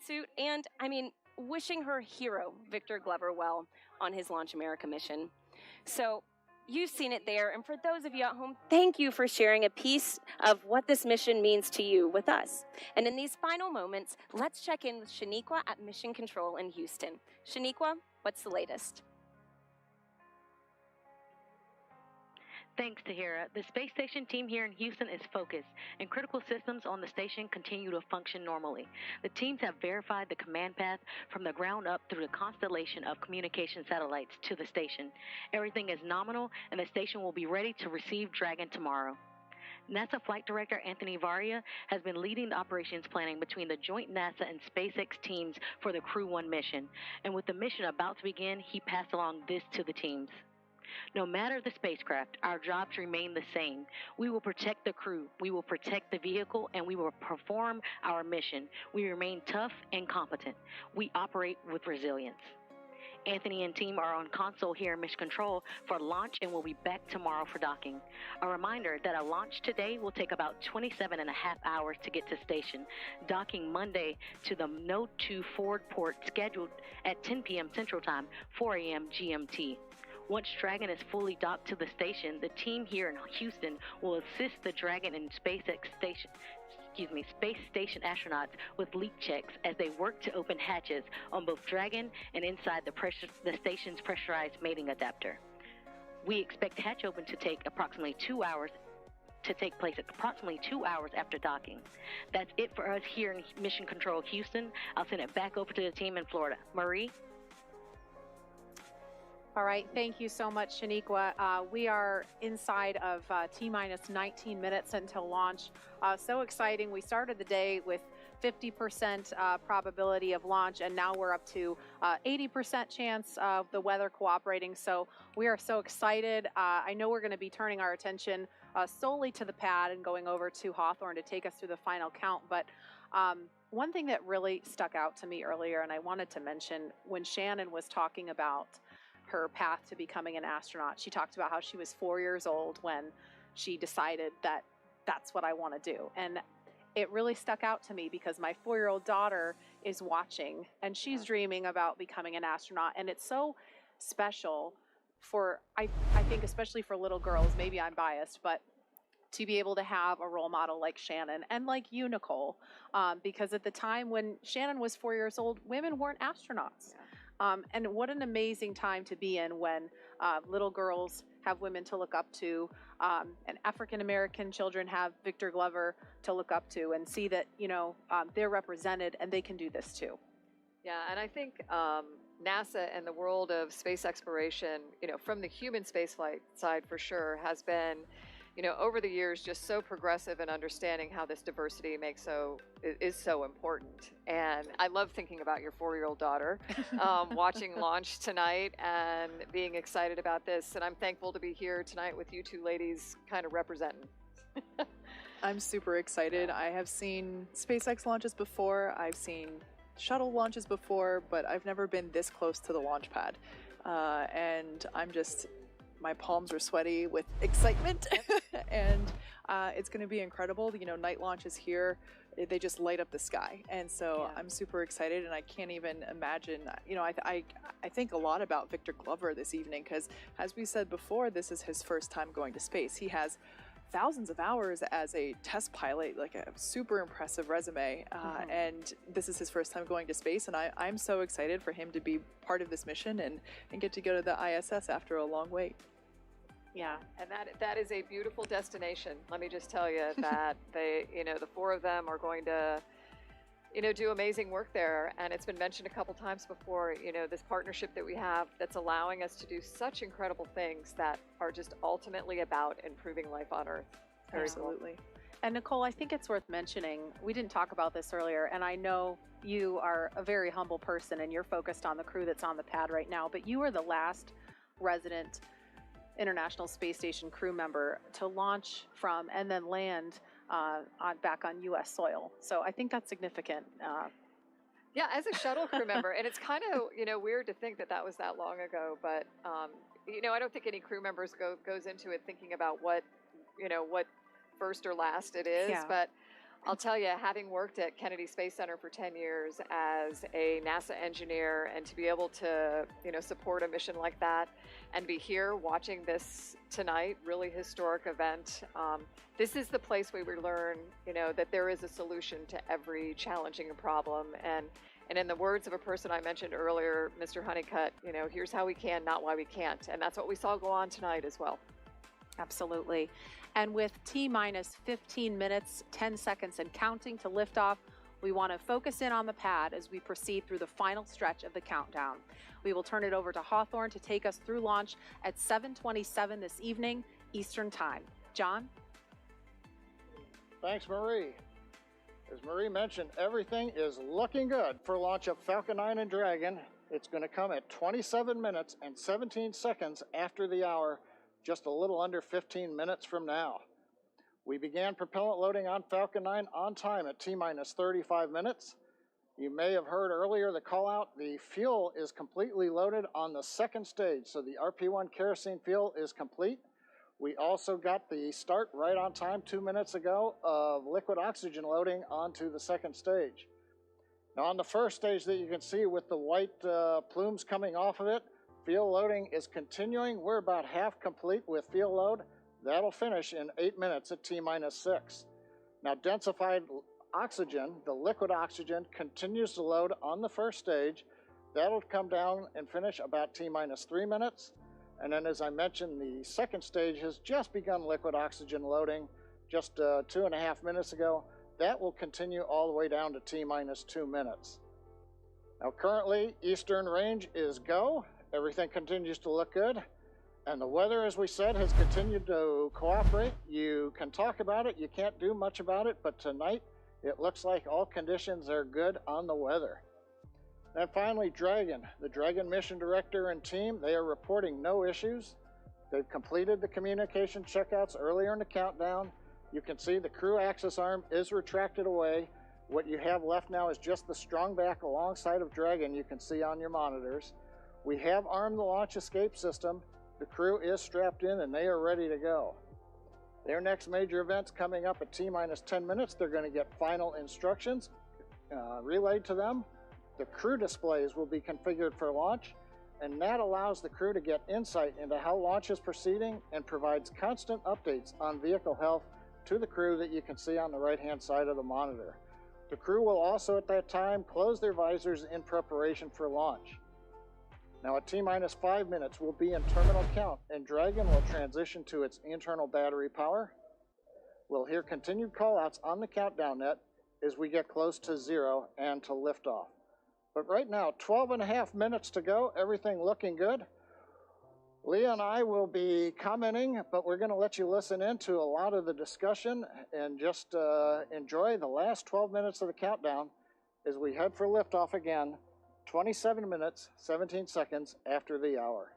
suit, and, I mean, wishing her hero, Victor Glover, well on his Launch America mission. So, you've seen it there, and for those of you at home, thank you for sharing a piece of what this mission means to you with us. And in these final moments, let's check in with Shaniqua at Mission Control in Houston. Shaniqua, what's the latest? Thanks, Tahira. The space station team here in Houston is focused, and critical systems on the station continue to function normally. The teams have verified the command path from the ground up through the constellation of communication satellites to the station. Everything is nominal, and the station will be ready to receive Dragon tomorrow. NASA Flight Director Anthony Varia has been leading the operations planning between the joint NASA and SpaceX teams for the Crew-1 mission, and with the mission about to begin, he passed along this to the teams. No matter the spacecraft, our jobs remain the same. We will protect the crew, we will protect the vehicle, and we will perform our mission. We remain tough and competent. We operate with resilience. Anthony and team are on console here in Mission Control for launch and will be back tomorrow for docking. A reminder that a launch today will take about 27.5 hours to get to station, docking Monday to the Node 2 forward port scheduled at 10 p.m. Central Time, 4 a.m. GMT. Once Dragon is fully docked to the station, the team here in Houston will assist the Dragon and space station astronauts with leak checks as they work to open hatches on both Dragon and inside the station's pressurized mating adapter. We expect hatch open to take approximately 2 hours after docking. That's it for us here in Mission Control Houston. I'll send it back over to the team in Florida. Marie? All right, thank you so much, Shaniqua. We are inside of T-minus 19 minutes until launch. So exciting. We started the day with 50% probability of launch, and now we're up to 80% chance of the weather cooperating. So we are so excited. I know we're going to be turning our attention solely to the pad and going over to Hawthorne to take us through the final count. But one thing that really stuck out to me earlier, and I wanted to mention, when Shannon was talking about her path to becoming an astronaut, she talked about how she was 4 years old when she decided that that's what I want to do. And it really stuck out to me because my 4-year-old daughter is watching and she's dreaming about becoming an astronaut. And it's so special for, I think, especially for little girls, maybe I'm biased, but to be able to have a role model like Shannon and like you, Nicole, because at the time when Shannon was 4 years old, women weren't astronauts. And what an amazing time to be in when little girls have women to look up to, and African-American children have Victor Glover to look up to and see that, they're represented and they can do this too. Yeah, and I think NASA and the world of space exploration, from the human spaceflight side for sure, has been, over the years just so progressive in understanding how this diversity is so important. And I love thinking about your 4-year-old daughter watching launch tonight and being excited about this. And I'm thankful to be here tonight with you two ladies kind of representing. I'm super excited. I have seen SpaceX launches before. I've seen shuttle launches before, but I've never been this close to the launch pad. And my palms are sweaty with excitement. And it's going to be incredible. Night launches here, they just light up the sky. And so I'm super excited, and I can't even imagine, I think a lot about Victor Glover this evening, because as we said before, this is his first time going to space. He has thousands of hours as a test pilot, like a super impressive resume, and this is his first time going to space, and I'm so excited for him to be part of this mission and get to go to the ISS after a long wait. Yeah, and that is a beautiful destination. Let me just tell you that the 4 of them are going to do amazing work there. And it's been mentioned a couple times before, this partnership that we have that's allowing us to do such incredible things that are just ultimately about improving life on Earth. Absolutely. Cool. And Nicole, I think it's worth mentioning, we didn't talk about this earlier, and I know you are a very humble person and you're focused on the crew that's on the pad right now, but you are the last resident International Space Station crew member to launch from and then land back on U.S. soil. So I think that's significant. Yeah, as a shuttle crew member, and it's kind of weird to think that was that long ago, but I don't think any crew members goes into it thinking about what first or last it is. Yeah. But I'll tell you, having worked at Kennedy Space Center for 10 years as a NASA engineer, and to be able to support a mission like that and be here watching this tonight, really historic event, this is the place where we learn that there is a solution to every challenging problem. And in the words of a person I mentioned earlier, Mr. Honeycutt, here's how we can, not why we can't. And that's what we saw go on tonight as well. Absolutely. And with T-minus 15 minutes, 10 seconds and counting to liftoff, we want to focus in on the pad as we proceed through the final stretch of the countdown. We will turn it over to Hawthorne to take us through launch at 7:27 this evening, Eastern Time. John? Thanks, Marie. As Marie mentioned, everything is looking good for launch of Falcon 9 and Dragon. It's going to come at 27 minutes and 17 seconds after the hour, just a little under 15 minutes from now. We began propellant loading on Falcon 9 on time at T-minus 35 minutes. You may have heard earlier the call out, the fuel is completely loaded on the second stage, so the RP-1 kerosene fuel is complete. We also got the start right on time 2 minutes ago of liquid oxygen loading onto the second stage. Now on the first stage that you can see with the white plumes coming off of it, fuel loading is continuing. We're about half complete with fuel load. That'll finish in 8 minutes at T-minus 6. Now densified oxygen, the liquid oxygen, continues to load on the first stage. That'll come down and finish about T-minus 3 minutes. And then as I mentioned, the second stage has just begun liquid oxygen loading just 2.5 minutes ago. That will continue all the way down to T-minus 2 minutes. Now currently, Eastern Range is go. Everything continues to look good. And the weather, as we said, has continued to cooperate. You can talk about it, you can't do much about it, but tonight it looks like all conditions are good on the weather. And finally, Dragon. The Dragon mission director and team, they are reporting no issues. They've completed the communication checkouts earlier in the countdown. You can see the crew access arm is retracted away. What you have left now is just the strong back alongside of Dragon you can see on your monitors. We have armed the launch escape system. The crew is strapped in and they are ready to go. Their next major event's coming up at T-minus 10 minutes. They're going to get final instructions relayed to them. The crew displays will be configured for launch, and that allows the crew to get insight into how launch is proceeding and provides constant updates on vehicle health to the crew that you can see on the right-hand side of the monitor. The crew will also at that time close their visors in preparation for launch. Now at T-minus 5 minutes, we'll be in terminal count, and Dragon will transition to its internal battery power. We'll hear continued callouts on the countdown net as we get close to 0 and to liftoff. But right now, 12.5 minutes to go, everything looking good. Leah and I will be commenting, but we're going to let you listen into a lot of the discussion and just enjoy the last 12 minutes of the countdown as we head for liftoff again, 27 minutes, 17 seconds after the hour.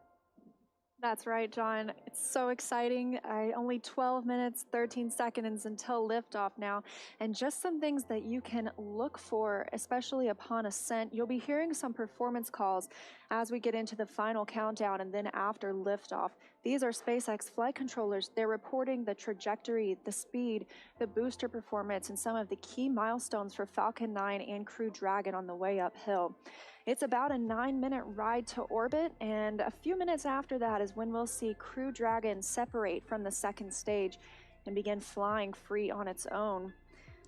That's right, John. It's so exciting. Only 12 minutes, 13 seconds until liftoff now. And just some things that you can look for, especially upon ascent. You'll be hearing some performance calls as we get into the final countdown and then after liftoff. These are SpaceX flight controllers. They're reporting the trajectory, the speed, the booster performance, and some of the key milestones for Falcon 9 and Crew Dragon on the way uphill. It's about a 9-minute ride to orbit, and a few minutes after that is when we'll see Crew Dragon separate from the second stage and begin flying free on its own.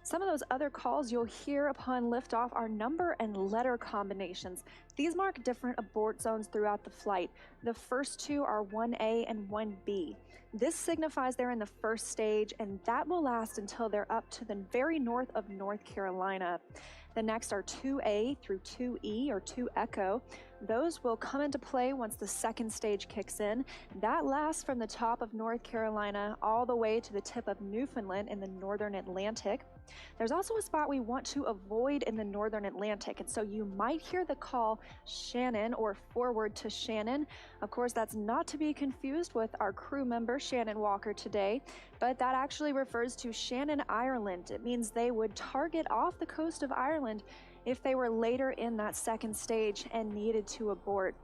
Some of those other calls you'll hear upon liftoff are number and letter combinations. These mark different abort zones throughout the flight. The first two are 1A and 1B. This signifies they're in the first stage, and that will last until they're up to the very north of North Carolina. The next are 2A through 2E or 2 Echo. Those will come into play once the second stage kicks in. That lasts from the top of North Carolina all the way to the tip of Newfoundland in the northern Atlantic. There's also a spot we want to avoid in the northern Atlantic, and so you might hear the call Shannon or forward to Shannon. Of course, that's not to be confused with our crew member Shannon Walker today, but that actually refers to Shannon, Ireland. It means they would target off the coast of Ireland if they were later in that second stage and needed to abort.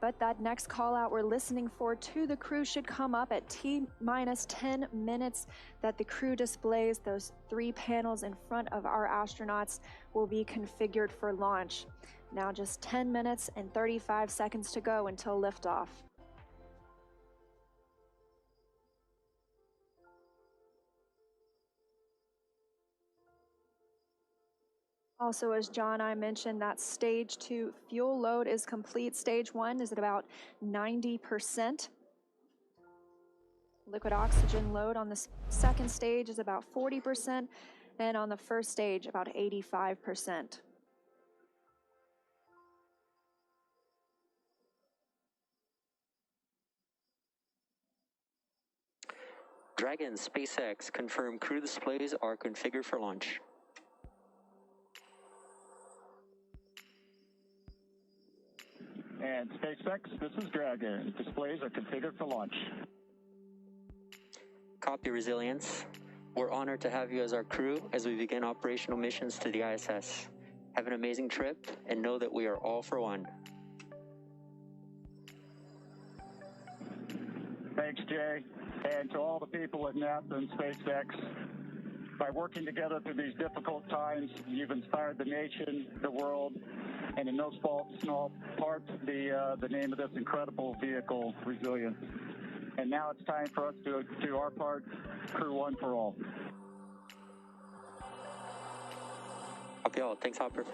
But that next call out we're listening for to the crew should come up at T-minus 10 minutes that the crew displays. Those 3 panels in front of our astronauts will be configured for launch. Now just 10 minutes and 35 seconds to go until liftoff. Also, as John and I mentioned, that stage 2 fuel load is complete. Stage 1 is at about 90%. Liquid oxygen load on the second stage is about 40%, and on the first stage, about 85%. Dragon, SpaceX, confirm crew displays are configured for launch. And SpaceX, this is Dragon. Displays are configured for launch. Copy, Resilience. We're honored to have you as our crew as we begin operational missions to the ISS. Have an amazing trip and know that we are all for one. Thanks, Jay. And to all the people at NASA and SpaceX, by working together through these difficult times, you've inspired the nation, the world, and in no small part, the name of this incredible vehicle, Resilience. And now it's time for us to do our part, Crew-1 for all. Okay, all. Thanks, Hopper.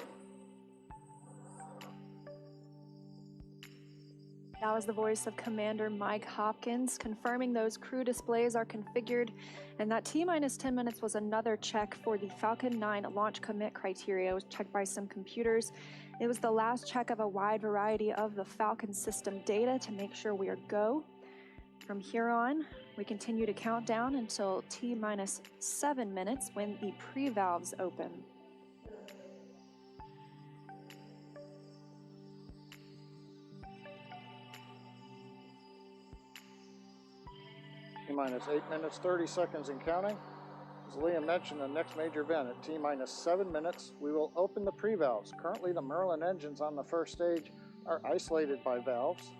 That was the voice of Commander Mike Hopkins confirming those crew displays are configured, and that T-minus 10 minutes was another check for the Falcon 9 launch commit criteria. It was checked by some computers. It was the last check of a wide variety of the Falcon system data to make sure we are go. From here on, we continue to count down until T-minus 7 minutes when the pre-valves open. T-minus 8 minutes, 30 seconds and counting. As Liam mentioned, the next major event at T-minus 7 minutes, we will open the pre-valves. Currently, the Merlin engines on the first stage are isolated by valves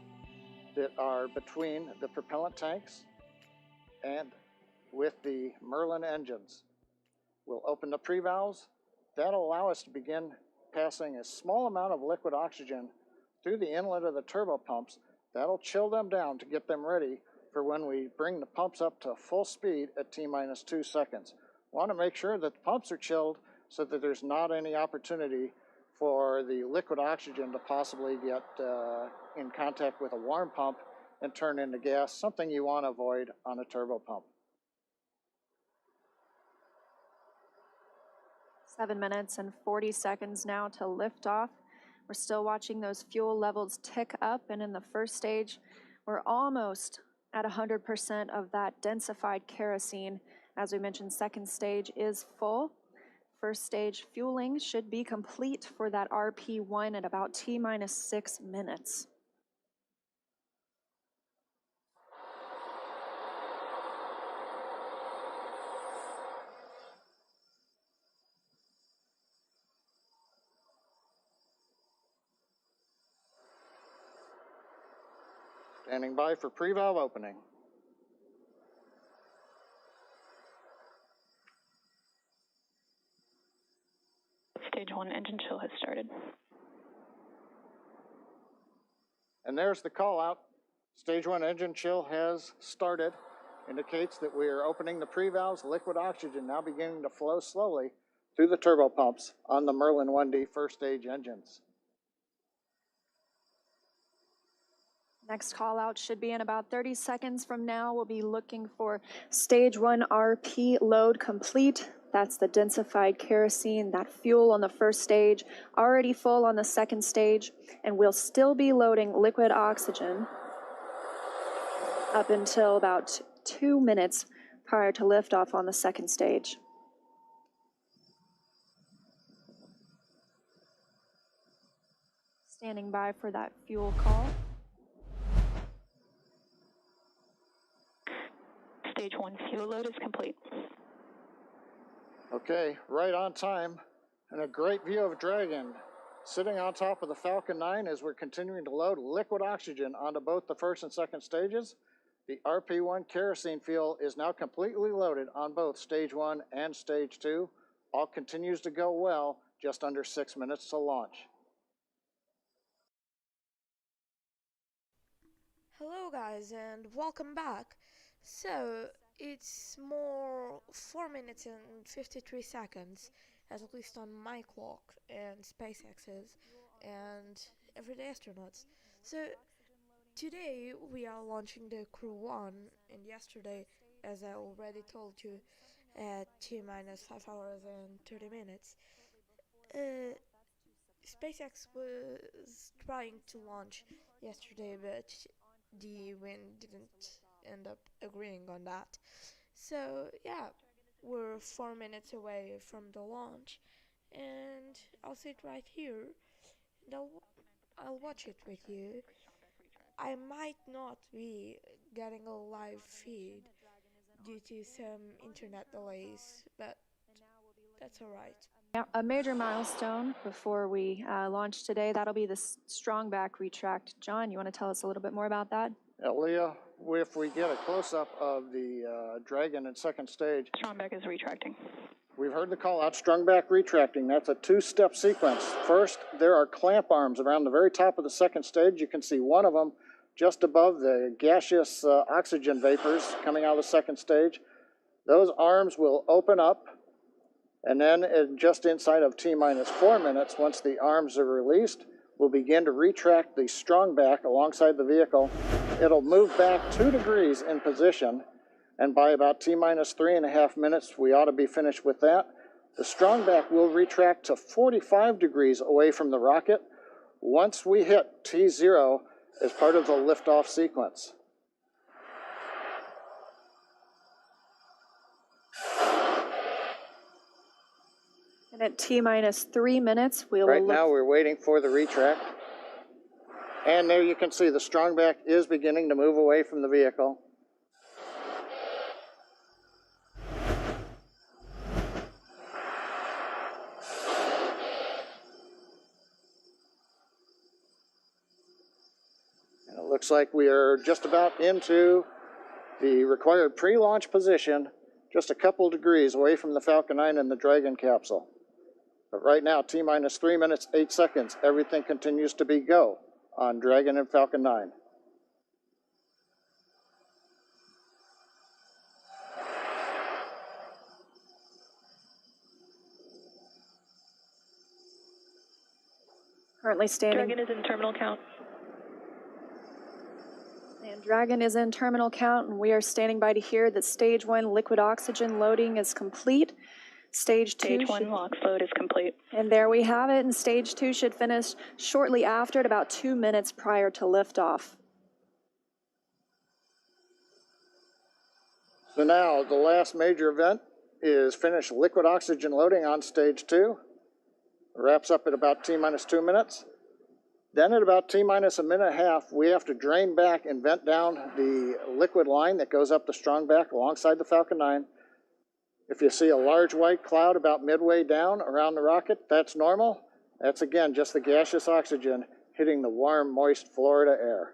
that are between the propellant tanks and with the Merlin engines. We'll open the pre-valves. That'll allow us to begin passing a small amount of liquid oxygen through the inlet of the turbo pumps. That'll chill them down to get them ready for when we bring the pumps up to full speed at T-minus 2 seconds. Want to make sure that the pumps are chilled so that there's not any opportunity for the liquid oxygen to possibly get in contact with a warm pump and turn into gas, something you want to avoid on a turbo pump. 7 minutes and 40 seconds now to lift off. We're still watching those fuel levels tick up, and in the first stage, we're almost at 100% of that densified kerosene. As we mentioned, second stage is full. First stage fueling should be complete for that RP1 at about T-minus 6 minutes. Standing by for pre-valve opening. Stage 1 engine chill has started. And there's the call out. Stage 1 engine chill has started. Indicates that we are opening the pre-valves. Liquid oxygen now beginning to flow slowly through the turbo pumps on the Merlin 1D first stage engines. Next call out should be in about 30 seconds from now. We'll be looking for stage 1 RP load complete. That's the densified kerosene, that fuel on the first stage, already full on the second stage, and we'll still be loading liquid oxygen up until about 2 minutes prior to liftoff on the second stage. Standing by for that fuel call. Stage 1 fuel load is complete. Okay, right on time, and a great view of Dragon sitting on top of the Falcon 9 as we're continuing to load liquid oxygen onto both the first and second stages. The RP1 kerosene fuel is now completely loaded on both stage 1 and stage 2. All continues to go well, just under 6 minutes to launch. Hello guys and welcome back. So it's more 4 minutes and 53 seconds, at least on my clock and SpaceX's and everyday astronauts. So today we are launching the Crew-1, and yesterday, as I already told you, at T-minus 5 hours and 30 minutes, SpaceX was trying to launch yesterday, but the wind didn't end up agreeing on that. So yeah, we're 4 minutes away from the launch, and I'll sit right here and I'll watch it with you. I might not be getting a live feed due to some internet delays, but that's alright. A major milestone before we launch today, that'll be the strong back retract. John, you want to tell us a little bit more about that? Leah, if we get a close-up of the Dragon in second stage. Strong back is retracting. We've heard the call out, strung back retracting. That's a two-step sequence. First, there are clamp arms around the very top of the second stage. You can see one of them just above the gaseous oxygen vapors coming out of the second stage. Those arms will open up, and then just inside of T-minus 4 minutes, once the arms are released, we'll begin to retract the strong back alongside the vehicle. It'll move back 2 degrees in position, and by about T-minus 3.5 minutes, we ought to be finished with that. The strong back will retract to 45 degrees away from the rocket once we hit T0 as part of the liftoff sequence. And at T-minus 3 minutes, Right now we're waiting for the retract. And there you can see the strong back is beginning to move away from the vehicle. And it looks like we are just about into the required pre-launch position, just a couple degrees away from the Falcon 9 and the Dragon capsule. But right now, T-minus 3 minutes, 8 seconds, everything continues to be go on Dragon and Falcon 9. Currently standing. Dragon is in terminal count. And Dragon is in terminal count, and we are standing by to hear that stage 1 liquid oxygen loading is complete. Stage 2 Stage 1 LOX load is complete. And there we have it, and stage 2 should finish shortly after at about 2 minutes prior to liftoff. So now the last major event is finished liquid oxygen loading on stage 2. Wraps up at about T-minus 2 minutes. Then at about T-minus a minute and a half, we have to drain back and vent down the liquid line that goes up the strongback alongside the Falcon 9. If you see a large white cloud about midway down around the rocket, that's normal. That's again just the gaseous oxygen hitting the warm, moist Florida air.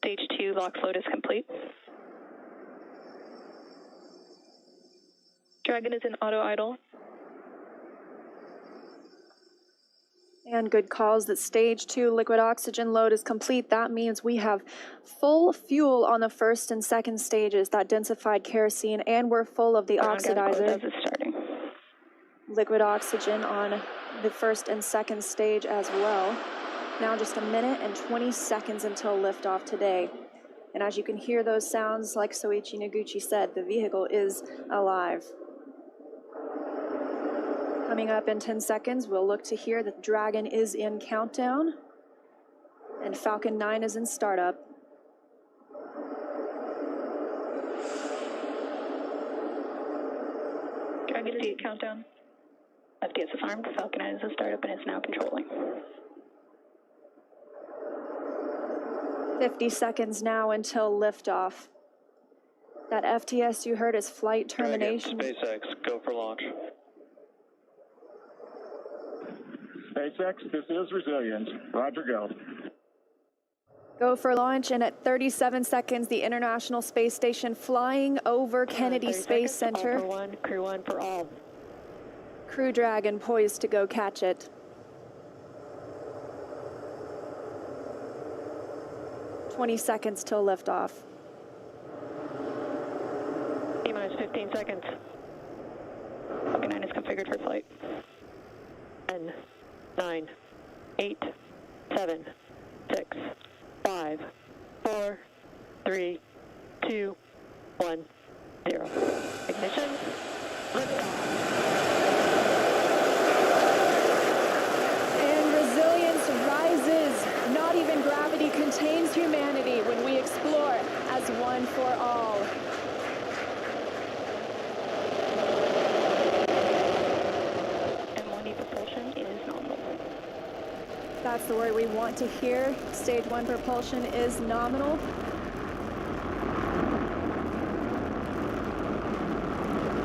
Stage 2 LOX load is complete. Dragon is in auto idle. And good calls that stage 2 liquid oxygen load is complete. That means we have full fuel on the first and second stages, that densified kerosene, and we're full of the oxidizer. Liquid oxygen on the first and second stage as well. Now just a minute and 20 seconds until liftoff today. And as you can hear those sounds, like Soichi Noguchi said, the vehicle is alive. Coming up in 10 seconds, we'll look to hear that Dragon is in countdown and Falcon 9 is in startup. Dragon is in countdown. FTS is armed. Falcon 9 is in startup and is now controlling. 50 seconds now until liftoff. That FTS you heard is flight termination. Dragon, SpaceX, go for launch. SpaceX, this is Resilience. Roger, go. Go for launch, and at 37 seconds, the International Space Station flying over Kennedy Space Center. Crew-1 for all. Crew Dragon poised to go catch it. 20 seconds till liftoff. T-minus 15 seconds. Falcon 9 is configured for flight. 10, 9, 8, 7, 6, 5, 4, 3, 2, 1, 0. Ignition. And resilience rises. Not even gravity contains humanity when we explore as one for all. M1E propulsion is nominal. That's the word we want to hear. Stage 1 propulsion is nominal.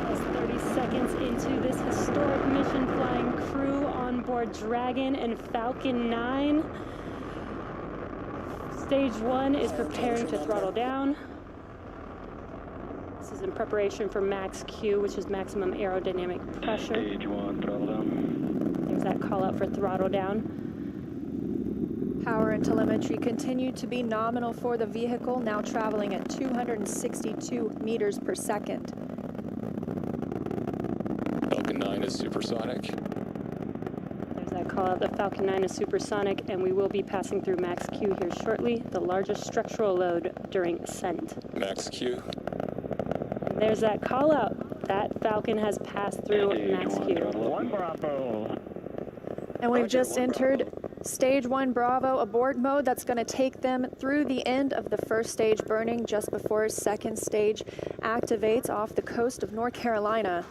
As 30 seconds into this historic mission, flying crew on board Dragon and Falcon 9. Stage 1 is preparing to throttle down. This is in preparation for max Q, which is maximum aerodynamic pressure. Stage 1, throttle down. There's that call out for throttle down. Power and telemetry continue to be nominal for the vehicle, now traveling at 262 meters per second. Falcon 9 is supersonic. There's that call out. The Falcon 9 is supersonic, and we will be passing through max Q here shortly, the largest structural load during ascent. Max Q. And there's that call out. That Falcon has passed through max Q. 1 Bravo. And we've just entered Stage 1 Bravo abort mode. That's going to take them through the end of the first stage burning just before second stage activates off the coast of North Carolina.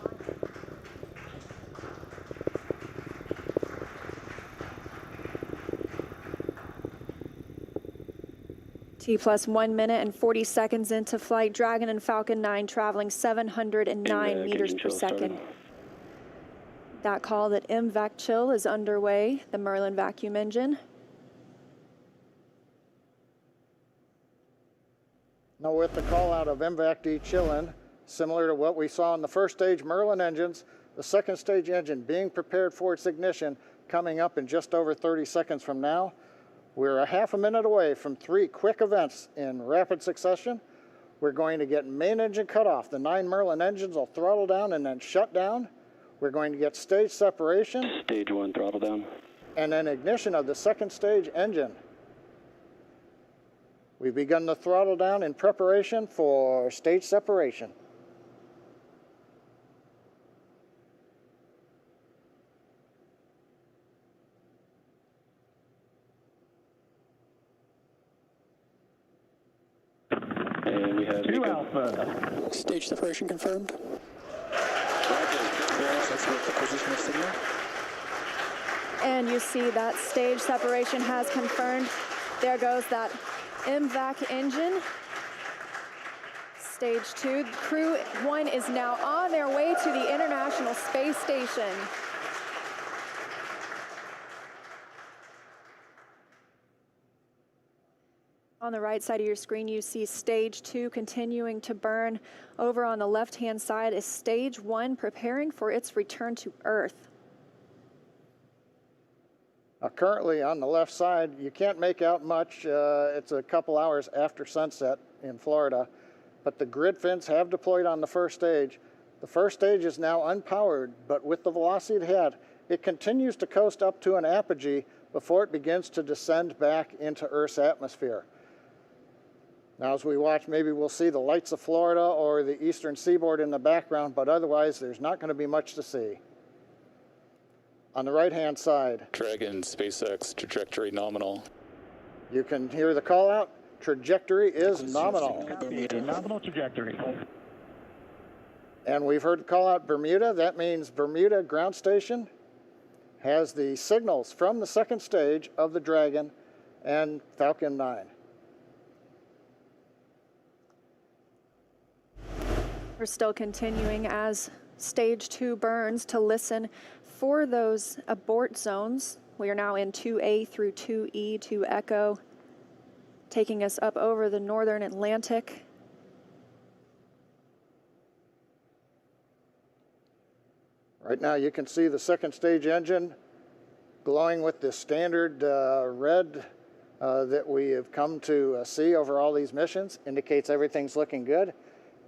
T+1 minute and 40 seconds into flight. Dragon and Falcon 9 traveling 709 meters per second. That call that MVAC chill is underway, the Merlin vacuum engine. Now with the call out of MVAC de-chilling, similar to what we saw in the first stage Merlin engines, the second stage engine being prepared for its ignition coming up in just over 30 seconds from now. We're a half a minute away from 3 quick events in rapid succession. We're going to get main engine cutoff. The 9 Merlin engines will throttle down and then shut down. We're going to get stage separation. Stage 1 throttle down. And then ignition of the second stage engine. We've begun the throttle down in preparation for stage separation. And we have 2 Alpha. Stage separation confirmed. And you see that stage separation has confirmed. There goes that MVAC engine. Stage 2. Crew-1 is now on their way to the International Space Station. On the right side of your screen, you see stage 2 continuing to burn. Over on the left-hand side is stage 1 preparing for its return to Earth. Currently on the left side, you can't make out much. It's a couple hours after sunset in Florida, but the grid fins have deployed on the first stage. The first stage is now unpowered, but with the velocity it had, it continues to coast up to an apogee before it begins to descend back into Earth's atmosphere. Now, as we watch, maybe we'll see the lights of Florida or the eastern seaboard in the background, but otherwise there's not going to be much to see. On the right-hand side, Dragon, SpaceX, trajectory nominal. You can hear the call out. Trajectory is nominal. Nominal trajectory. And we've heard the call out Bermuda. That means Bermuda ground station has the signals from the second stage of the Dragon and Falcon 9. We're still continuing as stage 2 burns to listen for those abort zones. We are now in 2A through 2E to Echo, taking us up over the northern Atlantic. Right now you can see the second stage engine glowing with the standard red that we have come to see over all these missions. Indicates everything's looking good.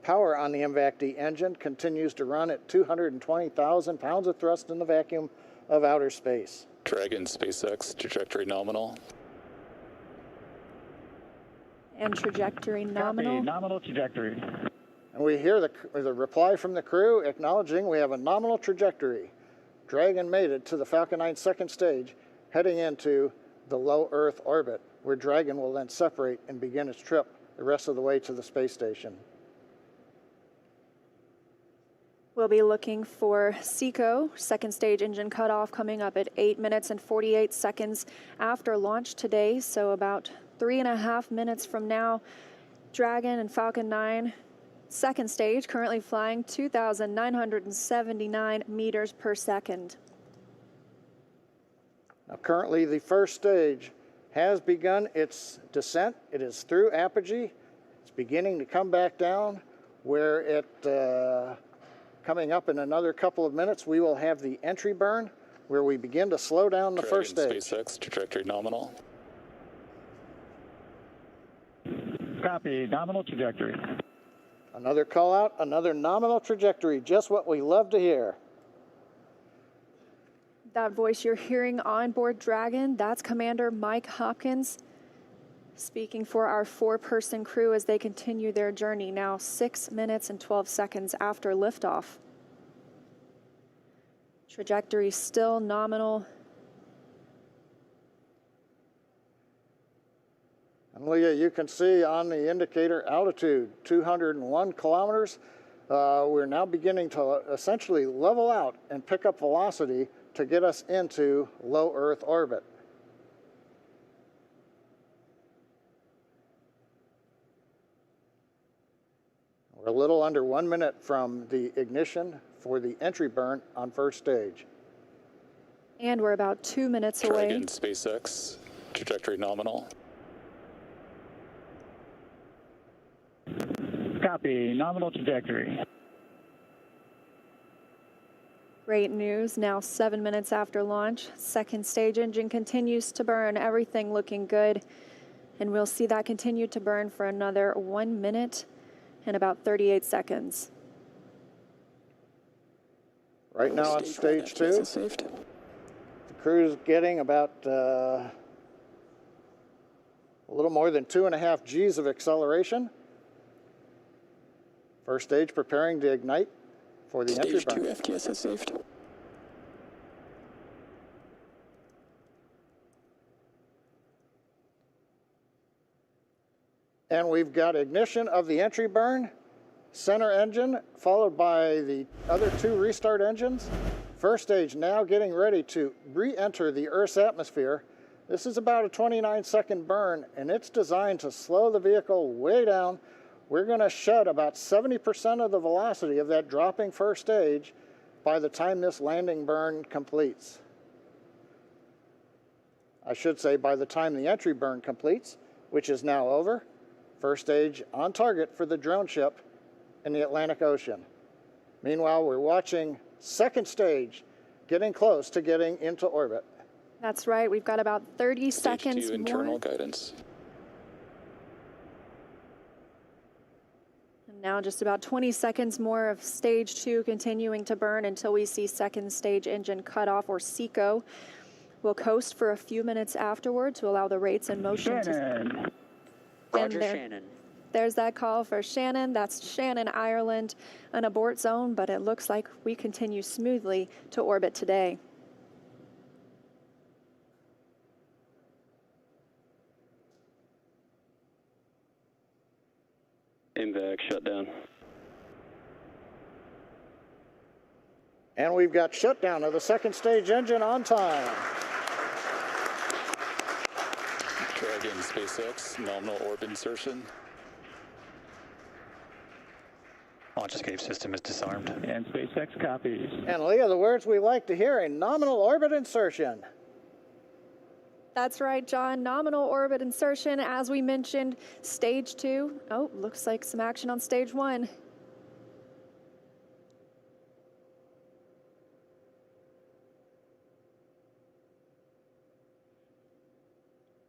Power on the MVAC-D engine continues to run at 220,000 pounds of thrust in the vacuum of outer space. Dragon, SpaceX, trajectory nominal. And trajectory nominal. Copy, nominal trajectory. And we hear the reply from the crew acknowledging we have a nominal trajectory. Dragon made it to the Falcon 9 second stage, heading into the low Earth orbit, where Dragon will then separate and begin its trip the rest of the way to the space station. We'll be looking for SECO, second stage engine cutoff, coming up at 8 minutes and 48 seconds after launch today, so about 3.5 minutes from now. Dragon and Falcon 9, second stage, currently flying 2,979 meters per second. Now, currently, the first stage has begun its descent. It is through apogee. It's beginning to come back down, where it coming up in another couple of minutes, we will have the entry burn, where we begin to slow down the first stage. SpaceX, trajectory nominal. Copy, nominal trajectory. Another call out, another nominal trajectory, just what we love to hear. That voice you're hearing on board Dragon, that's Commander Mike Hopkins, speaking for our 4-person crew as they continue their journey, now 6 minutes and 12 seconds after liftoff. Trajectory still nominal. And Leah, you can see on the indicator altitude, 201 kilometers. We're now beginning to essentially level out and pick up velocity to get us into low Earth orbit. We're a little under 1 minute from the ignition for the entry burn on first stage. And we're about 2 minutes away. Dragon, SpaceX, trajectory nominal. Copy, nominal trajectory. Great news. Now 7 minutes after launch, second stage engine continues to burn, everything looking good. And we'll see that continue to burn for another 1 minute and about 38 seconds. Right now on stage 2, the crew's getting about a little more than 2.5 G's of acceleration. First stage preparing to ignite for the entry burn. Stage 2 FTS has saved. And we've got ignition of the entry burn, center engine, followed by the other 2 restart engines. First stage now getting ready to re-enter the Earth's atmosphere. This is about a 29-second burn, and it's designed to slow the vehicle way down. We're going to shed about 70% of the velocity of that dropping first stage by the time this landing burn completes. I should say by the time the entry burn completes, which is now over. First stage on target for the drone ship in the Atlantic Ocean. Meanwhile, we're watching second stage getting close to getting into orbit. That's right. We've got about 30 Stage seconds 2 internal more. guidance. And now just about 20 seconds more of stage 2 continuing to burn until we see second stage engine cutoff, or SECO. We'll coast for a few minutes afterward to allow the rates in motion to... Roger, Shannon. There's that call for Shannon. That's Shannon, Ireland, an abort zone, but it looks like we continue smoothly to orbit today. MVAC shutdown. And we've got shutdown of the second stage engine on time. Dragon SpaceX, nominal orbit insertion. Launch escape system is disarmed. And SpaceX copies. And Leah, the words we like to hear, a nominal orbit insertion. That's right, John. Nominal orbit insertion, as we mentioned, stage 2. Oh, looks like some action on stage 1.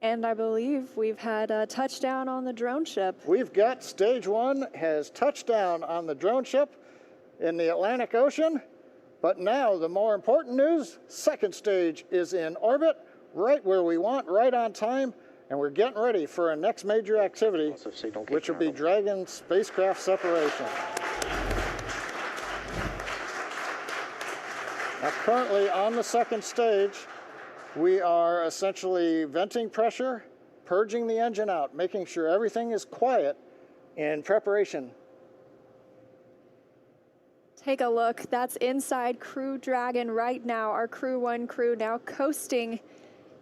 And I believe we've had a touchdown on the drone ship. We've got stage 1 has touched down on the drone ship in the Atlantic Ocean. But now the more important news, second stage is in orbit, right where we want, right on time. And we're getting ready for our next major activity, which will be Dragon spacecraft separation. Now, currently on the second stage, we are essentially venting pressure, purging the engine out, making sure everything is quiet in preparation. Take a look. That's inside Crew Dragon right now. Our Crew-1 crew now coasting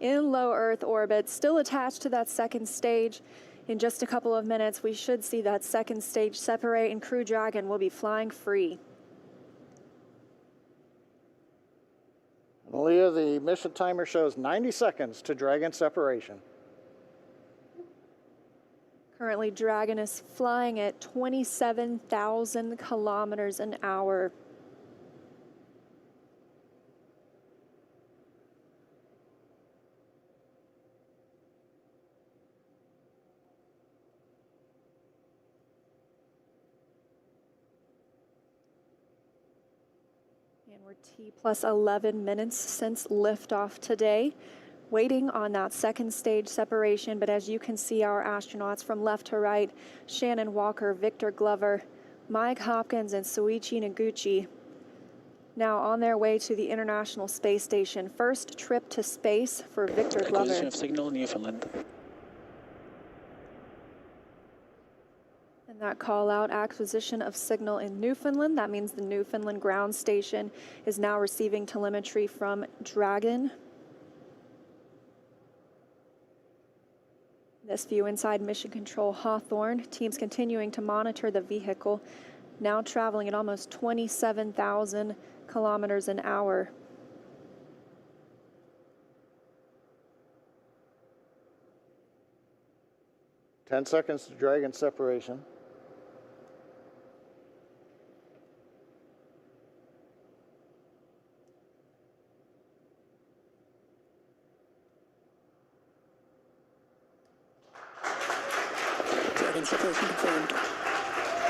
in low Earth orbit, still attached to that second stage. In just a couple of minutes, we should see that second stage separate, and Crew Dragon will be flying free. Leah, the mission timer shows 90 seconds to Dragon separation. Currently, Dragon is flying at 27,000 kilometers an hour. And we're T plus 11 minutes since liftoff today, waiting on that second stage separation. But as you can see, our astronauts from left to right, Shannon Walker, Victor Glover, Mike Hopkins, and Soichi Noguchi, now on their way to the International Space Station. First trip to space for Victor Glover. Acquisition of signal in Newfoundland. And that call out, acquisition of signal in Newfoundland. That means the Newfoundland ground station is now receiving telemetry from Dragon. This view inside Mission Control Hawthorne. Teams continuing to monitor the vehicle, now traveling at almost 27,000 kilometers an hour. Ten seconds to Dragon separation. And separation confirmed.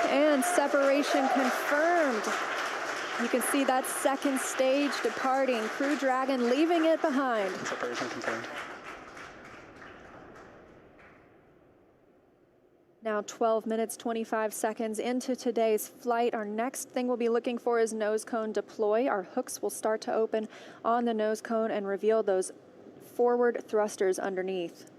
And separation confirmed. You can see that second stage departing. Crew Dragon leaving it behind. Separation confirmed. Now 12 minutes, 25 seconds into today's flight. Our next thing we'll be looking for is nose cone deploy. Our hooks will start to open on the nose cone and reveal those forward thrusters underneath.